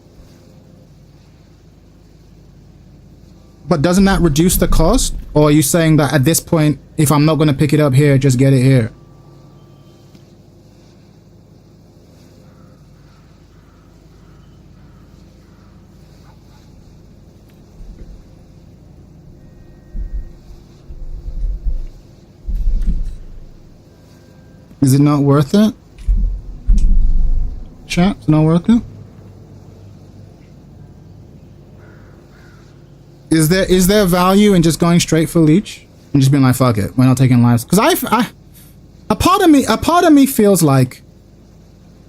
But doesn't that reduce the cost? Or are you saying that at this point, if I'm not going to pick it up here, just get it here? Is it not worth it? Chat, it's not worth it? Is there value in just going straight for Leech and just being like, fuck it, we're not taking lives? Because a part of me feels like,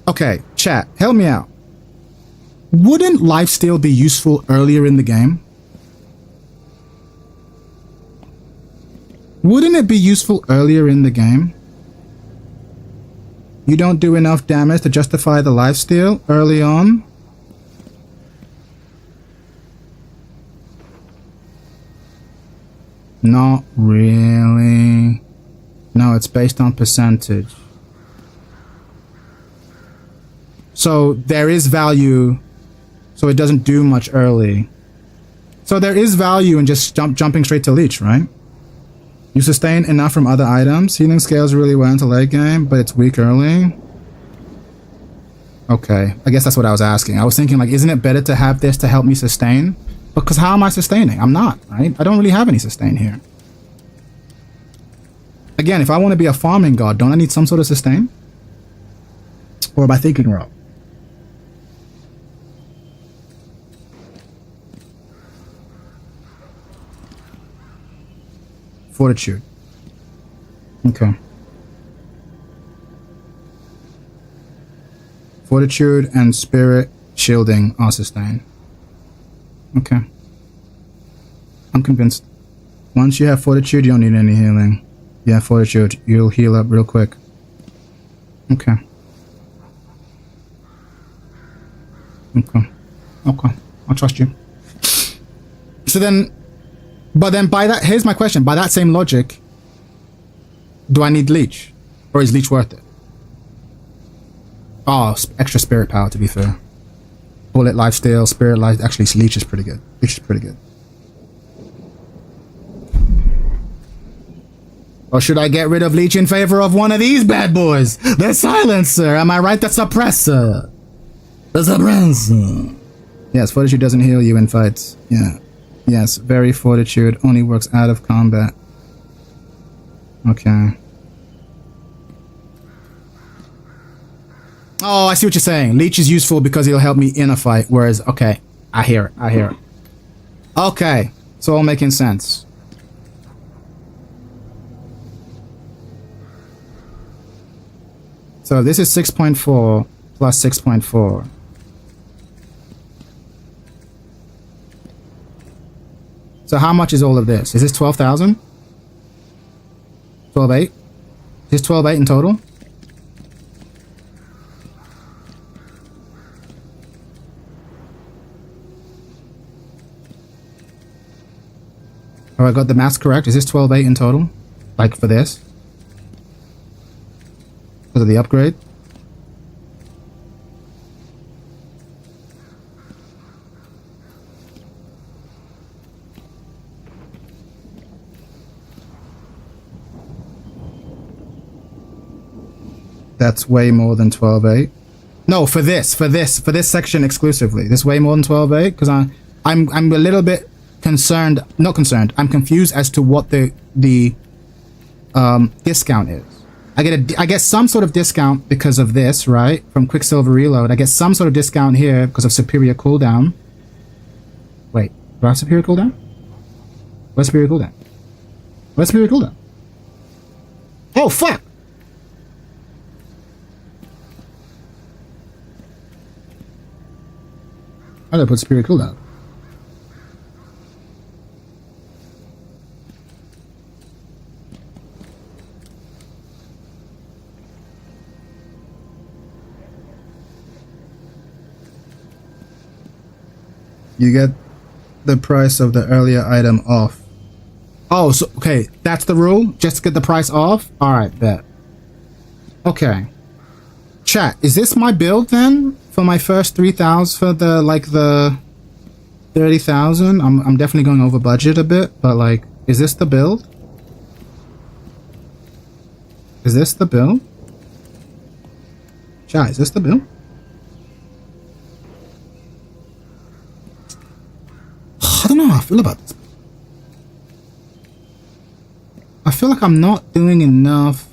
okay, chat, help me out. Wouldn't lifesteal be useful earlier in the game? Wouldn't it be useful earlier in the game? You don't do enough damage to justify the lifesteal early on? Not really. No, it's based on percentage. So there is value, so it doesn't do much early. So there is value in just jumping straight to Leech, right? You sustain enough from other items. Healing scales really well into late game, but it's weak early. Okay, I guess that's what I was asking. I was thinking, like, isn't it better to have this to help me sustain? Because how am I sustaining? I'm not, right? I don't really have any sustain here. Again, if I want to be a farming god, don't I need some sort of sustain? Or am I thinking wrong? Fortitude. Okay. Fortitude and spirit shielding are sustained. Okay. I'm convinced. Once you have fortitude, you don't need any healing. You have fortitude, you'll heal up real quick. Okay. Okay. Okay. I'll trust you. So then, but then by that, here's my question. By that same logic, do I need Leech? Or is Leech worth it? Oh, extra spirit power, to be fair. Bullet lifesteal, spirit life. Actually, Leech is pretty good. Leech is pretty good. Or should I get rid of Leech in favor of one of these bad boys? The Silencer. Am I right? The Suppressor. The Suppressor. Yes, Fortitude doesn't heal you in fights. Yeah. Yes, very Fortitude. Only works out of combat. Okay. Oh, I see what you're saying. Leech is useful because he'll help me in a fight, whereas, okay, I hear it, I hear it. Okay, it's all making sense. So this is 6.4 plus 6.4. So how much is all of this? Is this 12,000? 12.8? Is this 12.8 in total? Oh, I got the math correct. Is this 12.8 in total? Like for this? Because of the upgrade? That's way more than 12.8. No, for this section exclusively. This way more than 12.8 because I'm a little bit concerned. Not concerned. I'm confused as to what the discount is. I get some sort of discount because of this, right? From Quicksilver Reload. I get some sort of discount here because of superior cooldown. Wait, do I have superior cooldown? Where's superior cooldown? Where's superior cooldown? Oh fuck! How did I put superior cooldown? You get the price of the earlier item off. Oh, so okay, that's the rule? Just to get the price off? Alright, bet. Okay. Chat, is this my build then? For my first 3,000 for the 30,000? I'm definitely going over budget a bit, but like, is this the build? Is this the build? Chat, is this the build? I don't know how I feel about this. I feel like I'm not doing enough.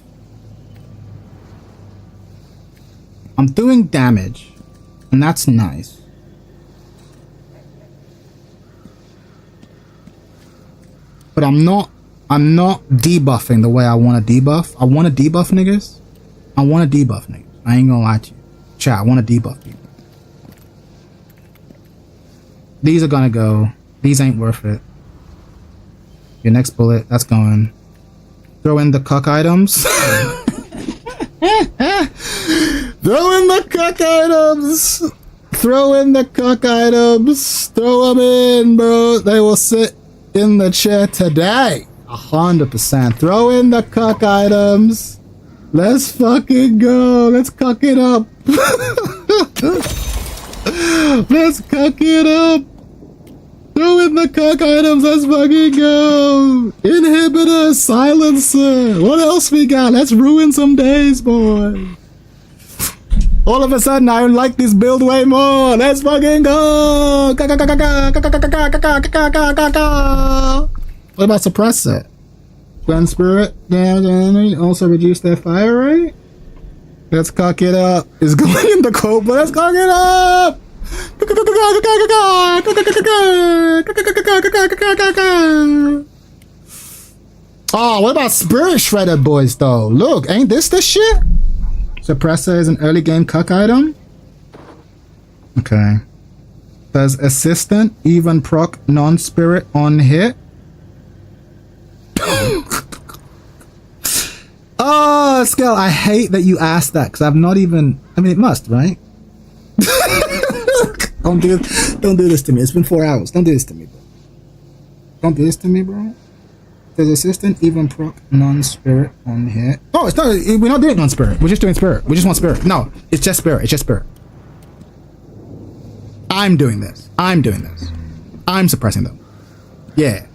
I'm doing damage, and that's nice. But I'm not debuffing the way I want to debuff. I want to debuff niggas. I want to debuff niggas. I ain't gonna lie to you. Chat, I want to debuff people. These are gonna go. These ain't worth it. Your next bullet, that's going. Throw in the cuck items. Throw in the cuck items. Throw in the cuck items. Throw them in, bro. They will sit in the chair today. 100%. Throw in the cuck items. Let's fucking go. Let's cuck it up. Let's cuck it up. Throw in the cuck items, let's fucking go! Inhibitor, silencer, what else we got? Let's ruin some days, boy! All of a sudden, I like this build way more! Let's fucking go! What about suppressor? Gun spirit, also reduce their fire rate? Let's cock it up! It's going in the cold, but let's cock it up! Oh, what about Spirit Shredder boys though? Look, ain't this the shit? Suppressor is an early game cuck item. Okay. Does assistant even proc non-spirit on hit? Oh, Skell, I hate that you asked that because I've not even. I mean, it must, right? Don't do this to me. It's been 4 hours. Don't do this to me, bro. Don't do this to me, bro. Does assistant even proc non-spirit on hit? Oh, it's not. We're not doing non-spirit. We're just doing spirit. We just want spirit. No, it's just spirit. It's just spirit. I'm doing this. I'm doing this. I'm suppressing them. Yeah.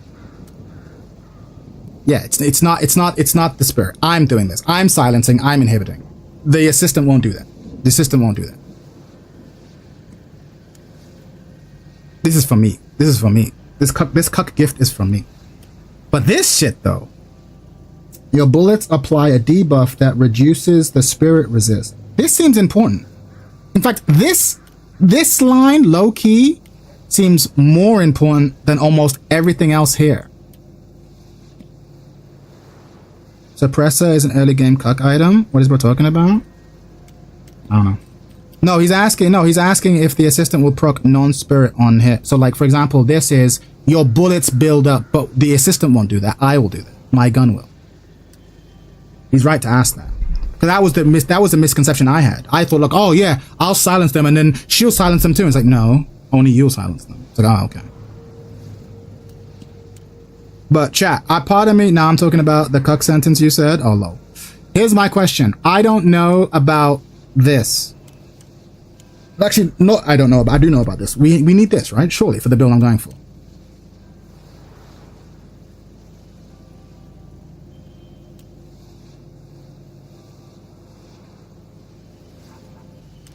Yeah. It's not the spirit. I'm doing this. I'm silencing. I'm inhibiting. The assistant won't do that. The system won't do that. This is for me. This is for me. This cuck gift is from me. But this shit though. Your bullets apply a debuff that reduces the spirit resist. This seems important. In fact, this line, low key, seems more important than almost everything else here. Suppressor is an early game cuck item. What is bro talking about? I don't know. No, he's asking if the assistant will proc non-spirit on hit. So like, for example, this is your bullets build up, but the assistant won't do that. I will do that. My gun will. He's right to ask that. Because that was the misconception I had. I thought like, oh yeah, I'll silence them and then she'll silence them too. It's like, no, only you'll silence them. It's like, oh, okay. But chat, pardon me, now I'm talking about the cuck sentence you said. Oh, low. Here's my question. I don't know about this. Actually, no, I don't know. I do know about this. We need this, right? Surely, for the build I'm going for.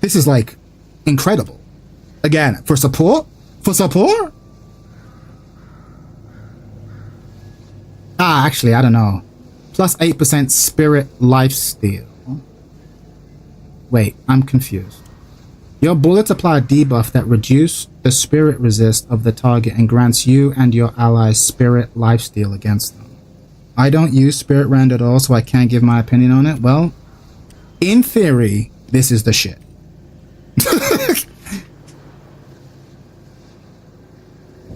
This is like incredible. Again, for support? For support? Actually, I don't know. Plus 8% spirit lifesteal. Wait, I'm confused. Your bullets apply a debuff that reduces the spirit resist of the target and grants you and your allies spirit lifesteal against them. I don't use spirit rend at all, so I can't give my opinion on it. Well, in theory, this is the shit.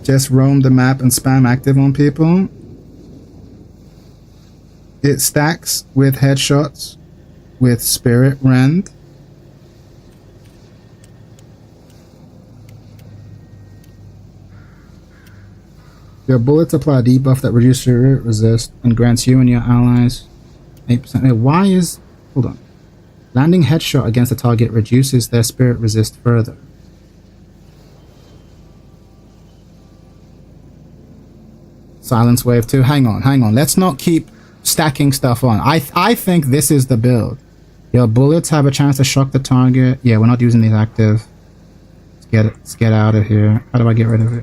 Just roam the map and spam active on people. It stacks with headshots with spirit rend. Your bullets apply a debuff that reduces your resist and grants you and your allies 8%. Why is... Hold on. Landing headshot against a target reduces their spirit resist further. Silence wave 2. Hang on. Let's not keep stacking stuff on. I think this is the build. Your bullets have a chance to shock the target. Yeah, we're not using these active. Let's get out of here. How do I get rid of it?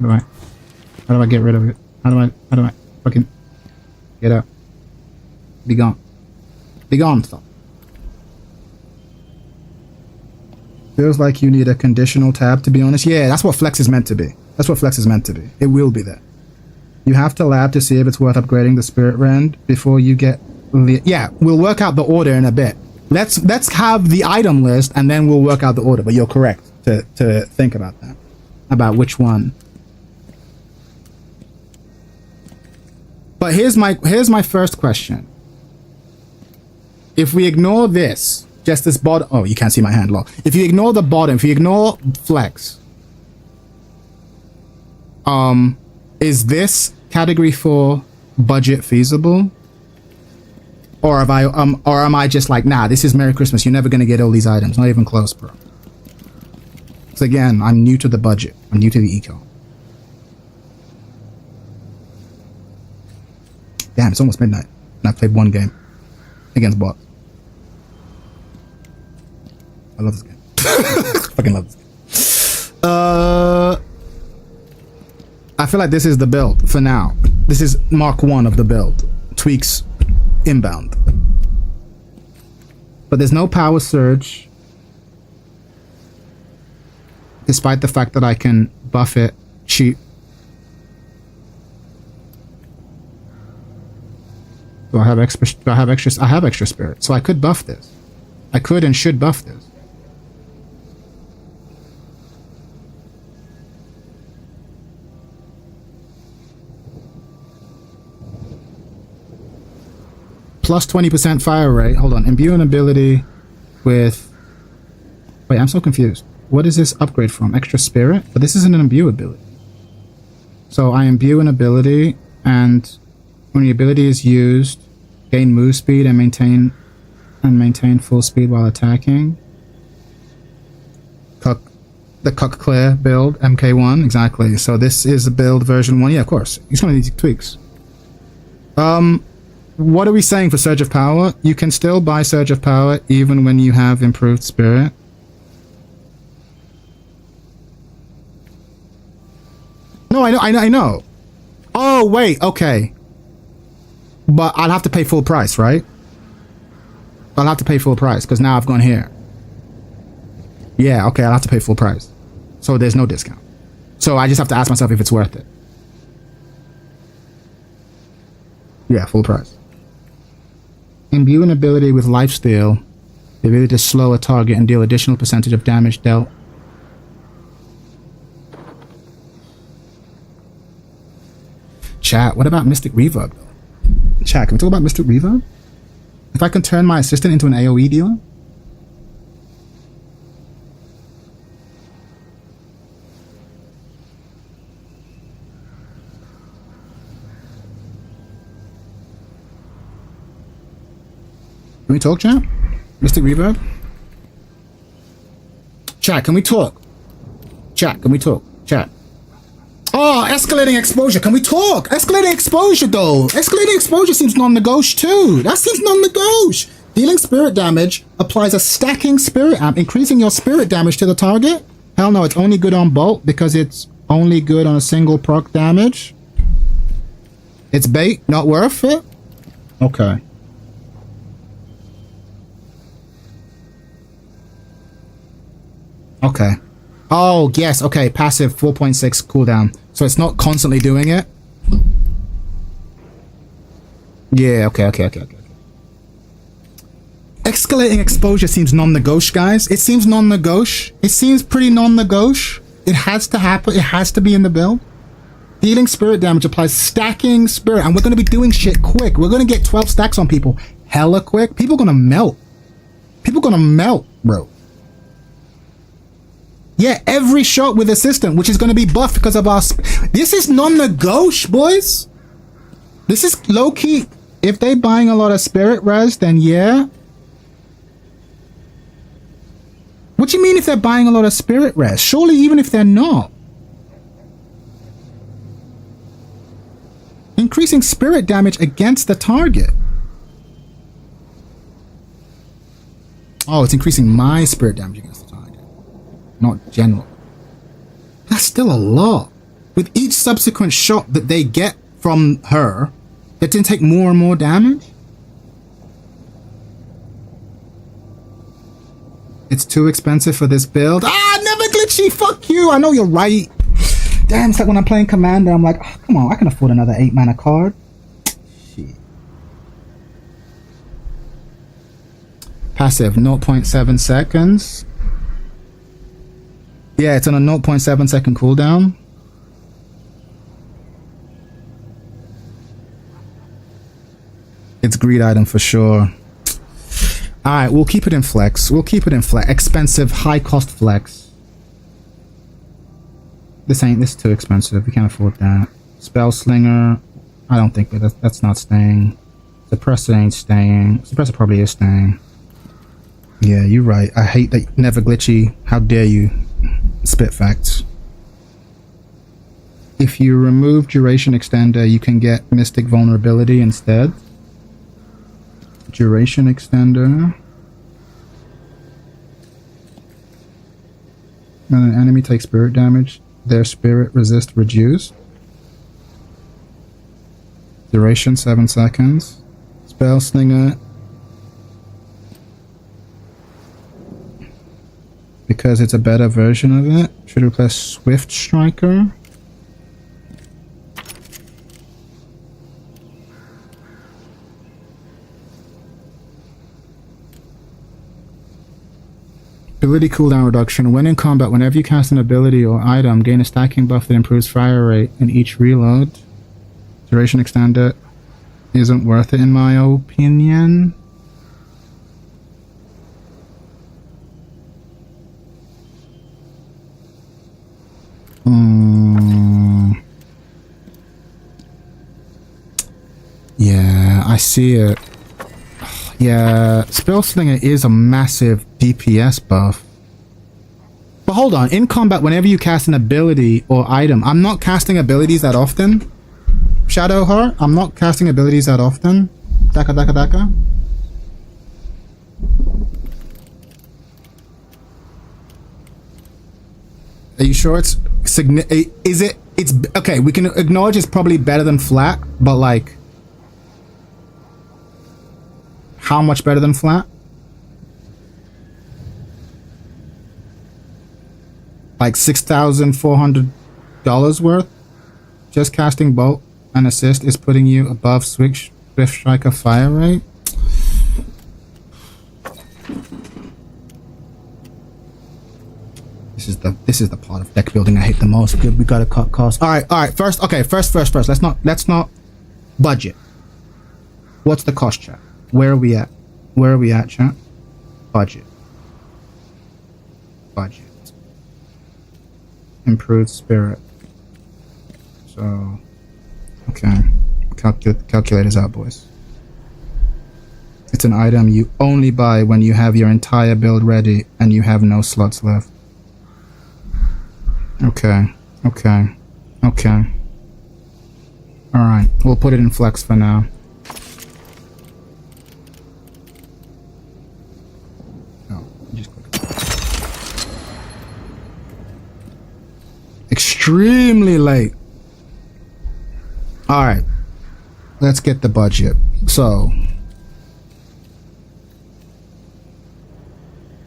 How do I get rid of it? How do I fucking get out? Be gone. Be gone, stop. Feels like you need a conditional tab, to be honest. Yeah, that's what flex is meant to be. That's what flex is meant to be. It will be there. You have to lab to see if it's worth upgrading the spirit rend before you get... Yeah, we'll work out the order in a bit. Let's have the item list and then we'll work out the order. But you're correct to think about that. About which one. But here's my first question. If we ignore this, just this bottom... Oh, you can't see my hand, lol. If you ignore the bottom, if you ignore flex... is this category 4 budget feasible? Or am I just like, nah, this is Merry Christmas, you're never gonna get all these items, not even close, bro. Because again, I'm new to the budget, I'm new to the eco. Damn, it's almost midnight, and I've played one game against bots. I love this game. Fucking love this game. I feel like this is the build for now. This is Mark 1 of the build. Tweaks inbound. But there's no power surge. Despite the fact that I can buff it cheap. Do I have extra spirit. So I could buff this. I could and should buff this. Plus 20% fire rate. Hold on. Imbue an ability with... Wait, I'm so confused. What is this upgrade from? Extra spirit? But this isn't an imbue ability. So I imbue an ability, and when the ability is used, gain move speed and maintain full speed while attacking. The Cuck Clear build, MK1, exactly. So this is the build version 1. Yeah, of course. It's one of these tweaks. What are we saying for Surge of Power? You can still buy Surge of Power even when you have improved spirit. No, I know. Oh, wait, okay. But I'll have to pay full price, right? I'll have to pay full price because now I've gone here. Yeah, okay, I'll have to pay full price. So there's no discount. So I just have to ask myself if it's worth it. Yeah, full price. Imbue an ability with lifesteal. The ability to slow a target and deal additional percentage of damage dealt. Chat, what about Mystic Reverb though? Chat, can we talk about Mystic Reverb? If I can turn my assistant into an AoE dealer? Can we talk, chat? Mystic Reverb? Chat, can we talk? Chat, can we talk? Chat. Oh, escalating exposure. Can we talk? Escalating exposure, though. Escalating exposure seems non-negotiable, too. That seems non-negotiable. Dealing spirit damage applies a stacking spirit amp, increasing your spirit damage to the target. Hell no, it's only good on bolt because it's only good on a single proc damage. It's bait, not worth it? Okay. Okay. Oh, yes. Okay. Passive 4.6 cooldown. So it's not constantly doing it. Yeah. Okay. Escalating exposure seems non-negotiable, guys. It seems non-negotiable. It seems pretty non-negotiable. It has to happen. It has to be in the build. Dealing spirit damage applies stacking spirit. And we're going to be doing shit quick. We're going to get 12 stacks on people. Hella quick. People are going to melt. People are going to melt, bro. Yeah, every shot with assistant, which is going to be buffed because of our... This is non-negotiable, boys. This is low-key. If they're buying a lot of spirit res, then yeah. What do you mean if they're buying a lot of spirit res? Surely even if they're not. Increasing spirit damage against the target. Oh, it's increasing my spirit damage against the target. Not general. That's still a lot. With each subsequent shot that they get from her, it didn't take more and more damage. It's too expensive for this build. Ah, never glitchy. Fuck you. I know you're right. Damn, it's like when I'm playing Commander, I'm like, oh, come on, I can afford another 8 mana card. Shit. Passive, 0.7 seconds. Yeah, it's on a 0.7 second cooldown. It's greed item for sure. Alright, we'll keep it in flex. We'll keep it in flex. Expensive, high cost flex. This is too expensive. We can't afford that. Spell Slinger. I don't think that's not staying. Suppressor ain't staying. Suppressor probably is staying. Yeah, you're right. I hate that. Never glitchy. How dare you? Spit facts. If you remove duration extender, you can get mystic vulnerability instead. Duration extender. When an enemy takes spirit damage, their spirit resist reduced. Duration 7 seconds. Spell Slinger. Because it's a better version of it, should replace Swift Striker. Ability cooldown reduction. When in combat, whenever you cast an ability or item, gain a stacking buff that improves fire rate in each reload. Duration extender isn't worth it in my opinion. Yeah, I see it. Yeah, Spell Slinger is a massive DPS buff. But hold on, in combat, whenever you cast an ability or item, I'm not casting abilities that often. Shadowheart, I'm not casting abilities that often. Daka. Are you sure it's it's okay, we can acknowledge it's probably better than flat, but like how much better than flat? Like $6,400 worth? Just casting bolt and assist is putting you above Swift Striker fire rate? This is the part of deck building I hate the most. Good, we gotta cut costs. Alright, first. Let's not budget. What's the cost, chat? Where are we at? Chat? Budget. Improved spirit. So, okay. Calculators out, boys. It's an item you only buy when you have your entire build ready and you have no slots left. Okay. Okay. Okay. Alright, we'll put it in flex for now. Oh, just click. Extremely late. Alright. Let's get the budget. So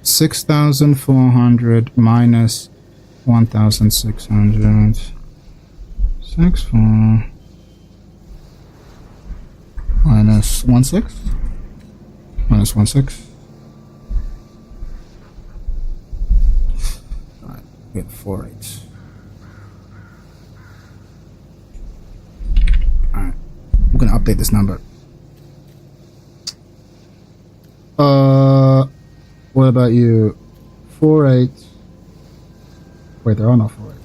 6,400 minus 1,600. 6,400 minus 1,600 minus 1,600. Alright, get 4,800. Alright, we're gonna update this number. What about you? 4,800. Wait, there are no 4,800.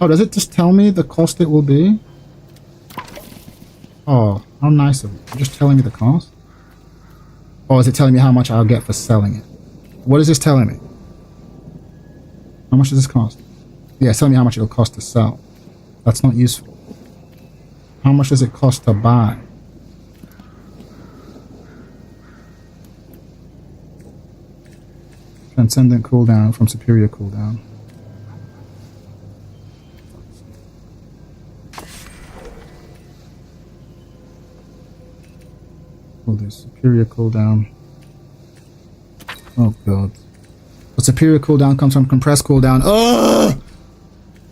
Oh, does it just tell me the cost it will be? Oh, how nice of you. You're just telling me the cost? Or is it telling me how much I'll get for selling it? What is this telling me? How much does this cost? Yeah, it's telling me how much it'll cost to sell. That's not useful. How much does it cost to buy? Transcendent cooldown from superior cooldown. Hold this. Superior cooldown. Oh god. The superior cooldown comes from compressed cooldown. Oh!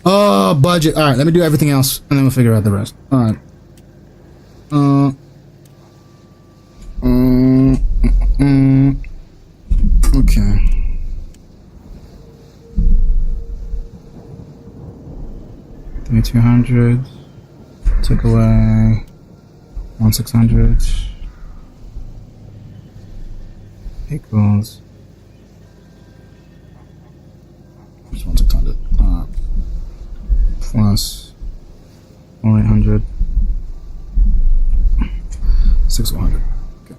Oh, budget. Alright, let me do everything else and then we'll figure out the rest. Alright. Okay. $200. Take away 1,600 equals. Just 1,600. Plus 4,800. 6,100. Okay.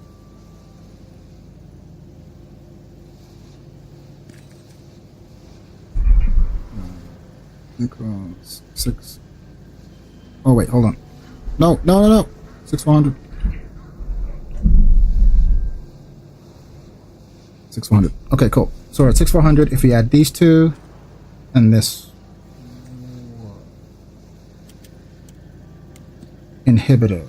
Equals 6. Oh wait, hold on. No. 6,400. 6,400. Okay, cool. So we're at 6,400 if we add these two and this inhibitor.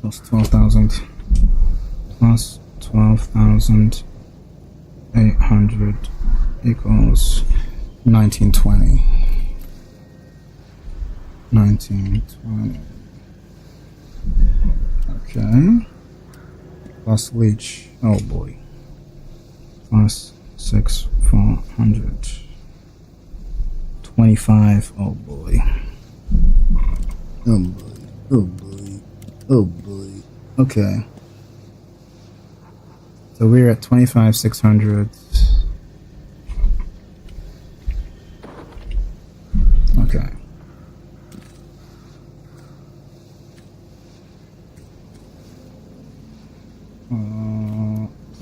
Plus 12,000 plus 12,800 equals 1920. 1920. Okay. Plus leech. Oh boy. Plus 6,400. 25. Oh boy. Oh boy. Oh boy. Oh boy. Okay. So we're at 25,600. Okay.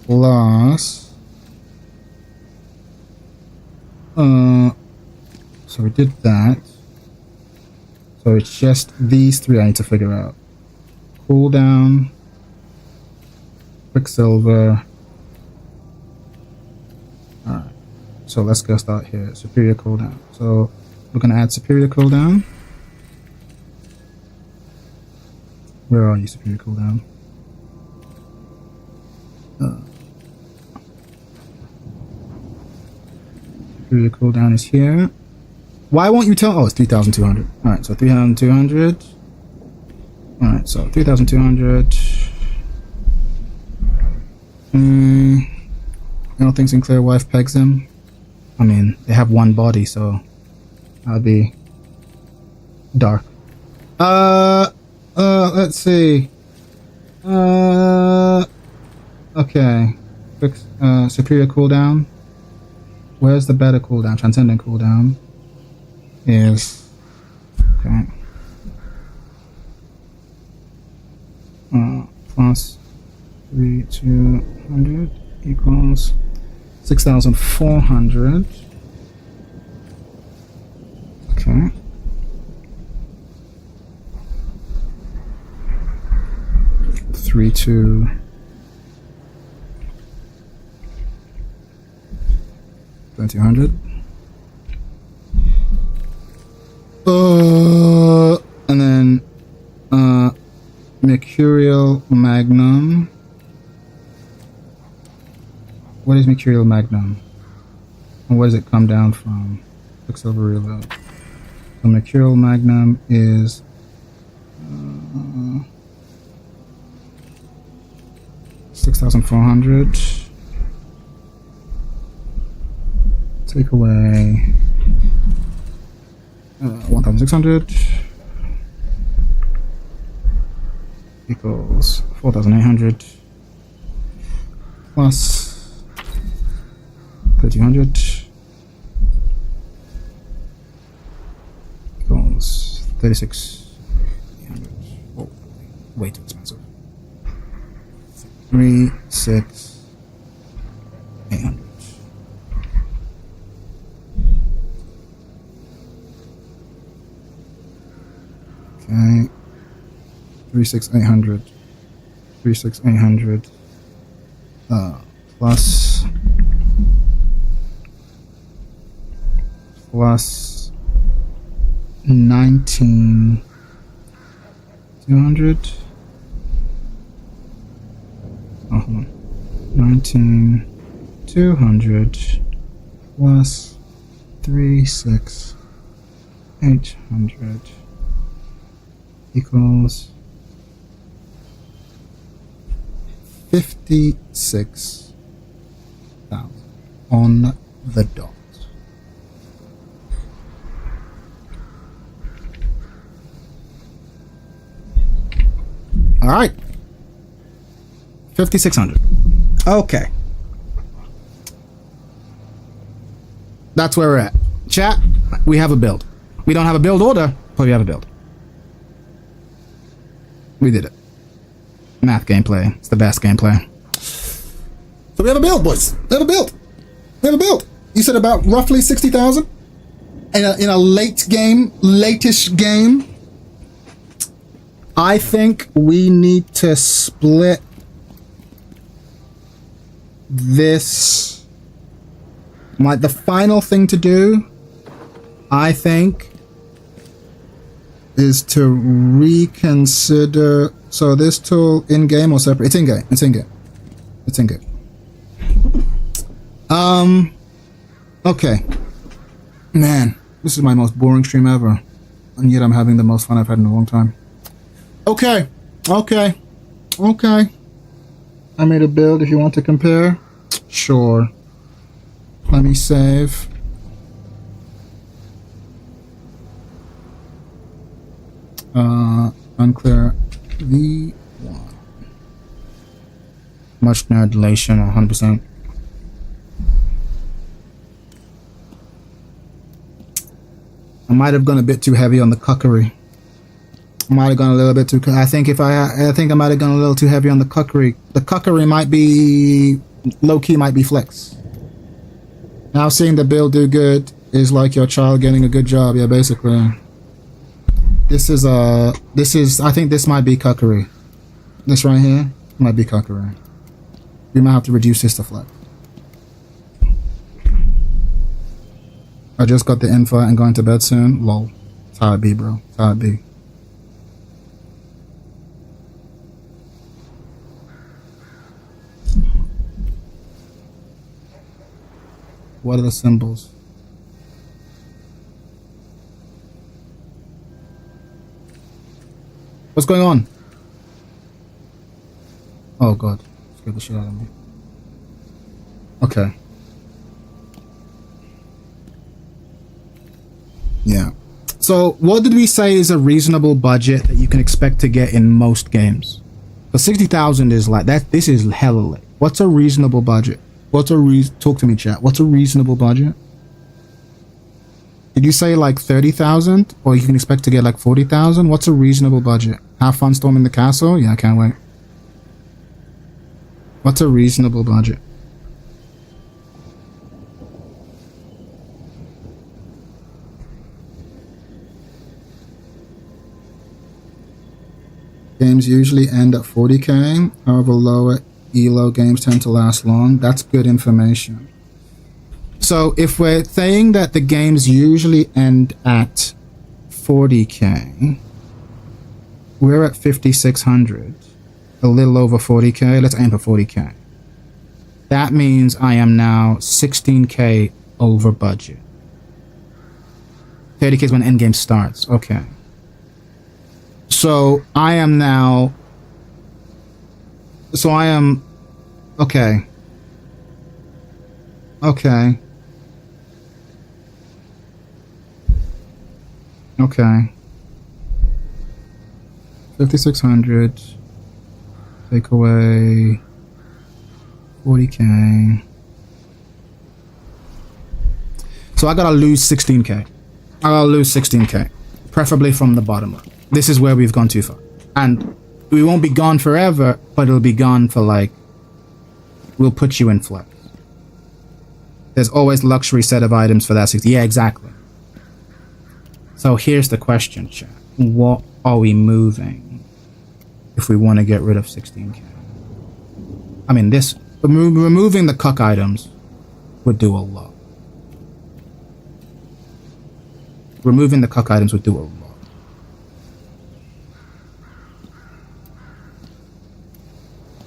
Plus. So we did that. So it's just these three I need to figure out. Cooldown. Quicksilver. Alright. So let's go start here. Superior cooldown. So we're gonna add superior cooldown. Where are you, superior cooldown? Superior cooldown is here. Why won't you tell? Oh, it's 3,200. Alright, so 3,200. Alright, so 3,200. I don't think Sinclair wife pegs him. I mean, they have one body, so that'll be dark. Let's see. Okay. Quick, superior cooldown. Where's the better cooldown? Transcendent cooldown is okay. plus 3,200 equals 6,400. Okay. Three, 2,200. And then Mercurial Magnum. What is Mercurial Magnum? And where does it come down from? Quicksilver Reload. So Mercurial Magnum is 6,400. Take away 1,600 equals 4,800 plus 1,300 equals 3,600. Oh, way too expensive. 3,600. Okay, 3,600. 3,600 plus 19,200. Oh, hold on. 19,200 plus 3,600 equals 56,000 on the dot. All right, 5,600. Okay, that's where we're at. Chat, we have a build. We don't have a build order, but we have a build. We did it. Math gameplay. It's the best gameplay. So we have a build, boys. We have a build. We have a build. You said about roughly 60,000 in a late-ish game. I think we need to split this. Like the final thing to do, I think, is to reconsider. So this tool in-game or separate? It's in-game. It's in-game. It's in-game. Okay. Man, this is my most boring stream ever. And yet I'm having the most fun I've had in a long time. Okay. Okay. Okay. I made a build if you want to compare. Sure. Let me save. Unclear V1. Much dilation 100%. I might have gone a bit too heavy on the cuckery. I might have gone a little bit too. I think I might have gone a little too heavy on the cuckery. The cuckery might be low key, might be flex. Now seeing the build do good is like your child getting a good job. Yeah, basically. This is I think this might be cuckery. This right here might be cuckery. We might have to reduce this to flex. I just got the invite and going to bed soon. Lol. Tired B, bro. Tired B. What are the symbols? What's going on? Oh god. Scared the shit out of me. Okay. Yeah. So what did we say is a reasonable budget that you can expect to get in most games? So 60,000 is like that. This is hella late. What's a reasonable budget? Talk to me, chat. What's a reasonable budget? Did you say like 30,000, or you can expect to get like 40,000? What's a reasonable budget? Have fun storming the castle? Yeah, I can't wait. What's a reasonable budget? Games usually end at 40k, however lower ELO games tend to last long. That's good information. So if we're saying that the games usually end at 40k, we're at 5600, a little over 40k. Let's aim for 40k. That means I am now 16k over budget. 30k is when endgame starts. Okay. So I am now. So I am. Okay. Okay. Okay. 5600. Take away 40k. So I gotta lose 16k. I gotta lose 16k. Preferably from the bottom up. This is where we've gone too far. And we won't be gone forever, but it'll be gone for like... We'll put you in flex. There's always luxury set of items for that 60. Yeah, exactly. So here's the question, chat. What are we moving if we want to get rid of 16k? I mean, this... Removing the cuck items would do a lot. Removing the cuck items would do a lot.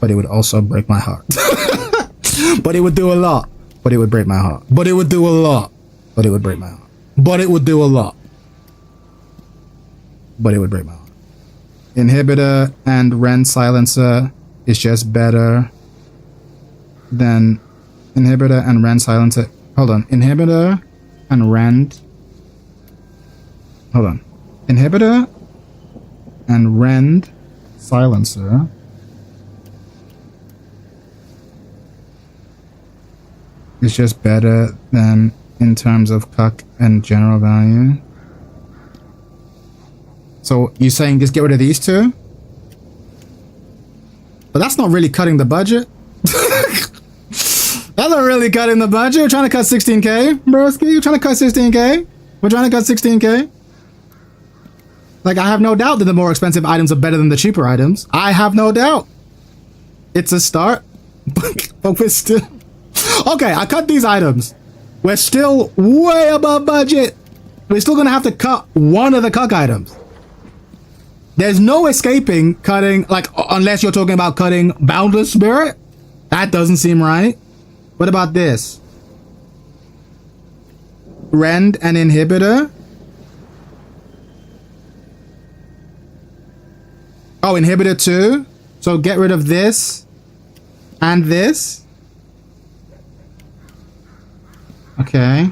But it would also break my heart. But it would do a lot. But it would break my heart. But it would do a lot. But it would break my heart. But it would do a lot. But it would break my heart. Inhibitor and Rend Silencer is just better than Inhibitor and Rend Silencer. Hold on. Inhibitor and Rend. Hold on. Inhibitor and Rend Silencer is just better than in terms of cuck and general value. So you're saying just get rid of these two? But that's not really cutting the budget. That's not really cutting the budget. We're trying to cut 16k, broski. You're trying to cut 16k. We're trying to cut 16k. Like, I have no doubt that the more expensive items are better than the cheaper items. I have no doubt. It's a start. But we're still... Okay, I cut these items. We're still way above budget. We're still gonna have to cut one of the cuck items. There's no escaping cutting, like, unless you're talking about cutting Boundless Spirit. That doesn't seem right. What about this? Rend and Inhibitor. Oh, Inhibitor 2. So get rid of this and this. Okay.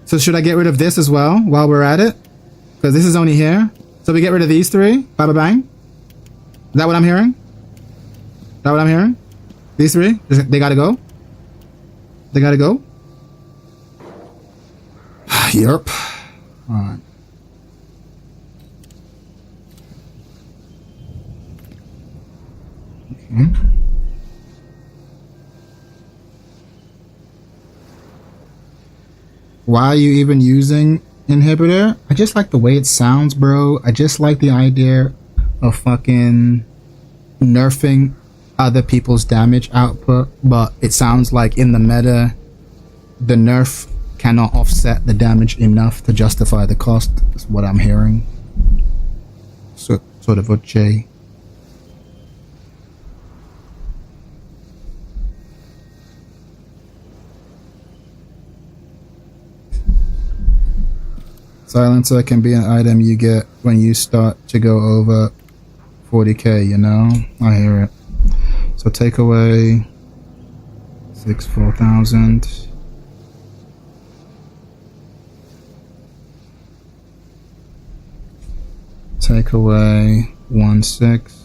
So should I get rid of this as well while we're at it? Because this is only here. So we get rid of these three. Bada bang. Is that what I'm hearing? Is that what I'm hearing? These three? They gotta go? They gotta go? Yep. Alright. Okay. Why are you even using Inhibitor? I just like the way it sounds, bro. I just like the idea of fucking nerfing other people's damage output, but it sounds like in the meta, the nerf cannot offset the damage enough to justify the cost. That's what I'm hearing. So, sort of what Jay. Silencer can be an item you get when you start to go over 40k, you know? I hear it. So take away 4,000. Take away 1,600.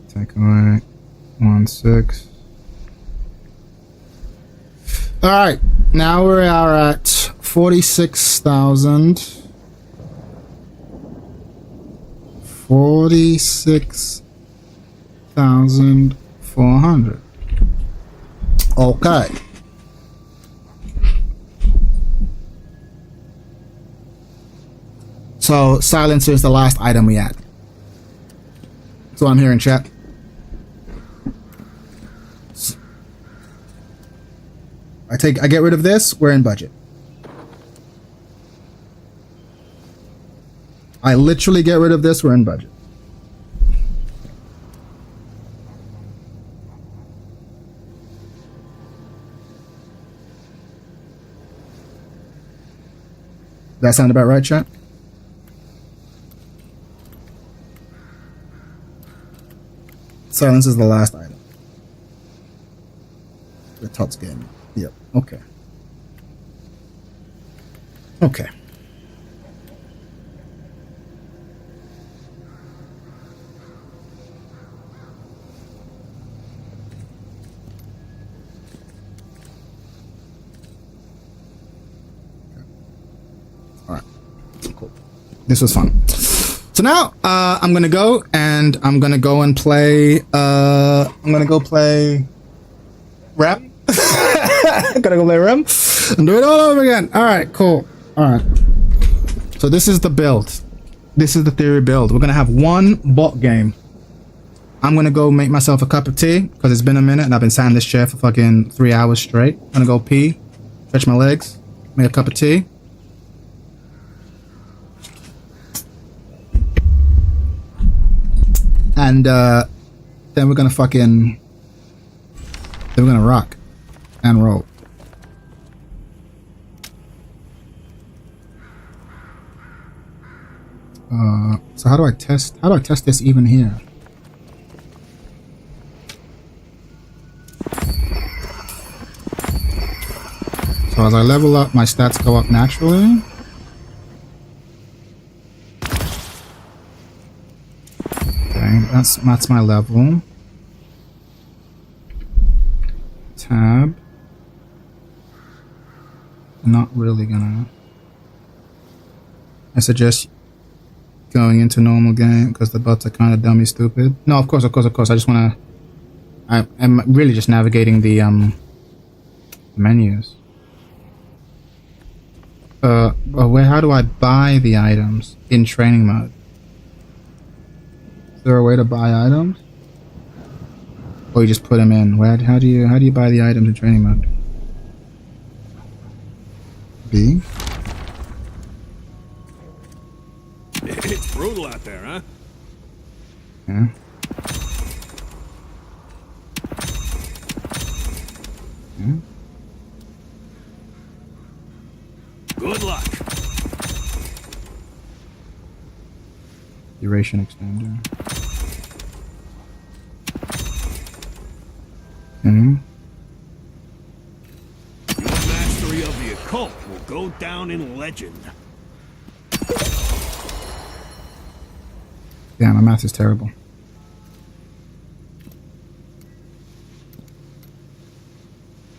Take away 616. All right, now we are at 46,000. 46,400. Okay. So silencer is the last item we add. So I'm here in chat. I get rid of this, we're in budget. I literally get rid of this, we're in budget. That sound about right, chat? Silence is the last item. The Tots game. Yep. Okay. Okay. All right. Cool. This was fun. So now I'm gonna go and I'm gonna go and play. I'm gonna go play Rem. I'm gonna go play Rem and do it all over again. All right, cool. All right. So this is the build. This is the theory build. We're gonna have one bot game. I'm gonna go make myself a cup of tea because it's been a minute and I've been sat in this chair for fucking 3 hours straight. I'm gonna go pee, stretch my legs, make a cup of tea. And then we're gonna rock and roll. So how do I test this even here? So as I level up, my stats go up naturally. That's my level. Tab. Not really gonna. I suggest going into normal game because the bots are kind of dummy stupid. No, of course. I just wanna. I'm really just navigating the menus. How do I buy the items in training mode? Is there a way to buy items? Or you just put them in? How do you buy the items in training mode? B? It's brutal out there, huh? Yeah. Yeah. Good luck. Duration extender. Mm-hmm. Your mastery of the occult will go down in legend. Yeah, my math is terrible.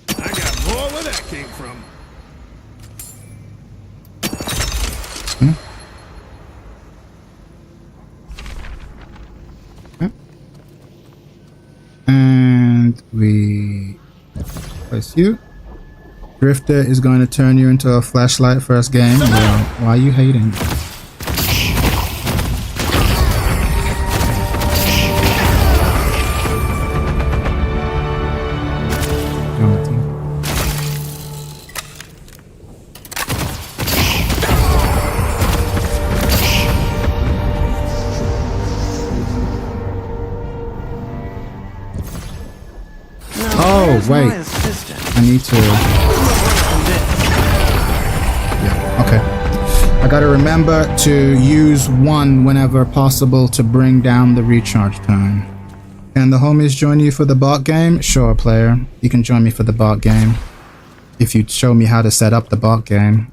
I got more where that came from. Hmm? Yeah. And we place you. Drifter is going to turn you into a flashlight first game. Well, why are you hating? Oh, wait. I need to... Yeah, okay. I gotta remember to use one whenever possible to bring down the recharge time. Can the homies join you for the bot game? Sure, player. You can join me for the bot game. If you show me how to set up the bot game.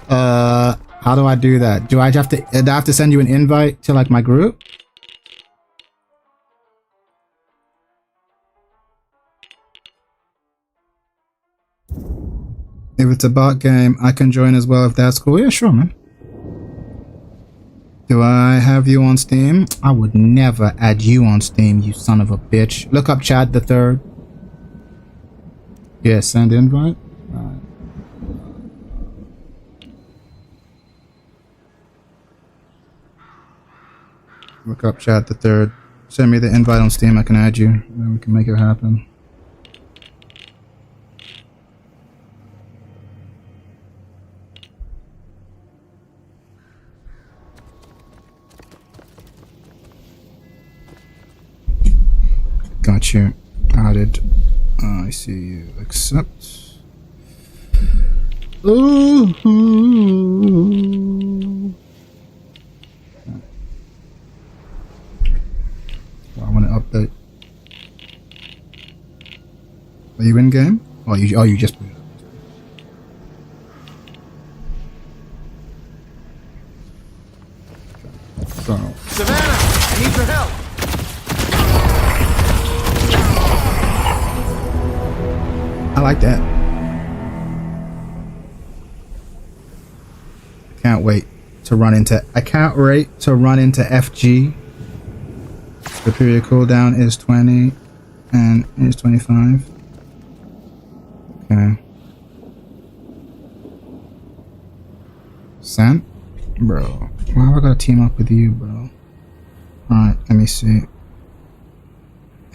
How do I do that? Do I have to send you an invite to like my group? If it's a bot game, I can join as well if that's cool. Yeah, sure, man. Do I have you on Steam? I would never add you on Steam, you son of a bitch. Look up Chad the Third. Yeah, send invite. Look up Chad the Third. Send me the invite on Steam, I can add you. And we can make it happen. Got you added. I see you. Accept. Ooh. I want to update. Are you in game? Oh, you just put it up. So. Savannah, I need your help. I like that. Can't wait to run into. I can't wait to run into FG. The period cooldown is 20 and is 25. Okay. Sent? Bro. Why have I got to team up with you, bro? Alright, let me see.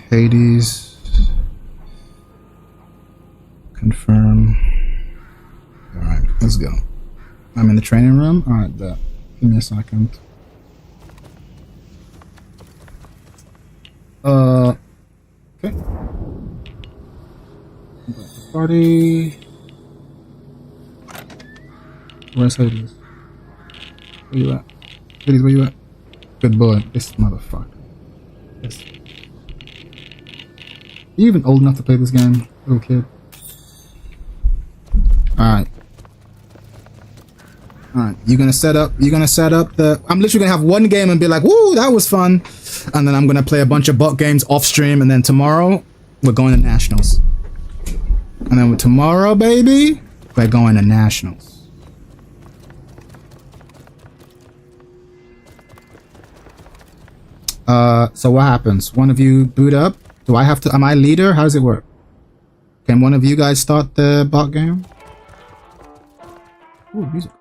Hades. Confirm. Alright, let's go. I'm in the training room? Alright, bet. Give me a second. Okay. Party. Where's Hades? Where you at? Hades, where you at? Good boy. This motherfucker. Yes. You even old enough to play this game, little kid? Alright. Alright. You're gonna set up the. I'm literally gonna have one game and be like, woo, that was fun. And then I'm gonna play a bunch of bot games off stream, and then tomorrow we're going to nationals. And then with tomorrow, baby, we're going to nationals. So what happens? One of you boot up? Do I have to? Am I leader? How does it work? Can one of you guys start the bot game? Ooh, music.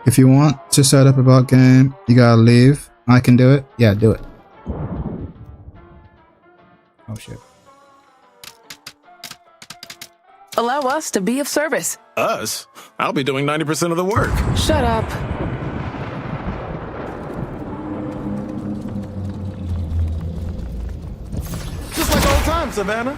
If you want to set up a bot game, you gotta leave. I can do it. Yeah, do it. Oh shit. Allow us to be of service. Us? I'll be doing 90% of the work. Shut up. Just like old times, Savannah.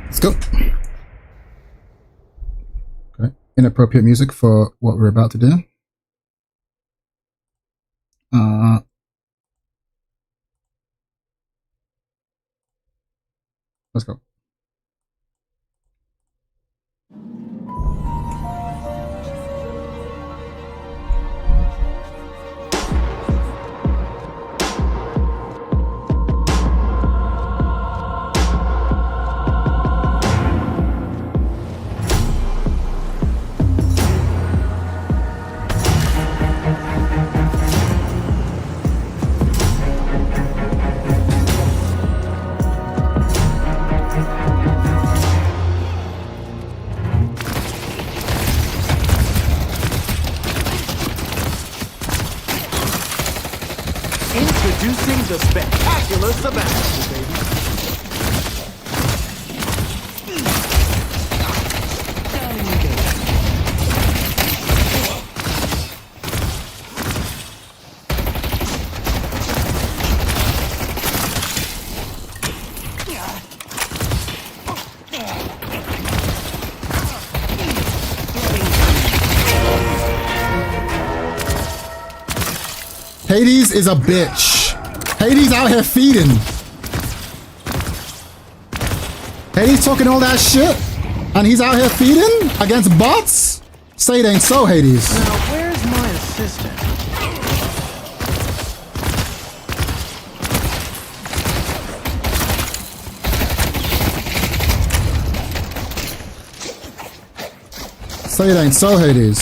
Let's go. Okay. Inappropriate music for what we're about to do. Let's go. Introducing the spectacular Savannah, baby. Hades is a bitch. Hades out here feeding. Hades talking all that shit. And he's out here feeding against bots? Say it ain't so, Hades. Now, where's my assistant? Say it ain't so, Hades.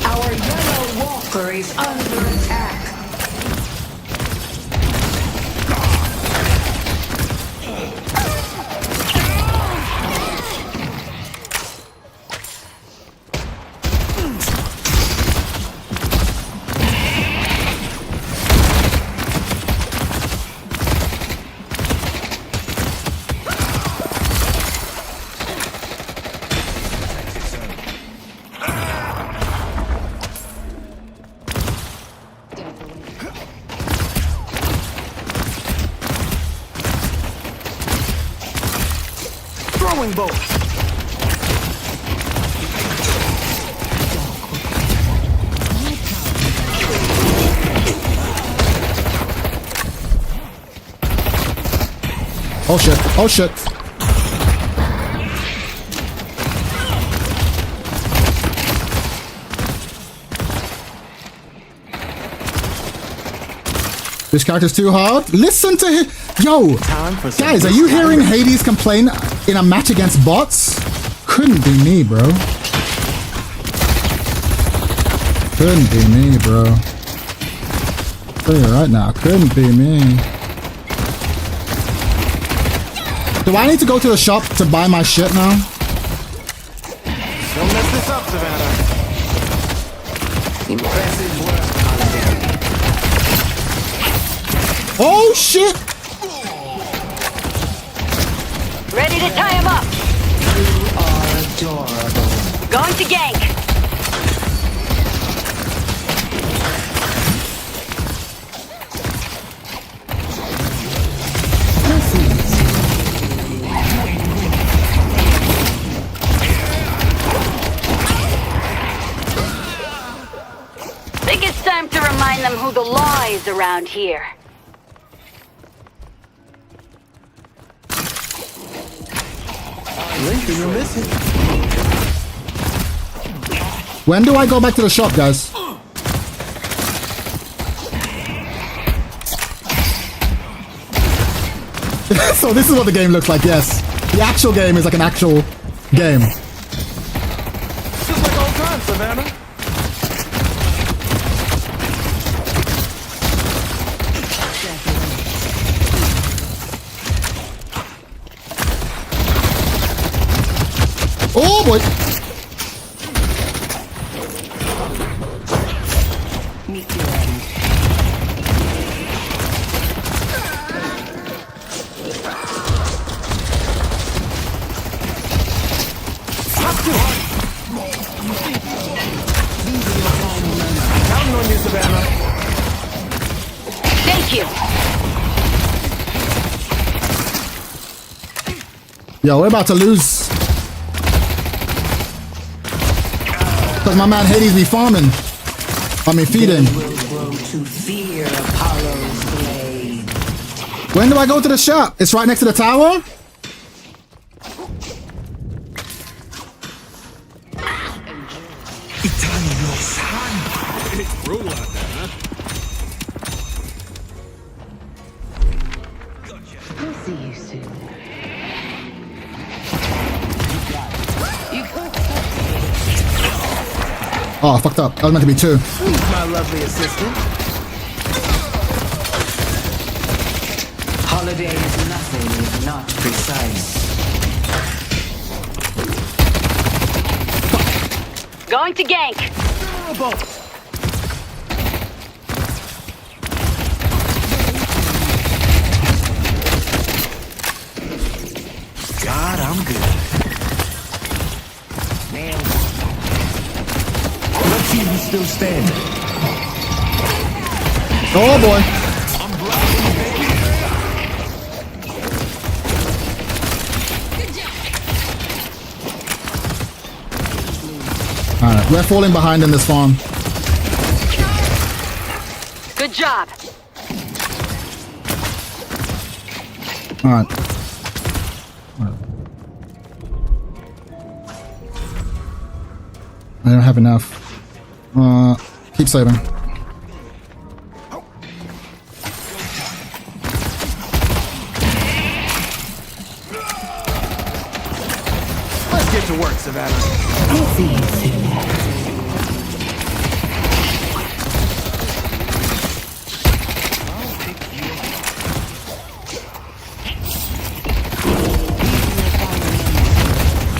Our yellow walker is under attack. Throwing bolt. Oh shit, oh shit. This character's too hard. Listen to him. Yo, guys, are you hearing Hades complain in a match against bots? Couldn't be me, bro. Couldn't be me, bro. Tell you right now, couldn't be me. Do I need to go to the shop to buy my shit now? Don't mess this up, Savannah. Impressive work, Holiday. Oh shit! Ready to tie him up. You are adorable. Going to gank. Think it's time to remind them who the law is around here. Link, you're missing. When do I go back to the shop, guys? So this is what the game looks like, yes. The actual game is like an actual game. Just like old times, Savannah. Oh boy! Meet your end. Counting on you, Savannah. Thank you. Yo, we're about to lose. Cause my man Hades be farming. I mean feeding. Will grow to fear Apollo's blade. When do I go to the shop? It's right next to the tower? It's brutal out there, huh? We'll see you soon. Oh, I fucked up. That was meant to be two. Who's my lovely assistant? Holiday is nothing if not precise. Going to gank. God, I'm good. What team is still standing? Oh boy. Alright, we're falling behind in this farm. Good job. Alright. I don't have enough. Keep saving. Let's get to work, Savannah.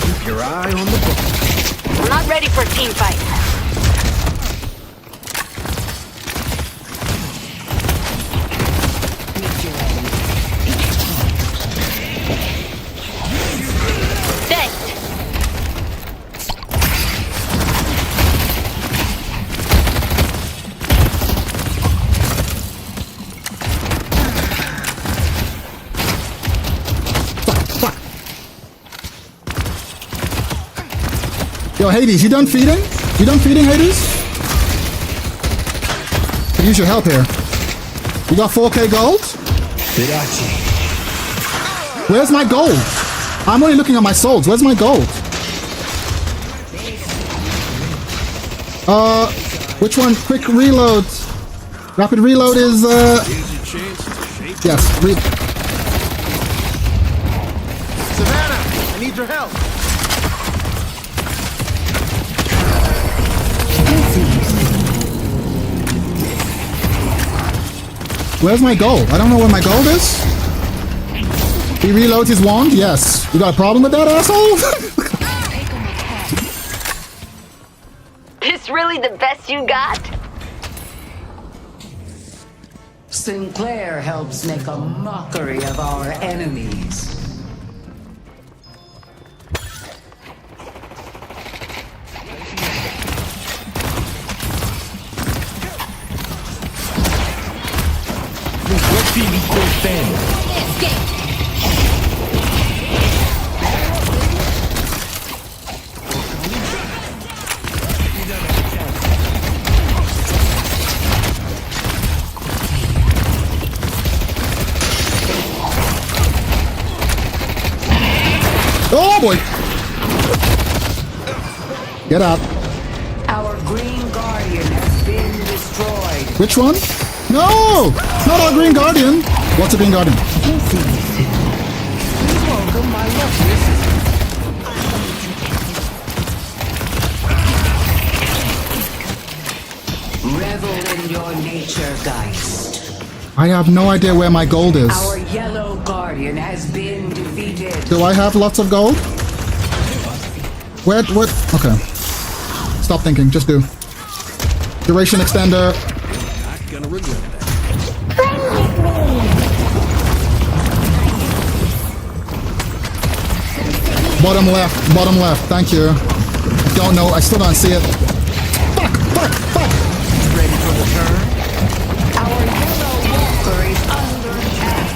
Keep your eye on the ball. We're not ready for a team fight. Yo, Hades, you done feeding? You done feeding, Hades? Could use your help here. You got 4k gold? Where's my gold? I'm only looking at my souls. Where's my gold? Which one? Quick reload. Rapid reload is, yes, Savannah, I need your help. Where's my gold? I don't know where my gold is. He reloads his wand? Yes. You got a problem with that, asshole? This really the best you got? Sinclair helps make a mockery of our enemies. Oh boy! Get out. Our Green Guardian has been destroyed. Which one? No! Not our Green Guardian! What's a Green Guardian? Welcome, my lovely sister. Revel in your nature, Geist. I have no idea where my gold is. Our Yellow Guardian has been defeated. Do I have lots of gold? Where? What? Okay. Stop thinking. Just do. Duration extender. Not gonna regret that. Bottom left. Bottom left. Thank you. Don't know. I still don't see it. Fuck! Fuck! Fuck! Ready for the turn? Our Yellow Walker is under attack.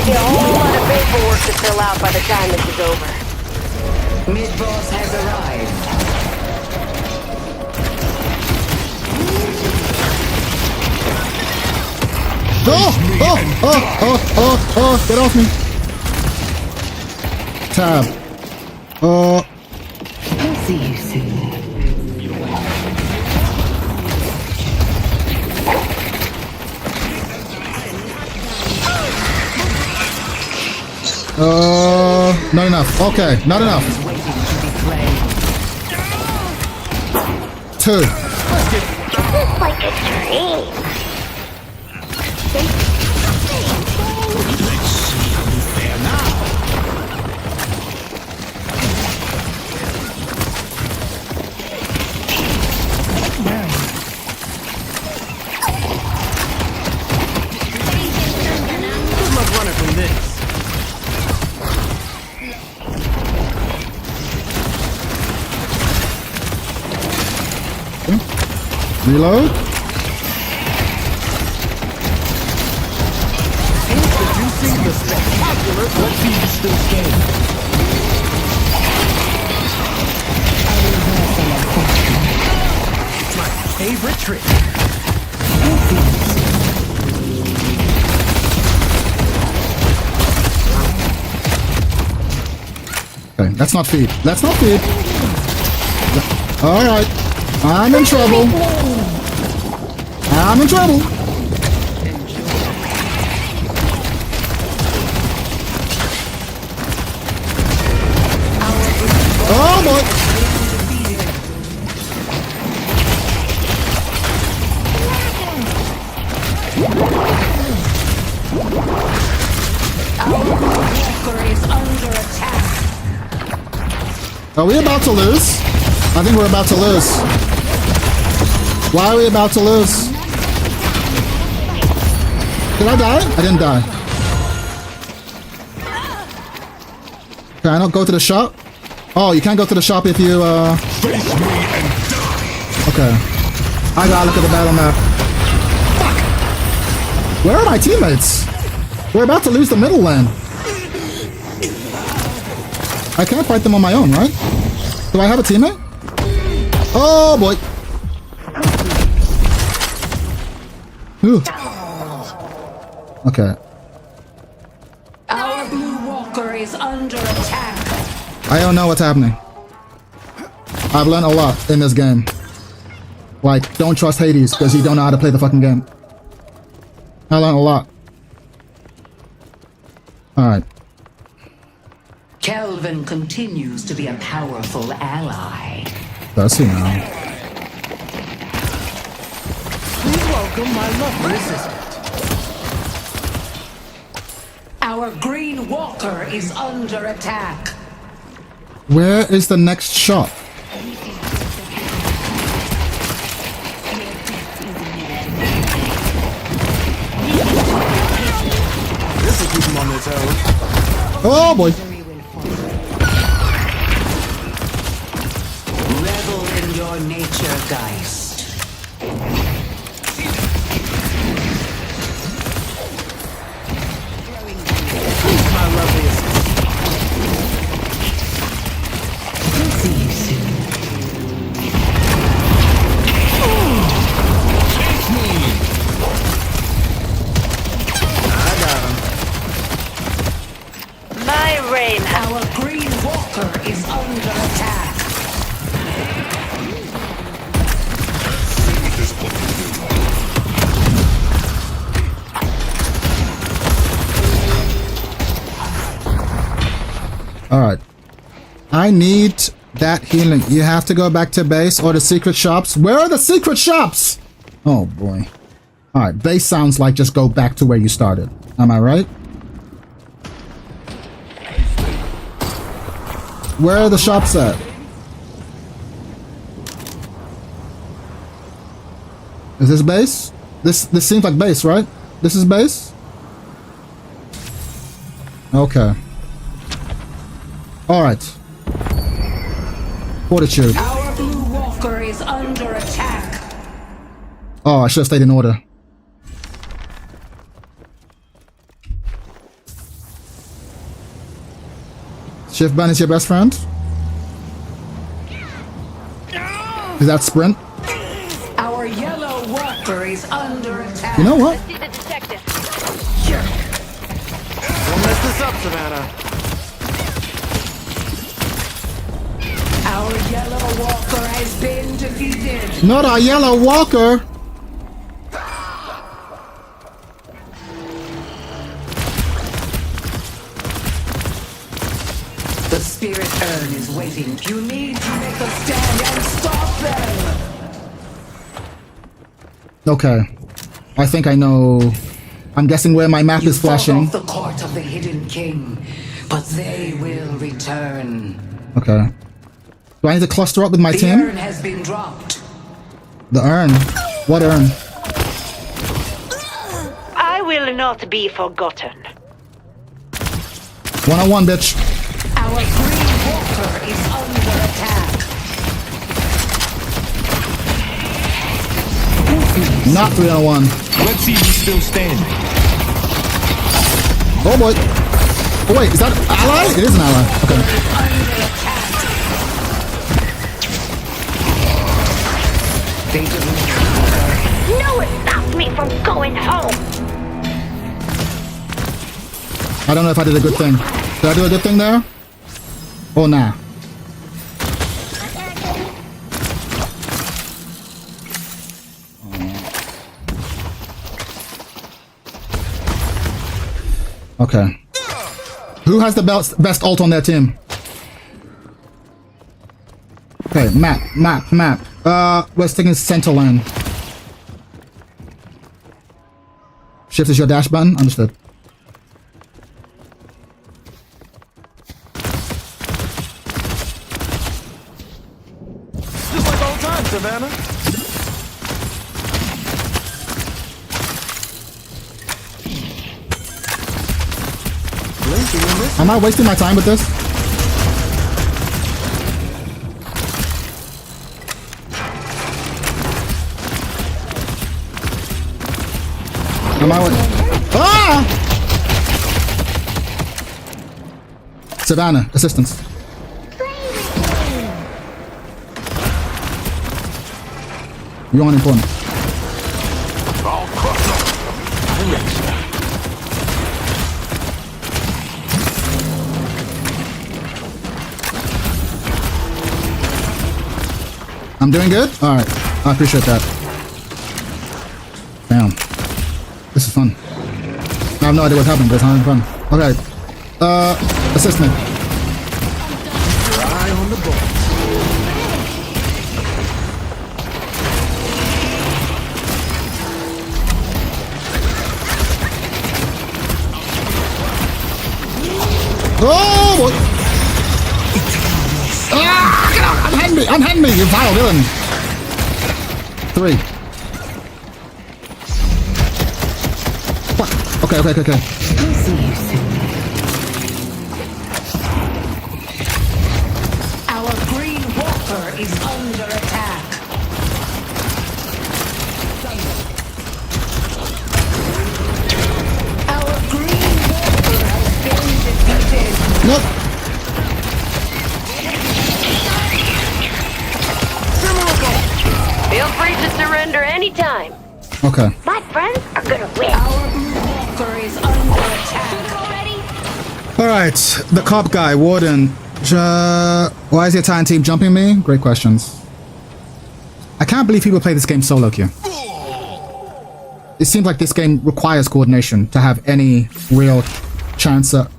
Be a whole lot of paperwork to fill out by the time this is over. Mid-boss has arrived. Oh! Oh! Oh! Oh! Oh! Oh! Get off me! Tab. I'll see you soon. Not enough. Okay, not enough. Waiting to be played. 2. It's like a dream. Good luck running from this. Reload. Introducing the spectacular What Feed Still Standing. Retreat. Okay, that's not feed. That's not feed. Alright. I'm in trouble. I'm in trouble. Oh boy. Walker is under attack. Are we about to lose? I think we're about to lose. Why are we about to lose? Did I die? I didn't die. Can I not go to the shop? Oh, you can't go to the shop if you, Okay. I gotta look at the battle map. Fuck! Where are my teammates? We're about to lose the middle lane. I can't fight them on my own, right? Do I have a teammate? Oh boy. Ooh. Okay. Our blue walker is under attack. I don't know what's happening. I've learned a lot in this game. Like, don't trust Hades because you don't know how to play the fucking game. I learned a lot. Alright. Kelvin continues to be a powerful ally. Does he now? Please welcome my lovely assistant. Our green walker is under attack. Where is the next shop? This will keep him on their toes. Oh boy. Revel in your nature, Geist. My lovely assistant. See you soon. I got him. My reign. Our green walker is under attack. Alright. I need that healing. You have to go back to base or the secret shops. Where are the secret shops? Oh boy. Alright, base sounds like just go back to where you started. Am I right? Where are the shops at? Is this base? This seems like base, right? This is base? Okay. Alright. Fortitude. Our blue walker is under attack. Oh, I should have stayed in order. Shift button is your best friend? Is that sprint? Our yellow walker is under attack. You know what? See the detective. Don't mess this up, Savannah. Our yellow walker has been defeated. Not a yellow walker! The spirit urn is waiting. You need to make a stand and stop them. Okay. I think I know. I'm guessing where my map You is fought flashing. off the court of the hidden king, but they will return. Okay. Do I need to cluster up with my The team? urn has been dropped. The urn. What urn? I will not be forgotten. 101, bitch. Our green walker is under attack. Not 301. Let's see who's still standing. Oh boy. Oh wait, is that an ally? It is an ally. Okay. They didn't me from going home. I don't know if I did a good thing. Did I do a good thing there? Oh, nah. Okay. Who has the best ult on their team? Okay, map. We're sticking center lane. Shift is your dash button? Understood. Just like old times, Savannah. Am I wasting my time with this? Am I Ah! Savannah, assistance. You're on important. I'm doing good? Alright. I appreciate that. Damn. This is fun. I have no idea what's happening, but it's having fun. Okay. Assist me. Your eye on the ball. Oh boy! Ah! Get out! Unhand me, you vile villain! 3. Fuck. Okay. Our green walker is under attack. Our green walker has been defeated. Nope. Feel free to surrender anytime. Okay. My friends are gonna win. Our blue walker is under attack. Alright. The cop guy, Warden. Why is the Italian team jumping me? Great questions. I can't believe people play this game solo queue. It seems like this game requires coordination to have any real chance at...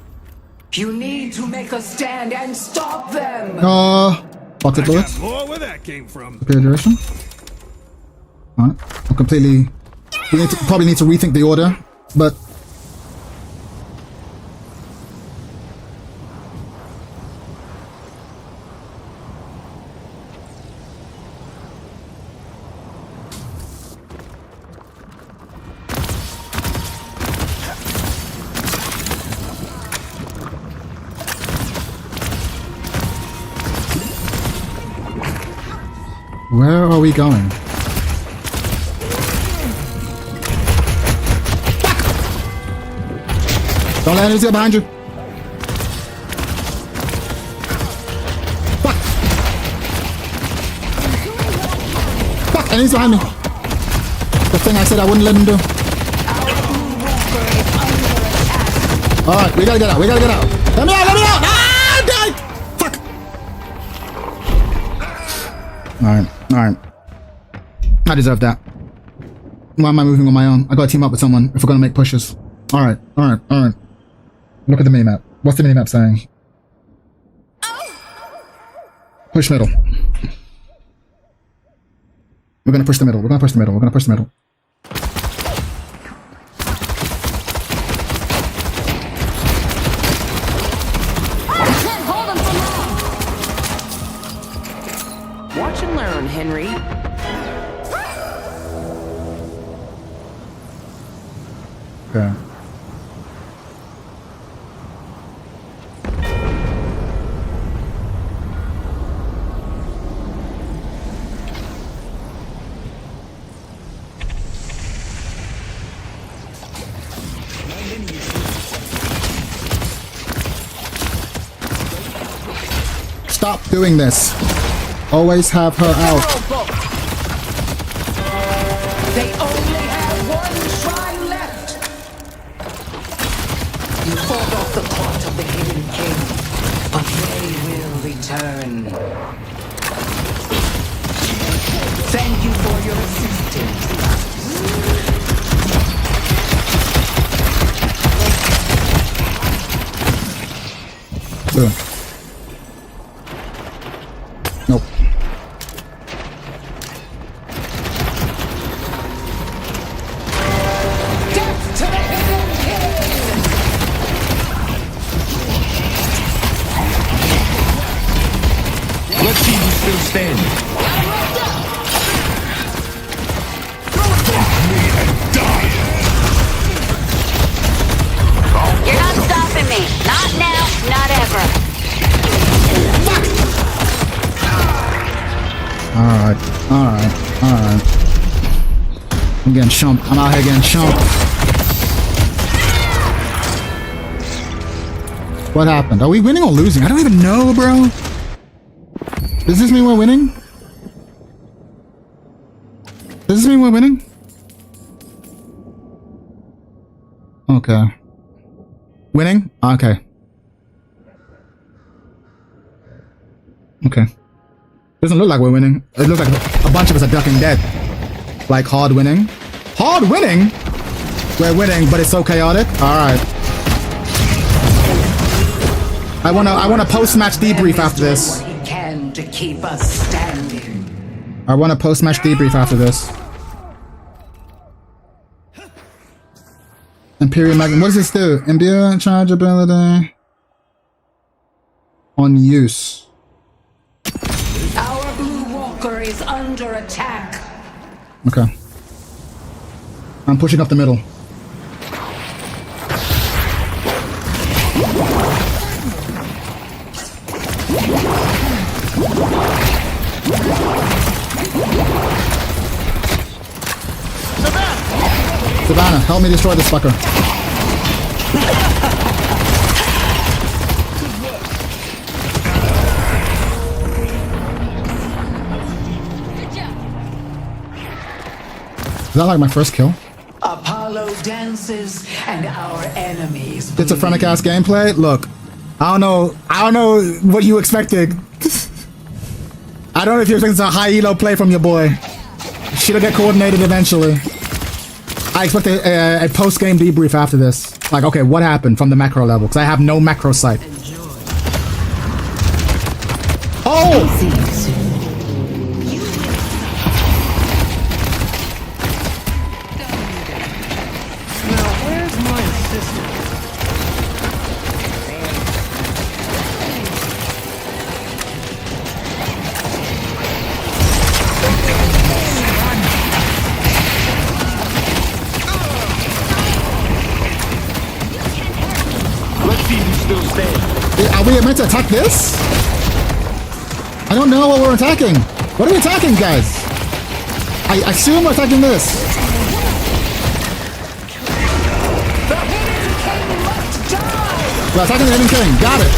You need to make a stand and stop them. Pocket I bullets. got more where that came from. Superior duration. Alright. I'm completely... We probably need to rethink the order, but... Where are we going? Fuck! Don't let enemies get behind you. Fuck! Fuck! Enemies behind me. The thing I said I wouldn't let him do. Alright, we gotta get out. Let me out! Ah! Die! Fuck! Alright. I deserve that. Why am I moving on my own? I gotta team up with someone if we're gonna make pushes. Alright. Look at the minimap. What's the minimap saying? Push middle. We're gonna push the middle. Watch and learn, Henry. Okay. Stop doing this. Always have her out. They only have You fought off the cult of the Hidden King, but they will return. Thank you for your assistance. Boom. Nope. Death to the Hidden King! Let's see who's still standing. You're not stopping me. Not now, not ever. Alright. I'm getting chumped. I'm out here getting chumped. What happened? Are we winning or losing? I don't even know, bro. Does this mean we're winning? Does this mean we're winning? Okay. Winning? Okay. Okay. Doesn't look like we're winning. It looks like a bunch of us are ducking dead. Like hard winning. Hard winning? We're winning, but it's so chaotic. Alright. I wanna post-match debrief after this. What he can to keep us standing. I want a post-match debrief after this. Imperial Magnum. What does this do? Imbue charge ability. On use. Our Blue Walker is under attack. Okay. I'm pushing up the middle. Savannah, help me destroy this fucker. Is that like my first kill? Apollo dances and our enemies. Schizophrenic ass gameplay? Look, I don't know what you expected. I don't know if you're expecting a high elo play from your boy. Shit'll get coordinated eventually. I expect a post-game debrief after this. Like, okay, what happened from the macro level? Because I have no macro sight. Oh! Now, where's my assistant? Let's see who's still standing. Are we meant to attack this? I don't know what we're attacking. What are we attacking, guys? I assume we're attacking this. We're attacking the Hidden King. Got it.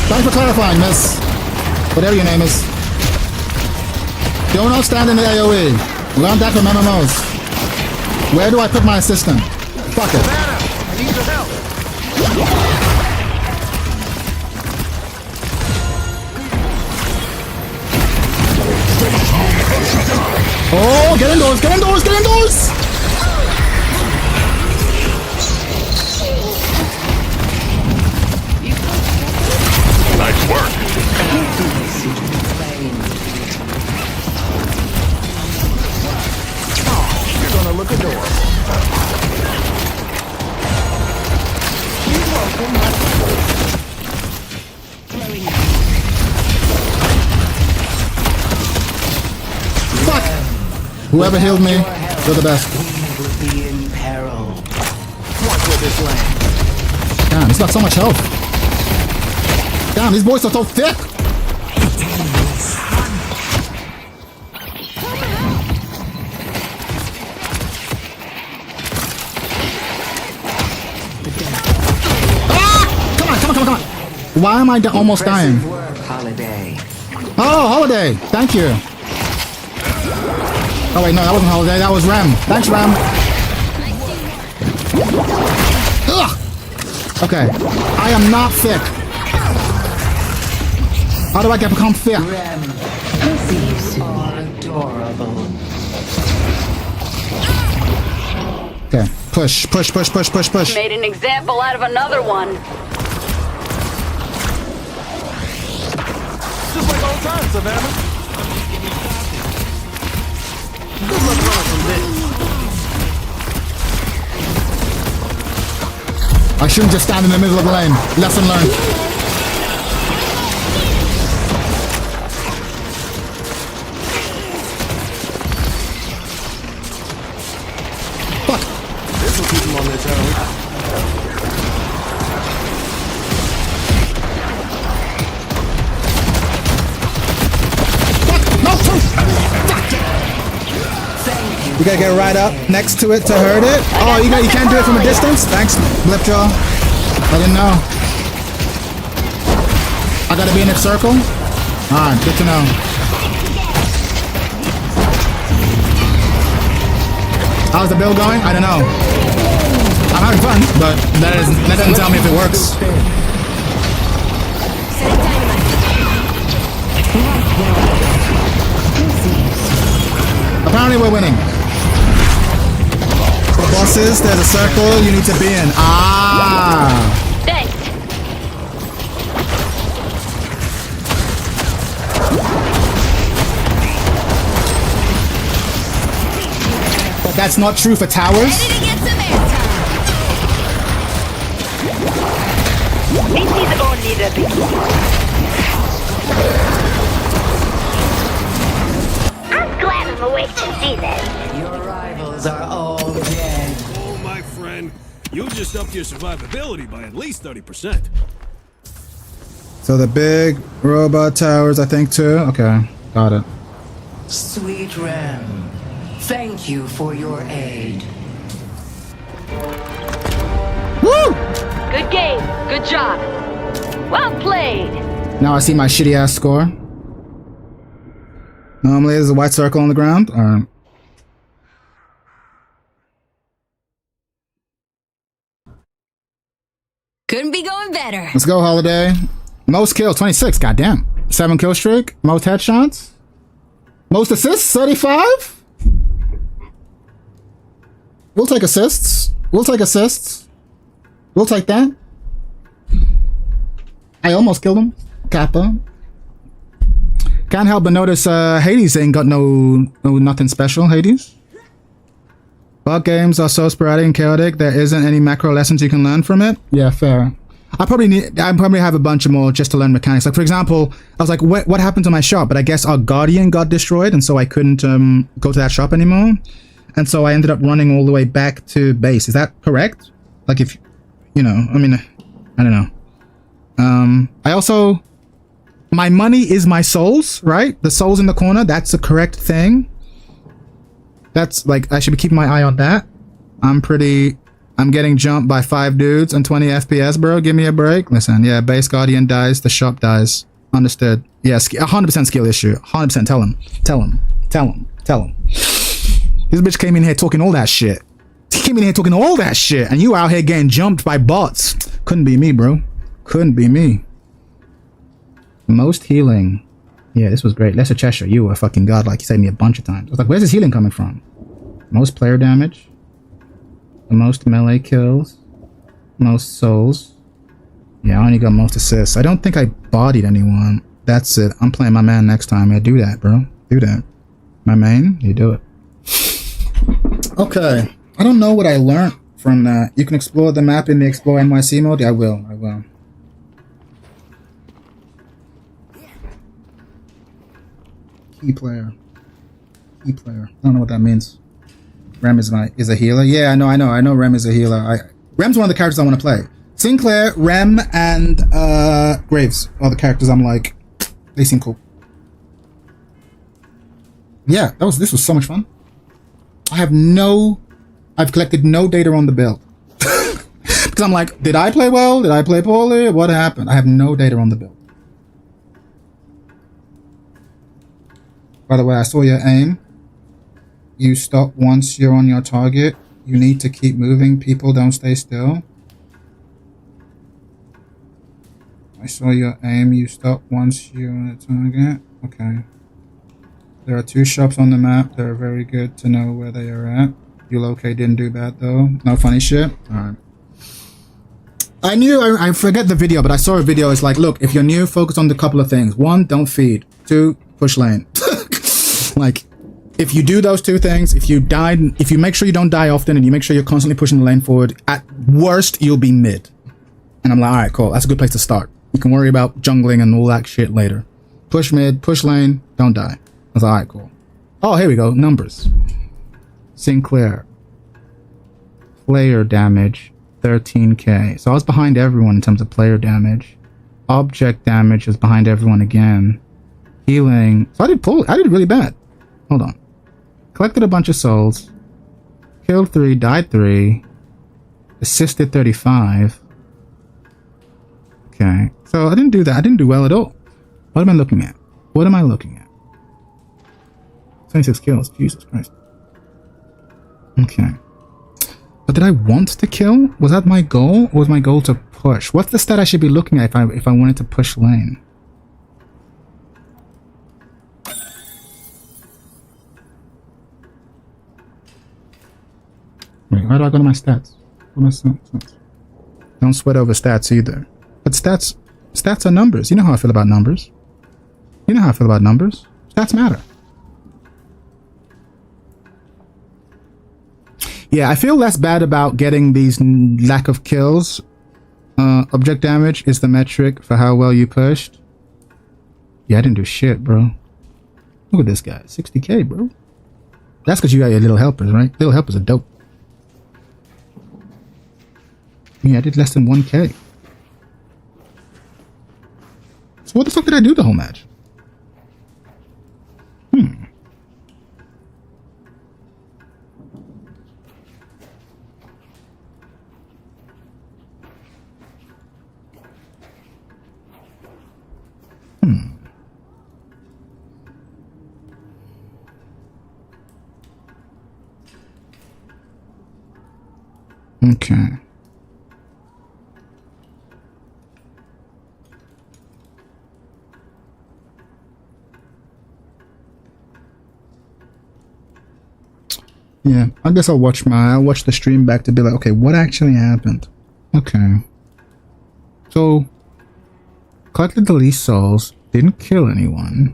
Thanks for clarifying, miss. Whatever your name is. Do not stand in the AoE. Learn that from MMOs. Where do I put my assistant? Fuck it. Savannah, I need your help. Oh, get indoors, get indoors, get indoors! Nice work. You're gonna look adorable. Fuck! Whoever healed me, you're the best. We will be in peril. Watch where this lands. Damn, he's got so much health. Damn, these boys are so thick! Ah! Come on! Why am I almost dying? Impressive work, Holiday. Oh, Holiday! Thank you! Oh wait, no, that wasn't Holiday, that was Rem. Thanks, Rem! Ugh! Okay. I am not thick. How do I become thick? Rem, these are adorable. Okay. Push, push, push, push, push, push. Made an example out of another one. Just like old times, Savannah. Good luck running from this. I shouldn't just stand in the middle of the lane. Lesson learned. Fuck. This will keep them on their toes. No, you gotta get right up next to it to hurt it. Oh, you can't do it from a distance? Thanks, Blipjaw. I didn't know. I gotta be in a circle? Alright, good to know. How's the build going? I don't know. I'm having fun, but that doesn't tell me if it works. Apparently we're winning. For bosses, there's a circle you need to be in. Ah! Thanks. But that's not true for towers. This is only the beginning. I'm glad I'm awake to see this. Your rivals are all dead. Oh, my friend. You just upped your survivability by at least 30%. So the big robot towers, I think, too. Okay, got it. Sweet Rem, thank you for your aid. Woo! Good game. Good job. Well played. Now I see my shitty ass score. Normally there's a white circle on the ground. Alright. Couldn't be going better. Let's go, Holiday. Most kills, 26. Goddamn. 7 kill streak. Most headshots. Most assists, 35. We'll take assists. We'll take assists. We'll take that. I almost killed him. Kappa. Can't help but notice Hades ain't got no nothing special, Hades. Bug games are so sporadic and chaotic, there isn't any macro lessons you can learn from it. Yeah, fair. I probably have a bunch of more just to learn mechanics. Like, for example, I was like, what happened to my shop? But I guess our Guardian got destroyed, and so I couldn't go to that shop anymore. And so I ended up running all the way back to base. Is that correct? Like, if, you know, I mean, I don't know. I also, my money is my souls, right? The souls in the corner, that's the correct thing. That's, like, I should be keeping my eye on that. I'm getting jumped by 5 dudes and 20 FPS, bro. Give me a break. Listen, yeah, base Guardian dies, the shop dies. Understood. Yeah, 100% skill issue. 100%. Tell him. Tell him. Tell him. Tell him. This bitch came in here talking all that shit. He came in here talking all that shit, and you out here getting jumped by bots. Couldn't be me, bro. Couldn't be me. Most healing. Yeah, this was great. Lesser Cheshire, you were a fucking god. Like, you saved me a bunch of times. I was like, where's this healing coming from? Most player damage. The most melee kills. Most souls. Yeah, I only got most assists. I don't think I bodied anyone. That's it. I'm playing my man next time. Yeah, do that, bro. Do that. My main, you do it. Okay. I don't know what I learned from that. You can explore the map in the Explore NYC mode. Yeah, I will. I will. Key player. Key player. I don't know what that means. Rem is a healer. Yeah, I know Rem is a healer. Rem's one of the characters I want to play. Sinclair, Rem, and Graves are the characters I'm like, they seem cool. Yeah, this was so much fun. I've collected no data on the build. Because I'm like, did I play well? Did I play poorly? What happened? I have no data on the build. By the way, I saw your aim. You stop once you're on your target. You need to keep moving. People don't stay still. I saw your aim. You stop once you're on a target. Okay. There are 2 shops on the map. They're very good to know where they are at. You locate didn't do bad though. No funny shit. Alright. I knew, I forget the video, but I saw a video. It's like, look, if you're new, focus on the couple of things. 1, don't feed. 2, push lane. Like, if you do those 2 things, if you make sure you don't die often and you make sure you're constantly pushing the lane forward, at worst, you'll be mid. And I'm like, alright, cool. That's a good place to start. You can worry about jungling and all that shit later. Push mid, push lane, don't die. I was like, alright, cool. Oh, here we go. Numbers. Sinclair. Player damage. 13k. So I was behind everyone in terms of player damage. Object damage is behind everyone again. Healing. So I did really bad. Hold on. Collected a bunch of souls. Killed 3, died 3. Assisted 35. Okay. So I didn't do that. I didn't do well at all. What am I looking at? What am I looking at? 26 kills. Jesus Christ. Okay. But did I want to kill? Was that my goal? Or was my goal to push? What's the stat I should be looking at if I wanted to push lane? Wait, how do I go to my stats? What are my stats? Don't sweat over stats either. But stats are numbers. You know how I feel about numbers. You know how I feel about numbers. Stats matter. Yeah, I feel less bad about getting these lack of kills. Object damage is the metric for how well you pushed. Yeah, I didn't do shit, bro. Look at this guy. 60k, bro. That's because you got your little helpers, right? Little helpers are dope. Yeah, I did less than 1k. So what the fuck did I do the whole match? Okay. Yeah, I guess I'll watch the stream back to be like, okay, what actually happened? Okay. So, collected the least souls, didn't kill anyone.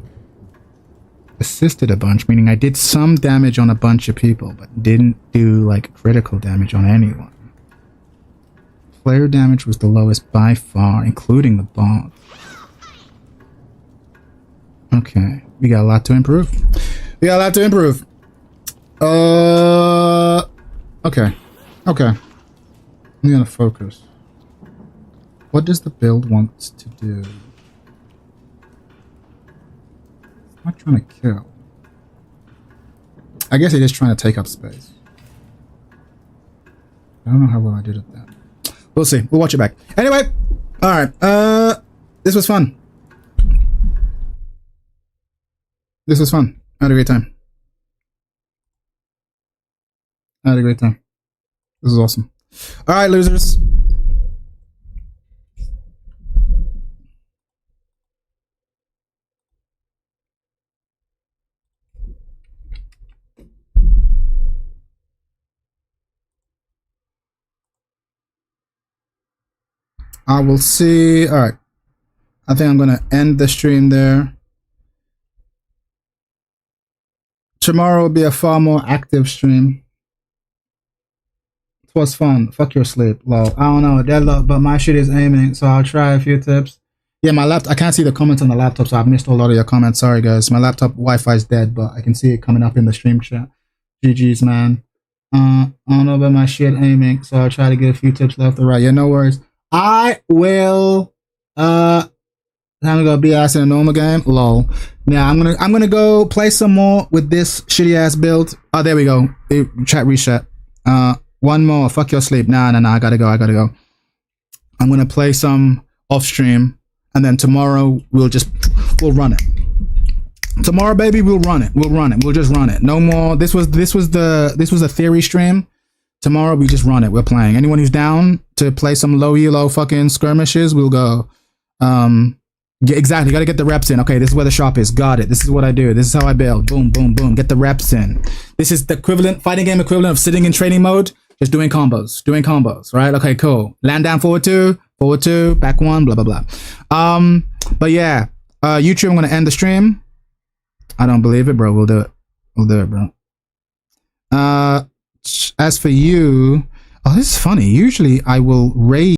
Assisted a bunch, meaning I did some damage on a bunch of people, but didn't do, like, critical damage on anyone. Player damage was the lowest by far, including the bot. Okay, we got a lot to improve. Okay. I'm gonna focus. What does the build want to do? I'm not trying to kill. I guess it is trying to take up space. I don't know how well I did at that. We'll see. We'll watch it back. Anyway, alright. This was fun. I had a great time. This is awesome. Alright, losers. I will see. Alright. I think I'm going to end the stream there. Tomorrow will be a far more active stream. It was fun. Fuck your sleep. Lol. I don't know. Deadlock, but my shit is aiming, so I'll try a few tips. Yeah, my laptop. I can't see the comments on the laptop, so I've missed a lot of your comments. Sorry, guys. My laptop Wi-Fi is dead, but I can see it coming up in the stream chat. GG's, man. I don't know about my shit aiming, so I'll try to get a few tips left or right. Yeah, no worries. I will time to go be ass in a normal game. Lol. Now I'm gonna go play some more with this shitty ass build. Oh, there we go. Chat reset. One more. Fuck your sleep. Nah. I gotta go. I'm gonna play some off stream, and then tomorrow we'll run it. Tomorrow, baby, we'll run it. We'll just run it. No more. This was a theory stream. Tomorrow we just run it. We're playing. Anyone who's down to play some low elo fucking skirmishes, we'll go. Yeah, exactly. You gotta get the reps in. Okay, this is where the shop is. Got it. This is what I do. This is how I build. Boom, boom, boom. Get the reps in. This is the equivalent, fighting game equivalent of sitting in training mode. Just doing combos, right? Okay, cool. Land down, forward two, back one, blah, blah, blah. But yeah, YouTube, I'm gonna end the stream. I don't believe it, bro. We'll do it, bro. As for you, oh, this is funny. Usually I will raid